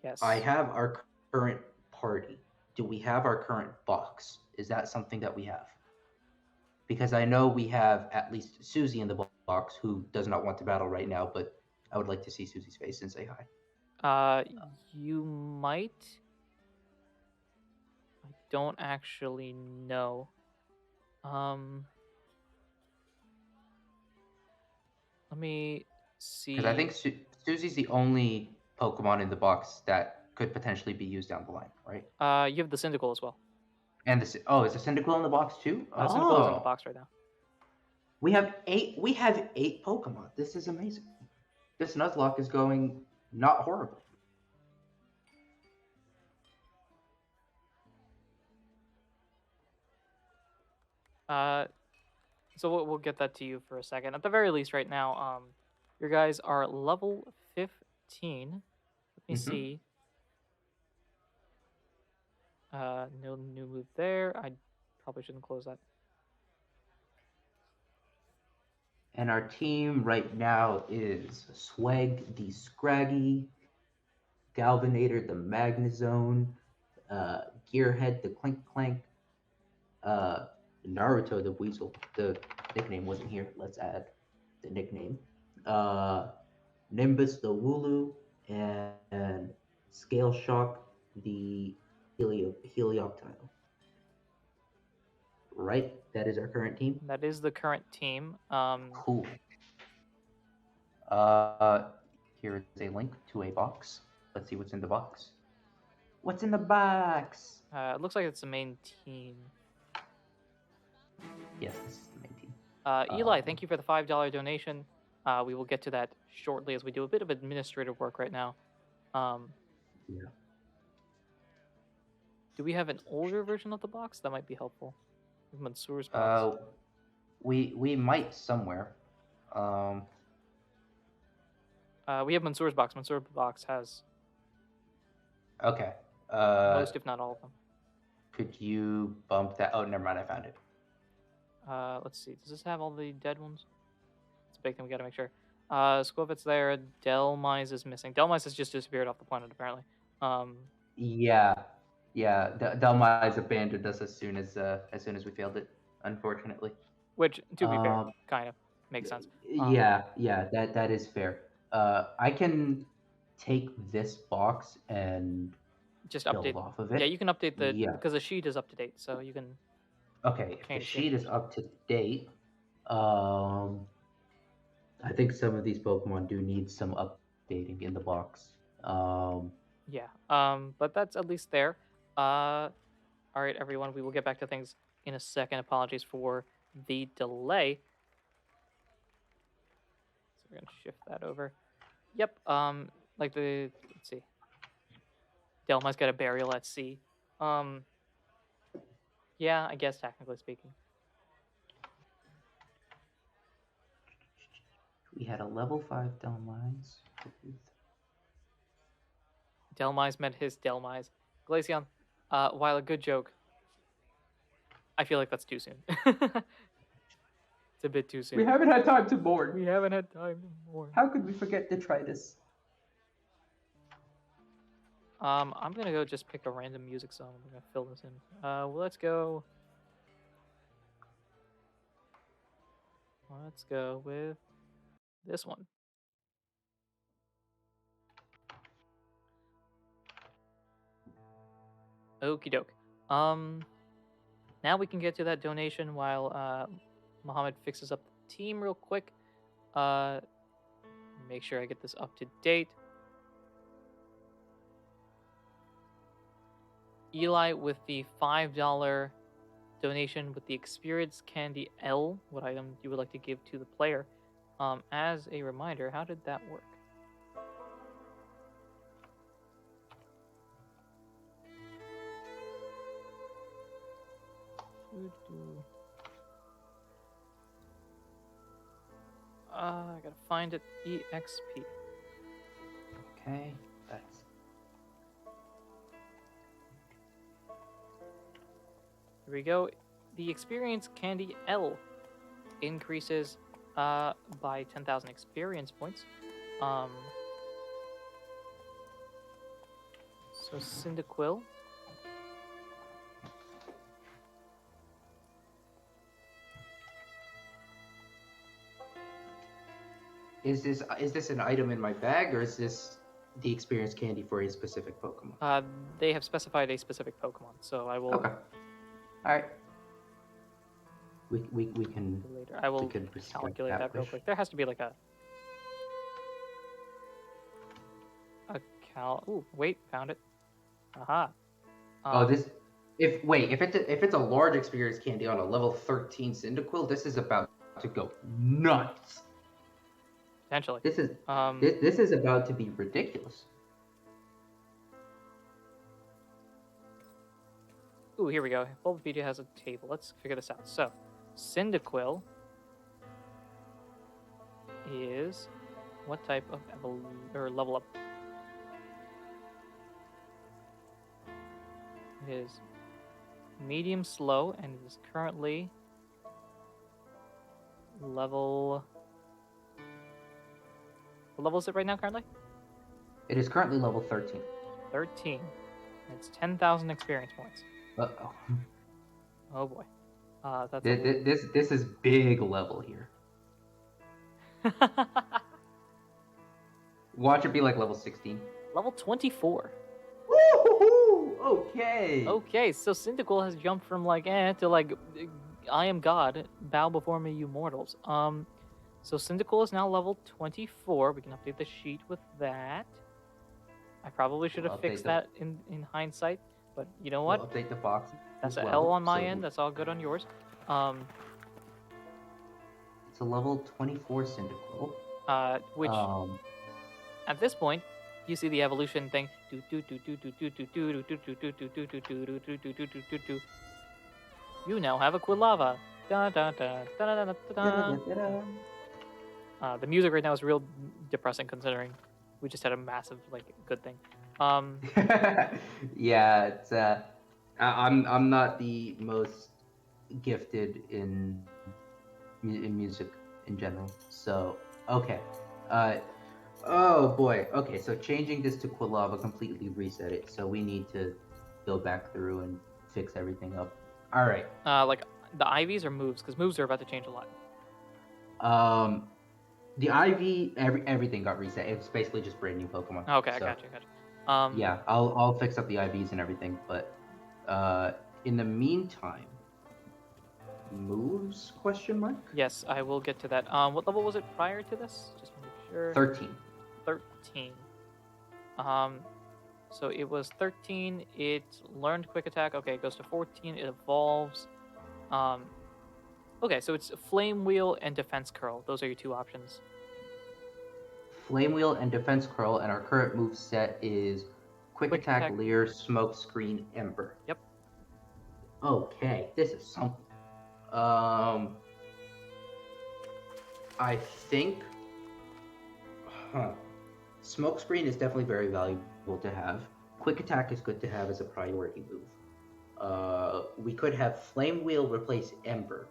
Yes. I have our current party. Do we have our current box? Is that something that we have? Because I know we have at least Susie in the box, who does not want to battle right now, but I would like to see Susie's face and say hi. You might. I don't actually know. Let me see. Because I think Susie's the only Pokemon in the box that could potentially be used down the line, right? You have the Cyndaquil as well. And is the Cyndaquil in the box too? Cyndaquil is in the box right now. We have 8. We have 8 Pokemon. This is amazing. This Nuzlocke is going not horrible. So we'll get that to you for a second. At the very least, right now, your guys are level 15. Let me see. No new move there. I probably shouldn't close that. And our team right now is Swag the Scraggy, Galvanator the Magnezone, Gearhead the Clink Clank, Naruto the Weasel. The nickname wasn't here. Let's add the nickname. Nimbus the Wooloo, and Scale Shock the Helioptile. Right? That is our current team. That is the current team. Cool. Here is a link to a box. Let's see what's in the box. What's in the box? It looks like it's the main team. Yes, this is the main team. Eli, thank you for the $5 donation. We will get to that shortly as we do a bit of administrative work right now. Yeah. Do we have an older version of the box? That might be helpful. Mansoor's box. We might somewhere. We have Mansoor's box. Mansoor's box has Okay. most, if not all of them. Could you bump that? Oh, never mind. I found it. Let's see. Does this have all the dead ones? It's a big thing. We gotta make sure. Squovit's there. Delmise is missing. Delmise has just disappeared off the planet, apparently. Yeah. Delmai's abandoned us as soon as we failed it, unfortunately. Which, to be fair, kind of makes sense. Yeah, that is fair. I can take this box and just build update off of it. Yeah, you can update the Yeah. because the sheet is up to date, so you can. Okay, if the change sheet is up to date, I think some of these Pokemon do need some updating in the box. Yeah. But that's at least there. All right, everyone. We will get back to things in a second. Apologies for the delay. So we're gonna shift that over. Yep. Like let's see. Delmai's got a burial at sea. Yeah, I guess technically speaking. We had a level 5 Delmise. Delmise met his Delmise. Glaceon, while a good joke, I feel like that's too soon. It's a bit too soon. We haven't had time to mourn. We haven't had time to mourn. How could we forget detritus? I'm gonna go just pick a random music song. We're gonna fill this in. Well, let's go. Let's go with this one. Okie doke. Now we can get to that donation while Mohammed fixes up the team real quick. Make sure I get this up to date. Eli with the $5 donation with the Experience Candy L. What item you would like to give to the player? As a reminder, how did that work? I gotta find it. EXP. Okay, that's. Here we go. The Experience Candy L increases by 10,000 experience points. So Cyndaquil. Is this an item in my bag, or is this the experience candy for a specific Pokemon? They have specified a specific Pokemon, so I will. Okay. All right. We can later. I will can respect calculate that real wish. quick. There has to be like a Ooh, wait, found it. Aha. If it's a large experience candy on a level 13 Cyndaquil, this is about to go nuts. Potentially. This is about to be ridiculous. Ooh, here we go. Bulbapedia has a table. Let's figure this out. So, Cyndaquil is what type of level up? It is medium slow and it is currently level. What level is it right now currently? It is currently level 13. 13. It's 10,000 experience points. Uh-oh. Oh boy. That's a This is big level here. Watch it be like level 16. level 24. Woo-hoo-hoo! Okay. Okay, so Cyndaquil has jumped from like to like I am God, bow before me, you mortals. So Cyndaquil is now level 24. We can update the sheet with that. I probably should have We'll fixed that in hindsight, but you know We'll what? update the box. That's as a well, L on my so end. That's all good on yours. It's a level 24 Cyndaquil. Which at this point, you see the evolution thing. You now have a Quilava. The music right now is real depressing considering we just had a massive like good thing. Yeah, it's I'm not the most gifted in music in general. So okay. Oh boy. Okay, so changing this to Quilava completely reset it. So we need to go back through and fix everything up. All right. Like the IVs or moves, because moves are about to change a lot. The IV, everything got reset. It's basically just brand new Pokemon. Okay, so, I gotcha. Yeah, I'll fix up the IVs and everything, but in the meantime, moves ? Yes, I will get to that. What level was it prior to this? Just to make sure. 13. 13. So it was 13. It learned Quick Attack. Okay, it goes to 14. It evolves. Okay, so it's Flame Wheel and Defense Curl. Those are your two options. Flame Wheel and Defense Curl, and our current move set is Quick Attack, Leer, Smoke Screen, Ember. Yep. Okay, this is something. I think Smoke Screen is definitely very valuable to have. Quick Attack is good to have as a priority move. We could have Flame Wheel replace Ember,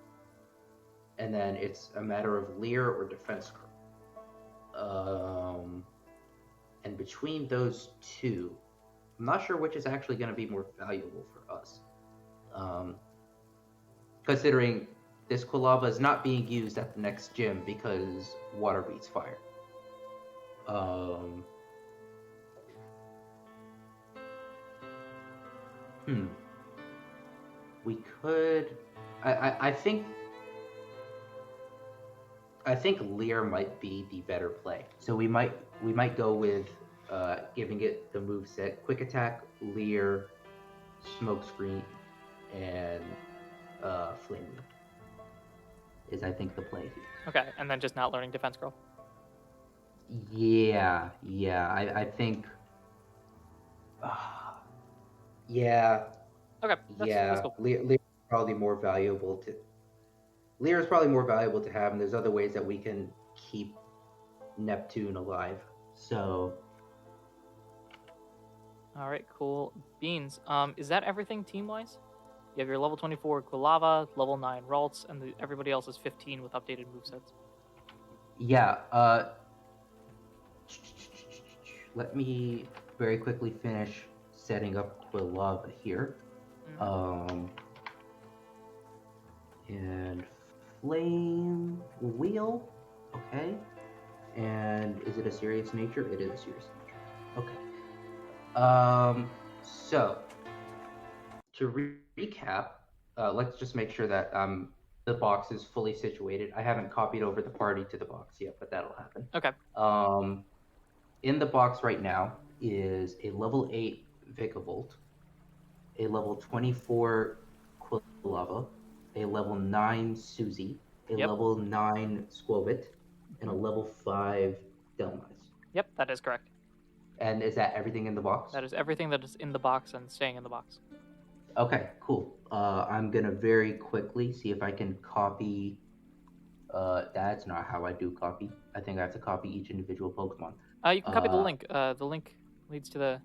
and then it's a matter of Leer or Defense Curl. And between those two, I'm not sure which is actually going to be more valuable for us. Considering this Quilava is not being used at the next gym because water beats fire. We could. I think Leer might be the better play. So we might go with giving it the moveset Quick Attack, Leer, Smoke Screen, and Flame Wheel. Is I think the play here. Okay, and then just not learning Defense Curl. Yeah, I think. Yeah. Okay, that's cool. Leer is probably more valuable to. Leer is probably more valuable to have, and there's other ways that we can keep Neptune alive. So. All right, cool. Beans. Is that everything team-wise? You have your level 24 Quilava, level 9 Ralts, and everybody else is 15 with updated movesets. Yeah. Let me very quickly finish setting up Quilava here. And Flame Wheel. Okay. And is it a serious nature? It is a serious nature. Okay. So to recap, let's just make sure that the box is fully situated. I haven't copied over the party to the box yet, but that'll happen. Okay. In the box right now is a level 8 Vikavolt, a level 24 Quilava, a level 9 Suzy, a level 9 Squobit, and a level 5 Delmise. Yep, that is correct. And is that everything in the box? That is everything that is in the box and staying in the box. Okay, cool. I'm going to very quickly see if I can copy. That's not how I do copy. I think I have to copy each individual Pokemon. You can copy the link. The link leads to the...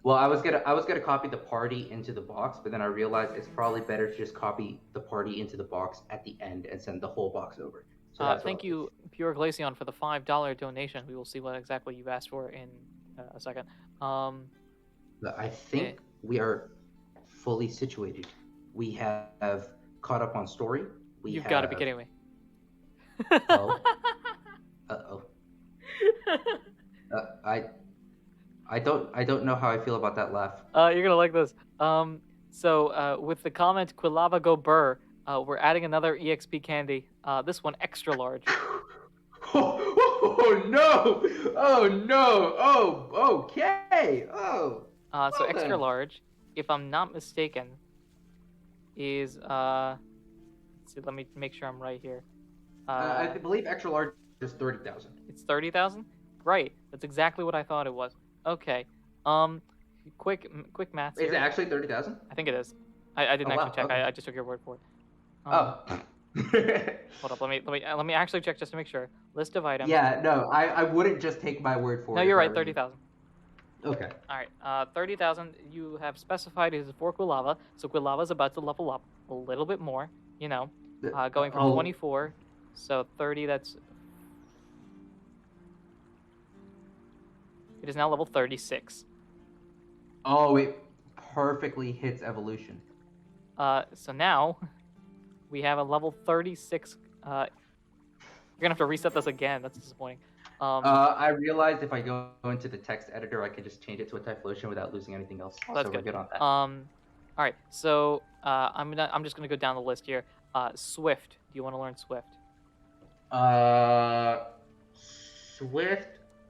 Well, I was gonna copy the party into the box, but then I realized it's probably better to just copy the party into the box at the end and send the whole box over. So thank you, Pure Glaceon, for the $5 donation. We will see what exactly you've asked for in a second. But I think we are fully situated. We have caught up on story. You've got to be kidding me. Oh. Uh-oh. I don't know how I feel about that laugh. You're gonna like this. So with the comment Quilava go burr, we're adding another EXP candy. This one extra large. Oh no! Oh no! Oh, okay. Oh. So well extra then. large, if I'm not mistaken, is let's see, let me make sure I'm right here. I believe extra large is 30,000. It's 30,000? Right. That's exactly what I thought it was. Okay. Quick maths Is here. it actually 30,000? I think it is. I didn't actually check. Okay. I just took your word for it. Oh. Hold up. Let me actually check just to make sure. List of items. Yeah, no, I wouldn't just take my word for it. No, you're right. 30,000. Okay. All right. 30,000. You have specified is for Quilava, so Quilava is about to level up a little bit more. You know, going from 24, so 30. That's. It is now level 36. Oh, it perfectly hits evolution. So now we have a level 36. You're gonna have to reset this again. That's disappointing. I realized if I go into the text editor, I can just change it to a Typhlosion without losing anything else. Oh, that's so good. We're good on that. All right. So I'm just gonna go down the list here. Swift. Do you want to learn Swift? Swift.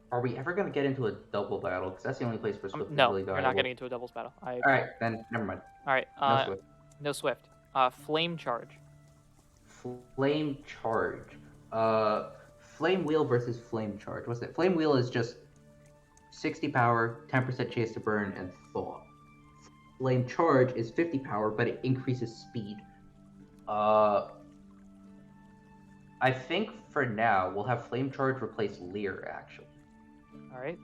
Are we ever going to get into a double battle? Because that's the only place for Swift No, to really go. you're not getting into a doubles battle. All right, then never mind. All right. No Swift. No Swift. Flame charge. Flame charge. Flame wheel versus flame charge. What's that? Flame wheel is just 60 power, 10% chance to burn, and thaw. Flame charge is 50 power, but it increases speed. I think for now we'll have flame charge replace Leer actually. All right.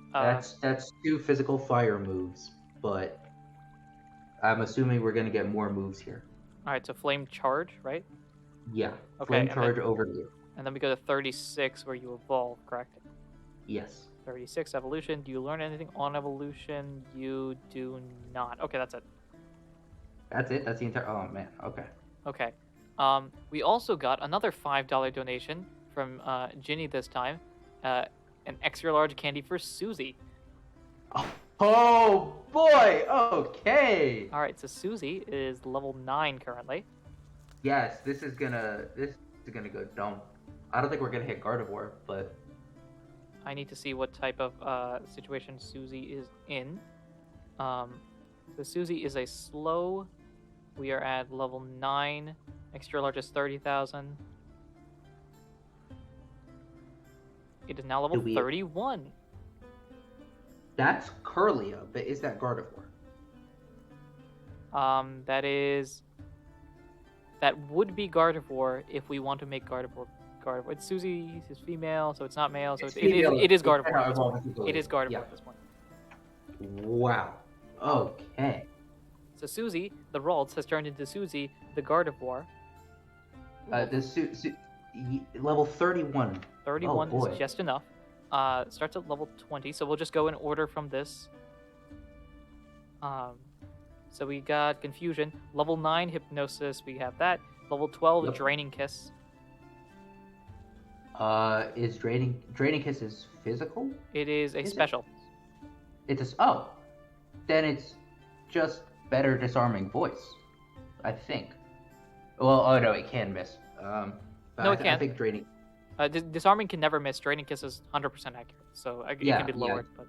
That's 2 physical fire moves, but I'm assuming we're gonna get more moves here. All right. So flame charge, right? Yeah. Okay, Flame and charge then- over Leer. And then we go to 36 where you evolve, correct? Yes. 36 evolution. Do you learn anything on evolution? You do not. Okay, that's it. That's it. That's the entire. Oh man. Okay. Okay. We also got another $5 donation from Ginny this time. An extra large candy for Susie. Oh boy. Okay. All right, so Susie is level 9 currently. Yes, this is gonna go dumb. I don't think we're gonna hit Gardevoir, but I need to see what type of situation Susie is in. So Susie is a slow. We are at level 9. Extra large is 30,000. It is now level 31. that's Curlia. But is that Gardevoir? That would be Gardevoir if we want to make Gardevoir. It's Susie is female, so it's not male. So it is Gardevoir at this point. It is Gardevoir at this point. Wow. Okay. So Susie, the Ralts, has turned into Susie, the Gardevoir. Level 31. 31 boy. is just enough. Starts at level 20, so we'll just go in order from this. So we got Confusion. Level 9, Hypnosis, we have that. Level 12, Yep. Draining Kiss. Is Draining Kiss is physical? It is a special. Then it's just better Disarming Voice, I think. Well, oh no, it can miss. But No, it I can't. think Draining. Disarming can never miss. Draining Kiss is 100% accurate, so it can be lowered. But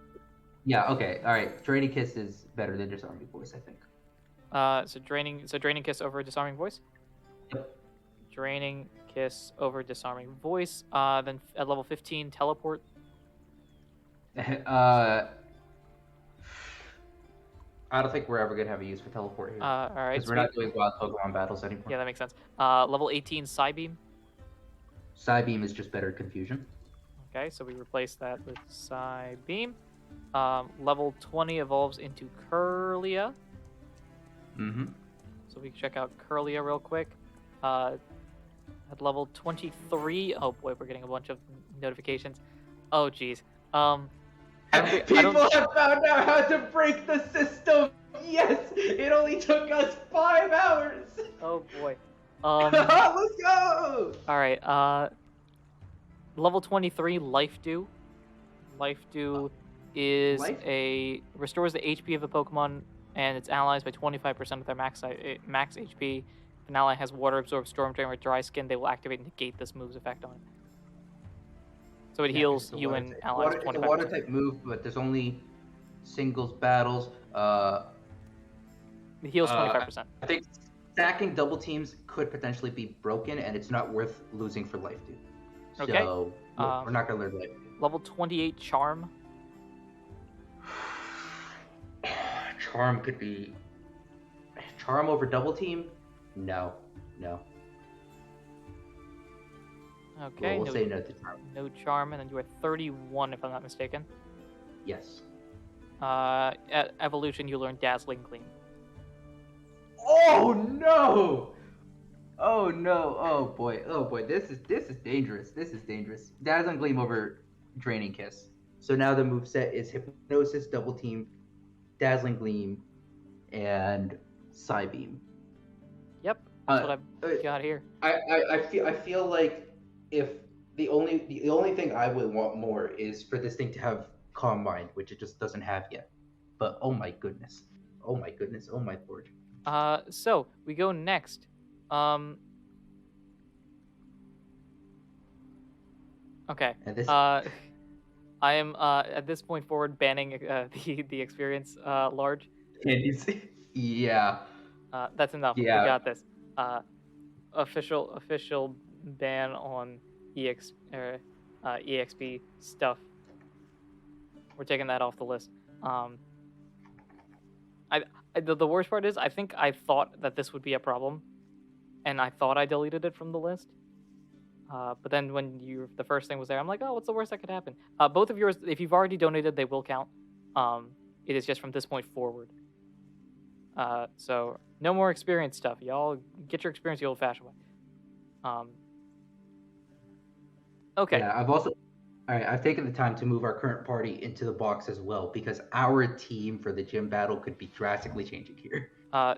Yeah. Okay. All right. Draining Kiss is better than Disarming Voice, I think. so Draining Kiss over Disarming Voice. Yep. Draining Kiss over Disarming Voice. Then at level 15, Teleport. I don't think we're ever gonna have a use for teleport here. All right. Because we're not doing wild Pokemon battles anymore. Yeah, that makes sense. Level 18, Psybeam. Psybeam is just better Confusion. Okay, so we replace that with Psybeam. Level 20 evolves into Curlia. Mm-hmm. So we can check out Curlia real quick. At level 23, oh boy, we're getting a bunch of notifications. Oh geez. People have found out how to break the system. Yes, it only took us 5 hours. Oh boy. Let's go. All right. Level 23, Life Dew. Life Dew is restores the HP of a Pokemon and its allies by 25% of their max HP. If an ally has Water Absorb, Storm Drain, or Dry Skin, they will activate and negate this move's effect on it. So it heals you and allies 25%. It's a water type move, but there's only singles battles. It heals 25%. I think stacking double teams could potentially be broken, and it's not worth losing for Life Dew. Okay. So we're not gonna learn Life Dew. Level 28, Charm. Charm could be Charm over double team. No. Okay. We'll say no to Charm. No Charm, and then you are 31, if I'm not mistaken. Yes. At Evolution, you learn Dazzling Gleam. Oh no! Oh no! Oh boy! This is dangerous. This is dangerous. Dazzling Gleam over Draining Kiss. So now the moveset is Hypnosis, Double Team, Dazzling Gleam, and Psybeam. Yep, that's what I've got here. I feel like if the only thing I would want more is for this thing to have Calm Mind, which it just doesn't have yet. But oh my goodness, oh my lord. So we go next. Okay. And this... I am at this point forward banning the experience large. Yeah. That's enough. Yeah. We got this. Official ban on EXP stuff. We're taking that off the list. The worst part is I think I thought that this would be a problem, and I thought I deleted it from the list. But then when the first thing was there, I'm like, oh, what's the worst that could happen? Both of yours, if you've already donated, they will count. It is just from this point forward. So no more experience stuff. Y'all get your experience the old-fashioned way. Okay. Yeah, I've taken the time to move our current party into the box as well, because our team for the gym battle could be drastically changing here.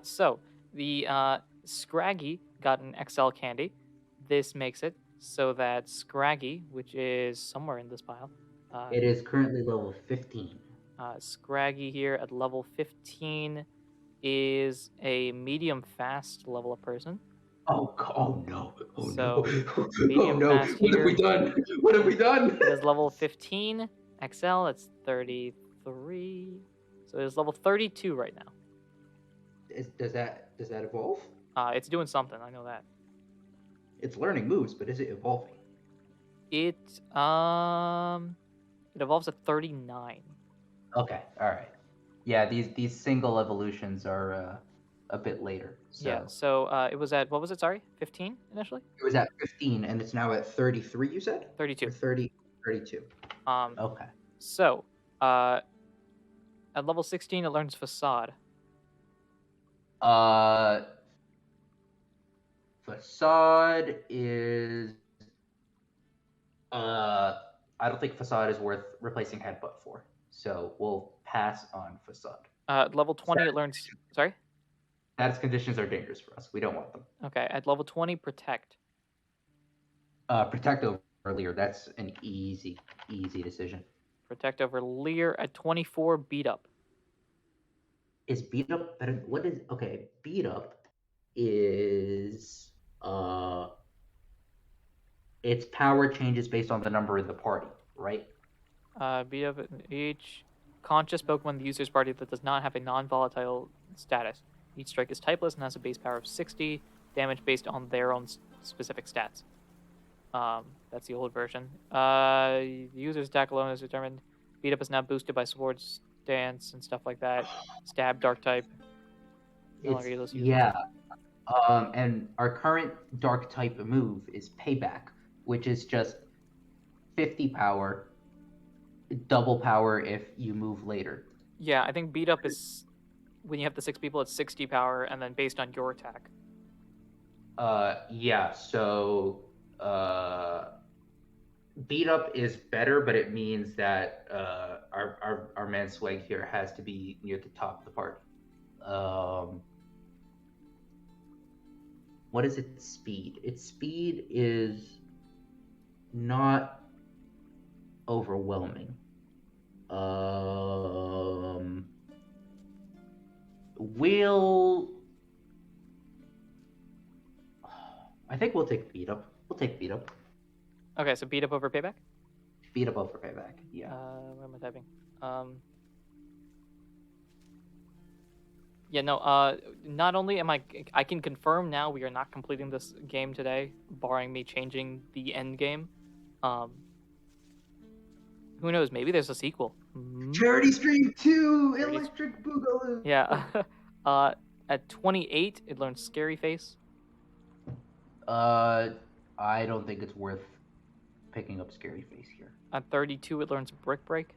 So the Scraggy got an XL candy. This makes it so that Scraggy, which is somewhere in this pile. It is currently level 15. Scraggy here at level 15 is a medium fast level up person. Oh no. Oh so, no. Medium fast What here. have we done? What have we done? It is level 15. XL, it's 33. So it is level 32 right now. Does that evolve? It's doing something, I know that. It's learning moves, but is it evolving? It evolves at 39. Okay, all right. Yeah, these single evolutions are a bit later. So. Yeah, so it was at, what was it, sorry? 15 initially? It was at 15, and it's now at 33, you said? 32. Or 32. Okay. So, at level 16, it learns Facade. Facade is... I don't think Facade is worth replacing Headbutt for. So we'll pass on Facade. Level 20, it learns... Sorry? Status conditions are dangerous for us. We don't want them. Okay, at level 20, Protect. Protect over Leer. That's an easy decision. Protect over Leer. At 24, Beat Up. Is Beat Up better? What is... Okay, Beat Up is... its power changes based on the number of the party, right? Beat Up each conscious Pokemon in the user's party that does not have a non-volatile status. Each strike is typeless and has a base power of 60, damage based on their own specific stats. That's the old version. The user's attack alone is determined. Beat Up is now boosted by Sword Stance and stuff like that. Stab, Dark type. Yeah. And our current Dark type move is Payback, which is just 50 power, double power if you move later. Yeah, I think Beat Up is... When you have the 6 people, it's 60 power, and then based on your attack. Yeah, so... beat up is better, but it means that our man Swag here has to be near the top of the party. What is its speed? Its speed is not overwhelming. We'll. I think we'll take beat up. We'll take beat up. Okay, so beat up over payback? Beat up over payback. Yeah. What am I typing? Yeah, no, not only am I can confirm now we are not completing this game today, barring me changing the end game. Who knows, maybe there's a sequel. Charity Stream 2! Charity- Electric Boogaloo! Yeah. At 28, it learns Scary Face. I don't think it's worth picking up Scary Face here. At 32, it learns Brick Break.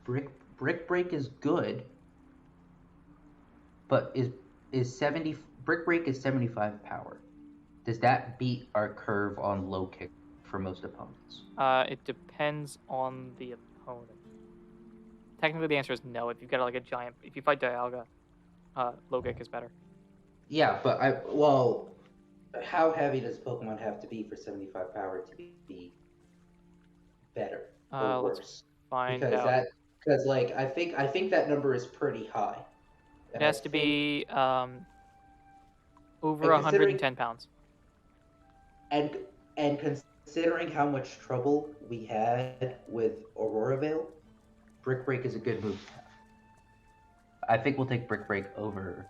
Brick Break is good, but is 70 Brick Break is 75 power. Does that beat our curve on low kick for most opponents? It depends on the opponent. Technically, the answer is no. If you've got like a giant, if you fight Dialga, low kick is better. Yeah, but how heavy does Pokemon have to be for 75 power to be better or Let's worse? find Because out. I think that number is pretty high. It has to be over 110 pounds. And considering how much trouble we had with Aurora Veil, Brick Break is a good move to have. I think we'll take Brick Break over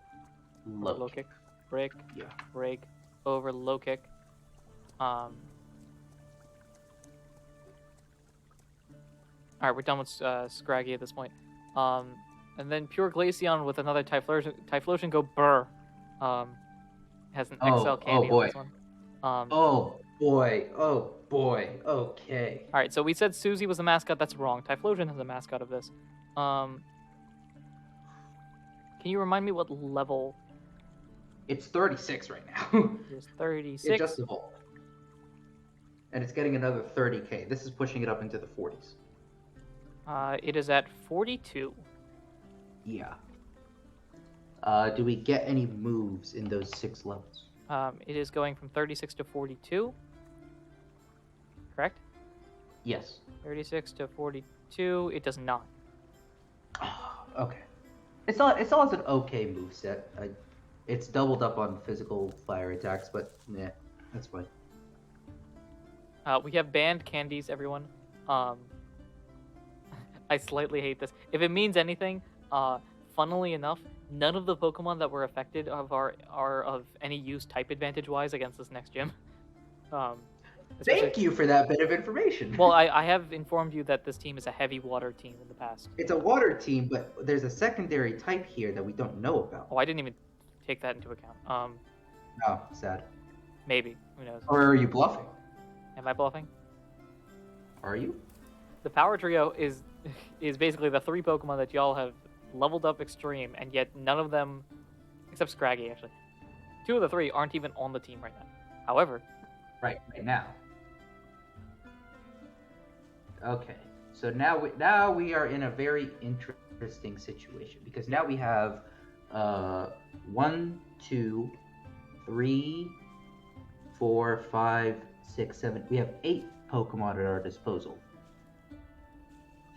low kick. Brick, Yeah. break, over low kick. Alright, we're done with Scraggy at this point. And then Pure Glaceon with another Typhlosion go burr. Has an XL candy on this one. Oh boy. Okay. Alright, so we said Susie was the mascot. That's wrong. Typhlosion is the mascot of this. Can you remind me what level? It's 36 right now. It's 36. It just evolved. And it's getting another 30k. This is pushing it up into the 40s. It is at 42. Yeah. Do we get any moves in those 6 levels? It is going from 36 to 42. Correct? Yes. 36 to 42. It does not. Okay. It still has an okay moveset. It's doubled up on physical fire attacks, but yeah, that's fine. We have banned candies, everyone. I slightly hate this. If it means anything, funnily enough, none of the Pokemon that were affected are of any use type advantage-wise against this next gym. Thank you for that bit of information. Well, I have informed you that this team is a heavy water team in the past. It's a water team, but there's a secondary type here that we don't know about. Oh, I didn't even take that into account. Oh, sad. Maybe. Who knows? Or are you bluffing? Am I bluffing? Are you? The Power Trio is basically the 3 Pokemon that y'all have leveled up extreme, and yet none of them, except Scraggy actually, 2 of the 3 aren't even on the team right now. However, right now. Okay, so now we are in a very interesting situation because now we have 1, 2, 3, 4, 5, 6, 7. We have 8 Pokemon at our disposal.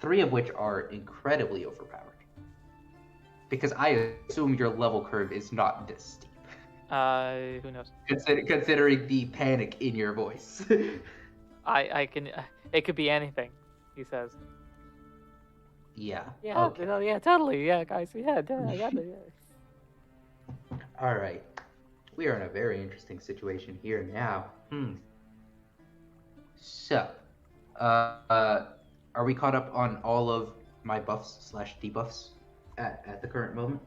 3 of which are incredibly overpowered. Because I assume your level curve is not this steep. who knows? Considering the panic in your voice. I can. It could be anything, he says. Yeah. Yeah. Okay. Yeah. Totally. Yeah, guys. Yeah. Totally. All right. We are in a very interesting situation here now. So, are we caught up on all of my buffs / debuffs at the current moment?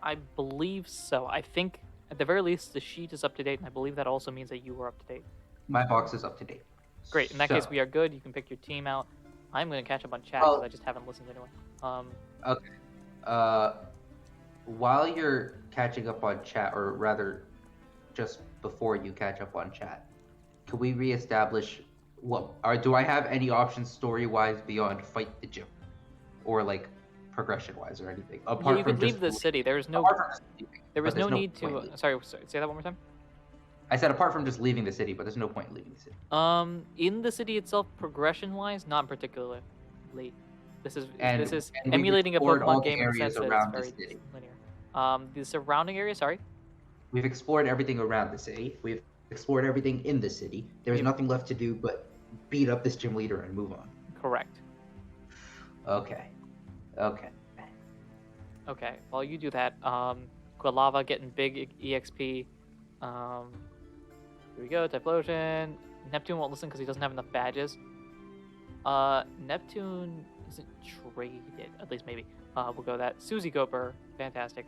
I believe so. I think at the very least the sheet is up to date, and I believe that also means that you are up to date. My box is up to date. Great. In that case, we are good. You can pick your team out. I'm going to catch up on chat because I just haven't listened to anyone. Okay. While you're catching up on chat, or rather, just before you catch up on chat, can we reestablish do I have any options story-wise beyond fight the gym, or like progression-wise or anything Yeah, apart you from could leave just the city. There is no apart from just leaving, there but is there's no need point to. in leaving. Sorry, say that one more time. I said apart from just leaving the city, but there's no point in leaving the city. In the city itself, progression-wise, not particularly. This And is we've emulating a explored all Pokemon the game in the areas sense that it's around the very city. linear. The surrounding area, sorry. We've explored everything around the city. We've explored everything in the city. There's nothing left to do but beat up this gym leader and move on. Correct. Okay. Okay, while you do that, Quilava getting big EXP. Here we go, Typhlosion. Neptune won't listen because he doesn't have enough badges. Neptune isn't traded, at least maybe. We'll go with that. Susie Goper, fantastic.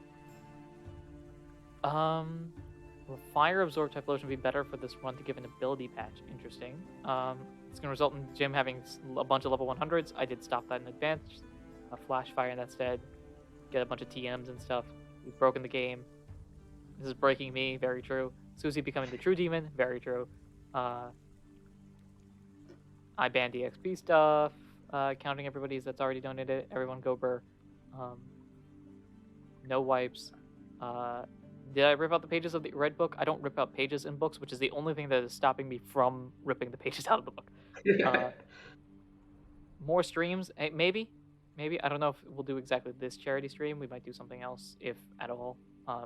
Will Fire Absorb Typhlosion be better for this run to give an ability patch? Interesting. It's going to result in Jim having a bunch of level 100s. I did stop that in advance. Flash Fire instead. Get a bunch of TMs and stuff. We've broken the game. This is breaking me, very true. Susie becoming the true demon, very true. I banned EXP stuff, counting everybody's that's already donated. Everyone go burr. No wipes. Did I rip out the pages of the red book? I don't rip out pages in books, which is the only thing that is stopping me from ripping the pages out of the book. More streams, maybe. I don't know if we'll do exactly this charity stream. We might do something else, if at all,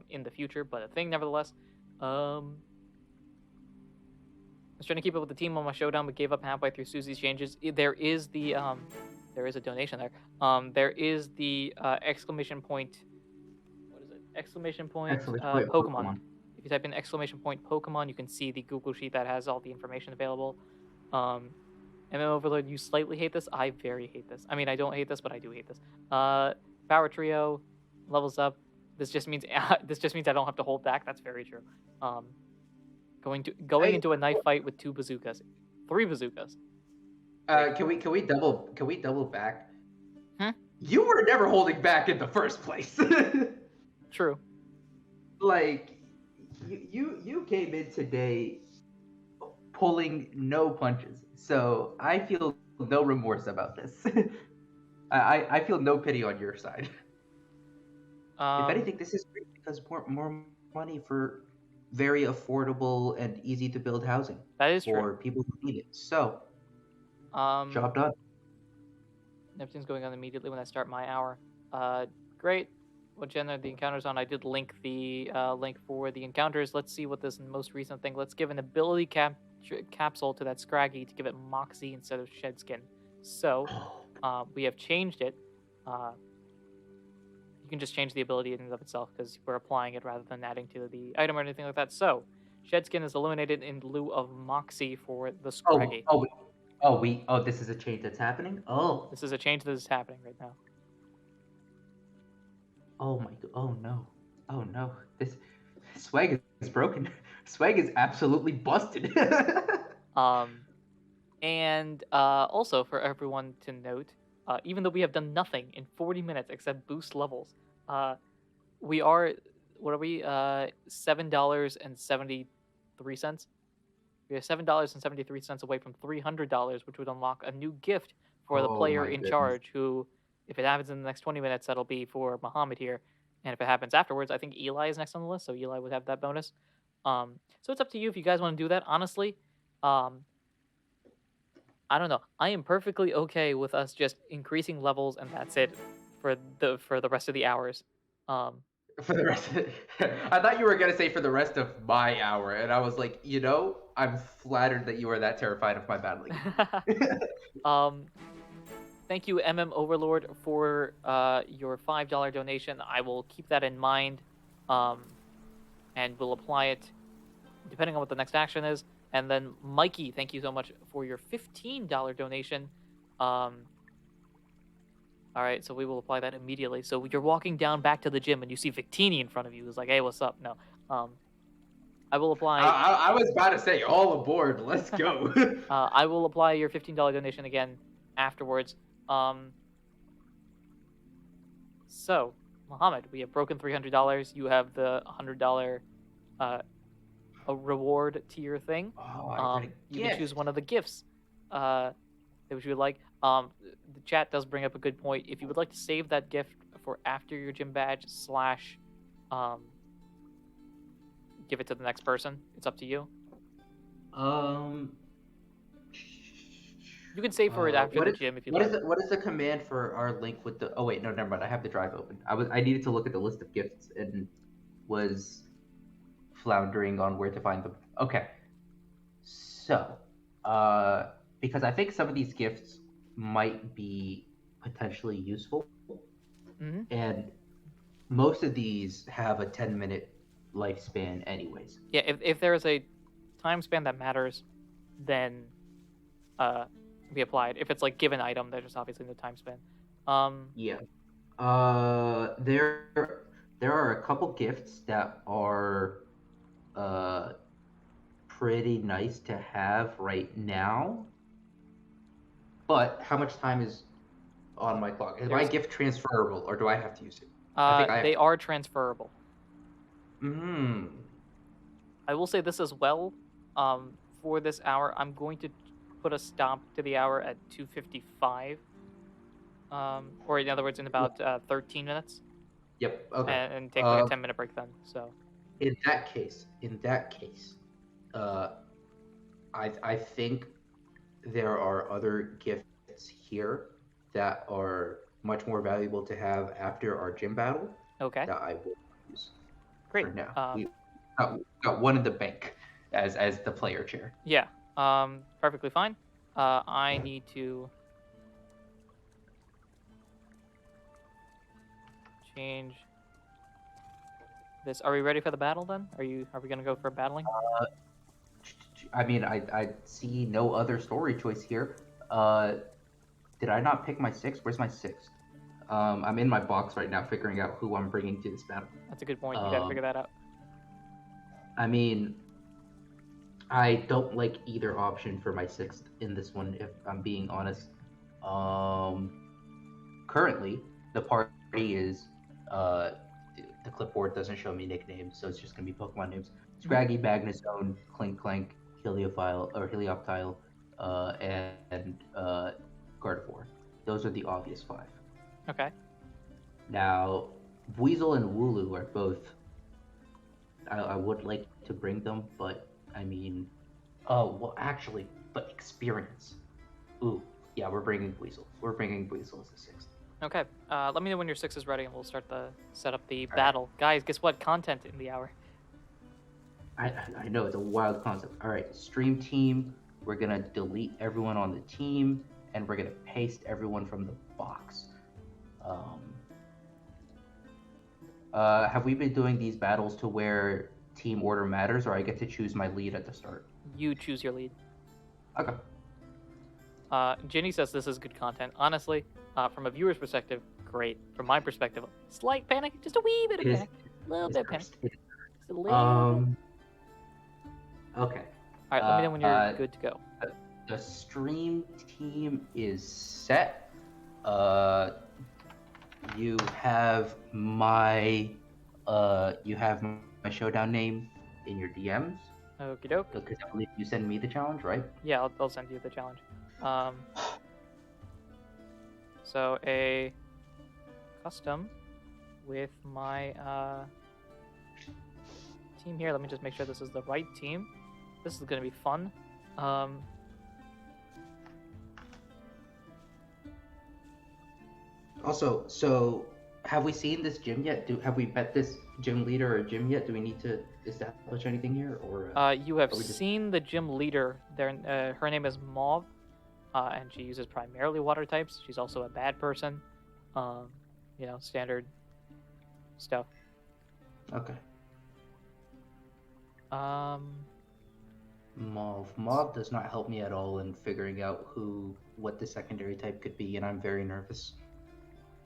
in the future, but a thing nevertheless. I was trying to keep up with the team on my showdown, but gave up halfway through Susie's changes. There is a donation there. There is the exclamation point. What is it? Exclamation point Pokemon. If you type in exclamation point Pokemon, you can see the Google sheet that has all the information available. MM Overlord, you slightly hate this. I very hate this. I mean, I don't hate this, but I do hate this. Power Trio levels up. This just means I don't have to hold back. That's very true. Going into a knife fight with 2 bazookas, 3 bazookas. Can we double back? Hmm? You were never holding back in the first place. True. Like you came in today pulling no punches, so I feel no remorse about this. I feel no pity on your side. If anything, this is great because more money for very affordable and easy to build housing. That is for true. people who need it. So, job done. Neptune's going on immediately when I start my hour. Great. What gen are the encounters on? I did link the link for the encounters. Let's see what this most recent thing. Let's give an ability capsule to that Scraggy to give it Moxie instead of Shed Skin. So, we have changed it. You can just change the ability in and of itself because we're applying it rather than adding to the item or anything like that. So, Shed Skin is eliminated in lieu of Moxie for the Scraggy. This is a change that's happening? This is a change that is happening right now. Oh my god. Oh no. This Swag is broken. Swag is absolutely busted. And also for everyone to note, even though we have done nothing in 40 minutes except boost levels, we are, what are we, $7.73? We are $7.73 away from $300, which would unlock a new gift for the player in charge, who, if it happens in the next 20 minutes, that'll be for Muhammad here. And if it happens afterwards, I think Eli is next on the list, so Eli would have that bonus. So it's up to you if you guys want to do that. Honestly, I don't know. I am perfectly okay with us just increasing levels and that's it for the rest of the hours. For the rest of it. I thought you were gonna say for the rest of my hour, and I was like, I'm flattered that you are that terrified of my battling. Thank you, MM Overlord, for your $5 donation. I will keep that in mind, and we'll apply it depending on what the next action is. And then Mikey, thank you so much for your $15 donation. All right, so we will apply that immediately. So you're walking down back to the gym and you see Victini in front of you. It's like, hey, what's up? No. I will apply. I was about to say, all aboard. Let's go. I will apply your $15 donation again afterwards. So, Muhammad, we have broken $300. You have the $100 a reward tier thing. Oh, I get a You can choose gift. one of the gifts that you would like. The chat does bring up a good point. If you would like to save that gift for after your gym badge slash give it to the next person, it's up to you. Um. You can save for it after What the is gym if you what like. is what is the command for our link with the? Oh wait, no, never mind. I have the drive open. I needed to look at the list of gifts and was floundering on where to find them. Okay, so because I think some of these gifts might be potentially useful, Mm-hmm. and most of these have a 10-minute lifespan, anyways. Yeah, if there is a time span that matters, then be applied. If it's like given item, there's just obviously no time span. Yeah. There are a couple gifts that are uh pretty nice to have right now. But how much time is on my clock? Is my There's- gift transferable, or do I have to use it? I think I have they to. are transferable. Hmm. I will say this as well. For this hour, I'm going to put a stop to the hour at 2:55. Or in other words, in about 13 minutes, Yep. Okay. and take like a 10-minute break then. So In that case, uh, I think there are other gifts here that are much more valuable to have after our gym battle okay, that I will use great. for now. We got one in the bank as the player chair. Yeah, perfectly fine. I need to change this. Are we ready for the battle then? Are we gonna go for battling? I mean, I see no other story choice here. Did I not pick my sixth? Where's my sixth? I'm in my box right now, figuring out who I'm bringing to this battle. That's a good point. You gotta figure that out. I mean, I don't like either option for my sixth in this one, if I'm being honest. Currently, the party is the clipboard doesn't show me nicknames, so it's just gonna be Pokemon names: Scraggy, Magnezone, Clink Clank, Helioptile, and Gardevoir. Those are the obvious five. Okay. Now, Weasel and Wooloo are both. I would like to bring them, but I mean, well, actually, but experience. Ooh, yeah, we're bringing Weasel. We're bringing Weasel as the sixth. Okay. Let me know when your 6 is ready, and we'll set up the battle. Guys, guess what? Content in the hour. I know it's a wild concept. All right, stream team. We're gonna delete everyone on the team, and we're gonna paste everyone from the box. Have we been doing these battles to where team order matters, or I get to choose my lead at the start? You choose your lead. Okay. Ginny says this is good content. Honestly, from a viewer's perspective, great. From my perspective, slight panic, just a wee bit of panic, a little bit of panic, just a little bit. Okay. All right, let me know when you're good to go. The stream team is set. You have my showdown name in your DMs. Okie doke. Because I believe you send me the challenge, right? Yeah, I'll send you the challenge. So a custom with my team here. Let me just make sure this is the right team. This is gonna be fun. Also, so have we seen this gym yet? Have we met this gym leader or gym yet? Do we need to establish anything here, or? You have seen the gym leader. Her name is Mauve, and she uses primarily water types. She's also a bad person. Standard stuff. Okay. Mauve does not help me at all in figuring out what the secondary type could be, and I'm very nervous.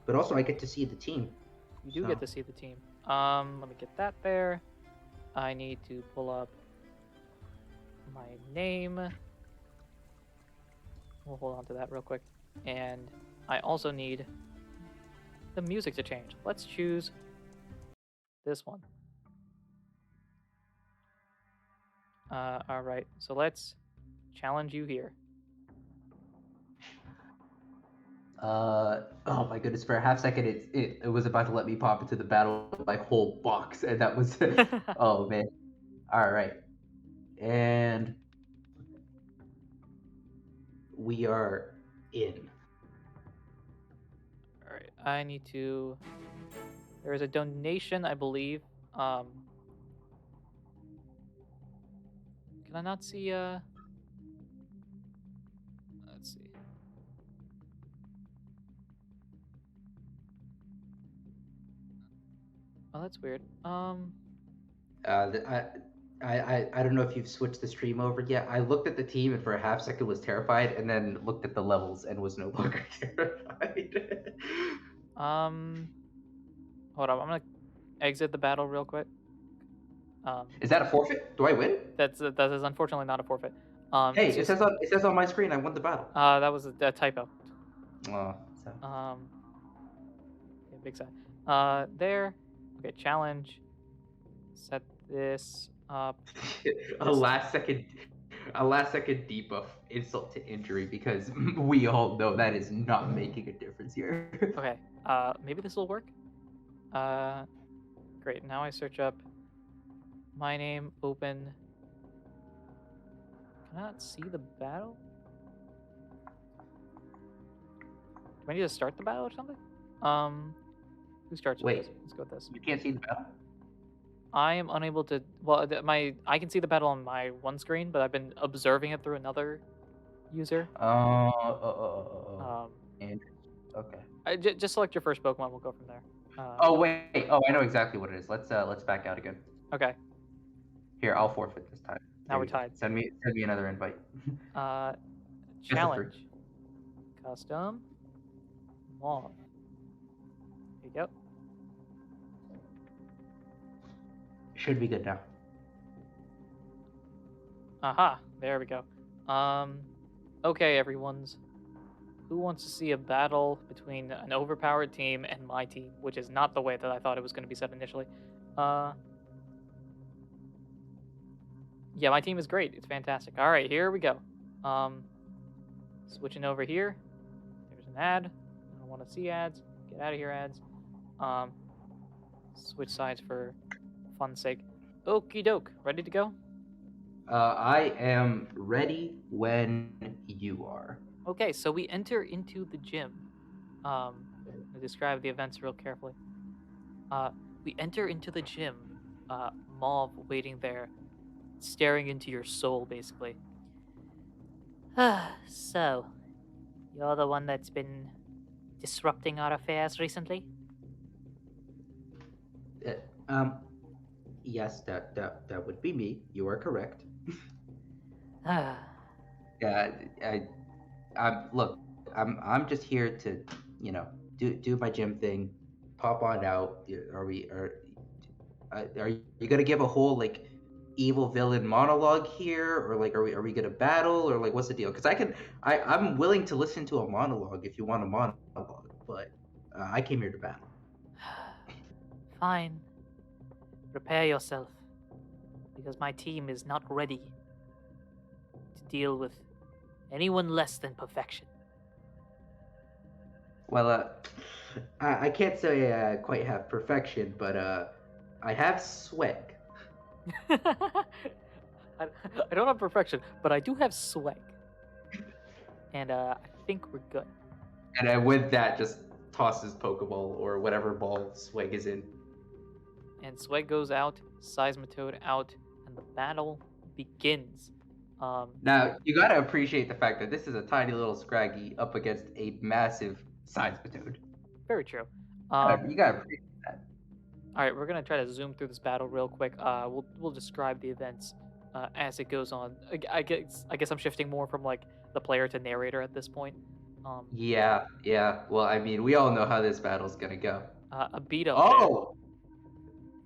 But also, I get to see the team. You do get to see the team. Let me get that there. I need to pull up my name. We'll hold on to that real quick. And I also need the music to change. Let's choose this one. All right. So let's challenge you here. Oh my goodness! For a half second, it was about to let me pop into the battle with my whole box, and that was oh man. All right, and we are in. All right. I need to. There is a donation, I believe. Can I not see? Let's see. Oh, that's weird. I don't know if you've switched the stream over yet. I looked at the team and for a half second was terrified, and then looked at the levels and was no longer terrified. Hold on. I'm gonna exit the battle real quick. Is that a forfeit? Do I win? That is unfortunately not a forfeit. Hey, it's it just, says on my screen I won the battle. that was a typo. Oh, so. Yeah, big sign. There. Okay, challenge. Set this up. a last second debuff insult to injury, because we all know that is not making a difference here. Okay. Maybe this will work. Great. Now I search up my name. Open. Cannot see the battle. Do I need to start the battle or something? Who starts with Wait. this? Let's go with this. You can't see the battle? I am unable to. Well, I can see the battle on my one screen, but I've been observing it through another user. Okay. Just select your first Pokemon. We'll go from there. Oh wait. Oh, I know exactly what it is. Let's back out again. Okay. Here, I'll forfeit this time. Now we're tied. Send me another invite. Challenge. Custom. Mauve. There you go. Should be good now. Aha. There we go. Okay, everyone's. Who wants to see a battle between an overpowered team and my team, which is not the way that I thought it was going to be set initially. Yeah, my team is great. It's fantastic. All right, here we go. Switching over here. There's an ad. I don't want to see ads. Get out of here, ads. Switch sides for fun's sake. Okie doke. Ready to go? I am ready when you are. Okay, so we enter into the gym. I'll describe the events real carefully. We enter into the gym. Mauve waiting there, staring into your soul, basically. So, you're the one that's been disrupting our affairs recently? Yes, that would be me. You are correct. Ah, Yeah, I'm just here to, do my gym thing, pop on out. Are you gonna give a whole evil villain monologue here, or are we gonna battle, or what's the deal? Because I'm willing to listen to a monologue if you want a monologue, but I came here to battle. Fine. Prepare yourself, because my team is not ready to deal with anyone less than perfection. Well, I can't say I quite have perfection, but I have swag. I don't have perfection, but I do have swag. And I think we're good. And with that, just tosses Pokeball or whatever ball swag is in. And swag goes out, Seismitoad out, and the battle begins. Now, you gotta appreciate the fact that this is a tiny little Scraggy up against a massive Seismitoad. Very true. You gotta appreciate that. All right, we're gonna try to zoom through this battle real quick. We'll describe the events as it goes on. I guess I'm shifting more from the player to narrator at this point. Yeah. Well, I mean, we all know how this battle's gonna go. A beat up. Oh,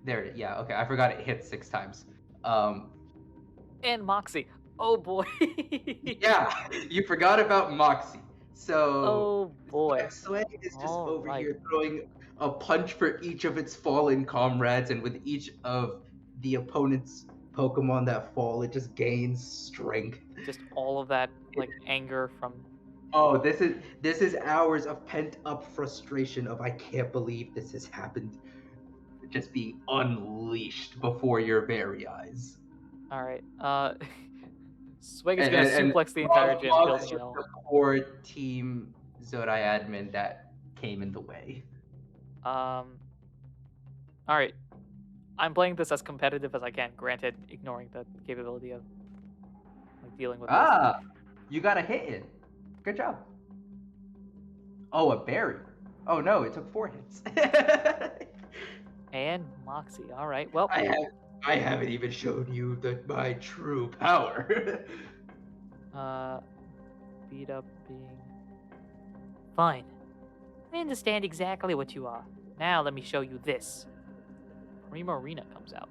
there. Yeah. Okay, I forgot it hit 6 times. And Moxie. Oh boy. Yeah, you forgot about Moxie. So. Oh boy. Swag is just All over right. here throwing a punch for each of its fallen comrades, and with each of the opponent's Pokemon that fall, it just gains strength. Just all of that like anger from. Oh, this is hours of pent up frustration of I can't believe this has happened. Just being unleashed before your very eyes. All right. Swig is gonna And suplex the entire gym, Mob is killing it just all. the poor team Zodai admin that came in the way. All right. I'm playing this as competitive as I can. Granted, ignoring the capability of like dealing with this. You got a hit in. Good job. Oh, a berry. Oh no, it took 4 hits. And Moxie. All right. Well, I haven't even shown you my true power. beat up being fine. I understand exactly what you are. Now let me show you this. Primo Arena comes out.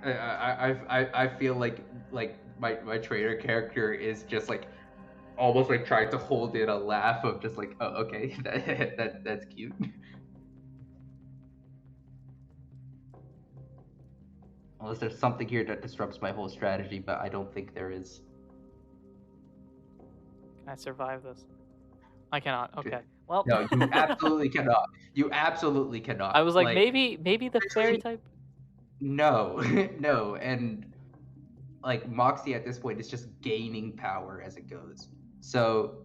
I feel like my trainer character is just like almost like trying to hold in a laugh of just like, oh, okay, that's cute. Unless there's something here that disrupts my whole strategy, but I don't think there is. Can I survive this? I cannot. Okay. Well, No, you absolutely cannot. You absolutely cannot. I was like maybe the fairy type. No, no, and like Moxie at this point is just gaining power as it goes. So,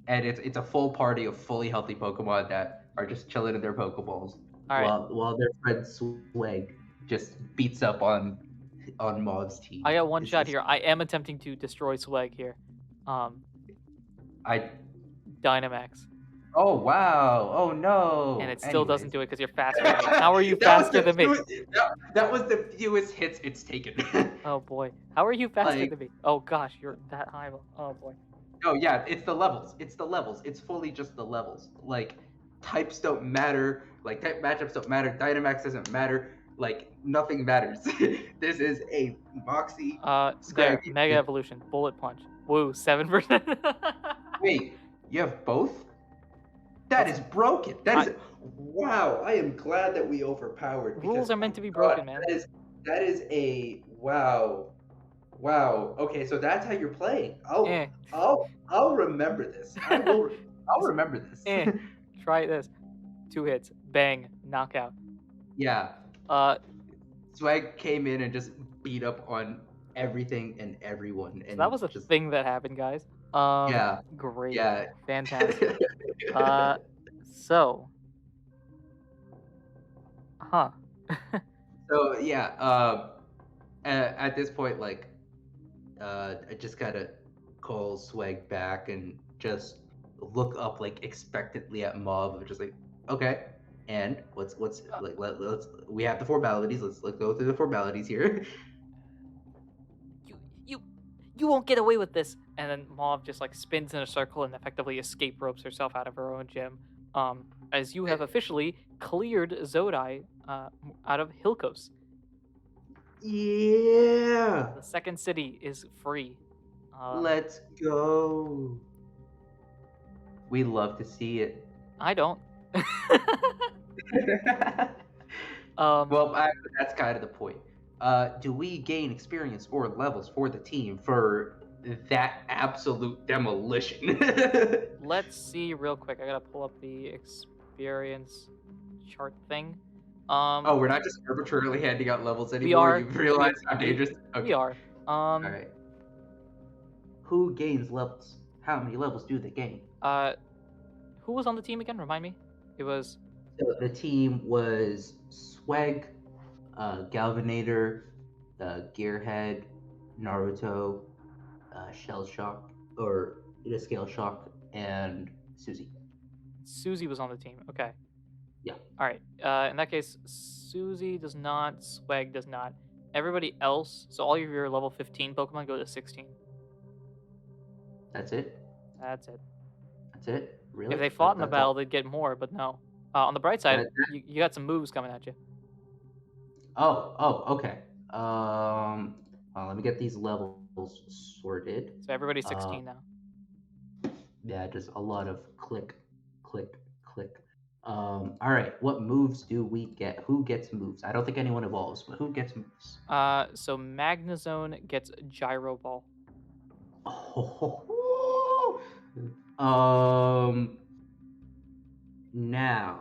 and it's a full party of fully healthy Pokemon that are just chilling in their Pokeballs, All right. while their friend Swag just beats up on Mob's team. I got one shot here. I am attempting to destroy Swag here. Dynamax. Oh wow! Oh no! And it still doesn't do it because you're faster than me. How are you faster than me? That was the fewest hits it's taken. Oh boy. How are you faster than me? Oh gosh, you're that high. Oh boy. Oh yeah, it's the levels. It's the levels. It's fully just the levels. Like types don't matter. Like type matchups don't matter. Dynamax doesn't matter. Like nothing matters. This is a Moxie. There. Mega Evolution. Bullet Punch. Woo. 7%. Wait, you have both? That is broken. That is wow. I am glad that we overpowered. Rules are meant to be broken, man. That is a wow. Wow. Okay, so that's how you're playing. I'll remember this. I'll remember this. Try this. 2 hits. Bang. Knockout. Yeah. Swag came in and just beat up on everything and everyone. And so that was a thing that happened, guys. Yeah. Great. Yeah. Fantastic. So. Huh. So yeah. At this point, like, I just gotta call Swag back and just look up like expectantly at Mob, just like, okay, and let's we have the formalities. Let's go through the formalities here. You won't get away with this. And then Mob just like spins in a circle and effectively escape ropes herself out of her own gym. As you have officially cleared Zodai out of Hilkos. Yeah. The second city is free. Let's go. We love to see it. I don't. Well, that's kind of the point. Do we gain experience or levels for the team for that absolute demolition? Let's see real quick. I gotta pull up the experience chart thing. Oh, we're not just arbitrarily handing out levels anymore. You realize how dangerous. Okay. We are. All right. Who gains levels? How many levels do they gain? Who was on the team again? Remind me. It was. So the team was Swag, Galvanator, Gearhead, Naruto, Shell Shock, or Scale Shock, and Susie. Susie was on the team. Okay. Yeah. All right. In that case, Susie does not. Swag does not. Everybody else. So all of your level 15 Pokemon go to 16. That's it. That's it. That's it. Really? If they fought in the battle, they'd get more, but no. On the bright side, you got some moves coming at you. Oh, okay. Let me get these levels sorted. So everybody's 16 now. Yeah, just a lot of click, click, click. All right. What moves do we get? Who gets moves? I don't think anyone evolves, but who gets moves? So Magnezone gets Gyro Ball. Um. Now,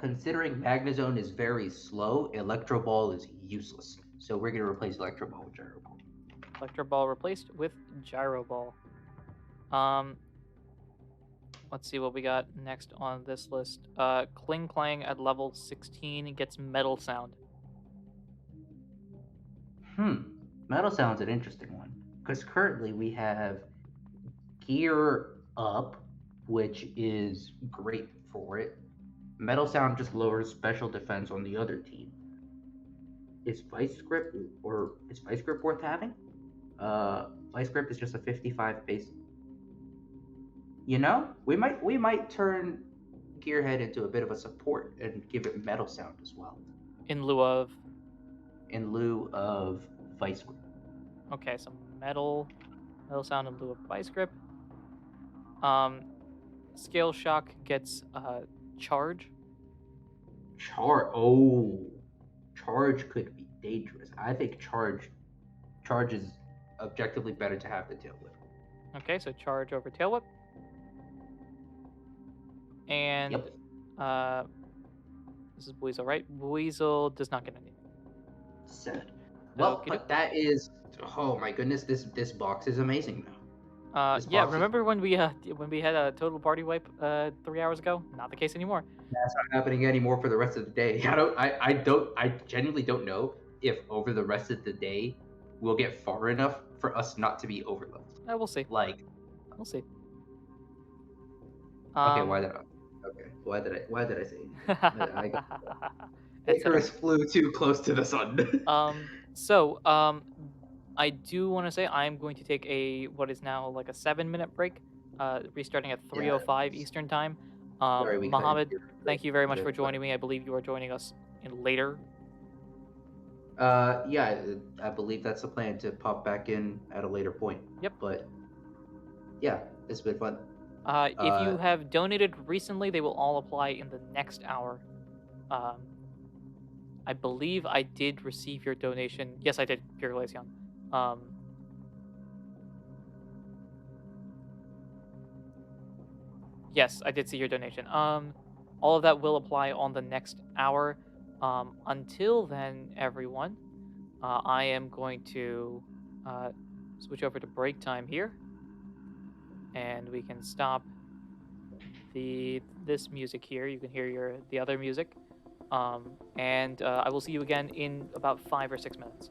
considering Magnezone is very slow, Electro Ball is useless. So we're gonna replace Electro Ball with Gyro Ball. Electro Ball replaced with Gyro Ball. Um, let's see what we got next on this list. Kling Klang at level 16 gets Metal Sound. Metal Sound's an interesting one because currently we have Gear Up, which is great for it. Metal Sound just lowers special defense on the other team. Is Vice Grip worth having? Vice Grip is just a 55 base. You know, we might turn Gearhead into a bit of a support and give it Metal Sound as well. In lieu of Vice Grip. Okay, so Metal Sound in lieu of Vice Grip. Scale Shock gets Charge. Charge could be dangerous. I think Charge is objectively better to have than Tail Whip. Okay, so Charge over Tail Whip. And Yep. This is Weasel, right? Weasel does not get anything. Sad. Well, Okey-doke. but that is, oh my goodness, this box is amazing now. Yeah, remember when we had a total party wipe 3 hours ago? Not the case anymore. That's not happening anymore for the rest of the day. I genuinely don't know if over the rest of the day we'll get far enough for us not to be overloaded. We'll see. Like, We'll see. okay, why did I say? Icarus flew too close to the sun. I do want to say I'm going to take what is now like a 7-minute break, restarting at 3:05 Eastern time. Sorry, Mohammed, thank you very much for joining me. I believe you are joining us later. Yeah, I believe that's the plan, to pop back in at a later point. Yep. But yeah, it's been fun. If you have donated recently, they will all apply in the next hour. I believe I did receive your donation. Yes, I did, Pure Glaceon. Yes, I did see your donation. All of that will apply on the next hour. Until then, everyone, I am going to switch over to break time here, and we can stop this music here. You can hear the other music, and I will see you again in about 5 or 6 minutes.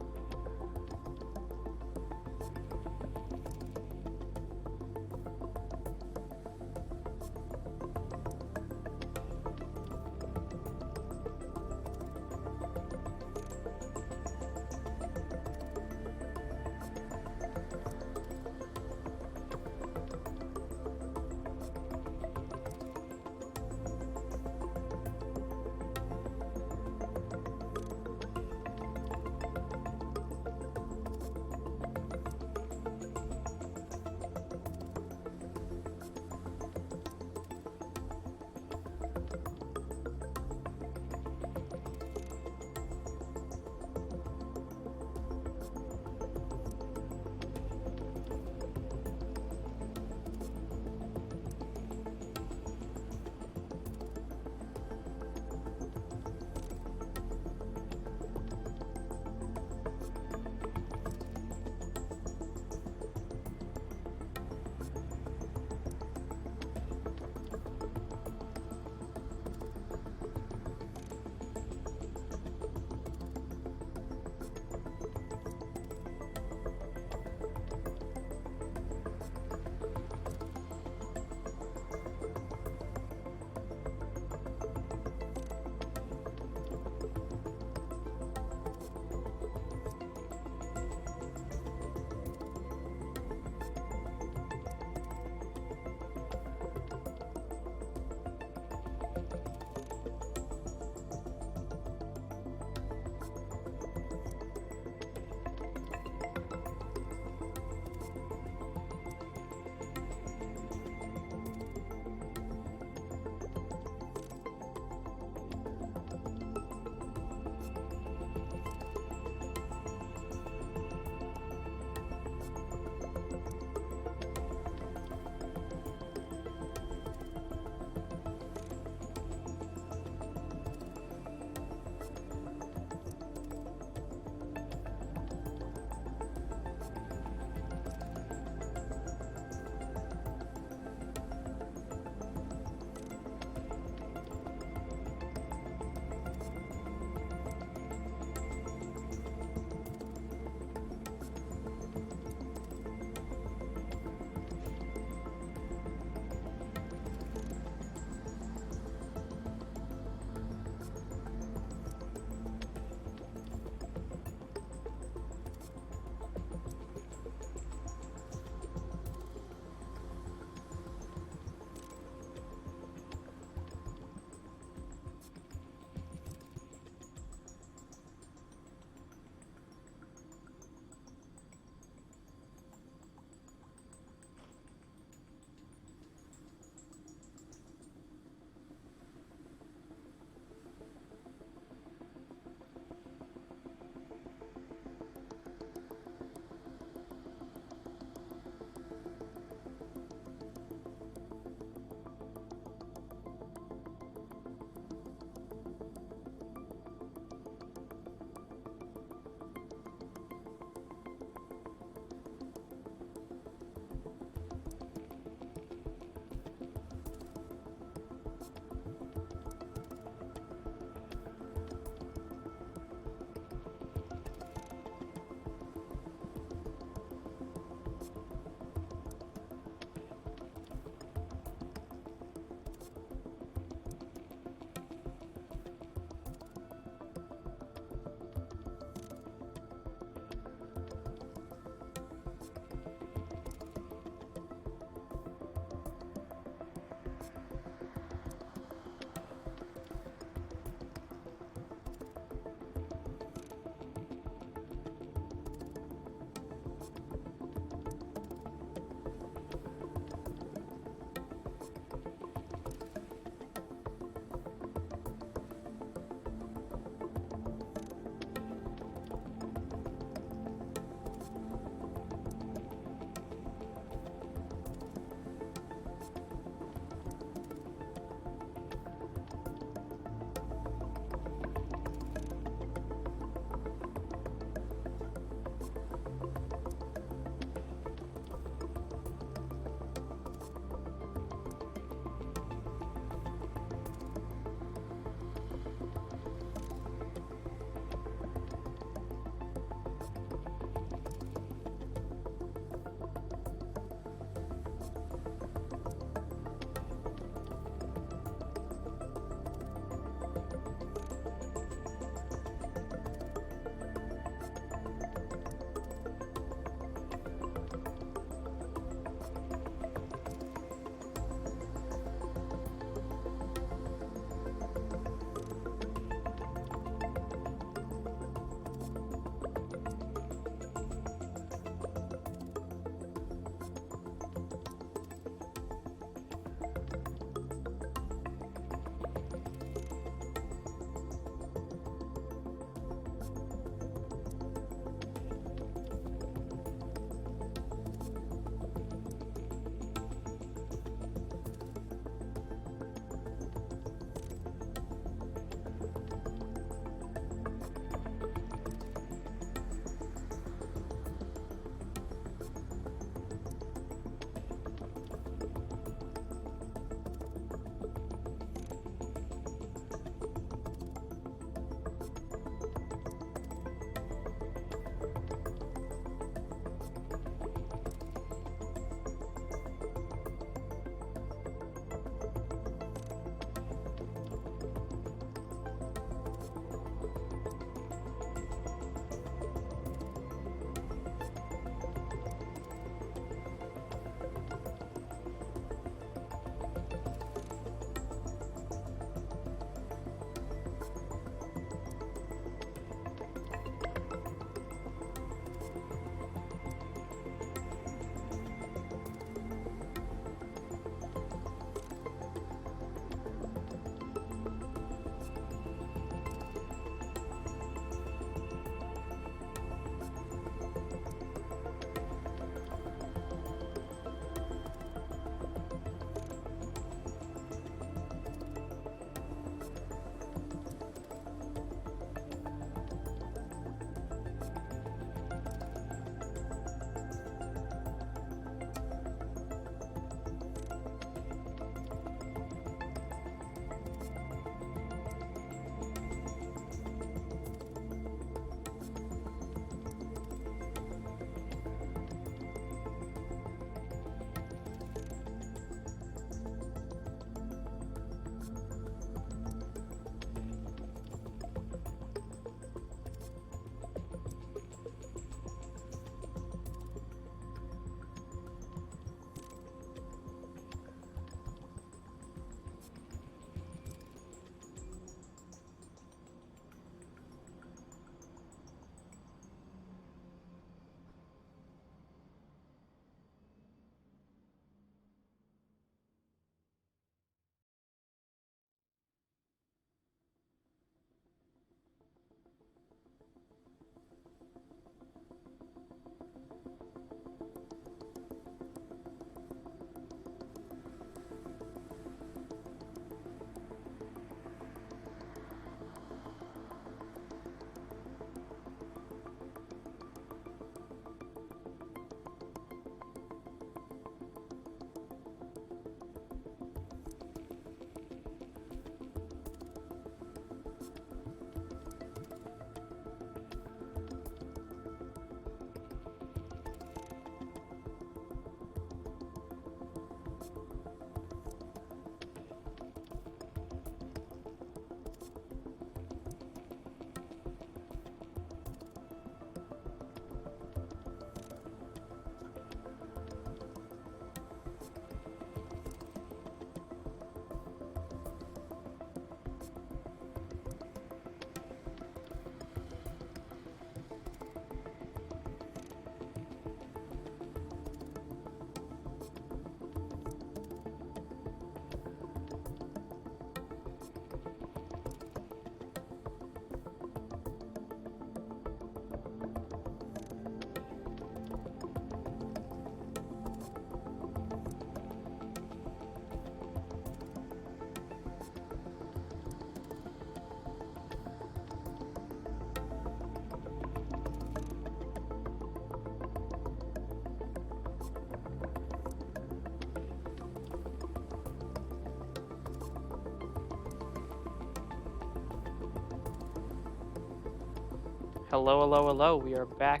Hello, hello, hello. We are back.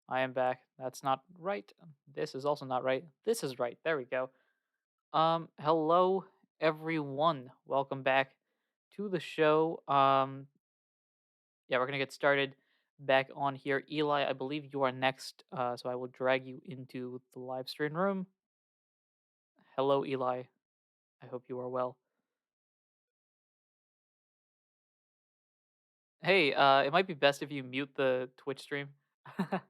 I am back. That's not right. This is also not right. This is right. There we go. Hello everyone. Welcome back to the show. Yeah, we're gonna get started back on here. Eli, I believe you are next. So I will drag you into the live stream room. Hello, Eli. I hope you are well. Hey, it might be best if you mute the Twitch stream. All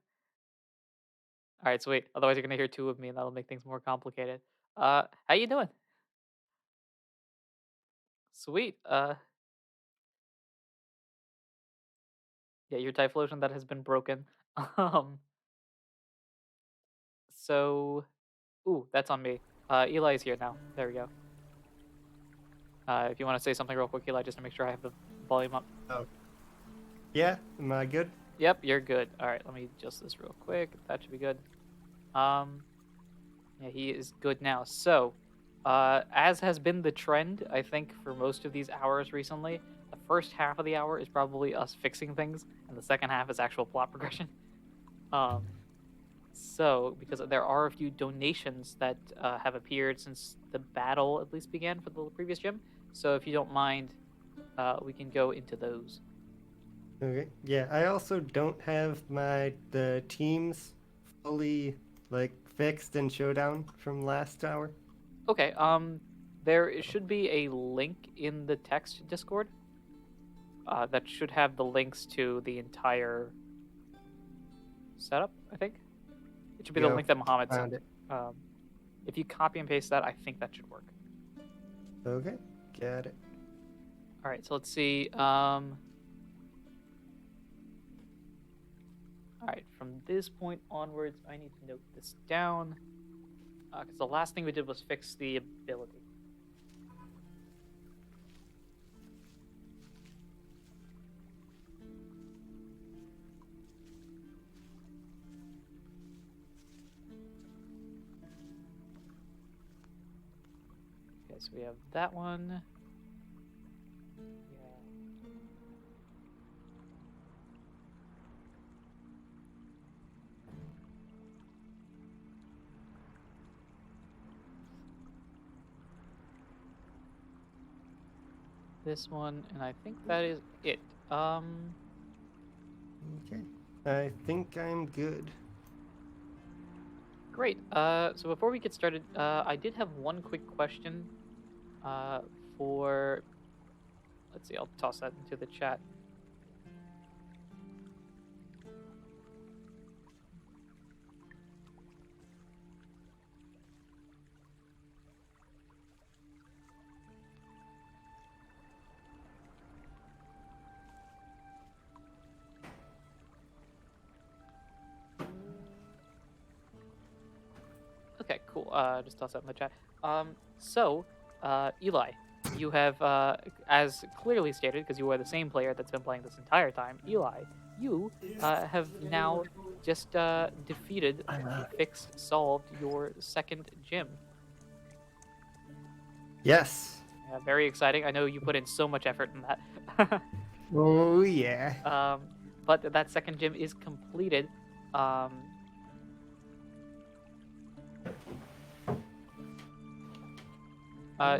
right, sweet. Otherwise, you're gonna hear two of me, and that'll make things more complicated. How you doing? Sweet. Yeah, your Typhlosion that has been broken. Um, so, ooh, that's on me. Eli's here now. There we go. If you want to say something real quick, Eli, just to make sure I have the volume up. Oh. Yeah, am I good? Yep, you're good. All right, let me adjust this real quick. That should be good. Yeah, he is good now. So, as has been the trend, I think, for most of these hours recently, the first half of the hour is probably us fixing things, and the second half is actual plot progression. So, because there are a few donations that have appeared since the battle at least began for the previous gym. So, if you don't mind, we can go into those. Okay. Yeah, I also don't have the teams fully fixed in Showdown from last hour. Okay. There should be a link in the text Discord. That should have the links to the entire setup. I think it should be the Yep, link that Mohammed found sent. it. If you copy and paste that, I think that should work. Okay, got it. All right, so let's see. All right, from this point onwards, I need to note this down because the last thing we did was fix the ability. Okay, so we have that one. This one, and I think that is it. Okay, I think I'm good. Great. So before we get started, I did have one quick question. For, let's see, I'll toss that into the chat. Okay, cool. Just toss that in the chat. So, Eli, you have, as clearly stated, because you are the same player that's been playing this entire time, Eli, you have now just defeated, fixed, solved your second gym. Yes. Yeah, very exciting. I know you put in so much effort in that. Oh yeah. But that second gym is completed.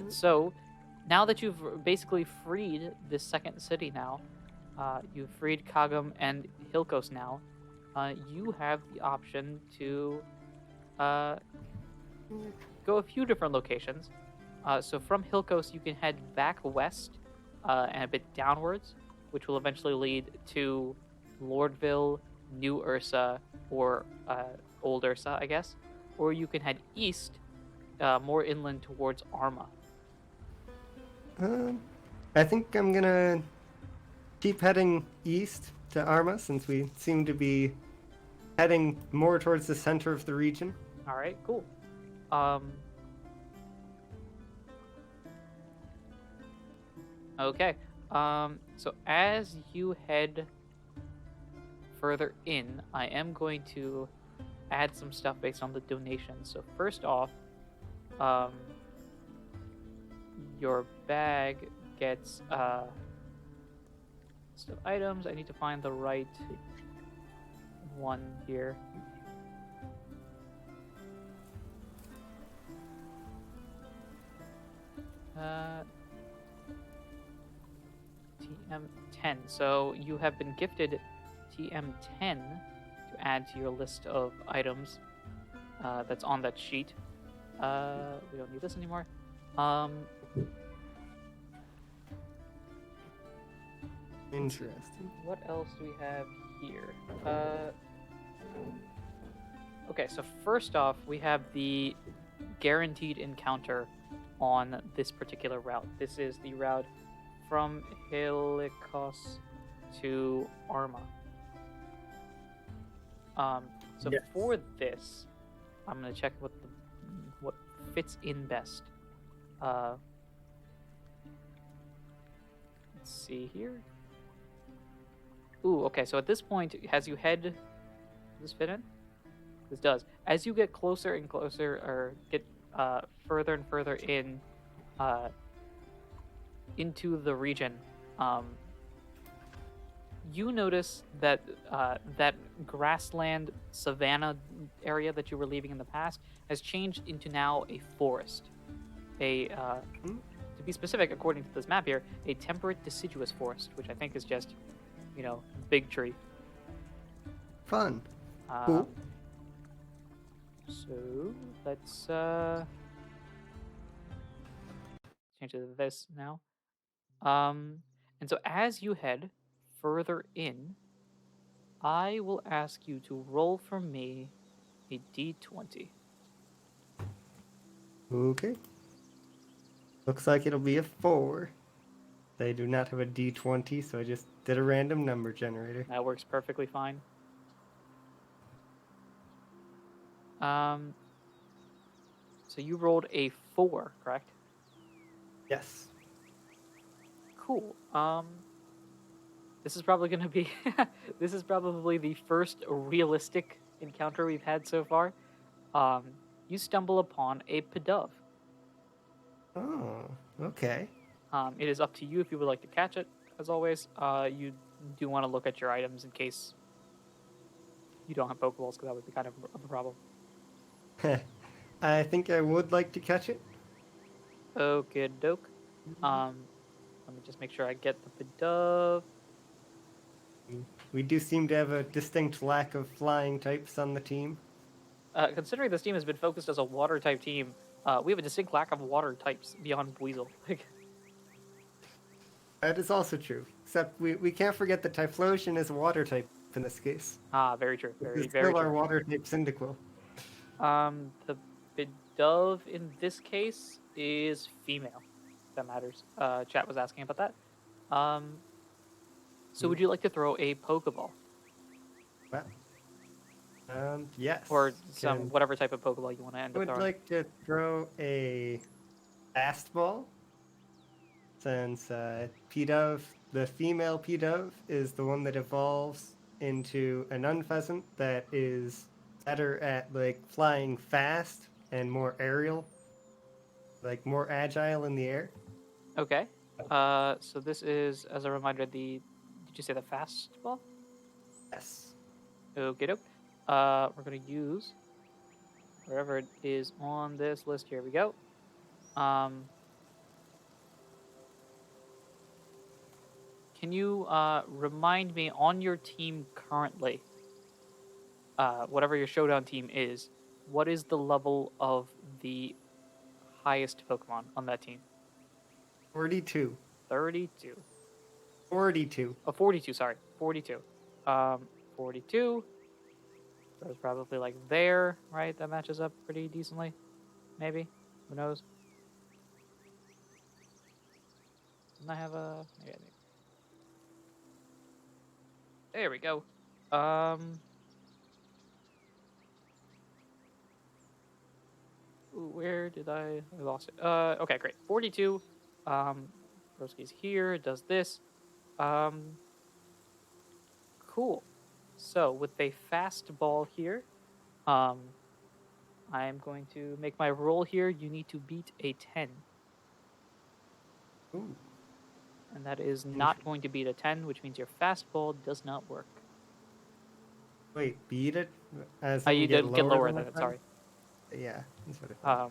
So now that you've basically freed this second city now, you've freed Kagum and Hilkos now, you have the option to go a few different locations. So from Hilkos, you can head back west and a bit downwards, which will eventually lead to Lordville, New Ursa, or Old Ursa, I guess. Or you can head east, more inland towards Arma. I think I'm gonna keep heading east to Arma since we seem to be heading more towards the center of the region. All right, cool. Okay. So as you head further in, I am going to add some stuff based on the donations. So first off, your bag gets list of items. I need to find the right one here. TM10. So you have been gifted TM10 to add to your list of items that's on that sheet. We don't need this anymore. Interesting. What else do we have here? Okay, so first off, we have the guaranteed encounter on this particular route. This is the route from Helicos to Arma. So Yes. for this, I'm gonna check what fits in best. Let's see here. Ooh, okay. So at this point, as you head, does this fit in? This does. As you get closer and closer, or get further and further in, into the region, you notice that that grassland savanna area that you were leaving in the past has changed into now a forest. To be specific, according to this map here, a temperate deciduous forest, which I think is just, big tree. Fun. Cool. So let's change to this now. And so as you head further in, I will ask you to roll for me a d20. Okay. Looks like it'll be a 4. They do not have a d20, so I just did a random number generator. That works perfectly fine. So you rolled a 4, correct? Yes. Cool. This is probably going to be this is probably the first realistic encounter we've had so far. You stumble upon a Pidove. Oh, okay. It is up to you if you would like to catch it. As always, you do want to look at your items in case you don't have Pokeballs, because that would be kind of a problem. I think I would like to catch it. Okay, doke. Let me just make sure I get the Pidove. We do seem to have a distinct lack of flying types on the team. Considering this team has been focused as a water type team, we have a distinct lack of water types beyond Weasel. That is also true. Except we can't forget that Typhlosion is a water type in this case. Very true. Very, It's very still our true. water type Cyndaquil. The Pidove in this case is female. If that matters. Chat was asking about that. So would you like to throw a Pokeball? Well, yes. Or whatever type of Pokeball you want to end I up would throwing? like to throw a fastball, since Pidove, the female Pidove, is the one that evolves into an unpheasant that is better at flying fast and more aerial, more agile in the air. Okay. So this is, as a reminder, did you say the fastball? Yes. Okay, doke. We're gonna use wherever it is on this list. Here we go. Can you remind me on your team currently, whatever your showdown team is, what is the level of the highest Pokemon on that team? 42. 32. 42. Oh, 42, sorry. 42. 42. So it's probably there, right? That matches up pretty decently. Maybe. Who knows? Didn't I have a... Yeah, there we go. Where did I lost it? Okay, great. 42. Broski's here. It does this. Cool. So with a fast ball here, I am going to make my roll here. You need to beat a 10. Ooh. and that is not going to beat a 10, which means your fastball does not work. Wait, beat it? As in You get did get lower lower than than a it, 10? sorry. Yeah, that's what I thought.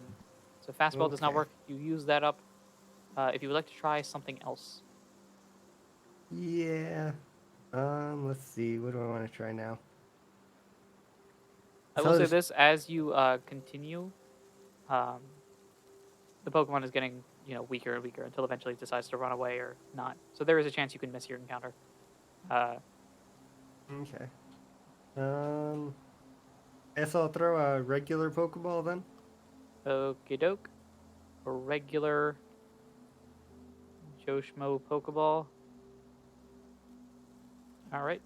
So fastball does not Okay. work. You use that up. If you would like to try something else. Yeah. Let's see. What do I want to try now? I So will I'll say just this, as you continue, um, the Pokemon is getting, weaker and weaker until eventually it decides to run away or not. So there is a chance you can miss your encounter. okay. Guess I'll throw a regular Pokeball then. Okie doke. A regular Joe Schmo Pokeball. All right.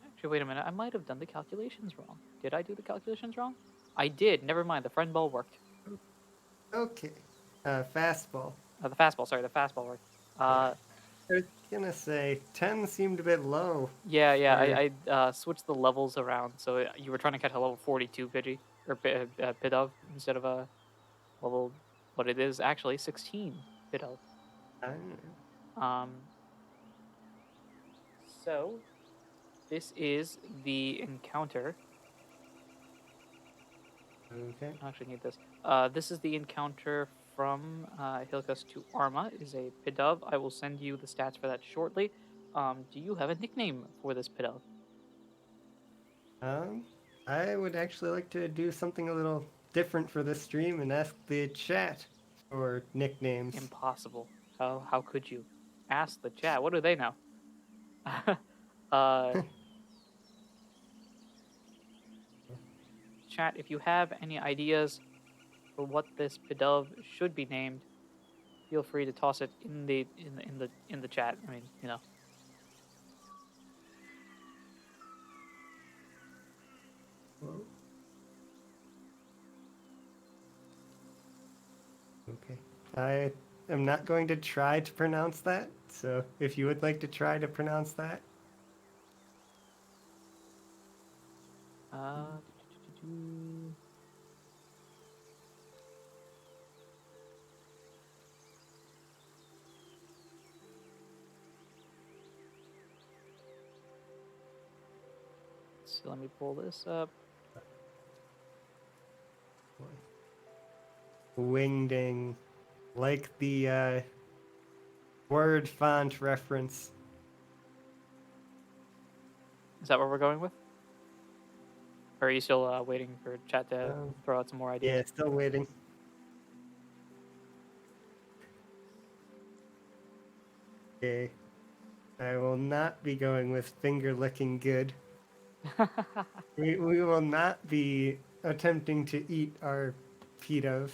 Actually, wait a minute. I might have done the calculations wrong. Did I do the calculations wrong? I did. Never mind. The friend ball worked. Okay. Fastball. The fastball. Sorry, the fastball worked. Yeah. I was gonna say 10 seemed a bit low. Yeah. for- I switched the levels around, so you were trying to catch a level 42 Pidgey or Pidove instead of a level what it is actually 16 Pidove. I don't know. Um. So this is the encounter. Okay. I actually need this. This is the encounter from Hilkus to Arma. It is a Pidove. I will send you the stats for that shortly. Do you have a nickname for this Pidove? Um, I would actually like to do something a little different for this stream and ask the chat for nicknames. Impossible. How could you? Ask the chat. What do they know? uh, Chat, if you have any ideas for what this Pidove should be named, feel free to toss it in the chat. I mean, Okay. I am not going to try to pronounce that, so if you would like to try to pronounce that. Uh, so let me pull this up. Wingding. Like the word font reference. Is that what we're going with? Or are you still waiting for chat to throw out some more ideas? Yeah, still waiting. Okay. I will not be going with finger licking good. We will not be attempting to eat our Pitos.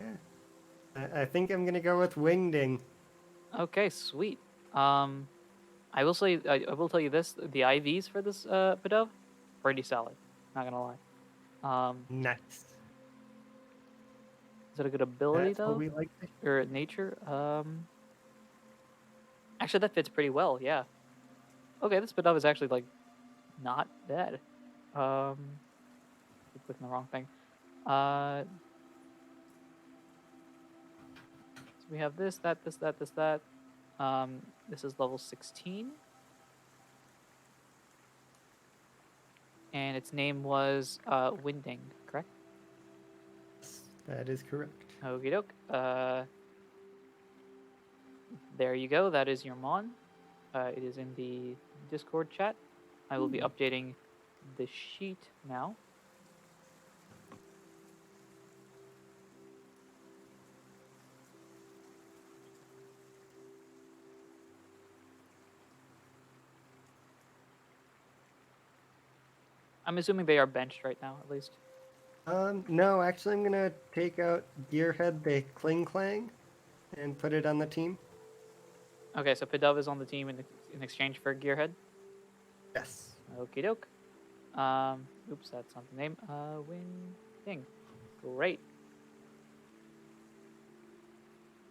Yeah. I think I'm gonna go with Wingding. Okay, sweet. I will say, I will tell you this: the IVs for this Pidove, pretty solid. Not gonna lie. Nice. Is it a good ability That's what though, we like to or nature? Actually, that fits pretty well. Yeah. Okay, this Pidove is actually like not bad. Keep clicking the wrong thing. So we have this, that, this, that, this, that. This is level 16. And its name was Winding, correct? That is correct. Okie doke. There you go. That is your Mon. It is in the Discord chat. I will be updating the sheet now. I'm assuming they are benched right now, at least. No, actually, I'm gonna take out Gearhead the Kling Clang and put it on the team. Okay, so Pidove is on the team in exchange for Gearhead. Yes. Okie doke. Oops, that's not the name. Winding. Great.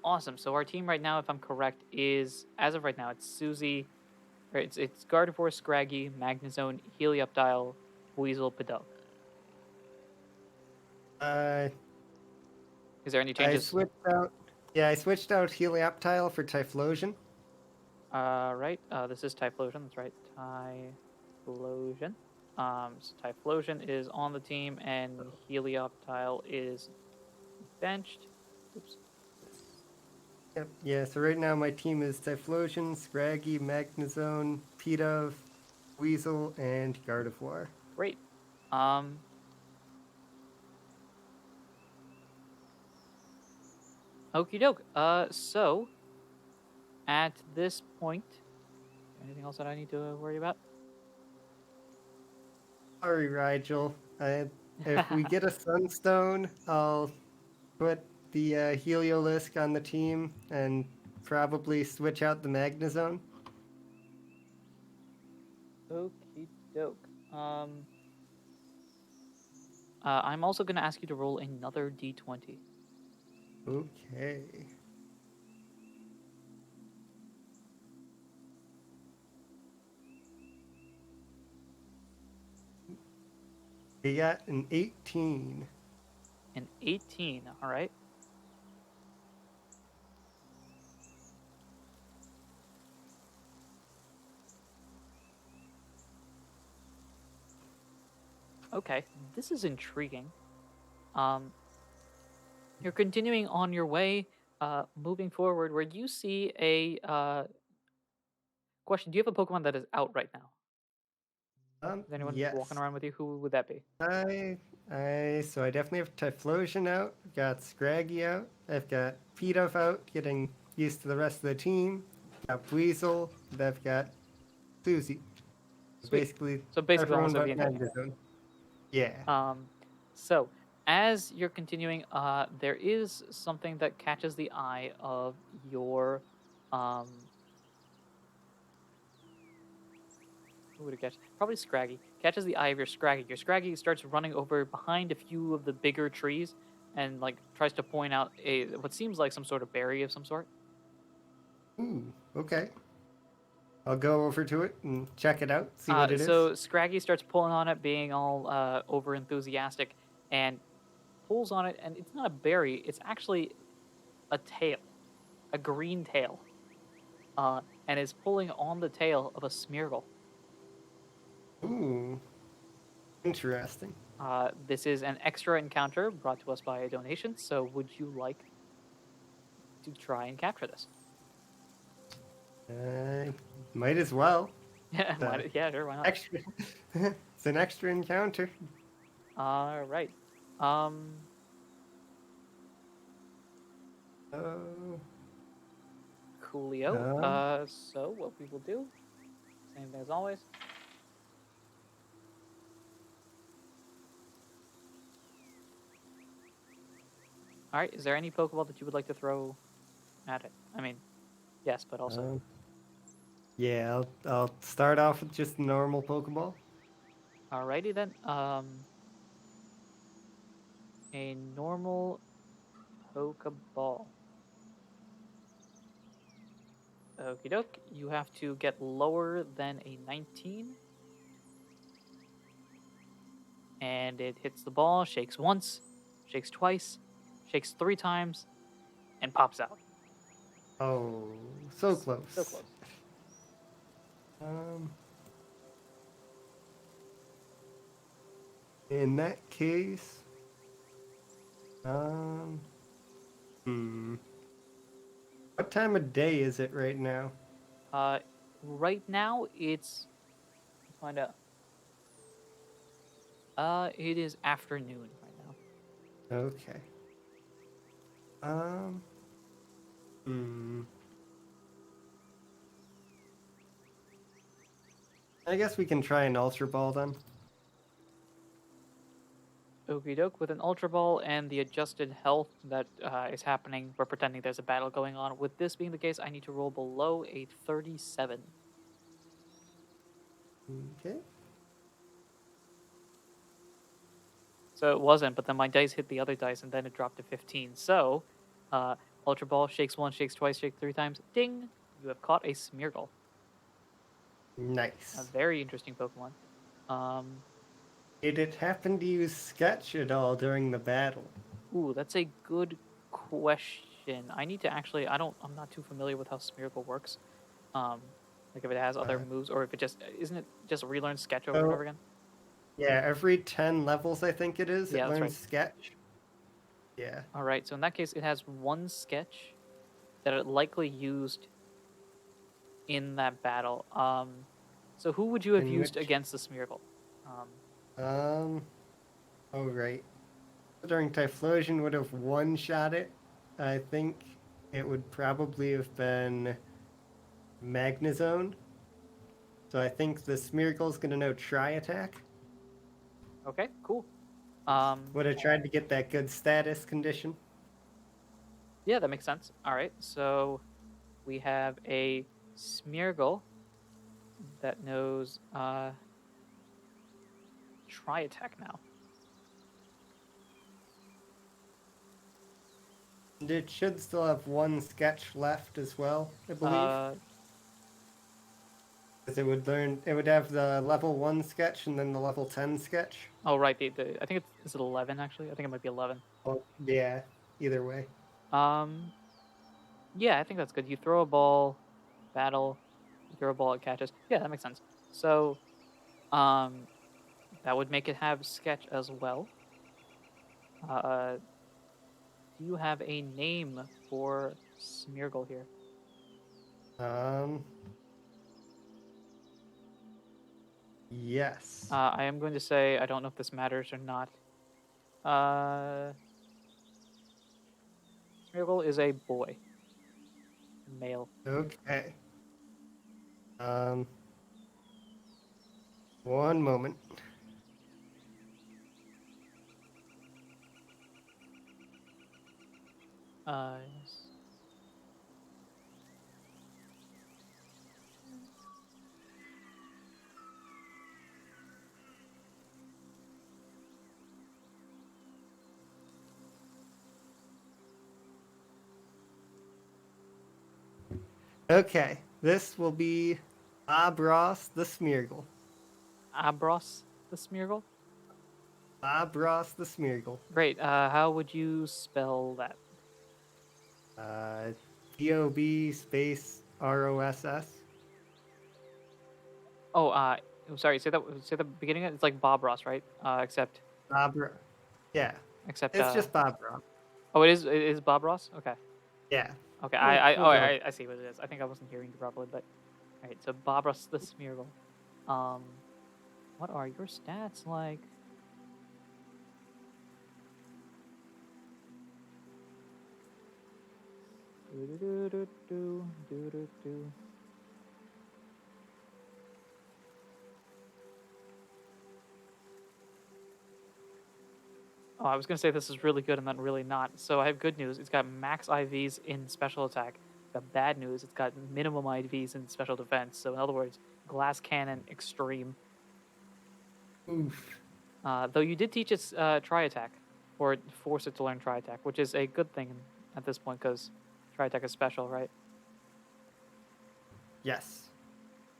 Awesome. So our team right now, if I'm correct, is as of right now, it's Susie, Right, it's Gardevoir, Scraggy, Magnezone, Helioptile, Weasel, Pidove. Uh, Is there any I changes? switched out. Yeah, I switched out Helioptile for Typhlosion. Right. This is Typhlosion. That's right. Typhlosion. So Typhlosion is on the team, and Helioptile is benched. Oops. Yep. Yeah. So right now my team is Typhlosion, Scraggy, Magnezone, Pidove, Weasel, and Gardevoir. Great. Okie doke. So at this point, anything else that I need to worry about? Sorry, Rigel. If we get a Sunstone, I'll put the Heliolisk on the team and probably switch out the Magnezone. Okie doke. I'm also going to ask you to roll another d20. Okay. We got an 18. An 18. All right. Okay, this is intriguing. You're continuing on your way, moving forward, where you see a question. Do you have a Pokemon that is out right now? Is anyone walking Yes. around with you? Who would that be? So I definitely have Typhlosion out. I've got Scraggy out. I've got Pidove out, getting used to the rest of the team. Got Weasel. And I've got Susie. Sweet. Basically, So basically, everyone almost but the entire team. Magnezone. Yeah. So as you're continuing, there is something that catches the eye of your, who would it catch? Probably Scraggy. Catches the eye of your Scraggy. Your Scraggy starts running over behind a few of the bigger trees and like tries to point out a what seems like some sort of berry of some sort. Ooh, okay. I'll go over to it and check it out, see what it So is. Scraggy starts pulling on it, being all over enthusiastic, and pulls on it, and it's not a berry. It's actually a tail, a green tail, and is pulling on the tail of a Smeargle. Ooh, interesting. This is an extra encounter brought to us by a donation. So, would you like to try and capture this? Might as well. Yeah, Uh, yeah, sure, why not? Extra. It's an extra encounter. All right. Oh. Coolio. So what we will do, same thing as always. All right. Is there any Pokeball that you would like to throw at it? I mean, yes, but also. Yeah, I'll start off with just a normal Pokeball. Alrighty then. A normal Pokeball. Okie doke. You have to get lower than a 19. And it hits the ball, shakes once, shakes twice, shakes 3 times, and pops out. Oh, so close. So close. In that case, what time of day is it right now? Right now it's, let's find out. It is afternoon right now. Okay. I guess we can try an Ultra Ball then. Okie doke. With an Ultra Ball and the adjusted health that is happening, we're pretending there's a battle going on. With this being the case, I need to roll below a 37. Okay. So it wasn't, but then my dice hit the other dice, and then it dropped to 15. So, Ultra Ball shakes once, shakes twice, shakes 3 times. Ding! You have caught a Smeargle. A Nice. very interesting Pokemon. Um, Did it happen to use Sketch at all during the battle? ooh, that's a good question. I need to actually. I'm not too familiar with how Smeargle works. Um, like if it has other Uh, moves, or if it just isn't it just relearn Sketch over and so, over again. yeah, every 10 levels, I think it is, Yeah, it that's learns right. Sketch. Yeah. All right. So in that case, it has one Sketch that it likely used in that battle. So who would you have In used which, against the Smeargle? Um, um, oh, right. During Typhlosion would have one-shot it. I think it would probably have been Magnezone. So I think the Smeargle's gonna know Tri Attack. okay, cool. Um, Would have tried to get that good status condition. yeah, that makes sense. All right. So we have a Smeargle that knows Tri Attack now. And it should still have one sketch left as well, I believe. Uh, Because it would have the level 1 sketch and then the level 10 sketch. oh right, the I think it's is it 11 actually? I think it might be 11. Well, yeah, either way. Um, yeah, I think that's good. You throw a ball, battle, you throw a ball, it catches. Yeah, that makes sense. So, um, that would make it have sketch as well. Uh, do you have a name for Smeargle here? Um, yes. I am going to say I don't know if this matters or not. Uh, Smeargle is a boy, male. Okay. Um, one moment. Yes. Okay, this will be Abros the Smeargle. Abros the Smeargle. Abros the Smeargle. Great. How would you spell that? DOB space ROSS. Oh, I'm sorry. Say that. Say the beginning. It's like Bob Ross, right? Except, Bob. Yeah, except. it's just Bob Ross. Oh, it is. It is Bob Ross. Okay. Yeah. Okay. We'll go. I see what it is. I think I wasn't hearing you properly, but all right. So Bob Ross the Smeargle. Um, what are your stats like? Do. Oh, I was gonna say this is really good and then really not. So I have good news. It's got max IVs in special attack. The bad news, it's got minimum IVs in special defense. So in other words, glass cannon extreme. Oof. Though you did teach it tri attack, or force it to learn tri attack, which is a good thing at this point because tri attack is special, right? Yes.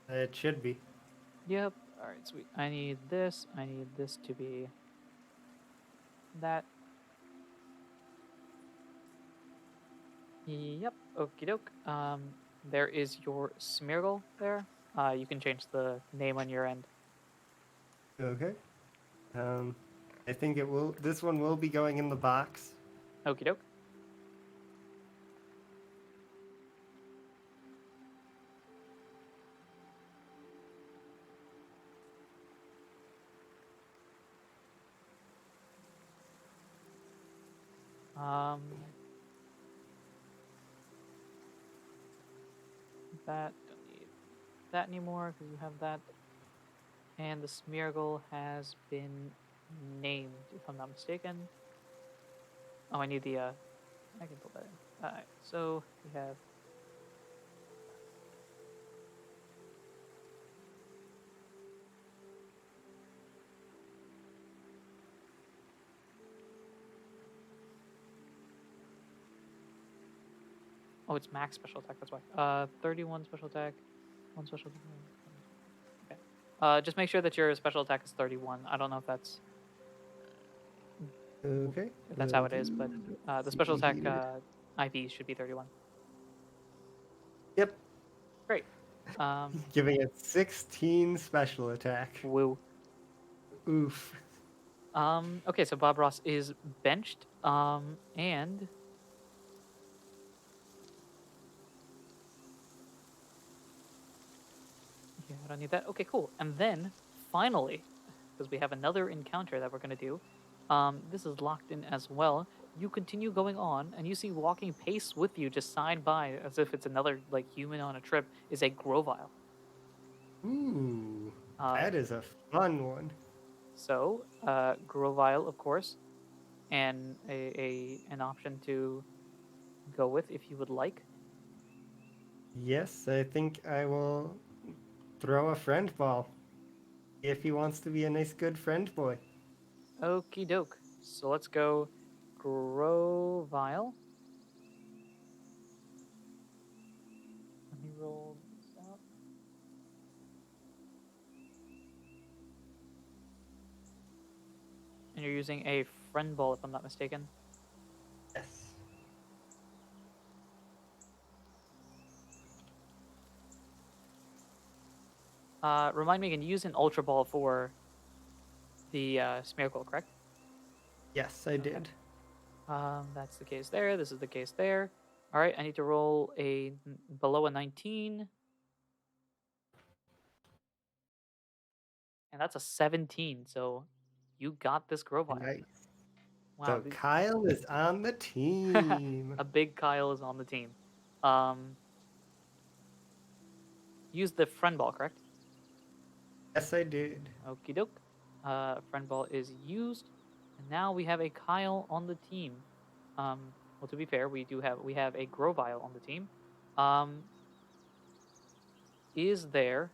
It should be. Yep. All right, sweet. I need this. I need this to be that. Yep. Okie doke. There is your Smeargle there. You can change the name on your end. Okay. I think it will. This one will be going in the box. Okie doke. That don't need that anymore because you have that. And the Smeargle has been named, if I'm not mistaken. Oh, I need the I can pull that in. Alright, so we have oh, it's max special attack, that's why. 31 special attack, 1 special attack. Just make sure that your special attack is 31. I don't know if that's Okay. how it is, but the special see attack here. IV should be 31. Yep. Great. Giving it 16 special attack. Woo. Oof. Okay, so Bob Ross is benched. And yeah, I don't need that. Okay, cool. And then finally, because we have another encounter that we're gonna do. This is locked in as well. You continue going on, and you see walking pace with you, just side by, as if it's another like human on a trip, is a Grovile. Ooh. Uh, That is a fun one. so Grovile, of course, and an option to go with if you would like. Yes, I think I will throw a friend ball. If he wants to be a nice, good friend boy. Okie doke. So let's go Grovile. Let me roll this out. And you're using a friend ball, if I'm not mistaken. Yes. Remind me again, you use an Ultra Ball for the Smeargle, correct? Yes, I did. That's the case there. This is the case there. All right, I need to roll below a 19. And that's a 17, so you got this Grovile. Nice. Wow. So Kyle is on the team. A big Kyle is on the team. Use the friend ball, correct? Yes, I did. Okie doke. Friend ball is used, and now we have a Kyle on the team. Well, to be fair, we have a Grovile on the team. Is there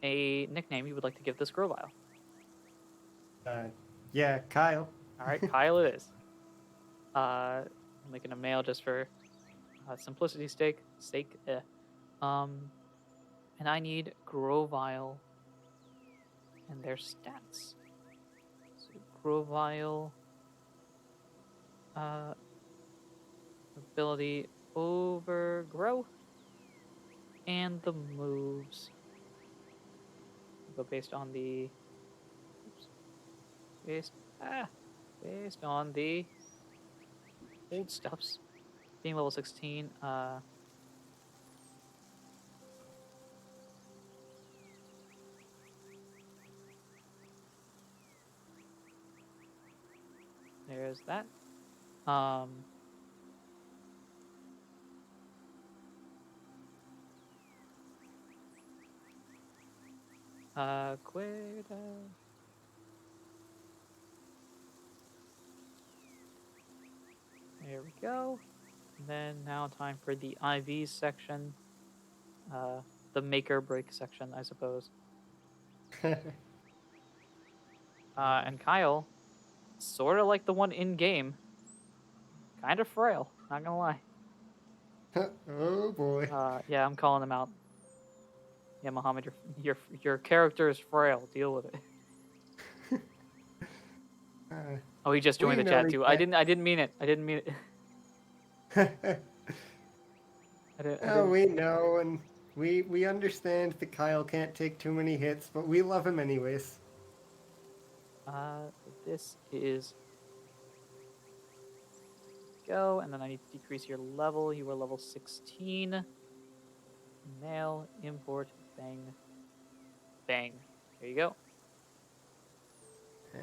a nickname you would like to give this Grovile? Yeah, Kyle. All right, Kyle it is. I'm making a male just for simplicity's sake. And I need Grovile and their stats. So Grovile ability overgrow and the moves go based on the based on the old stuffs. Being level 16, there's that. Quit. There we go. And then now time for the IV section. The make or break section, I suppose. And Kyle, sort of like the one in game, kind of frail. Not gonna lie. Oh boy. Yeah, I'm calling him out. Yeah, Muhammad, your character is frail. Deal with it. Oh, he just joined We the know chat he too. can't- I didn't mean it. I didn't mean it. Oh, we know, and we understand that Kyle can't take too many hits, but we love him anyways. This is go, and then I need to decrease your level. You were level 16. Mail, import, bang, bang. There you go. Dang.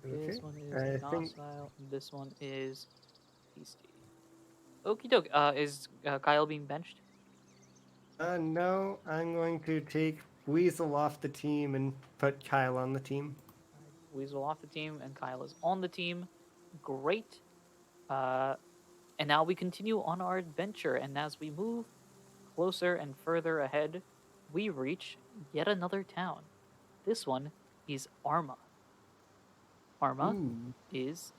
This Okay. one is I think docile. And this one is feisty. Okie doke. Is Kyle being benched? no, I'm going to take Weasel off the team and put Kyle on the team. Weasel off the team, and Kyle is on the team. Great. And now we continue on our adventure. And as we move closer and further ahead, we reach yet another town. This one is Arma. Arma Ooh. is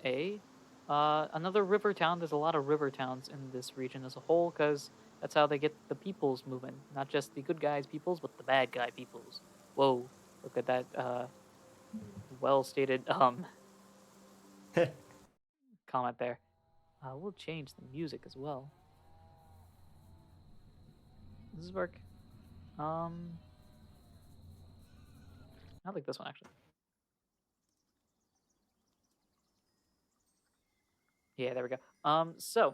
another river town. There's a lot of river towns in this region as a whole because that's how they get the peoples moving. Not just the good guys peoples, but the bad guy peoples. Whoa, look at that well stated comment there. We'll change the music as well. Does this work? I like this one actually. Yeah, there we go. So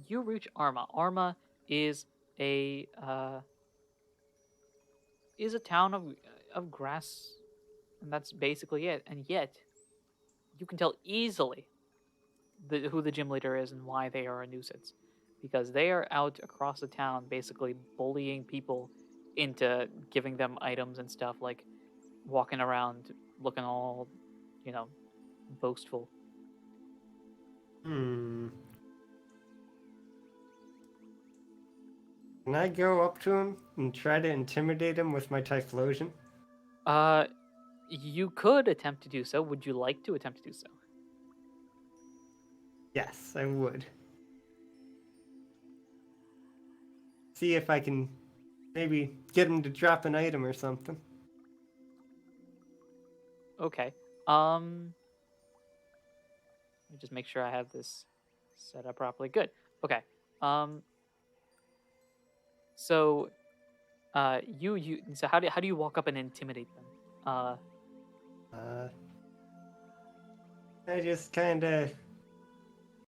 you reach Arma. Arma is a town of grass, and that's basically it. And yet, you can tell easily who the gym leader is and why they are a nuisance, because they are out across the town, basically bullying people into giving them items and stuff, like walking around looking all, you know, boastful. Hmm. Can I go up to him and try to intimidate him with my Typhlosion? You could attempt to do so. Would you like to attempt to do so? Yes, I would. See if I can maybe get him to drop an item or something. Okay. Let me just make sure I have this set up properly. Good. Okay. So, so how do you walk up and intimidate them? Uh, I just kind of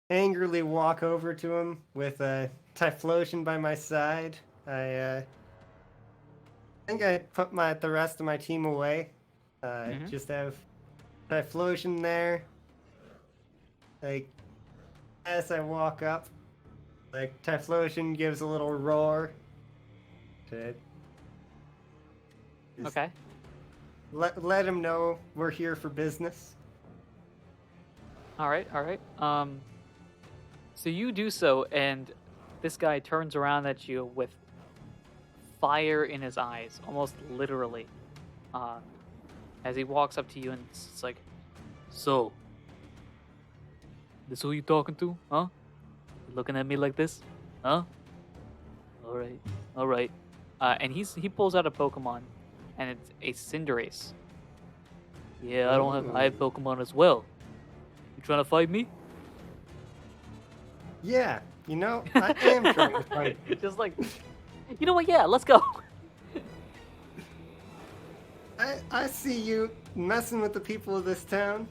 angrily walk over to him with a Typhlosion by my side. I think I put the rest of my team away. Mhm. Just have Typhlosion there. Like, as I walk up, like, Typhlosion gives a little roar to just Okay. let him know we're here for business. All right. All right. So you do so, and this guy turns around at you with fire in his eyes, almost literally, as he walks up to you, and it's like, "So, this who you talking to, huh? You looking at me like this, huh? All right, all right." And he pulls out a Pokemon, and it's a Cinderace. Yeah, I have Ooh. Pokemon as well. You trying to fight me? Yeah, I am trying to fight. Just like, you know what? Yeah, let's go. I see you messing with the people of this town.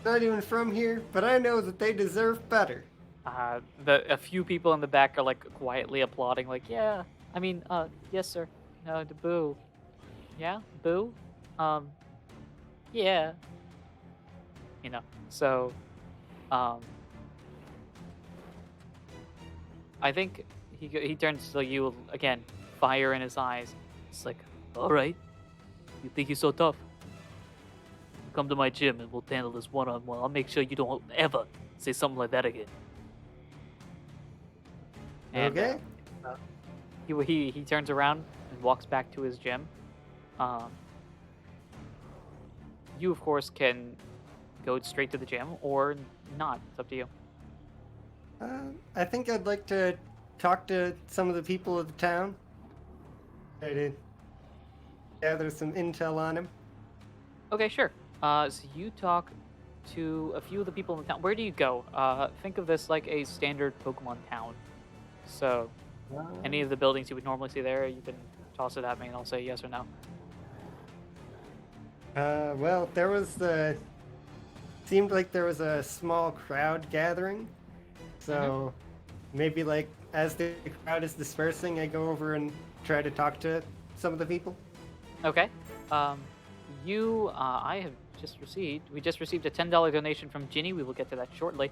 Not even from here, but I know that they deserve better. A few people in the back are like quietly applauding, like, yeah. I mean, yes, sir. No, the boo. Yeah, boo. Yeah. So, um, I think he turns to you again, fire in his eyes. It's like, all right, you think you're so tough? Come to my gym and we'll handle this one-on-one. I'll make sure you don't ever say something like that again. And Okay? he turns around and walks back to his gym. You of course can go straight to the gym or not. It's up to you. I think I'd like to talk to some of the people of the town. Try to gather some intel on him. Okay, sure. So you talk to a few of the people in the town. Where do you go? Think of this like a standard Pokemon town. So any of the buildings you would normally see there, you can toss it at me and I'll say yes or no. Well, seemed like there was a small crowd gathering. So maybe like as the crowd is dispersing, I go over and try to talk to some of the people. Okay. We just received a $10 donation from Ginny. We will get to that shortly.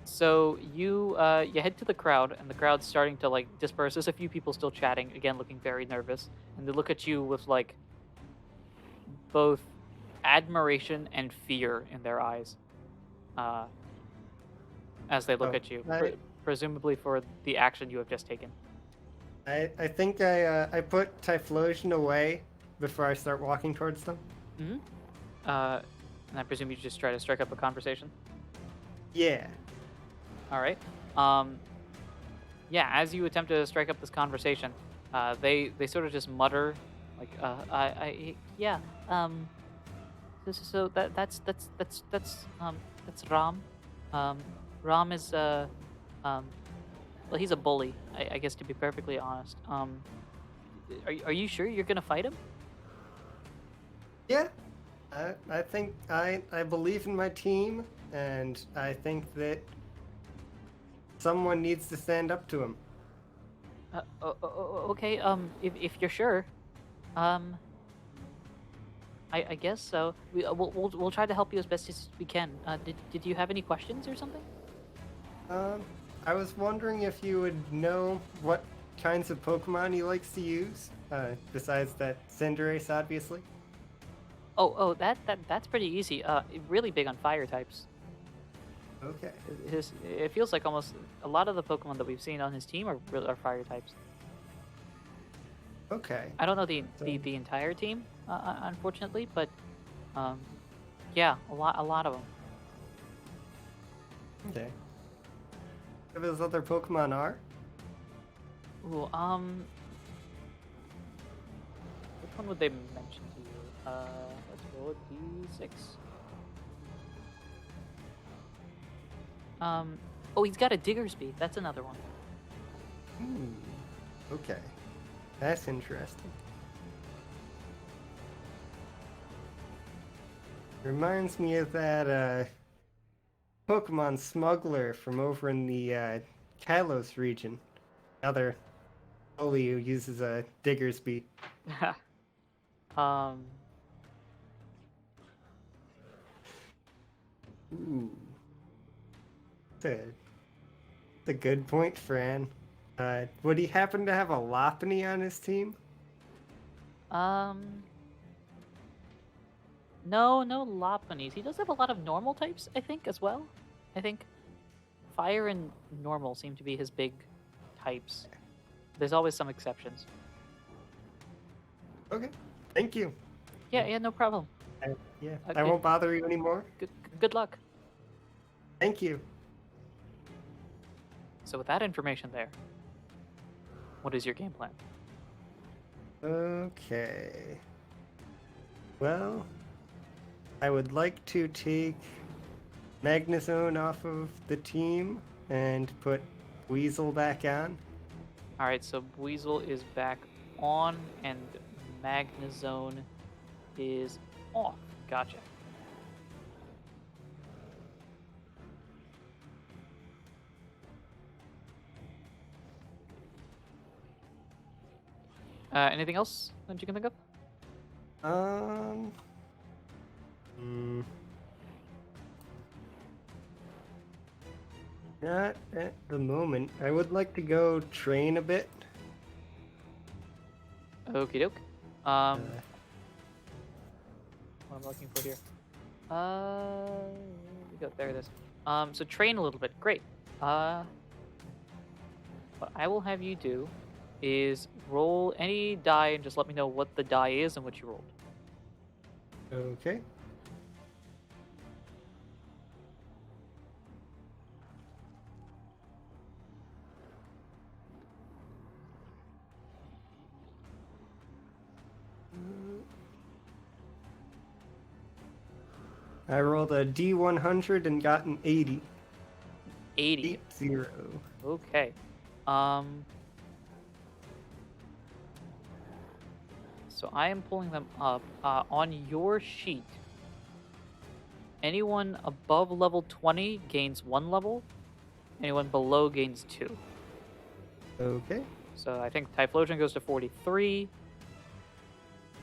So you head to the crowd, and the crowd's starting to like disperse. There's a few people still chatting, again looking very nervous, and they look at you with like both admiration and fear in their eyes, as they look at you, presumably for the action you have just taken. I think I put Typhlosion away before I start walking towards them. And I presume you just try to strike up a conversation. Yeah. All right. Yeah. As you attempt to strike up this conversation, they sort of just mutter, like, yeah. So that's Ram. Um, Ram is um, well, he's a bully, I guess, to be perfectly honest. Are you sure you're gonna fight him? Yeah. I think I believe in my team, and I think that someone needs to stand up to him. Okay. If you're sure, um, I guess so. We'll try to help you as best as we can. Did you have any questions or something? Um, I was wondering if you would know what kinds of Pokemon he likes to use, besides that Cinderace, obviously. That's pretty easy. Really big on fire types. Okay. It feels like almost a lot of the Pokemon that we've seen on his team are fire types. Okay. I don't know the So- the entire team, unfortunately, but um, yeah, a lot of them. Okay. What his other Pokemon are? Ooh, which one would they mention to you? Let's roll a d6. Oh, he's got a Diggersby. That's another one. Okay. That's interesting. Reminds me of that Pokemon smuggler from over in the Kalos region. Another bully who uses a Diggersby. um, Ooh. That's a good point, Fran. Would he happen to have a Lopunny on his team? no Lopunnies. He does have a lot of normal types, I think, as well. I think fire and normal seem to be his big types. There's always some exceptions. Okay. Thank you. Yeah, no problem. Yeah. Okay. I won't bother you anymore. Good luck. Thank you. So with that information there, what is your game plan? Okay. Well, I would like to take Magnezone off of the team and put Weasel back on. All right, so Weasel is back on and Magnezone is off. Gotcha. Anything else that you can think of? Um. hmm, Not at the moment. I would like to go train a bit. Okie doke. Uh, What I'm looking for here. Where we go. There it is. So train a little bit. Great. What I will have you do is roll any die and just let me know what the die is and what you rolled. okay. I rolled a D100 and got an 80. 80. 80. Okay. So I am pulling them up. On your sheet, anyone above level 20 gains 1 level. Anyone below gains 2. Okay. So I think Typhlosion goes to 43.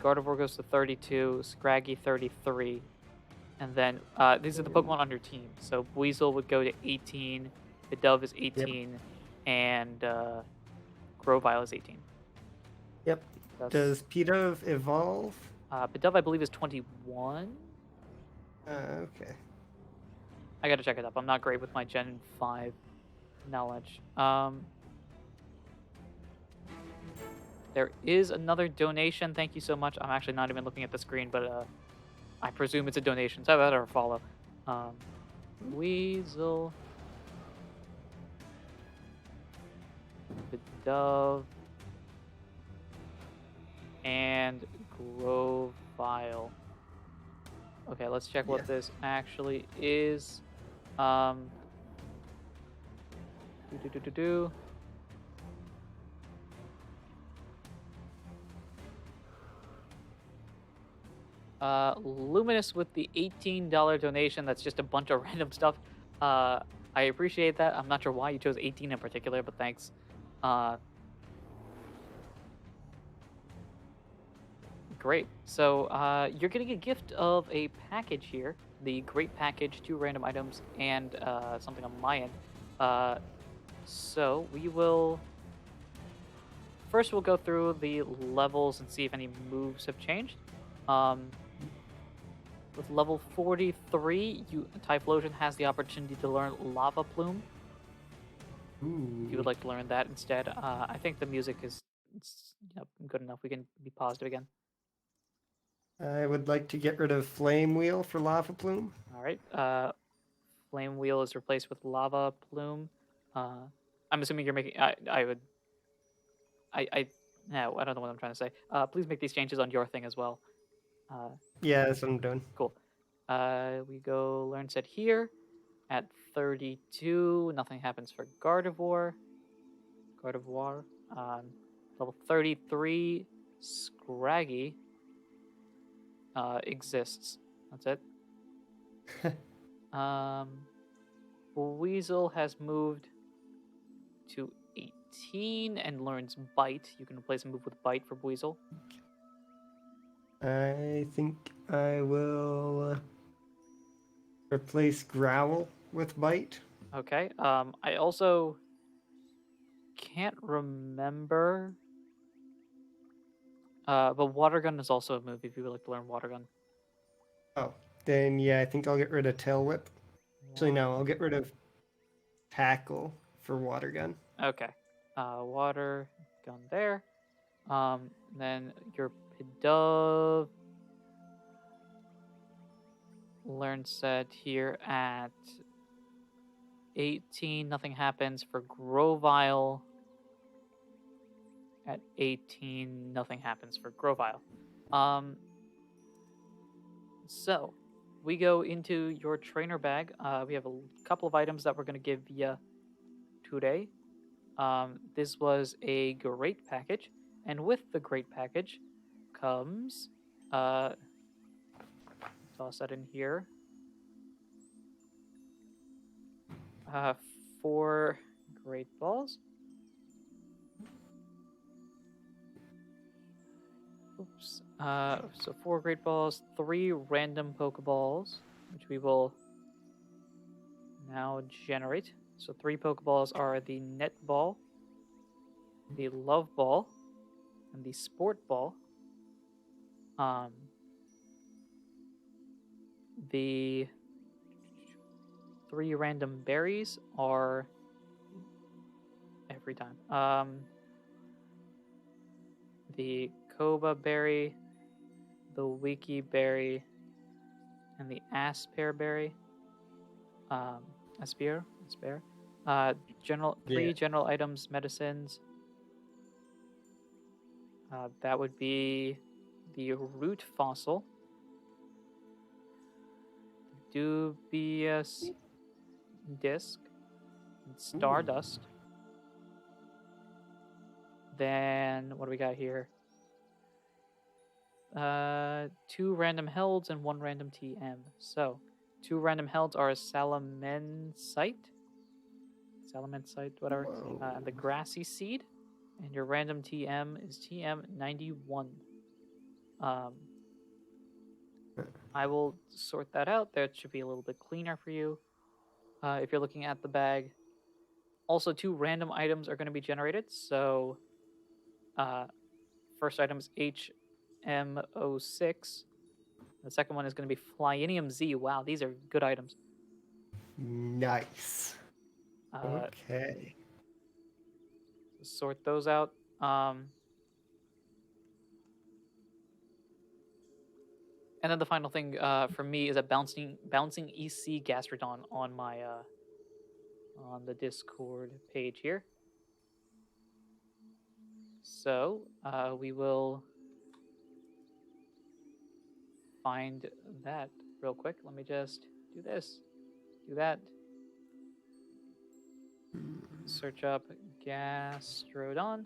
Gardevoir goes to 32. Scraggy 33. And then these are the Pokemon on your team. So Weasel would go to 18. Bidove is 18. And Grovyle is 18. Yep. That's, Does Pidove evolve? Bidove, I believe, is 21. Okay. I gotta check it up. I'm not great with my Gen 5 knowledge. There is another donation. Thank you so much. I'm actually not even looking at the screen, but I presume it's a donation, so I better follow. Weasel. The Dove. And Grovile. Okay, let's check what Yes. this actually is. Do. Luminous with the $18 donation. That's just a bunch of random stuff. I appreciate that. I'm not sure why you chose 18 in particular, but thanks. Great. So you're getting a gift of a package here, the Great Package, 2 random items, and something on my end. So we will first we'll go through the levels and see if any moves have changed. With level 43, Typhlosion has the opportunity to learn Lava Plume. Ooh. If you would like to learn that instead, I think the music is good enough. We can be positive again. I would like to get rid of Flame Wheel for Lava Plume. All right. Flame Wheel is replaced with Lava Plume. I'm assuming you're making. I would. No, I don't know what I'm trying to say. Please make these changes on your thing as well. Yeah, that's what I'm doing. Cool. We go learn set here at 32. Nothing happens for Gardevoir. Level 33, Scraggy exists. That's it. Weasel has moved to 18 and learns Bite. You can replace a move with Bite for Weasel. I think I will replace Growl with Bite. Okay. I also can't remember. But Water Gun is also a move if you would like to learn Water Gun. Oh, then yeah, I think I'll get rid of Tail Whip. Actually, no, I'll get rid of Tackle for Water Gun. Okay. Water Gun there. Then your Pidove learn set here at 18. Nothing happens for Grovile. At 18, nothing happens for Grovile. So we go into your trainer bag. We have a couple of items that we're going to give you today. This was a great package, and with the great package comes toss that in here. 4 great balls. Oops. So 4 great balls, 3 random Pokeballs, which we will now generate. So 3 Pokeballs are the Net Ball, the Love Ball, and the Sport Ball. The 3 random berries are every time. The Koba Berry, the Wiki Berry, and the Aspear Berry. Aspear. General 3 general items, medicines. That would be the Root Fossil, Dubious Disc, and Stardust. Then what do we got here? 2 random Helds and 1 random TM. So 2 random Helds are a Salamencite, whatever, and the Grassy Seed. And your random TM is TM91. I will sort that out. That should be a little bit cleaner for you. If you're looking at the bag. Also, 2 random items are going to be generated. So, first item is HM06. The second one is going to be Flyinium Z. Wow, these are good items. Nice. Okay. Sort those out. And then the final thing from me is a bouncing EC Gastrodon on my on the Discord page here. So we will find that real quick. Let me just do this, do that. Search up Gastrodon.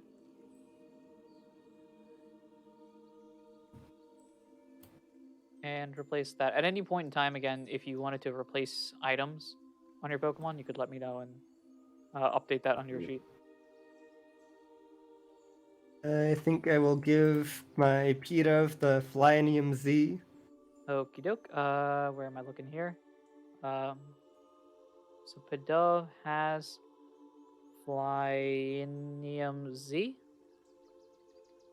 And replace that. At any point in time, again, if you wanted to replace items on your Pokemon, you could let me know and update that on your sheet. I think I will give my Pidove the Flyinium Z. Okie doke. Where am I looking here? So Pidove has Flyinium Z.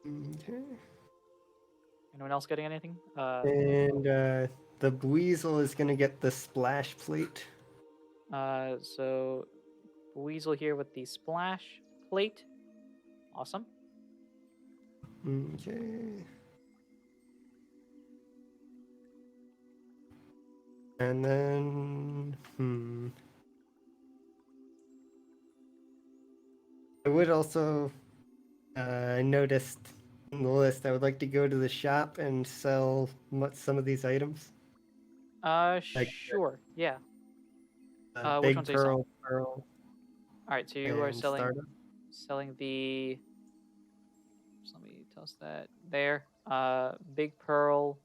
Okay. Anyone else getting anything? And the Buizel is going to get the Splash Plate. So Weasel here with the Splash Plate. Awesome. Okay. And then, I would also, I noticed in the list, I would like to go to the shop and sell some of these items. Like Sure. Yeah. Which Big ones are you selling? Pearl, All right. So you are and Stardust. selling the. So let me toss that there. Big Pearl.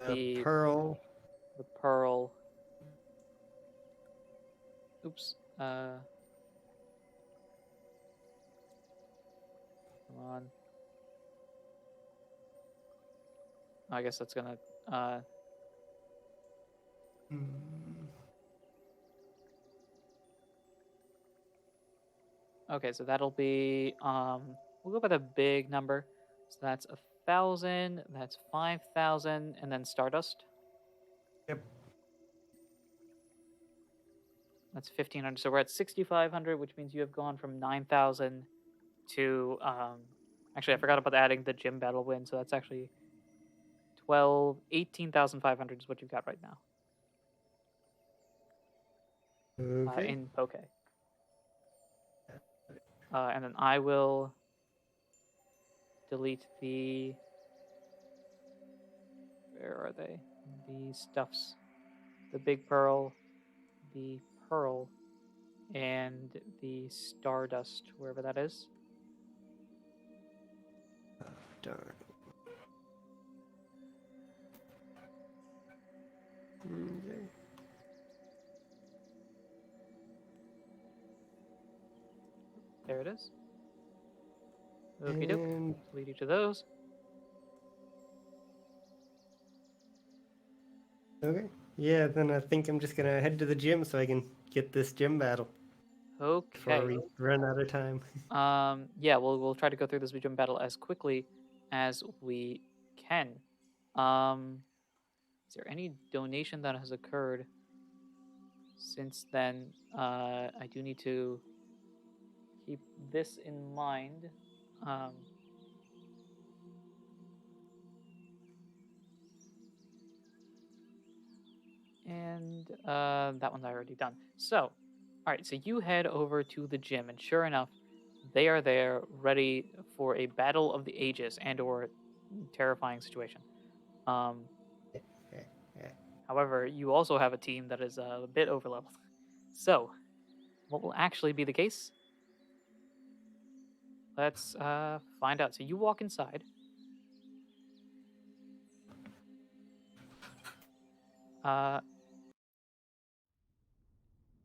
The Pearl. the Pearl. Oops. Come on. I guess that's gonna. Okay, so that'll be. We'll go by the big number. So that's 1,000. That's 5,000, and then Stardust. Yep. That's 1,500. So we're at 6,500, which means you have gone from 9,000 to. Actually, I forgot about adding the gym battle win. So that's actually 18,500 is what you've got right now. Okay. In Poke. And then I will delete the. Where are they? The stuffs. The Big Pearl, the Pearl, and the Stardust, wherever that is. Darn. Okay. There it is. Okie doke. And Delete each of those. okay. Yeah, then I think I'm just gonna head to the gym so I can get this gym battle before Okay. we run out of time. Yeah, we'll try to go through this gym battle as quickly as we can. Is there any donation that has occurred since then? I do need to keep this in mind. And that one's already done. So, all right, so you head over to the gym, and sure enough, they are there, ready for a battle of the ages and/or terrifying situation. However, you also have a team that is a bit overleveled. So, what will actually be the case? Let's find out. So you walk inside.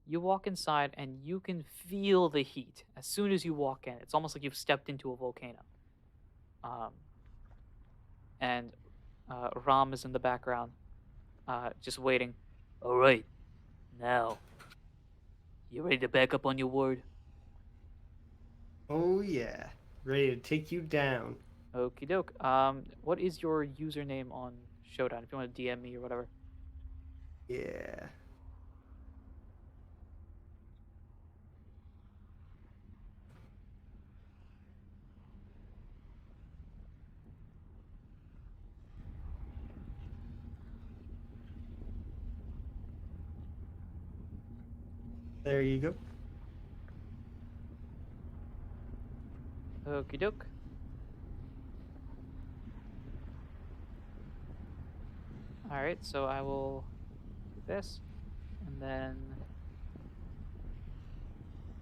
You walk inside and you can feel the heat as soon as you walk in. It's almost like you've stepped into a volcano. And Ram is in the background, just waiting. All right, now, you ready to back up on your word? Oh yeah, ready to take you down. Okie doke. What is your username on Showdown? If you want to DM me or whatever. Yeah. There you go. Okie doke. Alright, so I will do this. And then...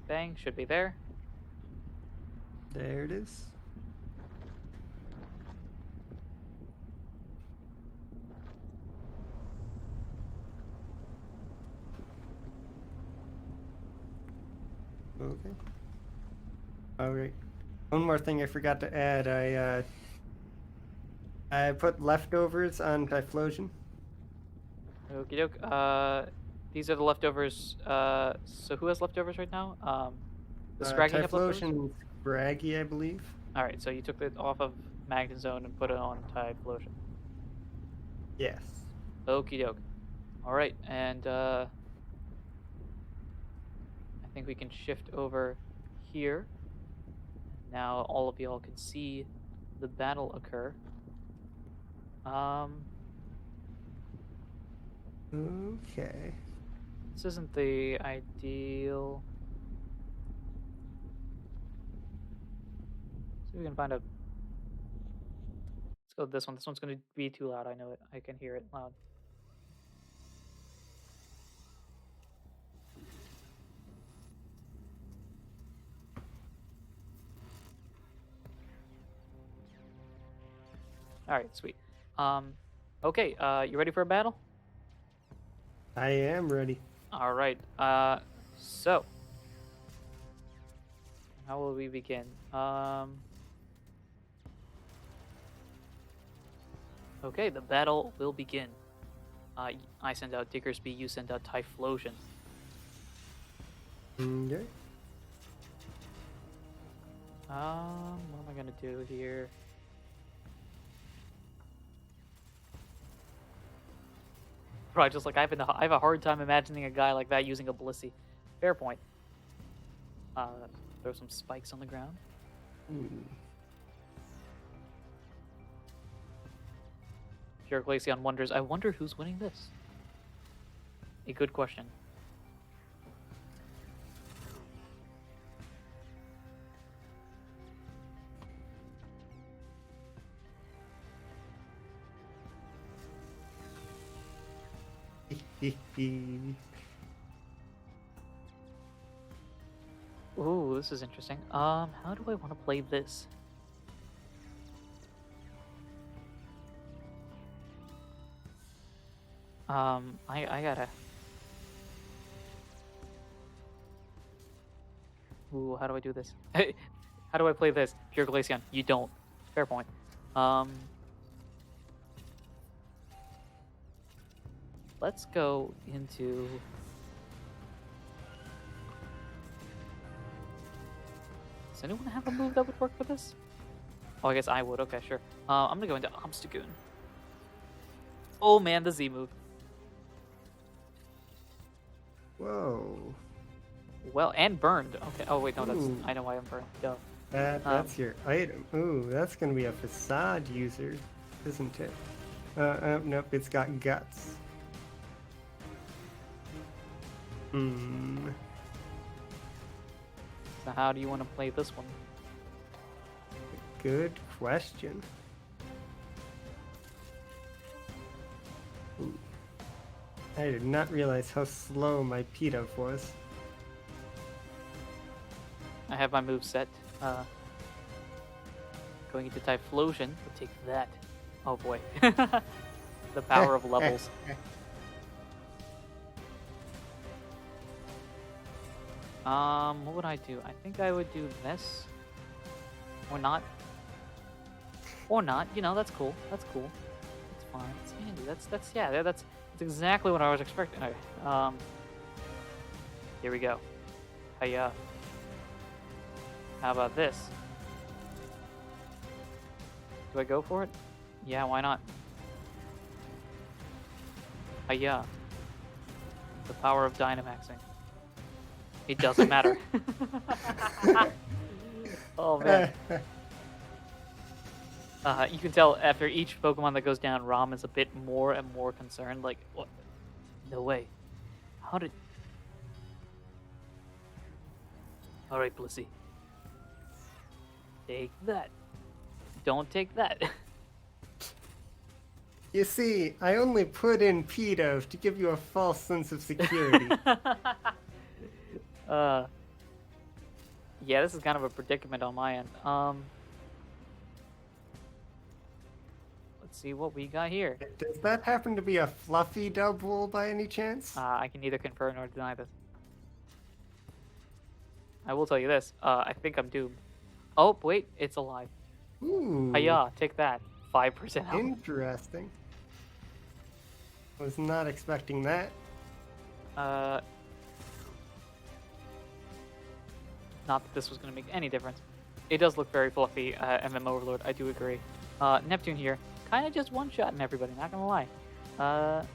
Bang, should be there. There it is. Okay. All right. One more thing I forgot to add. I put leftovers on Typhlosion. Okie doke. These are the leftovers. So who has leftovers right now? The Scraggy have leftovers? Typhlosion and Scraggy, I believe. Alright, so you took it off of Magnet Zone and put it on Typhlosion. Yes. Okie doke. Alright, and I think we can shift over here. Now all of y'all can see the battle occur. Okay. This isn't the ideal. See if we can find a. Let's go with this one. This one's going to be too loud. I know it. I can hear it loud. All right, sweet. Okay. You ready for a battle? I am ready. All right. So how will we begin? Okay, the battle will begin. I send out Diggersby, you send out Typhlosion. Okay. What am I gonna do here? Right, just like I have a hard time imagining a guy like that using a Blissey. Fair point. Throw some spikes on the ground. Pure Glaceon wonders, I wonder who's winning this? A good question. Ooh, this is interesting. How do I want to play this? I gotta. Ooh, how do I do this? How do I play this? Pure Glaceon, you don't. Fair point. Let's go into. Does anyone have a move that would work for this? Oh, I guess I would. Okay, sure. I'm gonna go into Obstagoon. Oh man, the Z move. Whoa. Well, and burned. Okay. Oh wait, no, that's. Ooh. I know why I'm burned. Duh. That's your item. Ooh, that's gonna be a facade user, isn't it? Nope, it's got guts. So how do you want to play this one? Good question. Ooh. I did not realize how slow my Pidove was. I have my move set. Going into Typhlosion, we'll take that. Oh boy. The power of levels. What would I do? I think I would do this. Or not. Or not. You know, that's cool. That's cool. That's fine. It's handy. That's exactly what I was expecting. Alright, here we go. Hiya. How about this? Do I go for it? Yeah, why not? Hiya. The power of Dynamaxing. It doesn't matter. Oh man. You can tell after each Pokemon that goes down, Rom is a bit more and more concerned. Like, what? No way. How did... All right, Blissey. Take that. Don't take that. You see, I only put in pedo to give you a false sense of security. Yeah, this is kind of a predicament on my end. Let's see what we got here. Does that happen to be a fluffy double by any chance? I can neither confirm nor deny this. I will tell you this. I think I'm doomed. Oh, wait, it's alive. Ooh. Hiya, take that. 5% health. Interesting. Was not expecting that. Not that this was going to make any difference. It does look very fluffy, MM Overlord, I do agree. Neptune here, kind of just one-shotting everybody, not gonna lie. Yeah,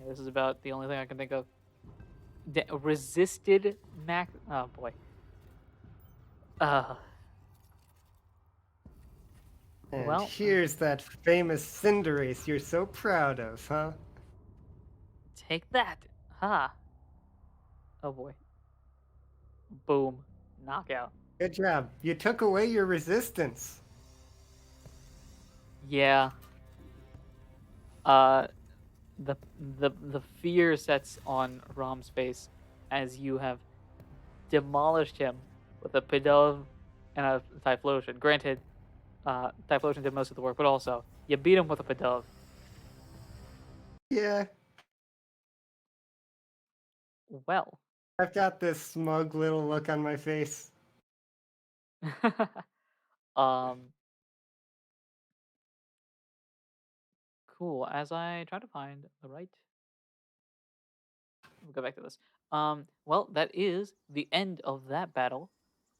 this is about the only thing I can think of. Resisted max... Oh, boy. And well, here's that famous Cinderace you're so proud of, huh? Take that. Ha. Oh, boy. Boom. Knockout. Good job. You took away your resistance. Yeah. The fear sets on Rom's face as you have demolished him with a Pidove and a Typhlosion. Granted, Typhlosion did most of the work, but also you beat him with a Pidove. Yeah. Well. I've got this smug little look on my face. Cool. As I try to find the right... We'll go back to this. Well, that is the end of that battle.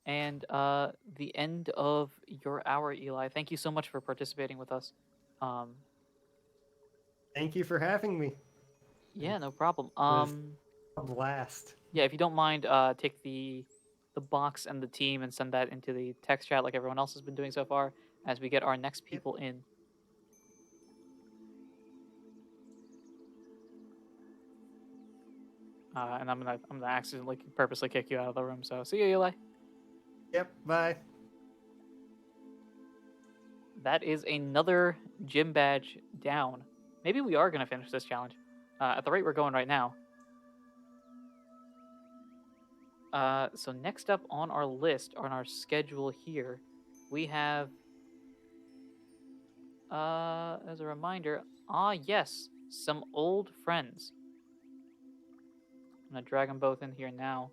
And the end of your hour, Eli. Thank you so much for participating with us. Thank you for having me. Yeah, no problem. It was a blast. Yeah, if you don't mind, take the box and the team and send that into the text chat like everyone else has been doing so far as we get our next people in. And I'm gonna accidentally purposely kick you out of the room. So see you, Eli. Yep. Bye. That is another gym badge down. Maybe we are gonna finish this challenge. At the rate we're going right now. So next up on our list, on our schedule here, we have, as a reminder, yes, some old friends. I'm gonna drag them both in here now.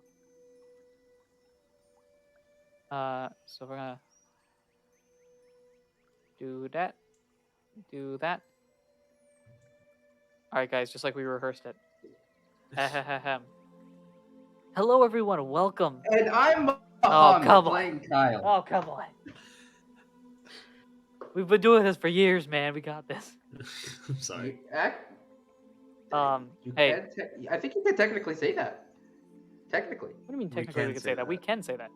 So we're gonna do that. Alright guys, just like we rehearsed it. Hello everyone, welcome. And I'm playing Kyle. Oh, come on. We've been doing this for years, man. We got this. I'm sorry. Hey. I think you can technically say that. Technically. What do you mean technically we can say that? We can say that.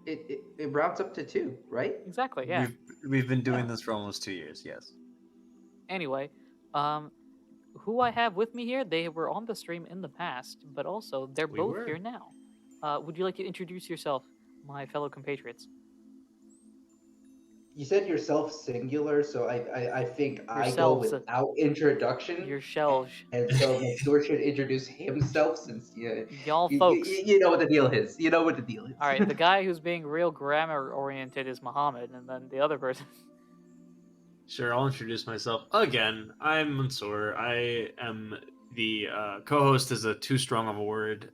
It rounds up to 2, right? Exactly, yeah. We've been doing this for almost 2 years, yes. Anyway, who I have with me here, they were on the stream in the past, but also they're both here now. Would you like to introduce yourself, my fellow compatriots? You said yourself singular, so I think I go Yourselves. without introduction. Yourselves. And so Mansoor should introduce himself since y'all folks. You know what the deal is. You know what the deal is. All right, the guy who's being real grammar oriented is Muhammad, and then the other person. Sure, I'll introduce myself again. I'm Mansoor. I am the co-host is a too strong of a word.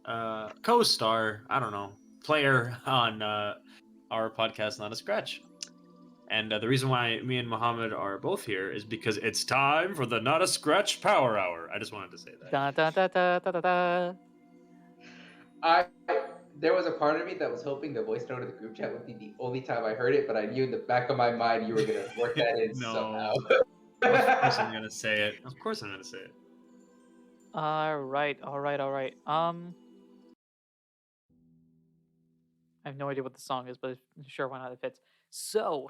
Co-star, I don't know, player on our podcast, Not a Scratch. And the reason why me and Muhammad are both here is because it's time for the Not a Scratch Power Hour. I just wanted to say that. Da, da, da, da, da, da, da. There was a part of me that was hoping the voice note of the group chat would be the only time I heard it, but I knew in the back of my mind you were going to work that in somehow. Of course I'm going to say it. Of course I'm going to say it. All right. I have no idea what the song is, but sure, why not? It fits. So,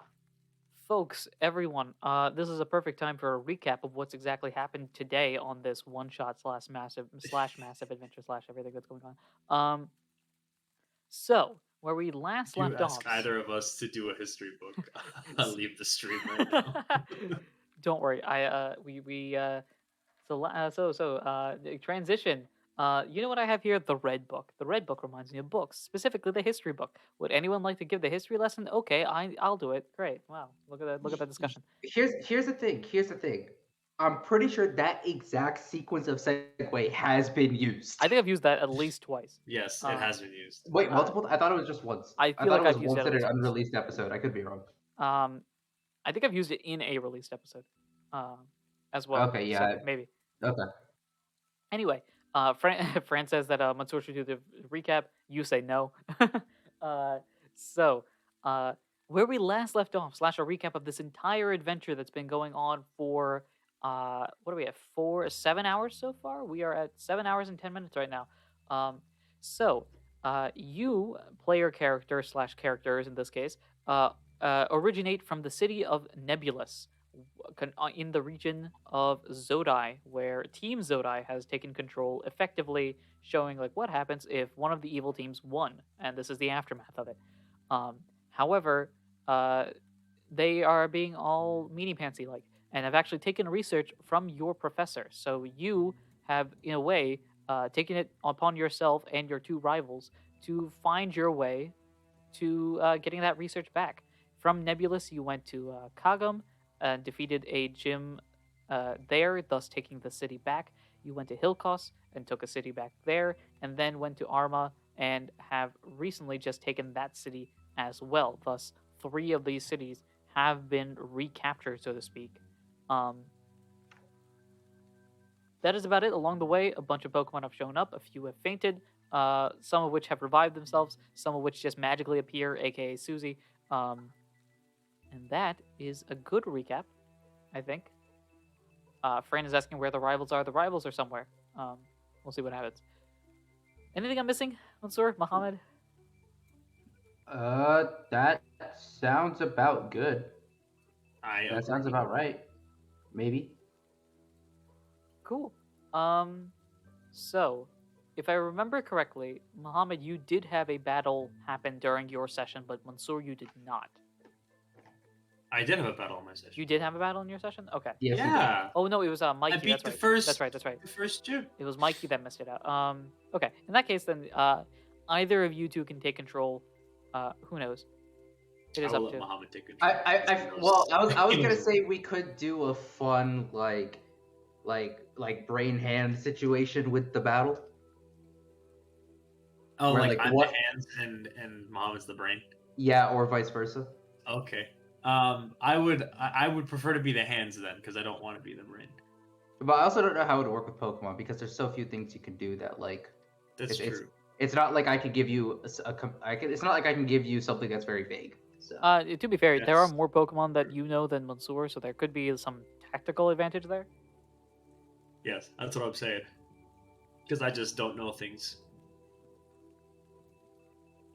folks, everyone, this is a perfect time for a recap of what's exactly happened today on this one-shot slash massive adventure slash everything that's going on. So where we last If you left ask off. either of us to do a history book, I'll leave the stream right now. Don't worry, transition. You know what I have here? The red book. The red book reminds me of books, specifically the history book. Would anyone like to give the history lesson? Okay, I'll do it. Great. Wow. Look at that. Look at that discussion. Here's the thing. Here's the thing. I'm pretty sure that exact sequence of segue has been used. I think I've used that at least twice. Yes, it has been used. Wait, multiple? I thought it was just once. I feel thought like it was I've used once it at in an least once. unreleased episode. I could be wrong. I think I've used it in a released episode, as well. Okay, yeah. So maybe. Okay. Anyway, Fran says that Mansoor should do the recap. You say no. So, where we last left off, / a recap of this entire adventure that's been going on for, what do we have? 7 hours so far? We are at 7 hours and 10 minutes right now. You, player character / characters in this case, originate from the city of Nebulous, in the region of Zodai, where Team Zodai has taken control, effectively showing like what happens if one of the evil teams won, and this is the aftermath of it. However, they are being all meanie-pantsy like, and have actually taken research from your professor. So you have, in a way, taken it upon yourself and your two rivals to find your way to getting that research back. From Nebulous, you went to Kagum and defeated a gym there, thus taking the city back. You went to Hilkos and took a city back there, and then went to Arma and have recently just taken that city as well. Thus, 3 of these cities have been recaptured, so to speak. That is about it. Along the way, a bunch of Pokemon have shown up. A few have fainted, some of which have revived themselves, some of which just magically appear, aka Susie. And that is a good recap, I think. Fran is asking where the rivals are. The rivals are somewhere. We'll see what happens. Anything I'm missing, Mansoor, Mohammed? That sounds about good. That sounds about right. Maybe. Cool. So, if I remember correctly, Mohammed, you did have a battle happen during your session, but Mansoor, you did not. I did have a battle on my session. You did have a battle in your session? Okay. Yes, Yeah. Oh no, it was Mikey. I beat That's the right. first. That's right. The first gym. It was Mikey that missed it out. Okay. In that case, then either of you two can take control. Who knows? It is I will up let to. Muhammad take control. I was gonna say we could do a fun like brain hand situation with the battle. Oh, Where, like I'm what? the hands and Muhammad's the brain. Yeah, or vice versa. Okay. I would prefer to be the hands then, because I don't want to be the brain. But I also don't know how it would work with Pokemon because there's so few things you can do that like. That's true. It's not like I could give you it's not like I can give you something that's very vague. So. To be fair, there are Yes. more Pokemon that you know than Mansoor, so there could be some tactical advantage there. Yes, that's what I'm saying. Because I just don't know things.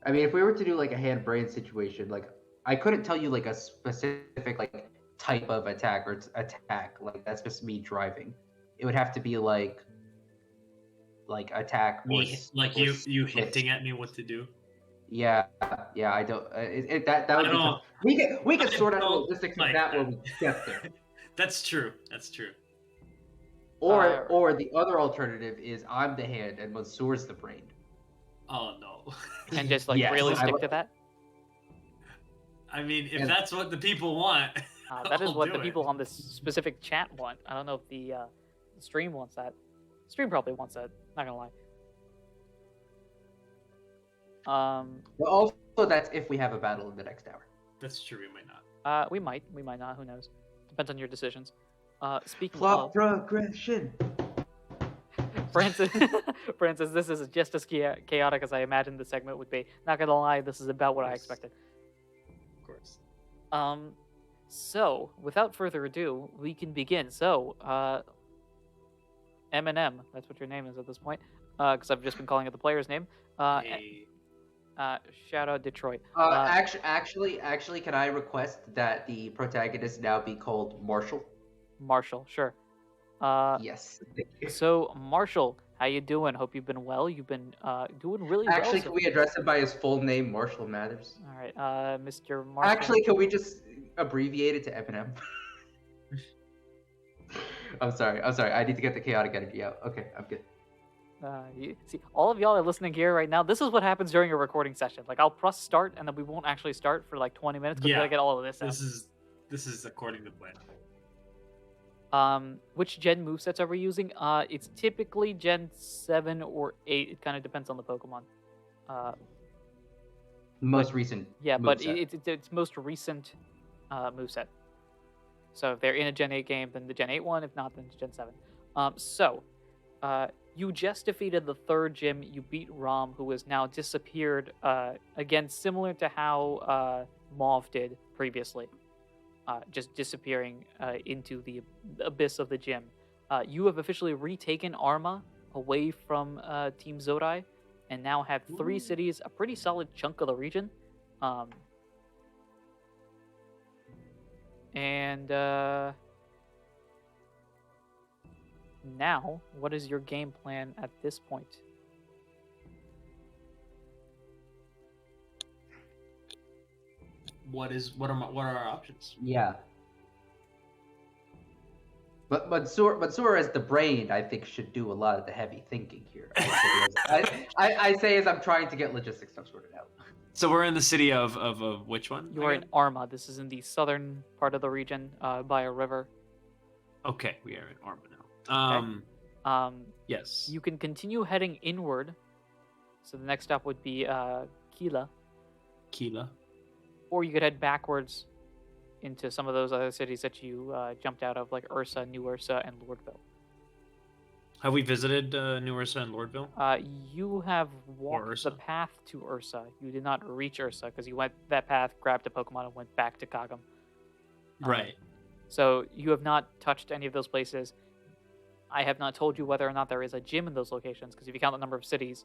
I mean, if we were to do like a hand brain situation, like I couldn't tell you like a specific like type of attack or attack like that's just me driving. It would have to be like attack. Me, like or you split. hinting at me what to do. Yeah. I don't. That I would be. don't- We could I sort out the don't logistics like of that when that. we get there. That's true. That's true. Or the other alternative is I'm the hand and Mansoor's the brain. Oh no. And just like Yes, really I stick would- to that. I mean, if And- that's what the people want. That is I'll what do the it. people on this specific chat want. I don't know if the stream wants that. Stream probably wants that. Not gonna lie. But also, that's if we have a battle in the next hour. That's true. We might not. We might not. Who knows? Depends on your decisions. Speaking Plot of, progression. Francis, Francis, this is just as chaotic as I imagined the segment would be. Not gonna lie, this is about what I Yes. expected. Of course. So without further ado, we can begin. So, Eminem, that's what your name is at this point, because I've just been calling it the player's name. Hey, Shout out Detroit. Actually, can I request that the protagonist now be called Marshall? Marshall, sure. Uh, Yes. Thank you. so Marshall, how you doing? Hope you've been well. You've been doing really well. Actually, So can we address him by his full name, Marshall Mathers? all right, Mr. Marshall. Actually, can we just abbreviate it to Eminem? I'm sorry. I need to get the chaotic energy out. Okay, I'm good. You see, all of y'all are listening here right now. This is what happens during a recording session. Like, I'll press start, and then we won't actually start for like 20 minutes because we gotta get all of this out. This is according to plan. Which gen movesets are we using? It's typically Gen 7 or 8. It kind of depends on the Pokemon. Most recent. Yeah, but moveset. it's most recent moveset. So if they're in a Gen 8 game, then the Gen 8 one. If not, then it's Gen 7. You just defeated the third gym. You beat Rom, who has now disappeared. Again, similar to how Mauve did previously. Just disappearing into the abyss of the gym. You have officially retaken Arma away from Team Zodai, and now have 3 cities, a pretty solid chunk of the region. Now, what is your game plan at this point? What are our options? Yeah. But Mansoor as the brain, I think, should do a lot of the heavy thinking here. I say as I'm trying to get logistics stuff sorted out. So we're in the city of which one? You are in Arma. This is in the southern part of the region, by a river. Okay, we are in Arma now. Yes. You can continue heading inward. So the next stop would be Kila. Kila. Or you could head backwards into some of those other cities that you jumped out of, like Ursa, New Ursa, and Lordville. Have we visited New Ursa and Lordville? You have walked the path to Ursa. You did not reach Ursa because you went that path, grabbed a Pokemon, and went back to Kagam. Right. So you have not touched any of those places. I have not told you whether or not there is a gym in those locations, because if you count the number of cities,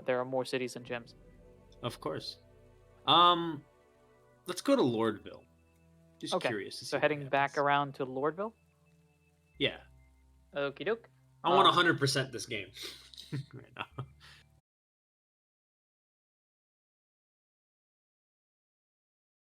there are more cities than gyms. Of course. Let's go to Lordville. Just curious. So heading back around to Lordville? Yeah. Okie doke. I want 100% this game right now.